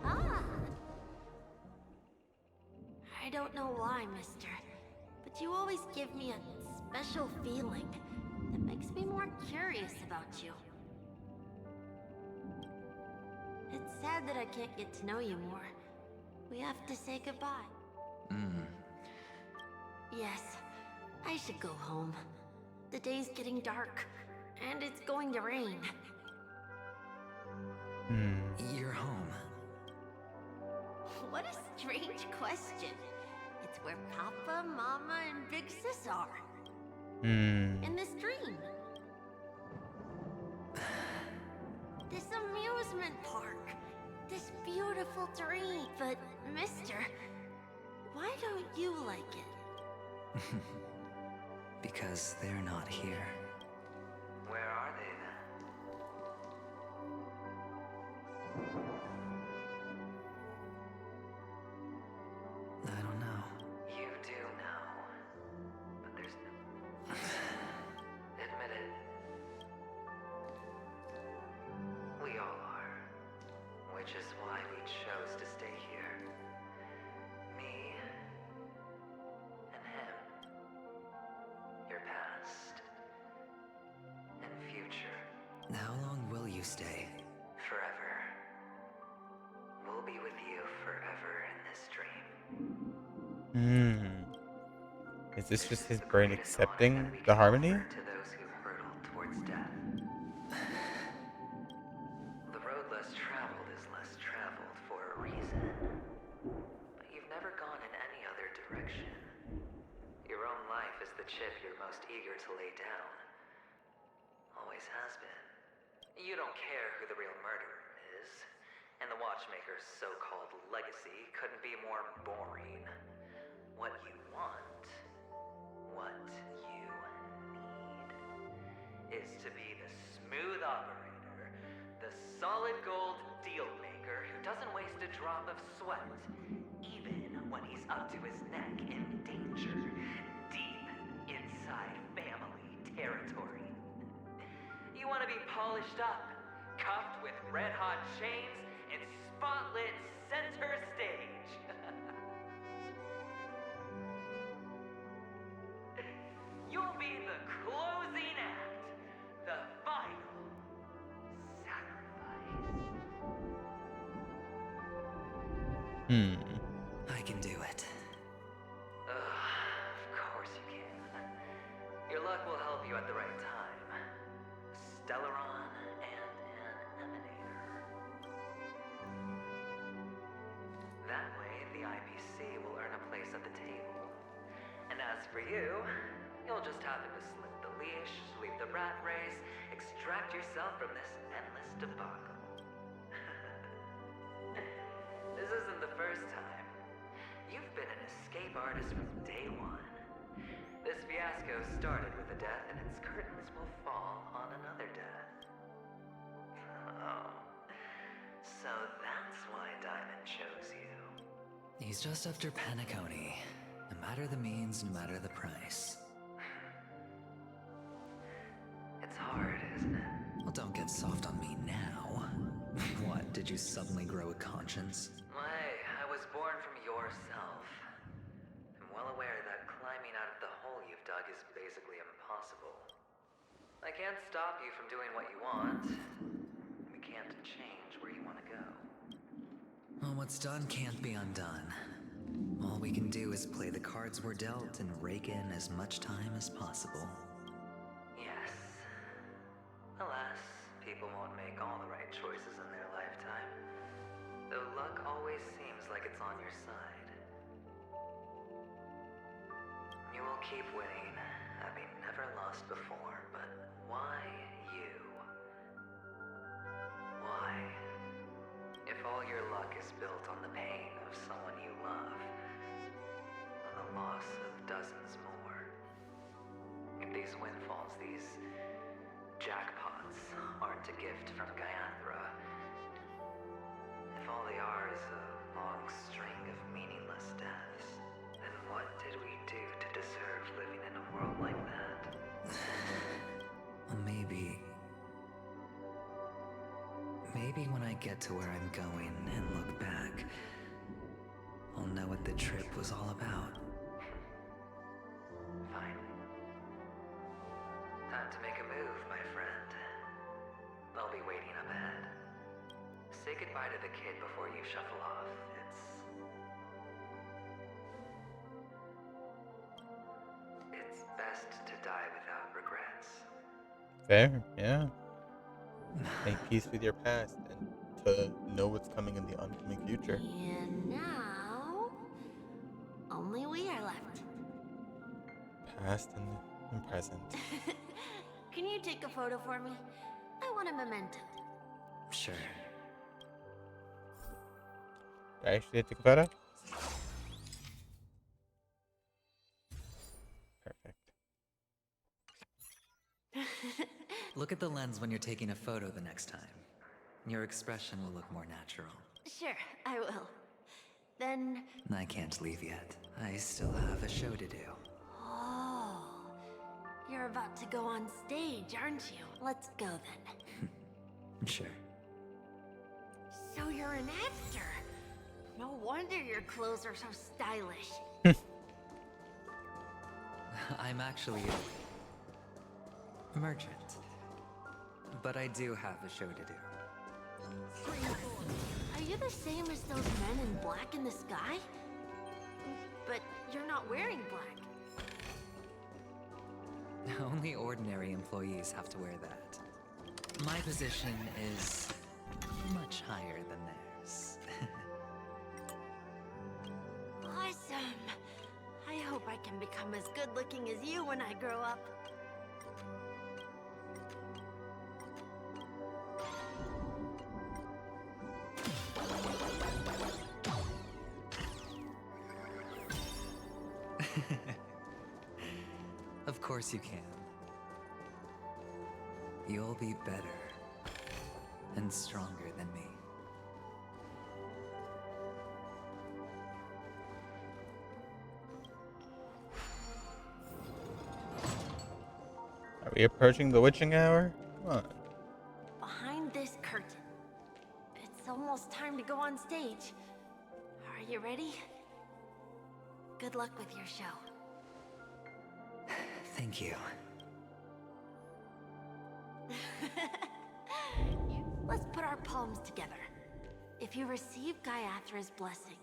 Ah! I don't know why, mister, but you always give me a special feeling that makes me more curious about you. It's sad that I can't get to know you more. We have to say goodbye. Yes, I should go home. The day's getting dark, and it's going to rain. Hmm. You're home. What a strange question. It's where Papa, Mama, and Big Sis are. Hmm. In this dream. This amusement park. This beautiful dream. But, mister, why don't you like it? Because they're not here. Where are they then? I don't know. You do know. But there's no... Admit it. We all are. Which is why we chose to stay here. Me and him. Your past and future. How long will you stay? Forever. We'll be with you forever in this dream. Hmm. Is this just his brain accepting the harmony? To those who hurtled towards death. The road less traveled is less traveled for a reason. But you've never gone in any other direction. Your own life is the chip you're most eager to lay down. Always has been. You don't care who the real murderer is, and the Watchmaker's so-called legacy couldn't be more boring. What you want, what you need, is to be the smooth operator, the solid gold deal maker who doesn't waste a drop of sweat, even when he's up to his neck in danger, deep inside family territory. You want to be polished up, cuffed with red-hot chains, and spotlit center stage. You'll be the closing act, the final sacrifice. I can do it. Of course you can. Your luck will help you at the right time. Stellaron and an emanator. That way, the IPC will earn a place at the table. And as for you, you'll just happen to slip the leash, sweep the rat race, extract yourself from this endless debacle. This isn't the first time. You've been an escape artist from day one. This fiasco started with a death, and its curtains will fall on another death. Oh. So that's why Diamond chose you. He's just after Penacony. No matter the means, no matter the price. It's hard, isn't it? Well, don't get soft on me now. What, did you suddenly grow a conscience? I was born from yourself. I'm well aware that climbing out of the hole you've dug is basically impossible. I can't stop you from doing what you want. We can't change where you want to go. Well, what's done can't be undone. All we can do is play the cards we're dealt and rake in as much time as possible. Yes. Alas, people won't make all the right choices in their lifetime. Though luck always seems like it's on your side. You will keep winning, having never lost before, but why you? Why? If all your luck is built on the pain of someone you love, on the loss of dozens more, if these windfalls, these jackpots, aren't a gift from Gaiathra, if all they are is a long string of meaningless deaths, then what did we do to deserve living in a world like that? Well, maybe when I get to where I'm going and look back, I'll know what the trip was all about. Fine. Time to make a move, my friend. I'll be waiting up ahead. Say goodbye to the kid before you shuffle off. It's best to die without regrets. Fair, yeah. Make peace with your past and to know what's coming in the oncoming future. And now, only we are left. Past and present. Can you take a photo for me? I want a memento. Sure. Did I actually take a photo? Perfect. Look at the lens when you're taking a photo the next time. Your expression will look more natural. Sure, I will. Then... I can't leave yet. I still have a show to do. Oh, you're about to go on stage, aren't you? Let's go then. Sure. So you're an actor. No wonder your clothes are so stylish. I'm actually a merchant. But I do have a show to do. Are you the same as those men in black in the sky? But you're not wearing black. Only ordinary employees have to wear that. My position is much higher than theirs. Awesome. I hope I can become as good looking as you when I grow up. Of course you can. You'll be better and stronger than me. Are we approaching the witching hour? Come on. Behind this curtain. It's almost time to go on stage. Are you ready? Good luck with your show. Thank you. Let's put our palms together. If you receive Gaiathra's blessing,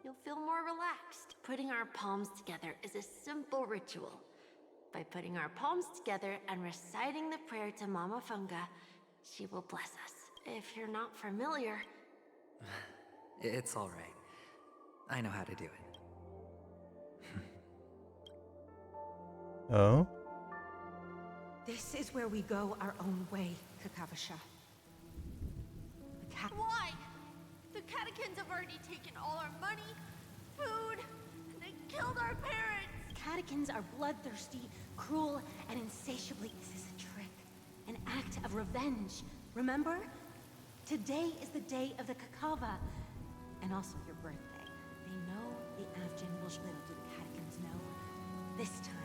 you'll feel more relaxed. Putting our palms together is a simple ritual. By putting our palms together and reciting the prayer to Mama Funga, she will bless us. If you're not familiar... It's all right. I know how to do it. Oh? This is where we go our own way, Kakavasha. Why? The catechins have already taken all our money, food, and they killed our parents! Catechins are bloodthirsty, cruel, and insatiably... This is a trick. An act of revenge. Remember? Today is the day of the Kakava. And also your birthday. They know the Avgin will... Little do the catechins know. This time,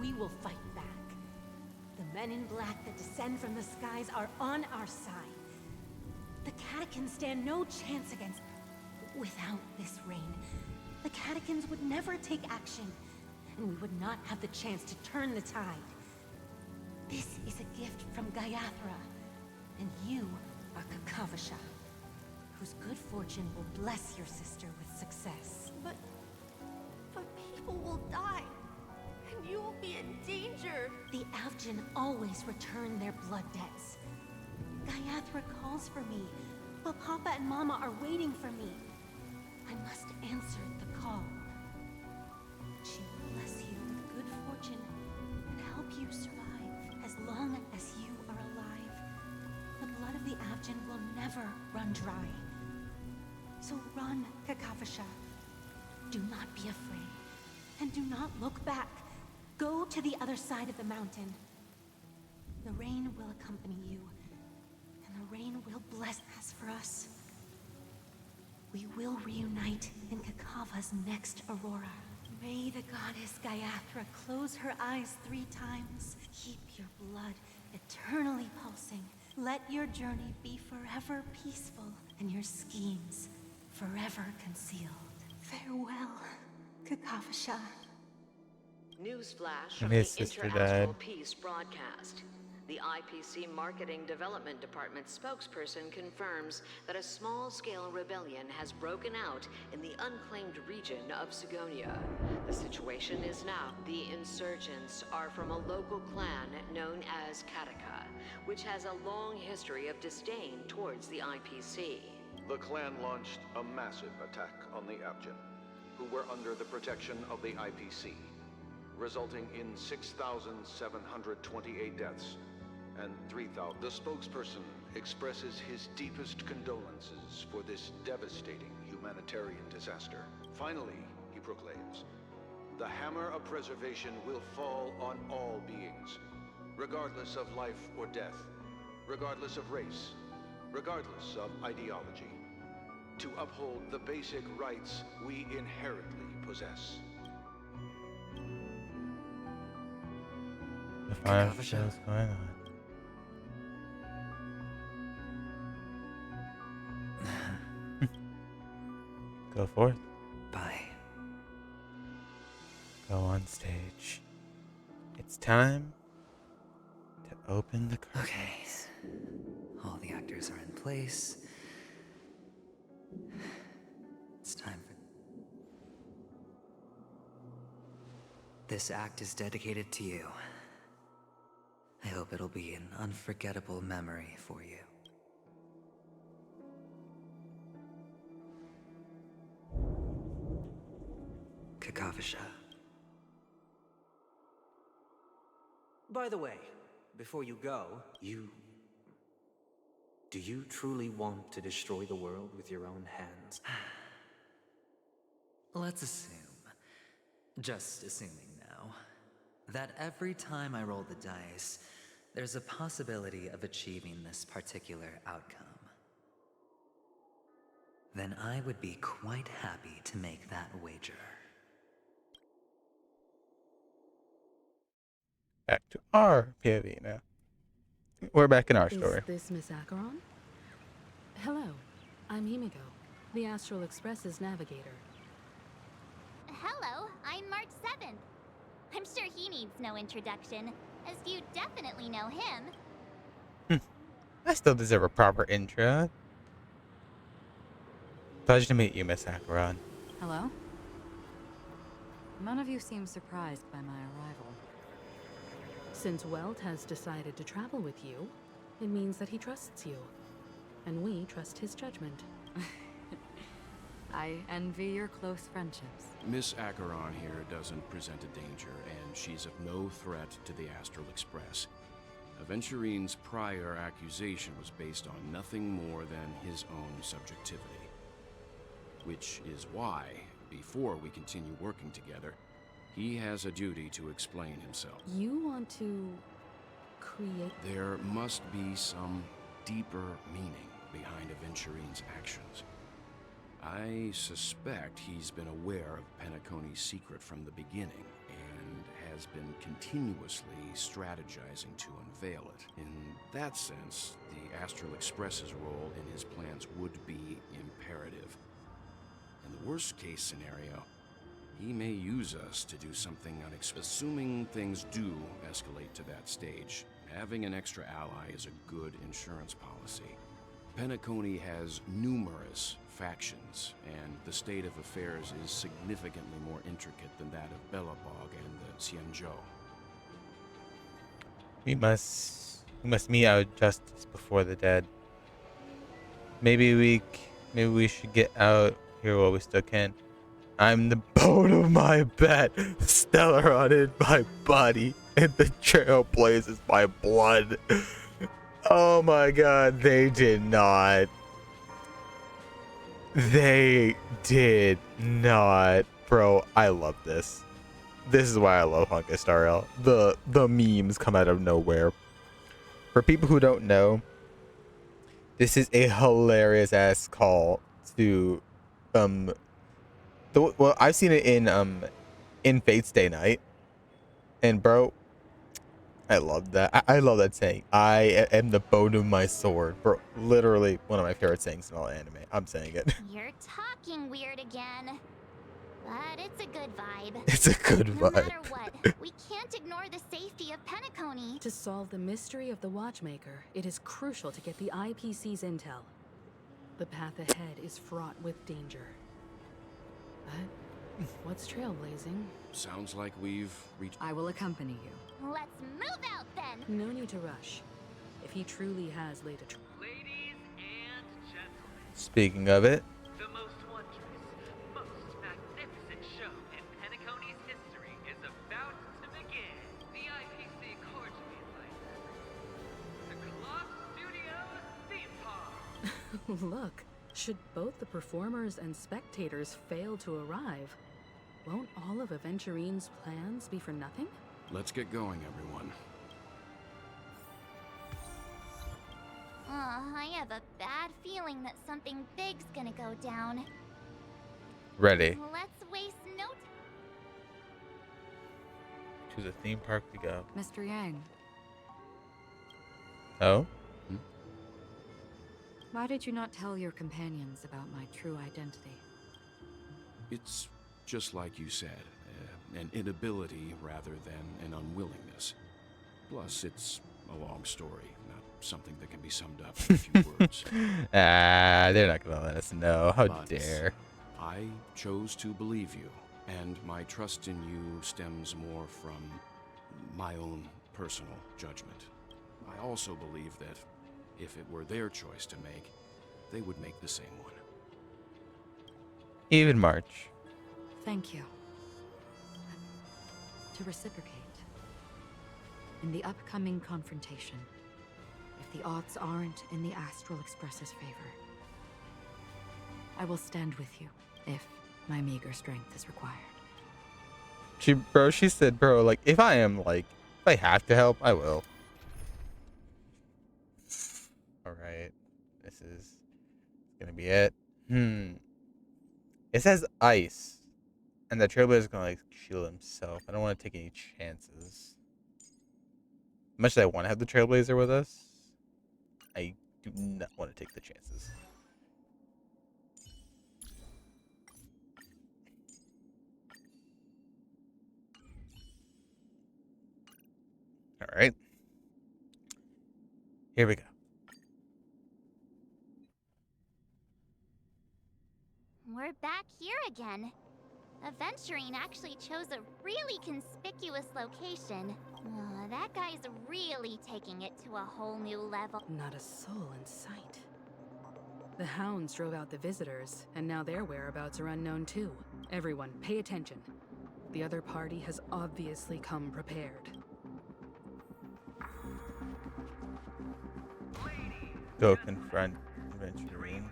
we will fight back. The men in black that descend from the skies are on our side. The catechins stand no chance against... Without this rain, the catechins would never take action, and we would not have the chance to turn the tide. This is a gift from Gaiathra, and you are Kakavasha, whose good fortune will bless your sister with success. But people will die, and you will be in danger. The Avgin always return their blood debts. Gaiathra calls for me, but Papa and Mama are waiting for me. I must answer the call. She will bless you with good fortune and help you survive as long as you are alive. The blood of the Avgin will never run dry. So run, Kakavasha. Do not be afraid, and do not look back. Go to the other side of the mountain. The rain will accompany you, and the rain will bless us for us. We will reunite in Kakava's next aurora. May the goddess Gaiathra close her eyes 3 times. Keep your blood eternally pulsing. Let your journey be forever peaceful, and your schemes forever concealed. Farewell, Kakavasha. Newsflash And from his the sister Inter-Astral died. Peace broadcast. The IPC Marketing Development Department spokesperson confirms that a small-scale rebellion has broken out in the unclaimed region of Sigonia. The situation is now the insurgents are from a local clan known as Kataka, which has a long history of disdain towards the IPC. The clan launched a massive attack on the Abjin, who were under the protection of the IPC, resulting in 6,728 deaths and 3,000. The spokesperson expresses his deepest condolences for this devastating humanitarian disaster. Finally, he proclaims, the hammer of preservation will fall on all beings, regardless of life or death, regardless of race, regardless of ideology, to uphold the basic rights we inherently possess. The fire show's going on. Go forth. Bye. Go on stage. It's time to open the curtains. Okay. All the actors are in place. It's time for... This act is dedicated to you. I hope it'll be an unforgettable memory for you. Kakavasha. By the way, before you go, do you truly want to destroy the world with your own hands? Let's assume, just assuming now, that every time I roll the dice, there's a possibility of achieving this particular outcome. Then I would be quite happy to make that wager. Back to our POV now. We're back in our story. Is this Miss Acheron? Hello, I'm Himiko, the Astral Express's navigator. Hello, I'm March 7th. I'm sure he needs no introduction, as you definitely know him. I still deserve a proper intro. Pleasure to meet you, Miss Acheron. Hello? None of you seem surprised by my arrival. Since Welt has decided to travel with you, it means that he trusts you. And we trust his judgment. I envy your close friendships. Miss Acheron here doesn't present a danger, and she's of no threat to the Astral Express. Aventurine's prior accusation was based on nothing more than his own subjectivity. Which is why, before we continue working together, he has a duty to explain himself. You want to create... There must be some deeper meaning behind Aventurine's actions. I suspect he's been aware of Penacony's secret from the beginning, and has been continuously strategizing to unveil it. In that sense, the Astral Express's role in his plans would be imperative. In the worst-case scenario, he may use us to do something unexpected. Assuming things do escalate to that stage, having an extra ally is a good insurance policy. Penacony has numerous factions, and the state of affairs is significantly more intricate than that of Belobog and the Xianzhou. We must mete out justice before the dead. Maybe we should get out here while we still can. I'm the bone of my bat, Stellaron in my body, and the trail blazes my blood. Oh my god, they did not. They did not. Bro, I love this. This is why I love Honkai StarRail. The memes come out of nowhere. For people who don't know, this is a hilarious ass call to well, I've seen it in Fate's Day Night, and bro, I love that. I love that saying. I am the bone of my sword, bro. Literally one of my favorite sayings in all anime. I'm saying it. You're talking weird again. But it's a good vibe. It's a good No vibe. matter what, we can't ignore the safety of Penacony. To solve the mystery of the Watchmaker, it is crucial to get the IPC's intel. The path ahead is fraught with danger. But what's trailblazing? Sounds like we've reached. I will accompany you. Let's move out then. No need to rush. If he truly has laid a trap. Ladies and gentlemen, Speaking of it, the most wondrous, most magnificent show in Penacony's history is about to begin. The IPC cordially invites the Club Studios theme park. Look, should both the performers and spectators fail to arrive, won't all of Aventurine's plans be for nothing? Let's get going, everyone. I have a bad feeling that something big's gonna go down. ready. Let's waste no time. To the theme park we go. Mr. Yang, Oh? why did you not tell your companions about my true identity? It's just like you said, an inability rather than an unwillingness. Plus, it's a long story, not something that can be summed up in a few words. They're not gonna let us know. How But dare. I chose to believe you, and my trust in you stems more from my own personal judgment. I also believe that if it were their choice to make, they would make the same one. Even March. Thank you. To reciprocate, in the upcoming confrontation, if the odds aren't in the Astral Express's favor, I will stand with you if my meager strength is required. She said, bro, like, if I have to help, I will. Alright. This is gonna be it. It says ice. And the Trailblazer's gonna, like, shield himself. I don't want to take any chances. As much as I want to have the Trailblazer with us, I do not want to take the chances. Alright. Here we go. We're back here again. Aventurine actually chose a really conspicuous location. That guy's really taking it to a whole new level. Not a soul in sight. The hounds drove out the visitors, and now their whereabouts are unknown too. Everyone, pay attention. The other party has obviously come prepared. Go confront Aventurine.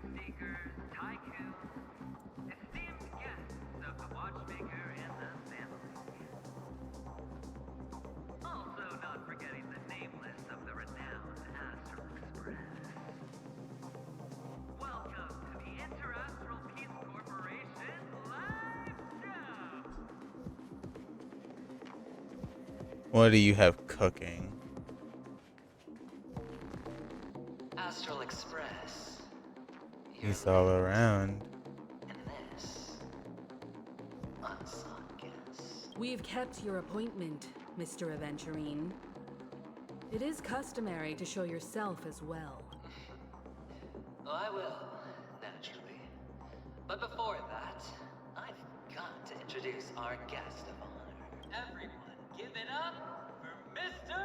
What do you have cooking? Astral Express. He's all around. And this unsung guest. We've kept your appointment, Mr. Aventurine. It is customary to show yourself as well. I will, naturally. But before that, I've got to introduce our guest of honor. Everyone, give it up for Mr.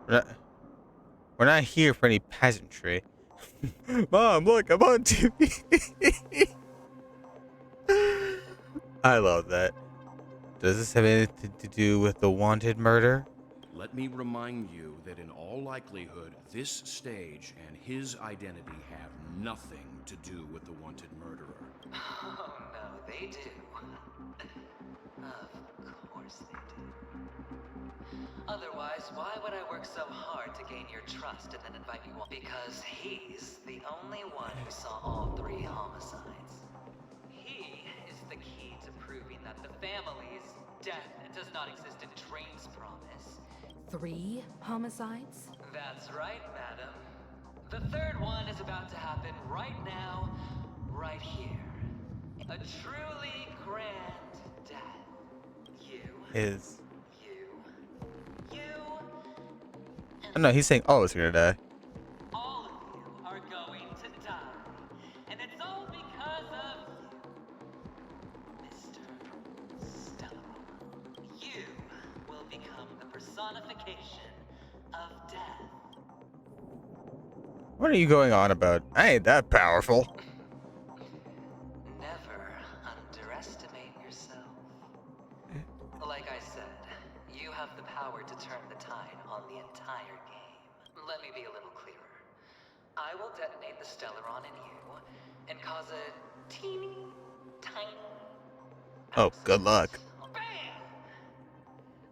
Stellaron! We're not here for any pageantry. Mom, look, I'm on TV. I love that. Does this have anything to do with the wanted murder? Let me remind you that in all likelihood, this stage and his identity have nothing to do with the wanted murderer. Oh no, they do. Of course they do. Otherwise, why would I work so hard to gain your trust and then invite you on? Because he's the only one who saw all 3 homicides. He is the key to proving that the family's death does not exist in Drain's promise. 3 homicides? That's right, madam. The third one is about to happen right now, right here. A truly grand death. You. Is. You. Oh no, he's saying all of us are gonna die. All of you are going to die. And it's all because of you, Mr. Stellar. You will become the personification of death. What are you going on about? I ain't that powerful. Never underestimate yourself. Like I said, you have the power to turn the tide on the entire game. Let me be a little clearer. I will detonate the Stellaron in you and cause a teeny, tiny... Oh, good luck. Bam!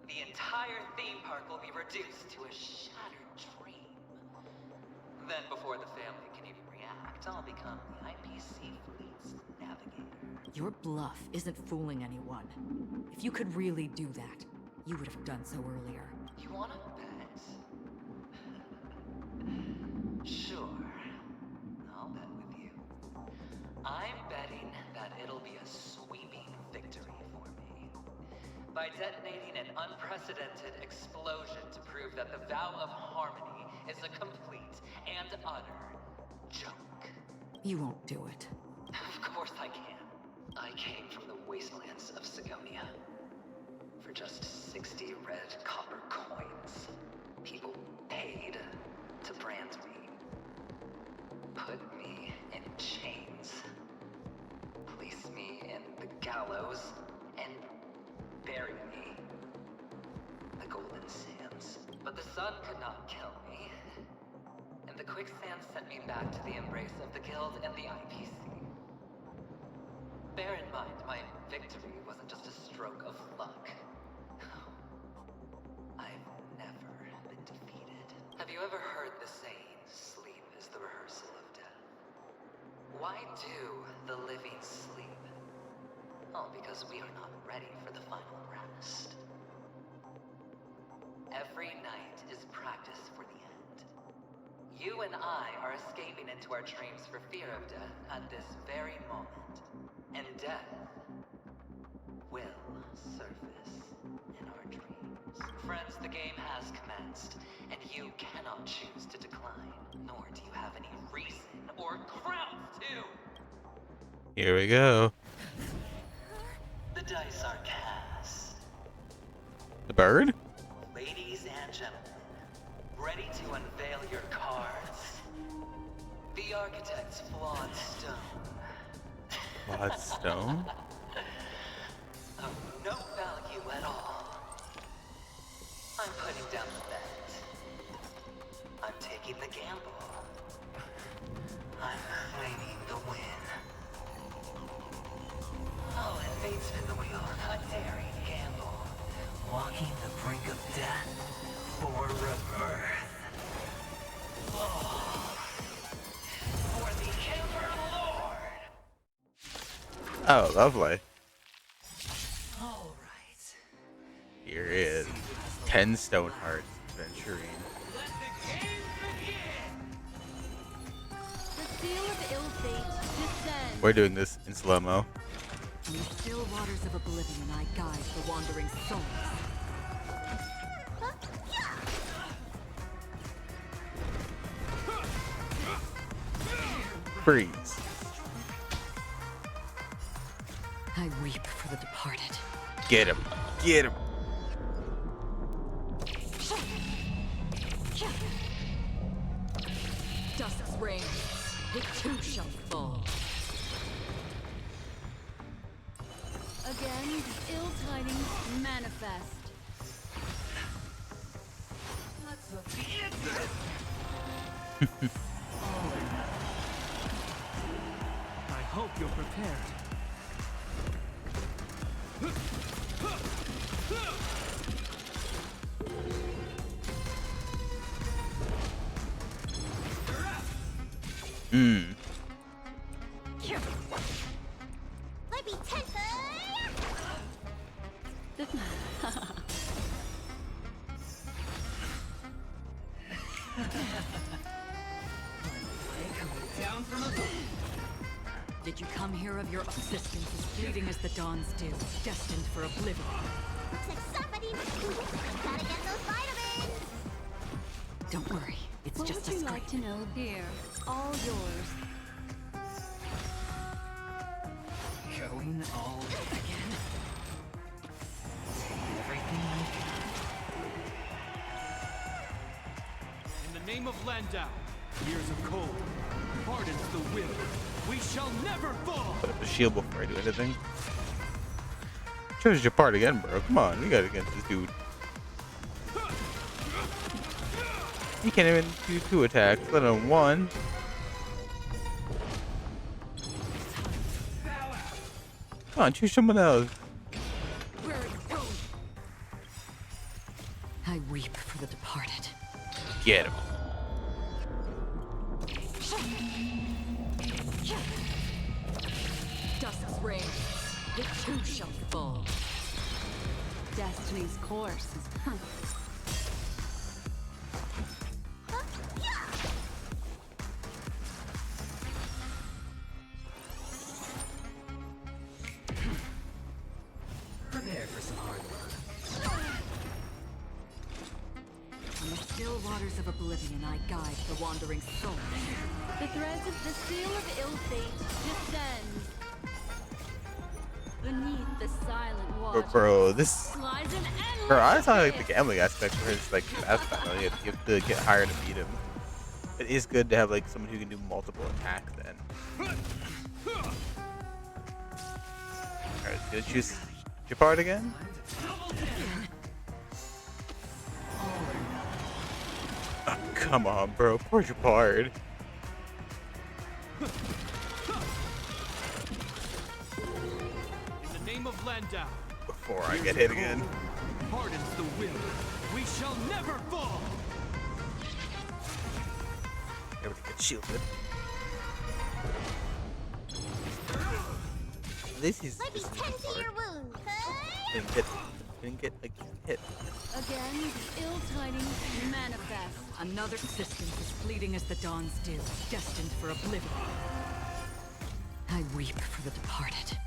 The entire theme park will be reduced to a shattered dream. Then before the family can even react, I'll become the IPC fleet's navigator. Your bluff isn't fooling anyone. If you could really do that, you would have done so earlier. You wanna bet? Sure. I'll bet with you. I'm betting that it'll be a sweeping victory for me. By detonating an unprecedented explosion to prove that the vow of harmony is a complete and utter joke. You won't do it. Of course I can. I came from the wastelands of Sigonia. For just 60 red copper coins, people paid to brand me. Put me in chains. Place me in the gallows and bury me. The golden sands. But the sun could not kill me. And the quicksand sent me back to the embrace of the guild and the IPC. Bear in mind, my victory wasn't just a stroke of luck. I've never been defeated. Have you ever heard the saying, sleep is the rehearsal of death? Why do the living sleep? Oh, because we are not ready for the final rest. Every night is practice for the end. You and I are escaping into our dreams for fear of death at this very moment. And death will surface in our dreams. Friends, the game has commenced, and you cannot choose to decline, nor do you have any reason or grounds to. Here we go. The dice are cast. The bird? Ladies and gentlemen, ready to unveil your cards? The architect's flawed stone. Flawed stone? Of no value at all. I'm putting down the bet. I'm taking the gamble. I'm claiming the win. I'll invade spin the wheel, a daring gamble. Walking the brink of death for rebirth. Oh. For the Emperor Lord. Oh, lovely. All right. Here is 10 stone hearts venturing. The seal of ill fate descends. We're doing this in slow-mo. In the still waters of oblivion, I guide the wandering souls. Freeze. I weep for the departed. Get him. Get him. Dusk's reign, it too shall fall. Again, ill tidings manifest. I hope you're prepared. Let me temper. Did you come here of your existence as fleeting as the dawns do, destined for oblivion? Looks like somebody gotta get those vitamins. Don't worry, it's What just would a you scrape. like to know? Here, all yours. Going all again. Take everything I In the name of Landau, years of cold, hardens the will. We shall never fall! Put up a shield before I do anything. Choose your part again, bro. Come on, we gotta get this dude. He can't even do 2 attacks, let alone 1. Come on, choose someone else. Where are you going? I weep for the departed. Get him. Dusk's reign, it too shall fall. Destiny's course is prepare for some hard work. In the still waters of oblivion, I guide the wandering soul. the threads of the seal of ill fate descends. Beneath the silent water. But bro, this... lies an endless Bro, I just thought like the abyss. gambling aspect for his like fast battle. You have to get higher to beat him. It is good to have like someone who can do multiple attacks then. Alright, gonna choose Japard again? Oh, come on, bro. Poor Japard. In the name of Landau, Before I get hit again. hardens the will. We shall never fall! Everybody get shielded. This is Might be just tend to your wound. didn't get like hit. Again, the ill tidings manifest. Another existence as fleeting as the dawns do, destined for oblivion. I weep for the departed.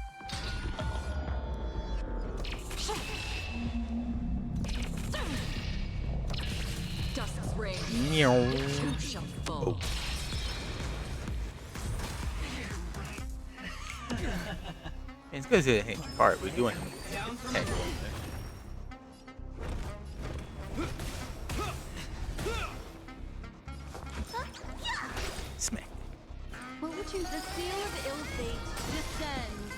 Dusk's reign, Meow. it too shall fall. It's good to hit Japard. We're doing it. Smack. What would you? The seal of ill fate descends.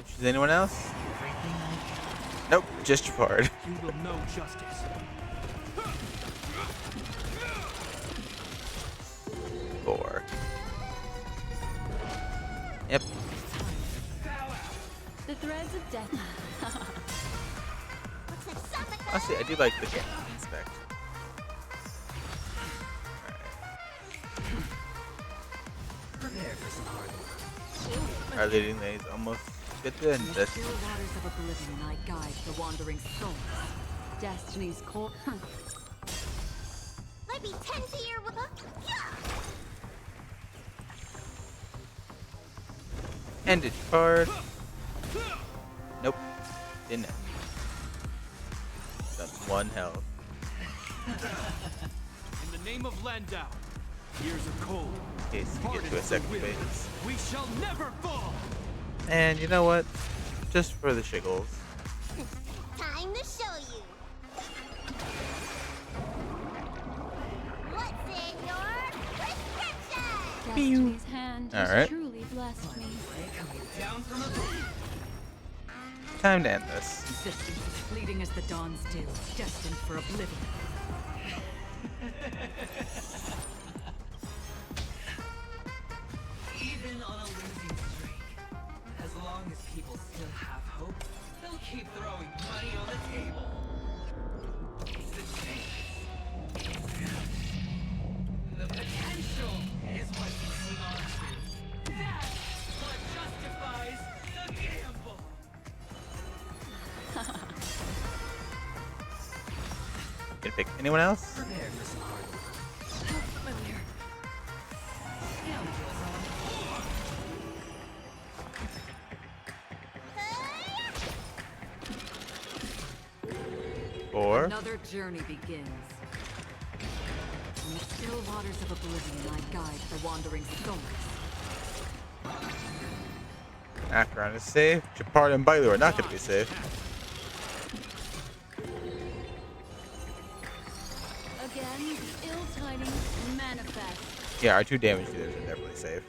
Choose anyone else? Nope, just Japard. You will know justice. 4. Yep. The threads of death. Honestly, I do like the game aspect. Prepare for some hard work. Our leading lane is almost good to end In the this. still waters of oblivion, I guide the wandering souls. Destiny's core. Might be tend to your wound. End it, Japard. Nope. Didn't end. Done 1 health. In the name of Landau, years of cold, In case you get to a hardens the second will. phase. We shall never fall! And you know what? Just for the shiggles. Time to show you. What's in your prescription? Destiny's hand has Alright. truly blessed me. Time to end this. Existence as fleeting as the dawns do, destined for oblivion. Even on a losing streak, as long as people still have hope, they'll keep throwing money on the table. It's the chance. The potential is what you hang on to. That's what justifies the gamble. pick anyone else? Prepare for some hard work. Or Another journey begins. In the still waters of oblivion, I guide the wandering souls. Acheron is safe. Japard and Bailu are not going to be safe. Again, the ill tidings manifest. Yeah, our 2 damage dealers are definitely safe.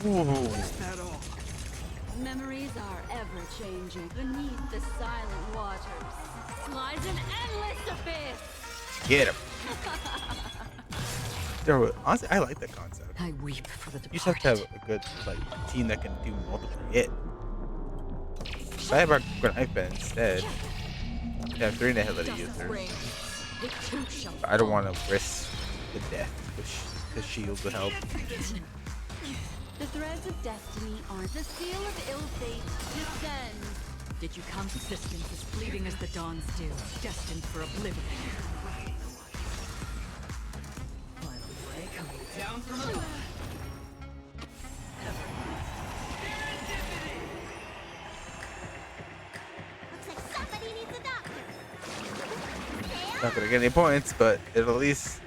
Ooh. Memories are ever changing beneath the silent waters. Lies an endless abyss. Get him. Honestly, I like that concept. I weep for the You just have to have a good team that can do multiple hit. If I have our knife bend instead, I have 3 hit users. But I don't want to risk the death because shields would help. The threads of destiny are the seal of ill fate descends. Did you come to existence as fleeting as the dawn's dew, destined for oblivion? Coming down from above. Looks like somebody needs a doctor. Not gonna get any points, but it'll at least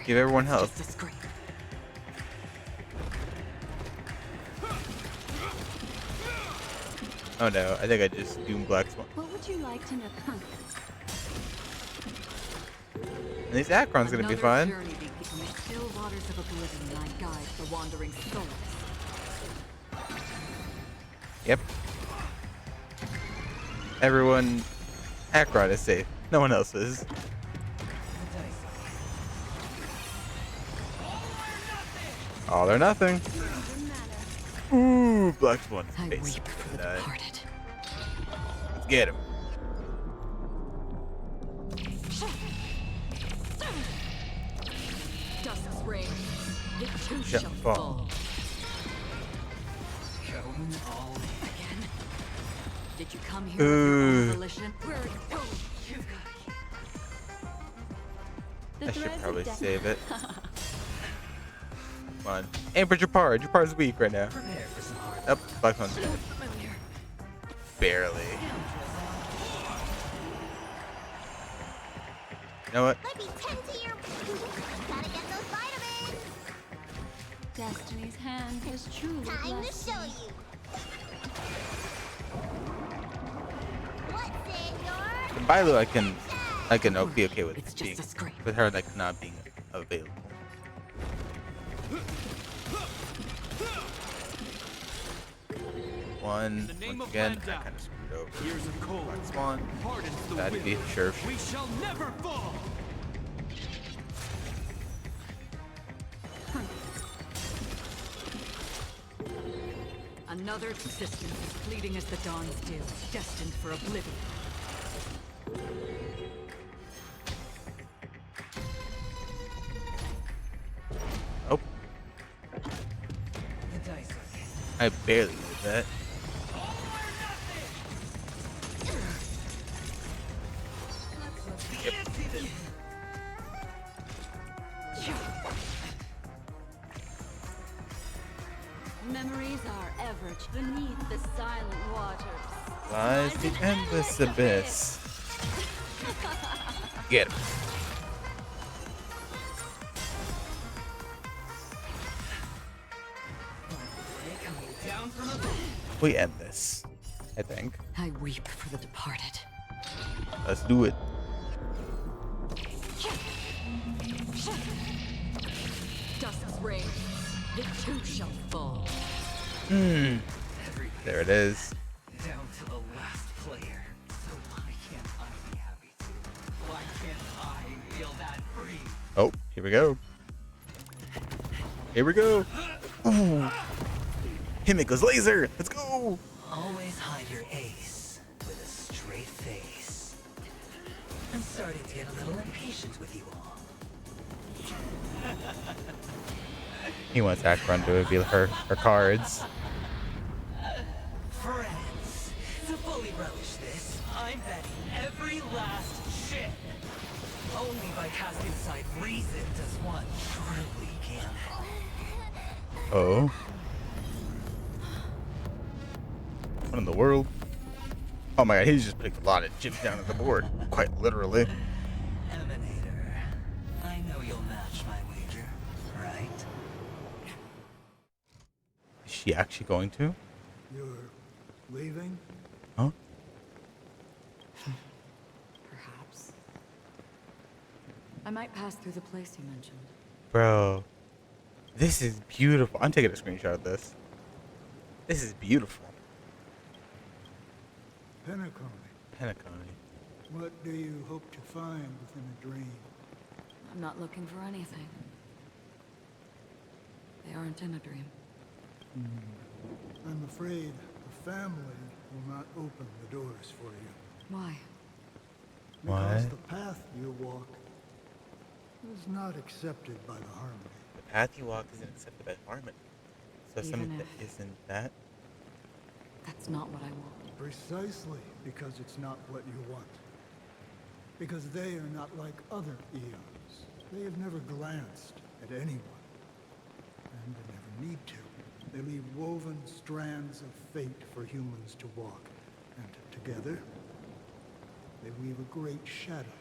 give everyone health. Oh no, I think I just doomed Black Swan. What would you like to know? And these Acheron's gonna be fine. Journey begins. In the still waters of oblivion, I guide the wandering souls. Yep. Everyone, Acheron is safe. No one else is. All or nothing. Ooh, Black Swan is basically gonna die. Let's get him. Dusk's reign. It too Shall shall fall. fall. Going all again. Did you come here of your own volition? Where are you going? I should probably save it. Come on. Aim for Japard. Japard's weak right now. Up, Black Swan's dead. Barely. You know what? Let me tend to your. Gotta get those vitamins. Destiny's hand has truly Time to blessed show me. you. What's in your? And Bailu, I can be okay with being, with her like not being available. Once again, I kind of screwed over. Years of cold. Black Swan. Hardens the That'd will. be sure. We shall never fall. Another existence as fleeting as the dawn's dew, destined for oblivion. Oh. I barely did that. Yep. Memories are ever beneath the silent waters. Lies the endless abyss. Get him. We end this, I think. I weep for the departed. Let's do it. Dusk's reign. It too shall fall. There it is. Down to the last player. So why can't I be happy too? Why can't I feel that free? Oh, here we go. Here we go. Ooh. Himiko's laser. Let's go. Always hide your ace with a straight face. I'm starting to get a little impatient with you all. He wants Acheron to reveal her cards. Friends, to fully relish this, I'm betting every last chip. Only by casting aside reason does one truly gamble. Oh. What in the world? Oh my god, he's just putting a lot of chips down on the board. Quite literally. Emanator, I know you'll match my wager, right? Is she actually going to? You're leaving? Huh? Perhaps. I might pass through the place you mentioned. Bro. This is beautiful. I'm taking a screenshot of this. This is beautiful. Penacony. What do you hope to find within a dream? I'm not looking for anything. They aren't in a dream. I'm afraid the family will not open the doors for you. Why? Because the path you walk is not accepted by the Harmony. The path you walk isn't accepted by Harmony. So Even something that if- isn't that. That's not what I want. Precisely because it's not what you want. Because they are not like other eons. They have never glanced at anyone. And they never need to. They leave woven strands of fate for humans to walk. And together, they weave a great shadow.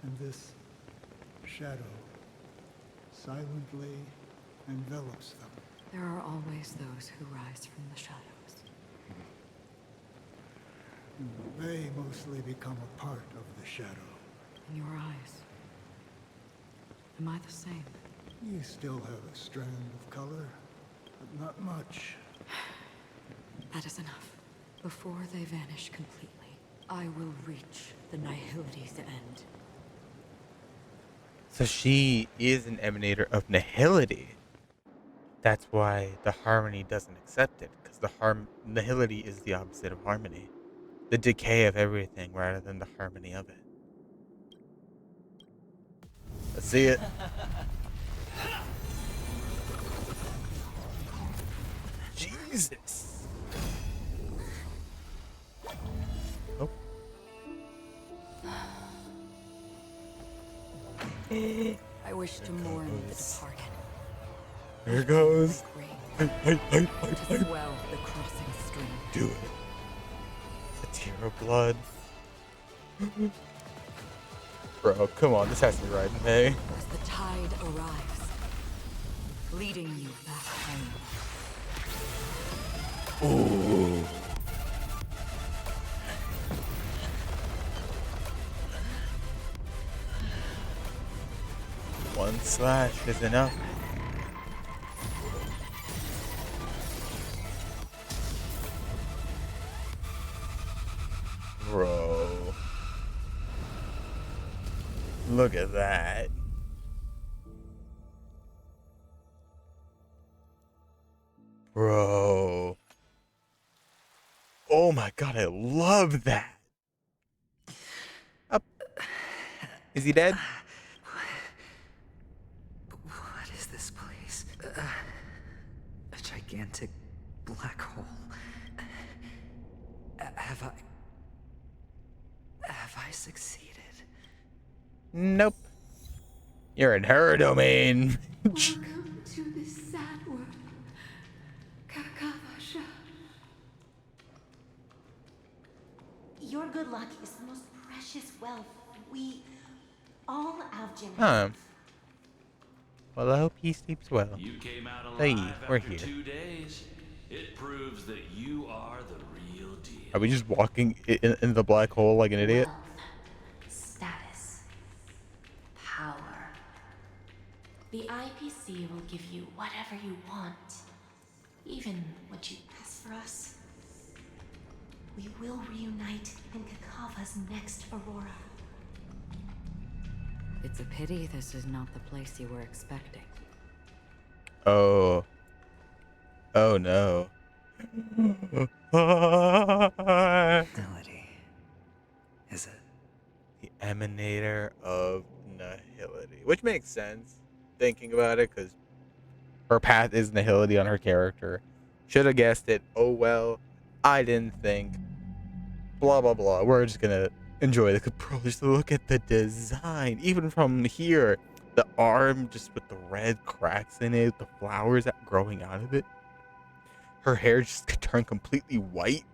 And this shadow silently envelops them. There are always those who rise from the shadows. They mostly become a part of the shadow. In your eyes. Am I the same? You still have a strand of color, but not much. That is enough. Before they vanish completely, I will reach the Nihility's end. So she is an emanator of nihility. That's why the Harmony doesn't accept it. Because the nihility is the opposite of harmony. The decay of everything rather than the harmony of it. Let's see it. Jesus. Oh. I wish to mourn the departed. Here goes. To swell the crossing stream. Do it. A tear of blood. Bro, come on, this has to be right in May. As the tide arrives, leading you back home. Ooh. One slash is enough. Bro. Look at that. Bro. Oh my god, I love that. Up. Is he dead? What is this place? A gigantic black hole. Have I succeeded? Nope. You're in her domain. Welcome to this sad world, Kakavasha. Your good luck is the most precious wealth we all Avgin have. Well, I hope he sleeps well. You came out alive Hey, we're after here. 2 days. It proves that you are the real deal. Are we just walking in the black hole like an idiot? Status. Power. The IPC will give you whatever you want. Even what you ask for us. We will reunite in Kakava's next Aurora. It's a pity this is not the place you were expecting. Oh. Oh no. Nihility. Is it? The emanator of nihility. Which makes sense. thinking about it because her path is nihility on her character. Should have guessed it. Oh well, I didn't think. Blah blah blah. We're just gonna enjoy the bro. Just look at the design, even from here. The arm just with the red cracks in it, the flowers growing out of it. Her hair just turned completely white.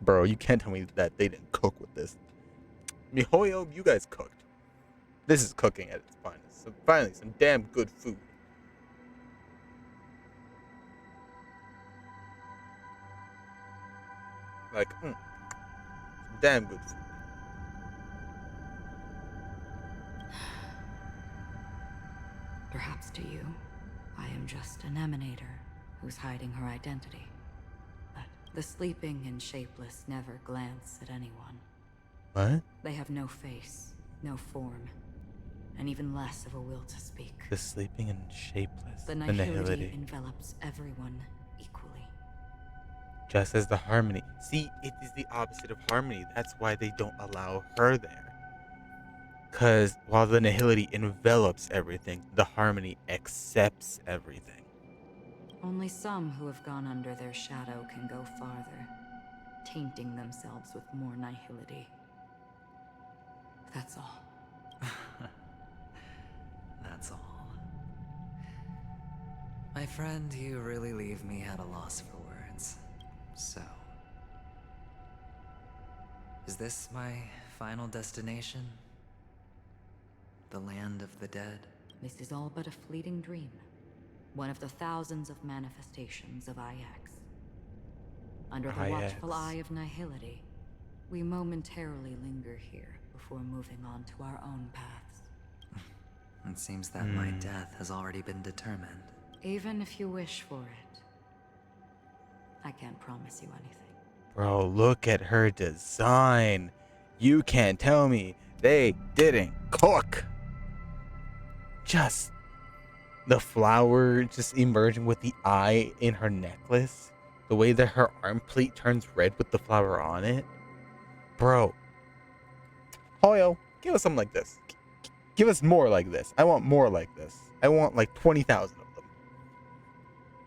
Bro, you can't tell me that they didn't cook with this. Mihoyo, you guys cooked. This is cooking at its finest. So finally, some damn good food. Like, some damn good food. Perhaps to you, I am just an emanator who's hiding her identity. But the sleeping and shapeless never glance at anyone. What? They have no face, no form, and even less of a will to speak. The sleeping and shapeless. The nihility envelops everyone equally. Just as the harmony. See, it is the opposite of harmony. That's why they don't allow her there. Because while the nihility envelops everything, the harmony accepts everything. Only some who have gone under their shadow can go farther, tainting themselves with more nihility. That's all. That's all. My friend, you really leave me at a loss for words. So, is this my final destination? The land of the dead? This is all but a fleeting dream. One of the thousands of manifestations of IX. Under the watchful eye of nihility, we momentarily linger here before moving on to our own paths. It seems that my death has already been determined. Even if you wish for it, I can't promise you anything. Bro, look at her design. You can't tell me they didn't cook. Just the flower just emerging with the eye in her necklace. The way that her arm plate turns red with the flower on it. Bro. Hoyo, give us something like this. Give us more like this. I want more like this. I want like 20,000 of them.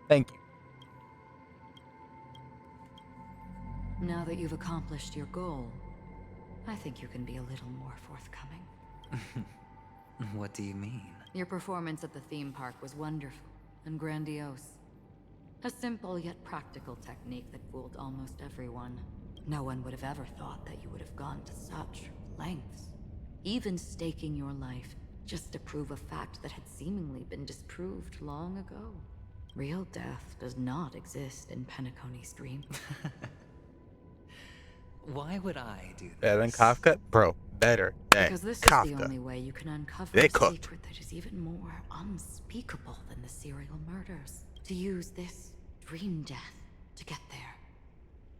Thank you. Now that you've accomplished your goal, I think you can be a little more forthcoming. What do you mean? Your performance at the theme park was wonderful and grandiose. A simple yet practical technique that fooled almost everyone. No one would have ever thought that you would have gone to such lengths. Even staking your life just to prove a fact that had seemingly been disproved long ago. Real death does not exist in Penacony's dream. Why would I do this? Better than Kafka? Bro, better than Because this Kafka. is the only way you can uncover They a cooked. secret that is even more unspeakable than the serial murders. To use this dream death to get there.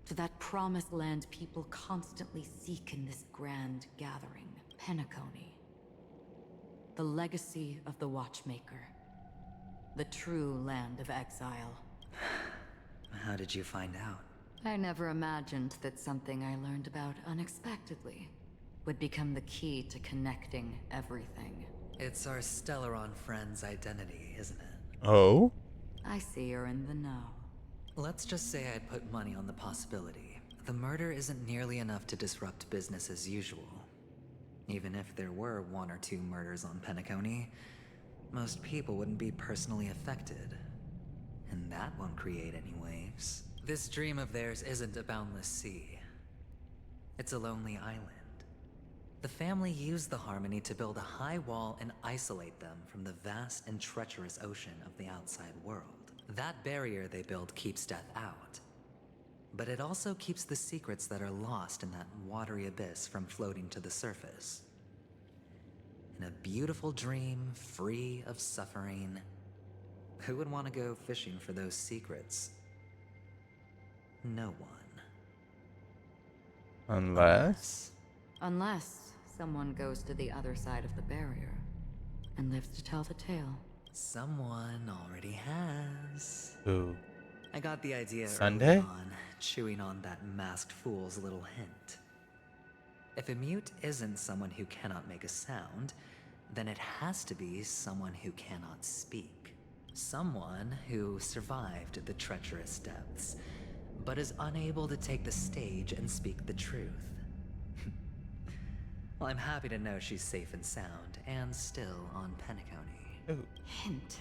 To that promised land people constantly seek in this grand gathering. Penacony. The legacy of the Watchmaker. The true land of exile. How did you find out? I never imagined that something I learned about unexpectedly would become the key to connecting everything. It's our Stellaron friend's identity, isn't it? Oh? I see you're in the know. Let's just say I'd put money on the possibility. The murder isn't nearly enough to disrupt business as usual. Even if there were 1 or 2 murders on Penacony, most people wouldn't be personally affected. And that won't create any waves. This dream of theirs isn't a boundless sea. It's a lonely island. The family used the Harmony to build a high wall and isolate them from the vast and treacherous ocean of the outside world. That barrier they built keeps death out. But it also keeps the secrets that are lost in that watery abyss from floating to the surface. In a beautiful dream, free of suffering, who would want to go fishing for those secrets? No one. Unless someone goes to the other side of the barrier and lives to tell the tale. Someone already has. Who? I got the idea Sunday? early on, chewing on that masked fool's little hint. If a mute isn't someone who cannot make a sound, then it has to be someone who cannot speak. Someone who survived the treacherous depths, but is unable to take the stage and speak the truth. Well, I'm happy to know she's safe and sound, and still on Penacony. Ooh. Hint.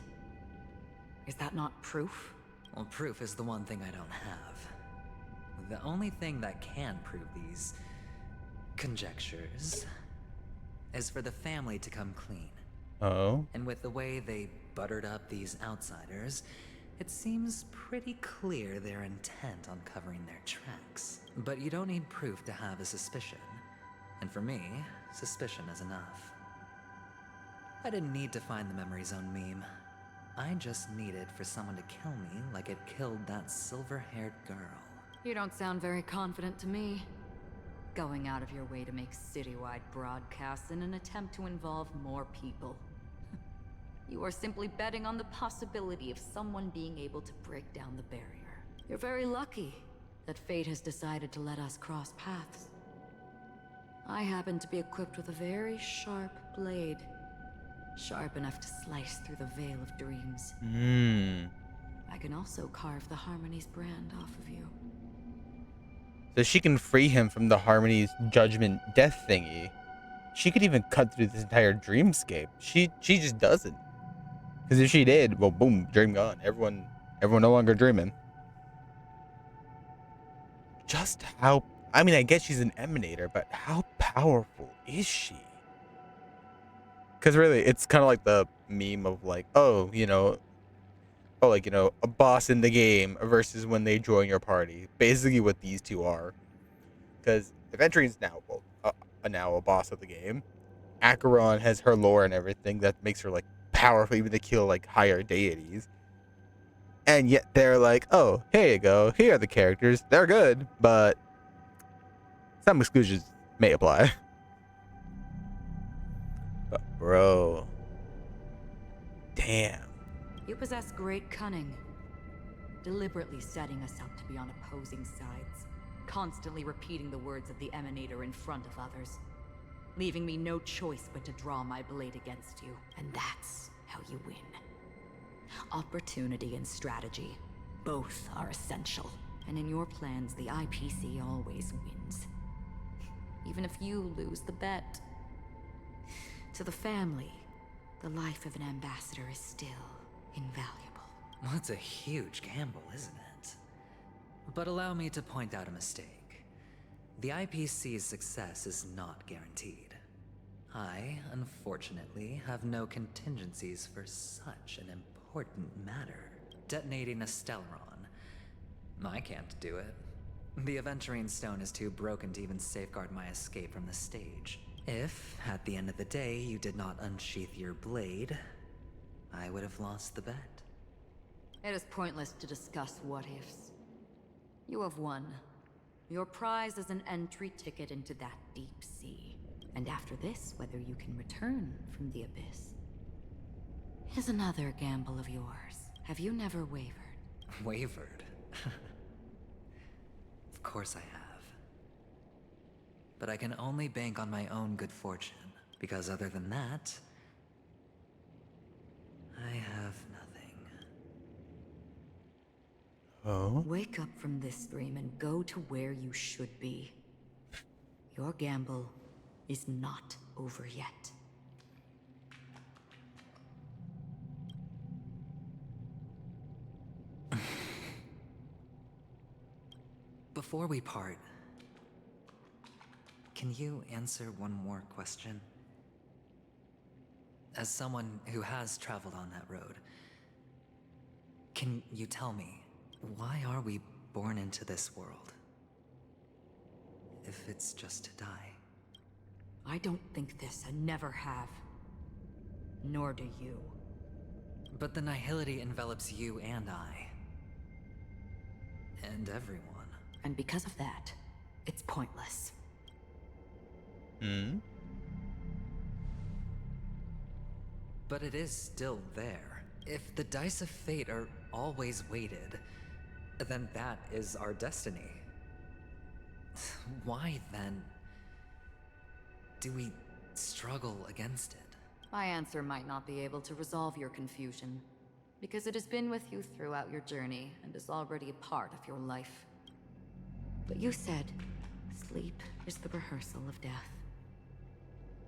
Is that not proof? Well, proof is the one thing I don't have. The only thing that can prove these conjectures is for the family to come clean. Oh? And with the way they buttered up these outsiders, it seems pretty clear their intent on covering their tracks. But you don't need proof to have a suspicion. And for me, suspicion is enough. I didn't need to find the memory zone meme. I just needed for someone to kill me like it killed that silver-haired girl. You don't sound very confident to me. Going out of your way to make citywide broadcasts in an attempt to involve more people. You are simply betting on the possibility of someone being able to break down the barrier. You're very lucky that fate has decided to let us cross paths. I happen to be equipped with a very sharp blade. Sharp enough to slice through the veil of dreams. I can also carve the Harmony's brand off of you. So she can free him from the Harmony's judgment death thingy. She could even cut through this entire dreamscape. She just doesn't. Because if she did, well, boom, dream gone. Everyone no longer dreaming. Just how... I mean, I guess she's an emanator, but how powerful is she? Because really, it's kind of like the meme of like, oh, a boss in the game versus when they join your party. Basically what these two are. Because Aventrine's now, now a boss of the game. Acheron has her lore and everything that makes her like powerful even to kill like higher deities. And yet they're like, oh, here you go. Here are the characters. They're good, but some exclusions may apply. But bro, damn. You possess great cunning. Deliberately setting us up to be on opposing sides. Constantly repeating the words of the Emanator in front of others. Leaving me no choice but to draw my blade against you. And that's how you win. Opportunity and strategy. Both are essential. And in your plans, the IPC always wins. Even if you lose the bet. To the family, the life of an ambassador is still invaluable. Well, it's a huge gamble, isn't it? But allow me to point out a mistake. The IPC's success is not guaranteed. I, unfortunately, have no contingencies for such an important matter. Detonating a Stellaron. I can't do it. The Aventurine Stone is too broken to even safeguard my escape from the stage. If, at the end of the day, you did not unsheath your blade, I would have lost the bet. It is pointless to discuss what-ifs. You have won. Your prize is an entry ticket into that deep sea. And after this, whether you can return from the abyss is another gamble of yours. Have you never wavered? Wavered? Of course I have. But I can only bank on my own good fortune, because other than that, I have nothing. Oh? Wake up from this dream and go to where you should be. Your gamble is not over yet. Before we part, can you answer one more question? As someone who has traveled on that road, can you tell me, why are we born into this world? If it's just to die. I don't think this and never have. Nor do you. But the nihility envelops you and I. And everyone. And because of that, it's pointless. But it is still there. If the dice of fate are always weighted, then that is our destiny. Why then do we struggle against it? My answer might not be able to resolve your confusion, because it has been with you throughout your journey and is already a part of your life. But you said sleep is the rehearsal of death.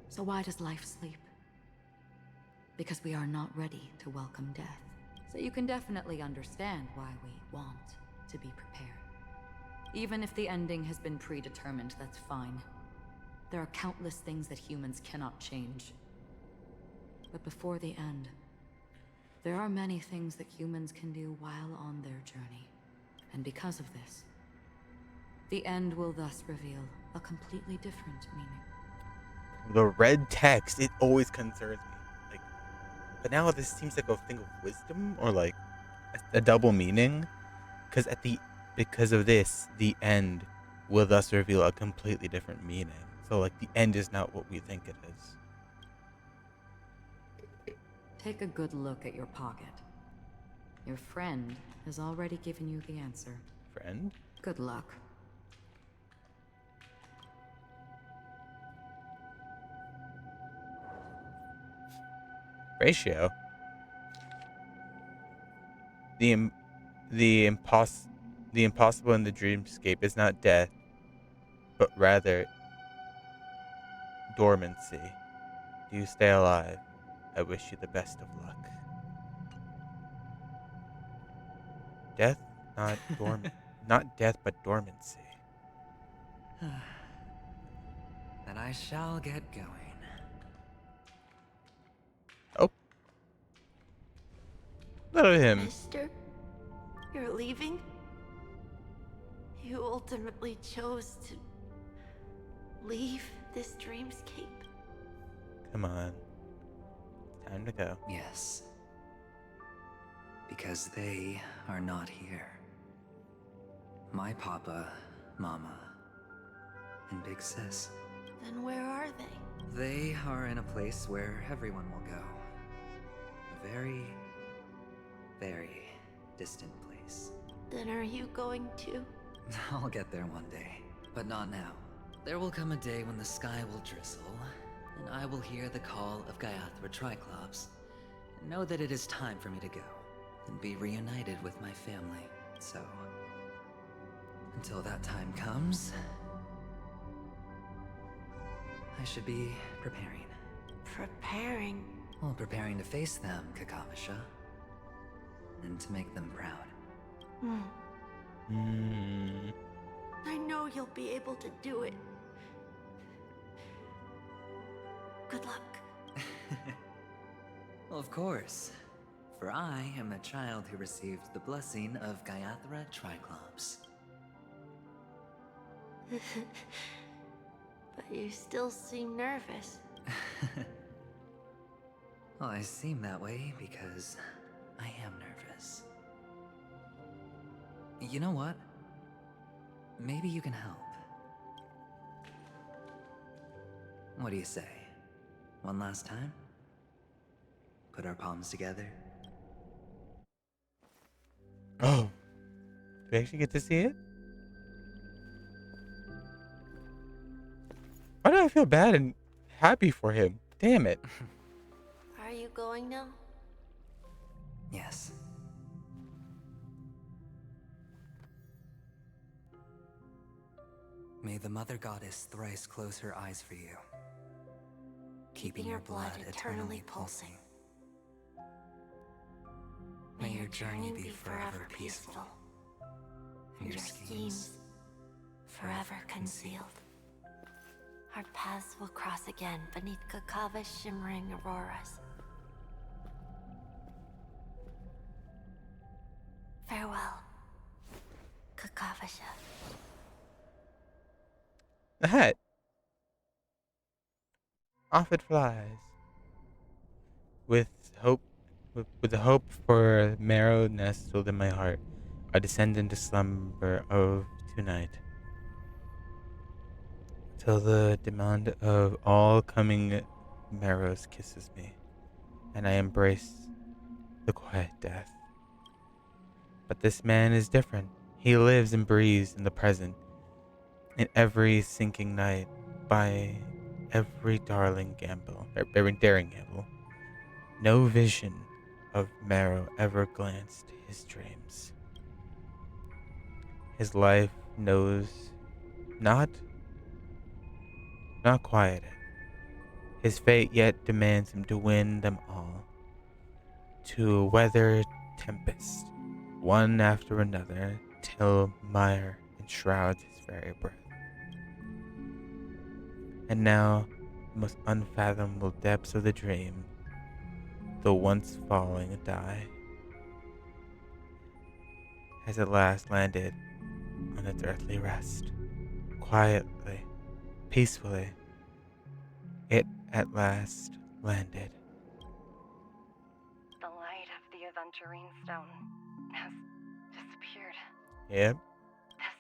So why does life sleep? Because we are not ready to welcome death. So you can definitely understand why we want to be prepared. Even if the ending has been predetermined, that's fine. There are countless things that humans cannot change. But before the end, there are many things that humans can do while on their journey. And because of this, the end will thus reveal a completely different meaning. The red text, it always concerns me. Like, but now this seems like a thing of wisdom or like a double meaning. Because of this, the end will thus reveal a completely different meaning. So like the end is not what we think it is. Take a good look at your pocket. Your friend has already given you the answer. Friend? Good luck. Ratio. The impossible in the dreamscape is not death, but rather dormancy. Do you stay alive? I wish you the best of luck. Death, not not death, but dormancy. Then I shall get going. Oh. Look at him. Mister, you're leaving? You ultimately chose to leave this dreamscape. Come on. Time to go. Yes. Because they are not here. My papa, mama, and big sis. Then where are they? They are in a place where everyone will go. A very, very distant place. Then are you going to? I'll get there one day, but not now. There will come a day when the sky will drizzle, and I will hear the call of Gaiathra Triclops, and know that it is time for me to go, and be reunited with my family. So, until that time comes, I should be preparing. Preparing? Well, preparing to face them, Kakavasha, and to make them proud. I know you'll be able to do it. Good luck. Well, of course. For I am the child who received the blessing of Gaiathra Triclops. But you still seem nervous. Well, I seem that way because I am nervous. You know what? Maybe you can help. What do you say? One last time? Put our palms together? Oh. Do we actually get to see it? Why do I feel bad and happy for him? Damn it. Are you going now? Yes. May the Mother Goddess thrice close her eyes for you, keeping your blood eternally pulsing. May your journey be forever peaceful, and your schemes forever concealed. Our paths will cross again beneath Kakava's shimmering auroras. Farewell, Kakavasha. The hat. Off it flies. With the hope for marrow nestled in my heart, I descend into slumber of tonight. Till the demand of all coming marrows kisses me, and I embrace the quiet death. But this man is different. He lives and breathes in the present, in every sinking night, by every daring gamble. No vision of marrow ever glanced his dreams. His life knows not quieted. His fate yet demands him to win them all. To weather tempest, one after another, till mire enshrouds his very breath. And now, the most unfathomable depths of the dream, though once falling a die, has at last landed on its earthly rest. Quietly, peacefully, it at last landed. The light of the Aventurine Stone has disappeared. Yep. This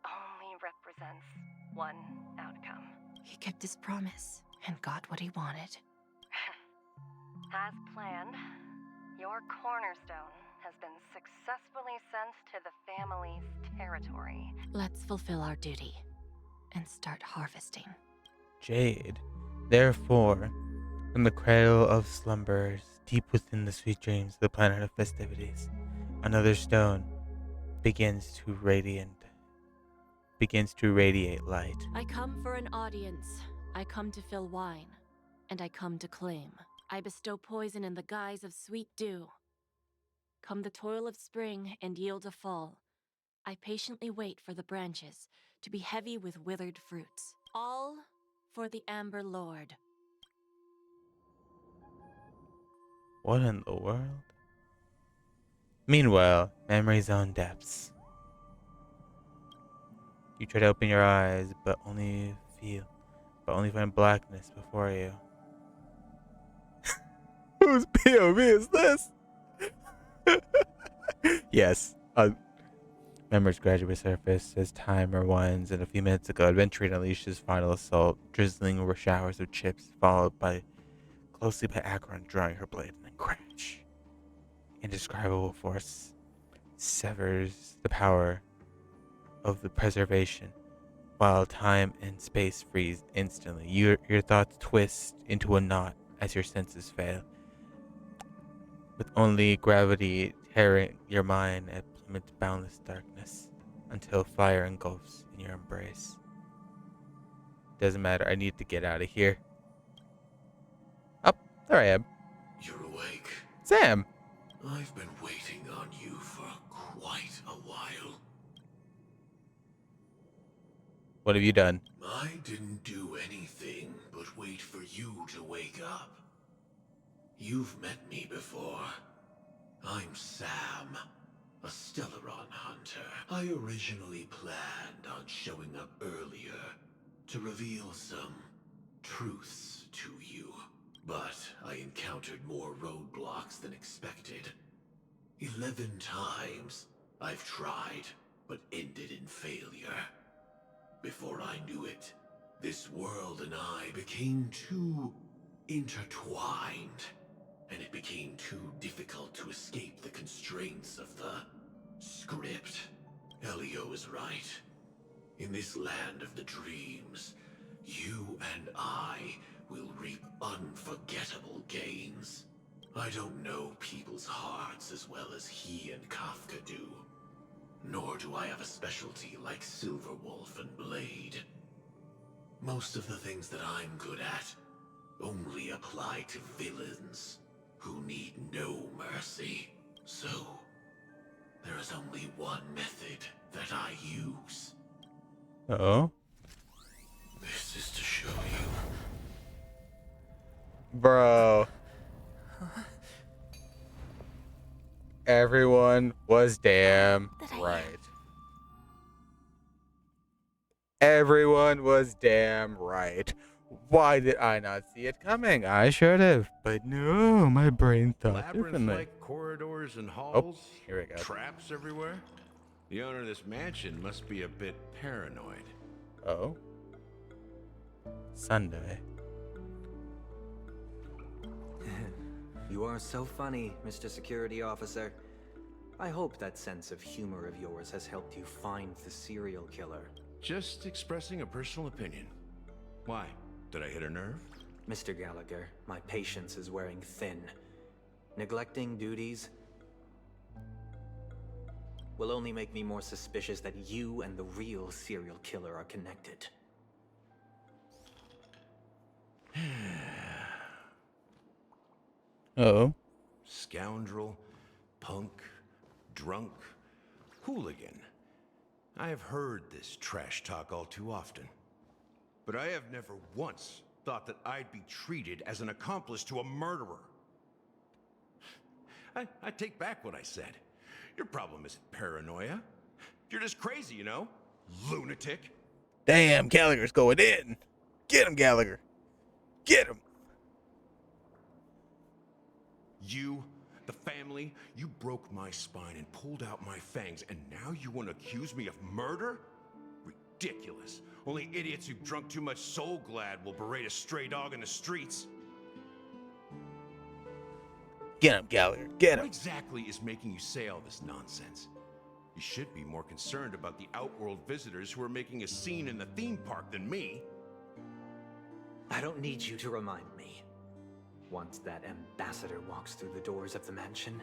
only represents one outcome. He kept his promise and got what he wanted. As planned, your cornerstone has been successfully sent to the family's territory. Let's fulfill our duty and start harvesting. Jade, therefore, from the cradle of slumbers, deep within the sweet dreams of the planet of festivities, another stone begins to radiate light. I come for an audience. I come to fill wine, and I come to claim. I bestow poison in the guise of sweet dew. Come the toil of spring and yield a fall. I patiently wait for the branches to be heavy with withered fruits. All for the Amber Lord. What in the world? Meanwhile, memory's own depths. You try to open your eyes, but only find blackness before you. Whose POV is this? Yes. Memories gradually surface as time rewinds, and a few minutes ago, Adventuring unleashes final assault, drizzling showers of chips, followed closely by Acheron drawing her blade, and then crash. Indescribable force severs the power of the preservation, while time and space freeze instantly. Your thoughts twist into a knot as your senses fail, with only gravity tearing your mind and plummets boundless darkness until fire engulfs in your embrace. Doesn't matter, I need to get out of here. Oh, there I am. You're awake. Sam! I've been waiting on you for quite a while. What have you done? I didn't do anything but wait for you to wake up. You've met me before. I'm Sam, a Stellaron hunter. I originally planned on showing up earlier to reveal some truths to you. But I encountered more roadblocks than expected. 11 times I've tried, but ended in failure. Before I knew it, this world and I became too intertwined, and it became too difficult to escape the constraints of the script. Elio is right. In this land of the dreams, you and I will reap unforgettable gains. I don't know people's hearts as well as he and Kafka do. Nor do I have a specialty like Silverwolf and Blade. Most of the things that I'm good at only apply to villains who need no mercy. So, there is only one method that I use. Uh-oh. This is to show you. Bro. Everyone was damn right. Everyone was damn right. Why did I not see it coming? I should have, but no, my brain thought differently. Labyrinth-like corridors and halls. Oh, here we go. Traps everywhere. The owner of this mansion must be a bit paranoid. Oh. Sunday. You are so funny, Mr. Security Officer. I hope that sense of humor of yours has helped you find the serial killer. Just expressing a personal opinion. Why? Did I hit a nerve? Mr. Gallagher, my patience is wearing thin. Neglecting duties will only make me more suspicious that you and the real serial killer are connected. Uh-oh. Scoundrel, punk, drunk, hooligan. I have heard this trash talk all too often. But I have never once thought that I'd be treated as an accomplice to a murderer. I take back what I said. Your problem isn't paranoia. You're just crazy, you know? Lunatic. Damn, Gallagher's going in. Get him, Gallagher. Get him. You, the family, you broke my spine and pulled out my fangs, and now you want to accuse me of murder? Ridiculous. Only idiots who've drunk too much Soul Glad will berate a stray dog in the streets. Get him, Gallagher. Get him. What exactly is making you say all this nonsense? You should be more concerned about the Outworld visitors who are making a scene in the theme park than me. I don't need you to remind me. Once that ambassador walks through the doors of the mansion,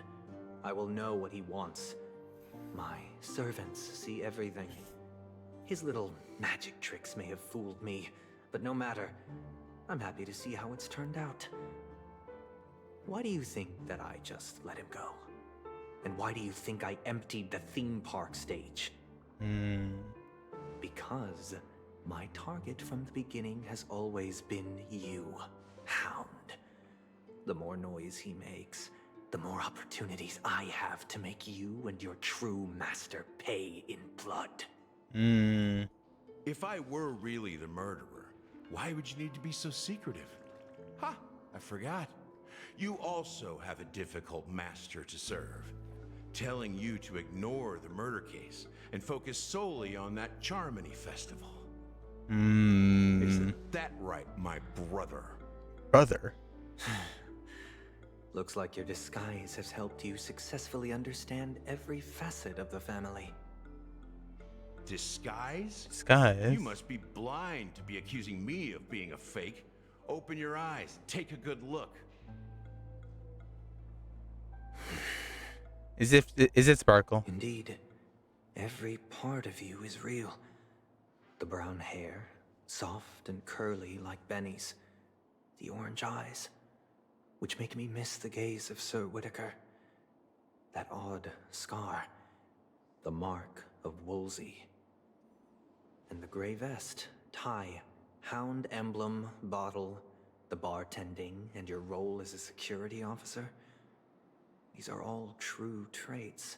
I will know what he wants. My servants see everything. His little magic tricks may have fooled me, but no matter. I'm happy to see how it's turned out. Why do you think that I just let him go? And why do you think I emptied the theme park stage? Because my target from the beginning has always been you, Hound. The more noise he makes, the more opportunities I have to make you and your true master pay in blood. If I were really the murderer, why would you need to be so secretive? Ha! I forgot. You also have a difficult master to serve, telling you to ignore the murder case and focus solely on that Charmony festival. Isn't that right, my brother? Brother? Looks like your disguise has helped you successfully understand every facet of the family. Disguise? Disguise? You must be blind to be accusing me of being a fake. Open your eyes, take a good look. Is it Sparkle? Indeed. Every part of you is real. The brown hair, soft and curly like Benny's. The orange eyes, which make me miss the gaze of Sir Whitaker. That odd scar, the mark of Wolsey. And the gray vest, tie, hound emblem, bottle, the bartending, and your role as a security officer. These are all true traits.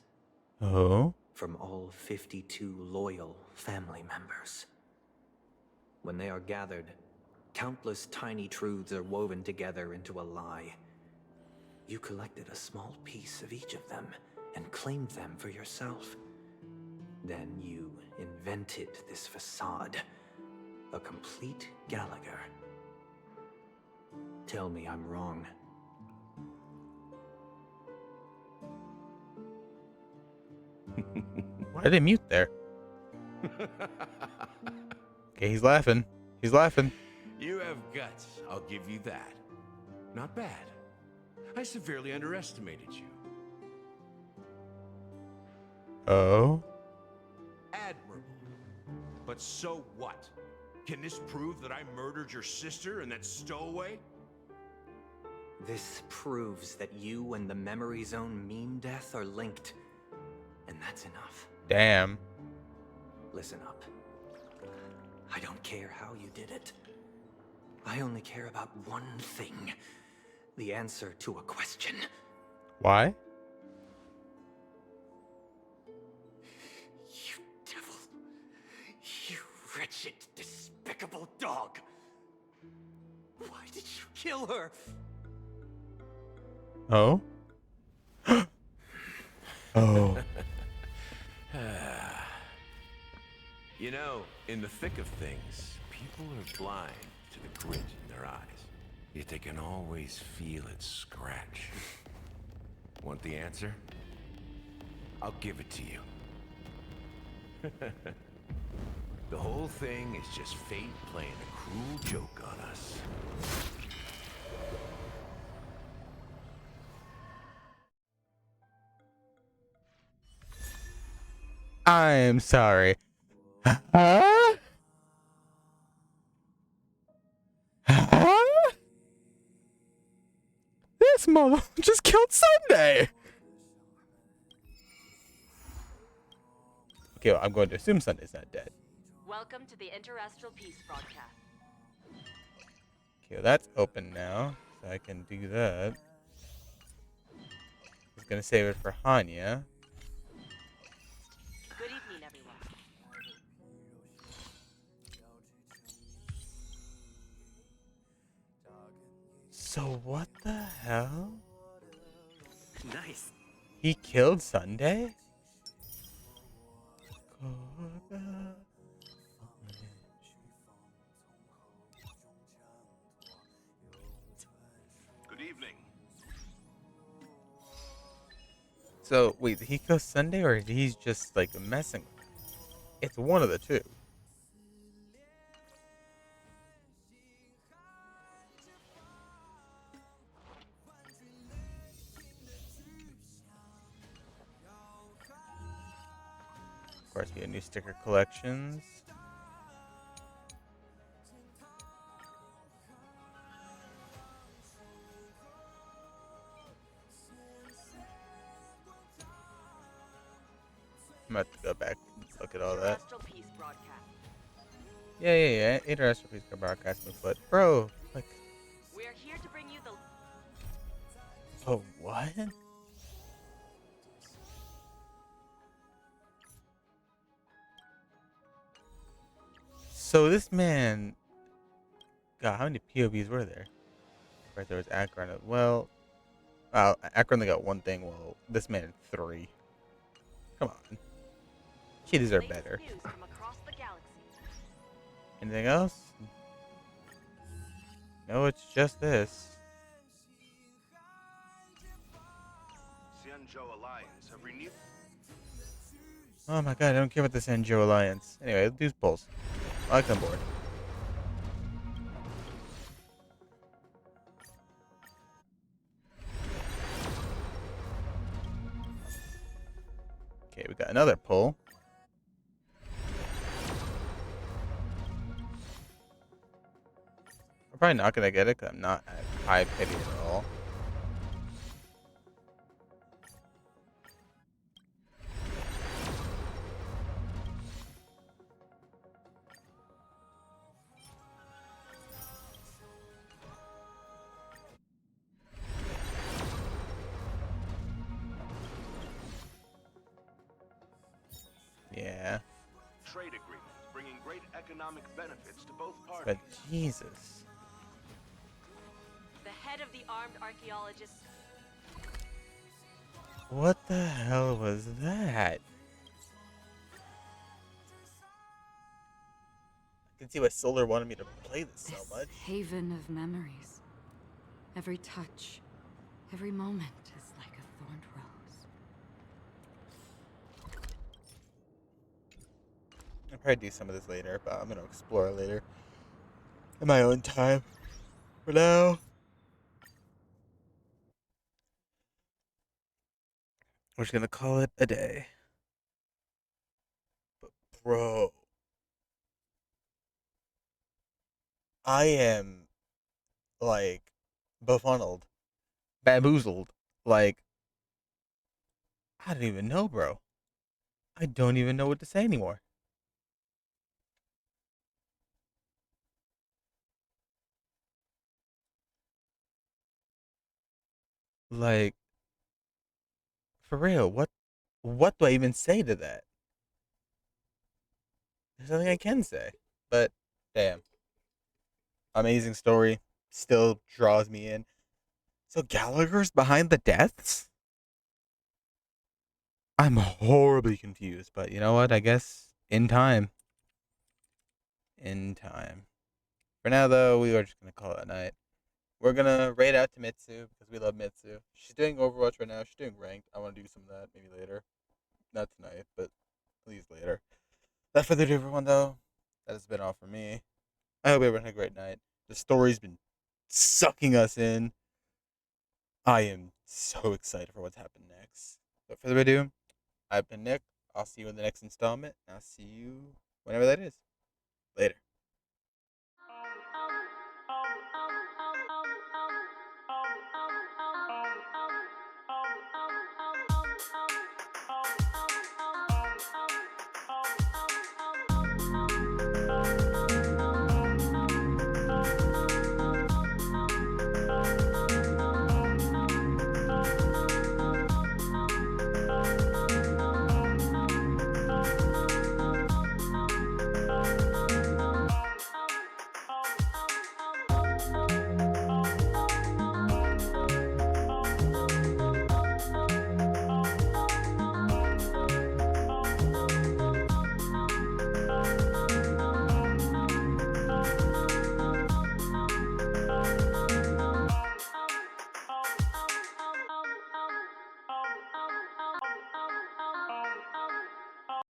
Oh? From all 52 loyal family members. When they are gathered, countless tiny truths are woven together into a lie. You collected a small piece of each of them and claimed them for yourself. Then you invented this facade, a complete Gallagher. Tell me I'm wrong. Why did they mute there? Okay, he's laughing. He's laughing. You have guts, I'll give you that. Not bad. I severely underestimated you. Oh? Admirable. But so what? Can this prove that I murdered your sister and that stowaway? This proves that you and the Memory Zone Meme Death are linked. And that's enough. Damn. Listen up. I don't care how you did it. I only care about one thing. The answer to a question. Why? You devil. You wretched, despicable dog. Why did you kill her? Oh? Oh. You know, in the thick of things, people are blind to the grit in their eyes. Yet they can always feel it scratch. Want the answer? I'll give it to you. The whole thing is just fate playing a cruel joke on us. I'm sorry. Huh? Huh? This mother just killed Sunday. Okay, well, I'm going to assume Sunday's not dead. Welcome to the Interastral Peace broadcast. Okay, well, that's open now, so I can do that. I was gonna save it for Hanya. Good evening, everyone. So what the hell? Nice. He killed Sunday? Good evening. So wait, did he kill Sunday or he's just like messing with him? It's one of the two. Of course, we have new sticker collections. I'm about to go back and look at all that. Yeah. Interastral Peace broadcast movement. Bro, like. We're here to bring you the. Oh, what? So this man. God, how many POVs were there? Right, there was Acheron. Well, Acheron only got one thing. Well, this man 3. Come on. She deserved better. Anything else? No, it's just this. Alliance have renewed. Oh my god, I don't care about the Sanjo Alliance. Anyway, let's do polls. I like on board. Okay, we got another poll. I'm probably not gonna get it because I'm not at high pity at all. Yeah. Trade agreements bringing great economic benefits to both But parties. Jesus. The head of the armed archaeologists. What the hell was that? I can see why Solar wanted me to play this so much. Haven of memories. Every touch, every moment is like a thorned rose. I'll probably do some of this later, but I'm gonna explore later. In my own time. For now. We're just gonna call it a day. But bro. I am like befuddled. Bamboozled. Like I don't even know, bro. I don't even know what to say anymore. Like, for real, what do I even say to that? There's nothing I can say. But damn. Amazing story. Still draws me in. So Gallagher's behind the deaths? I'm horribly confused, but you know what? I guess in time. In time. For now though, we are just gonna call it a night. We're gonna raid out to Mitsu because we love Mitsu. She's doing Overwatch right now. She's doing ranked. I want to do some of that maybe later. Not tonight, but please later. Without further ado, everyone, though, that has been all for me. I hope everyone had a great night. The story's been sucking us in. I am so excited for what's happened next. But further ado, I've been Nick. I'll see you in the next installment. I'll see you whenever that is. Later.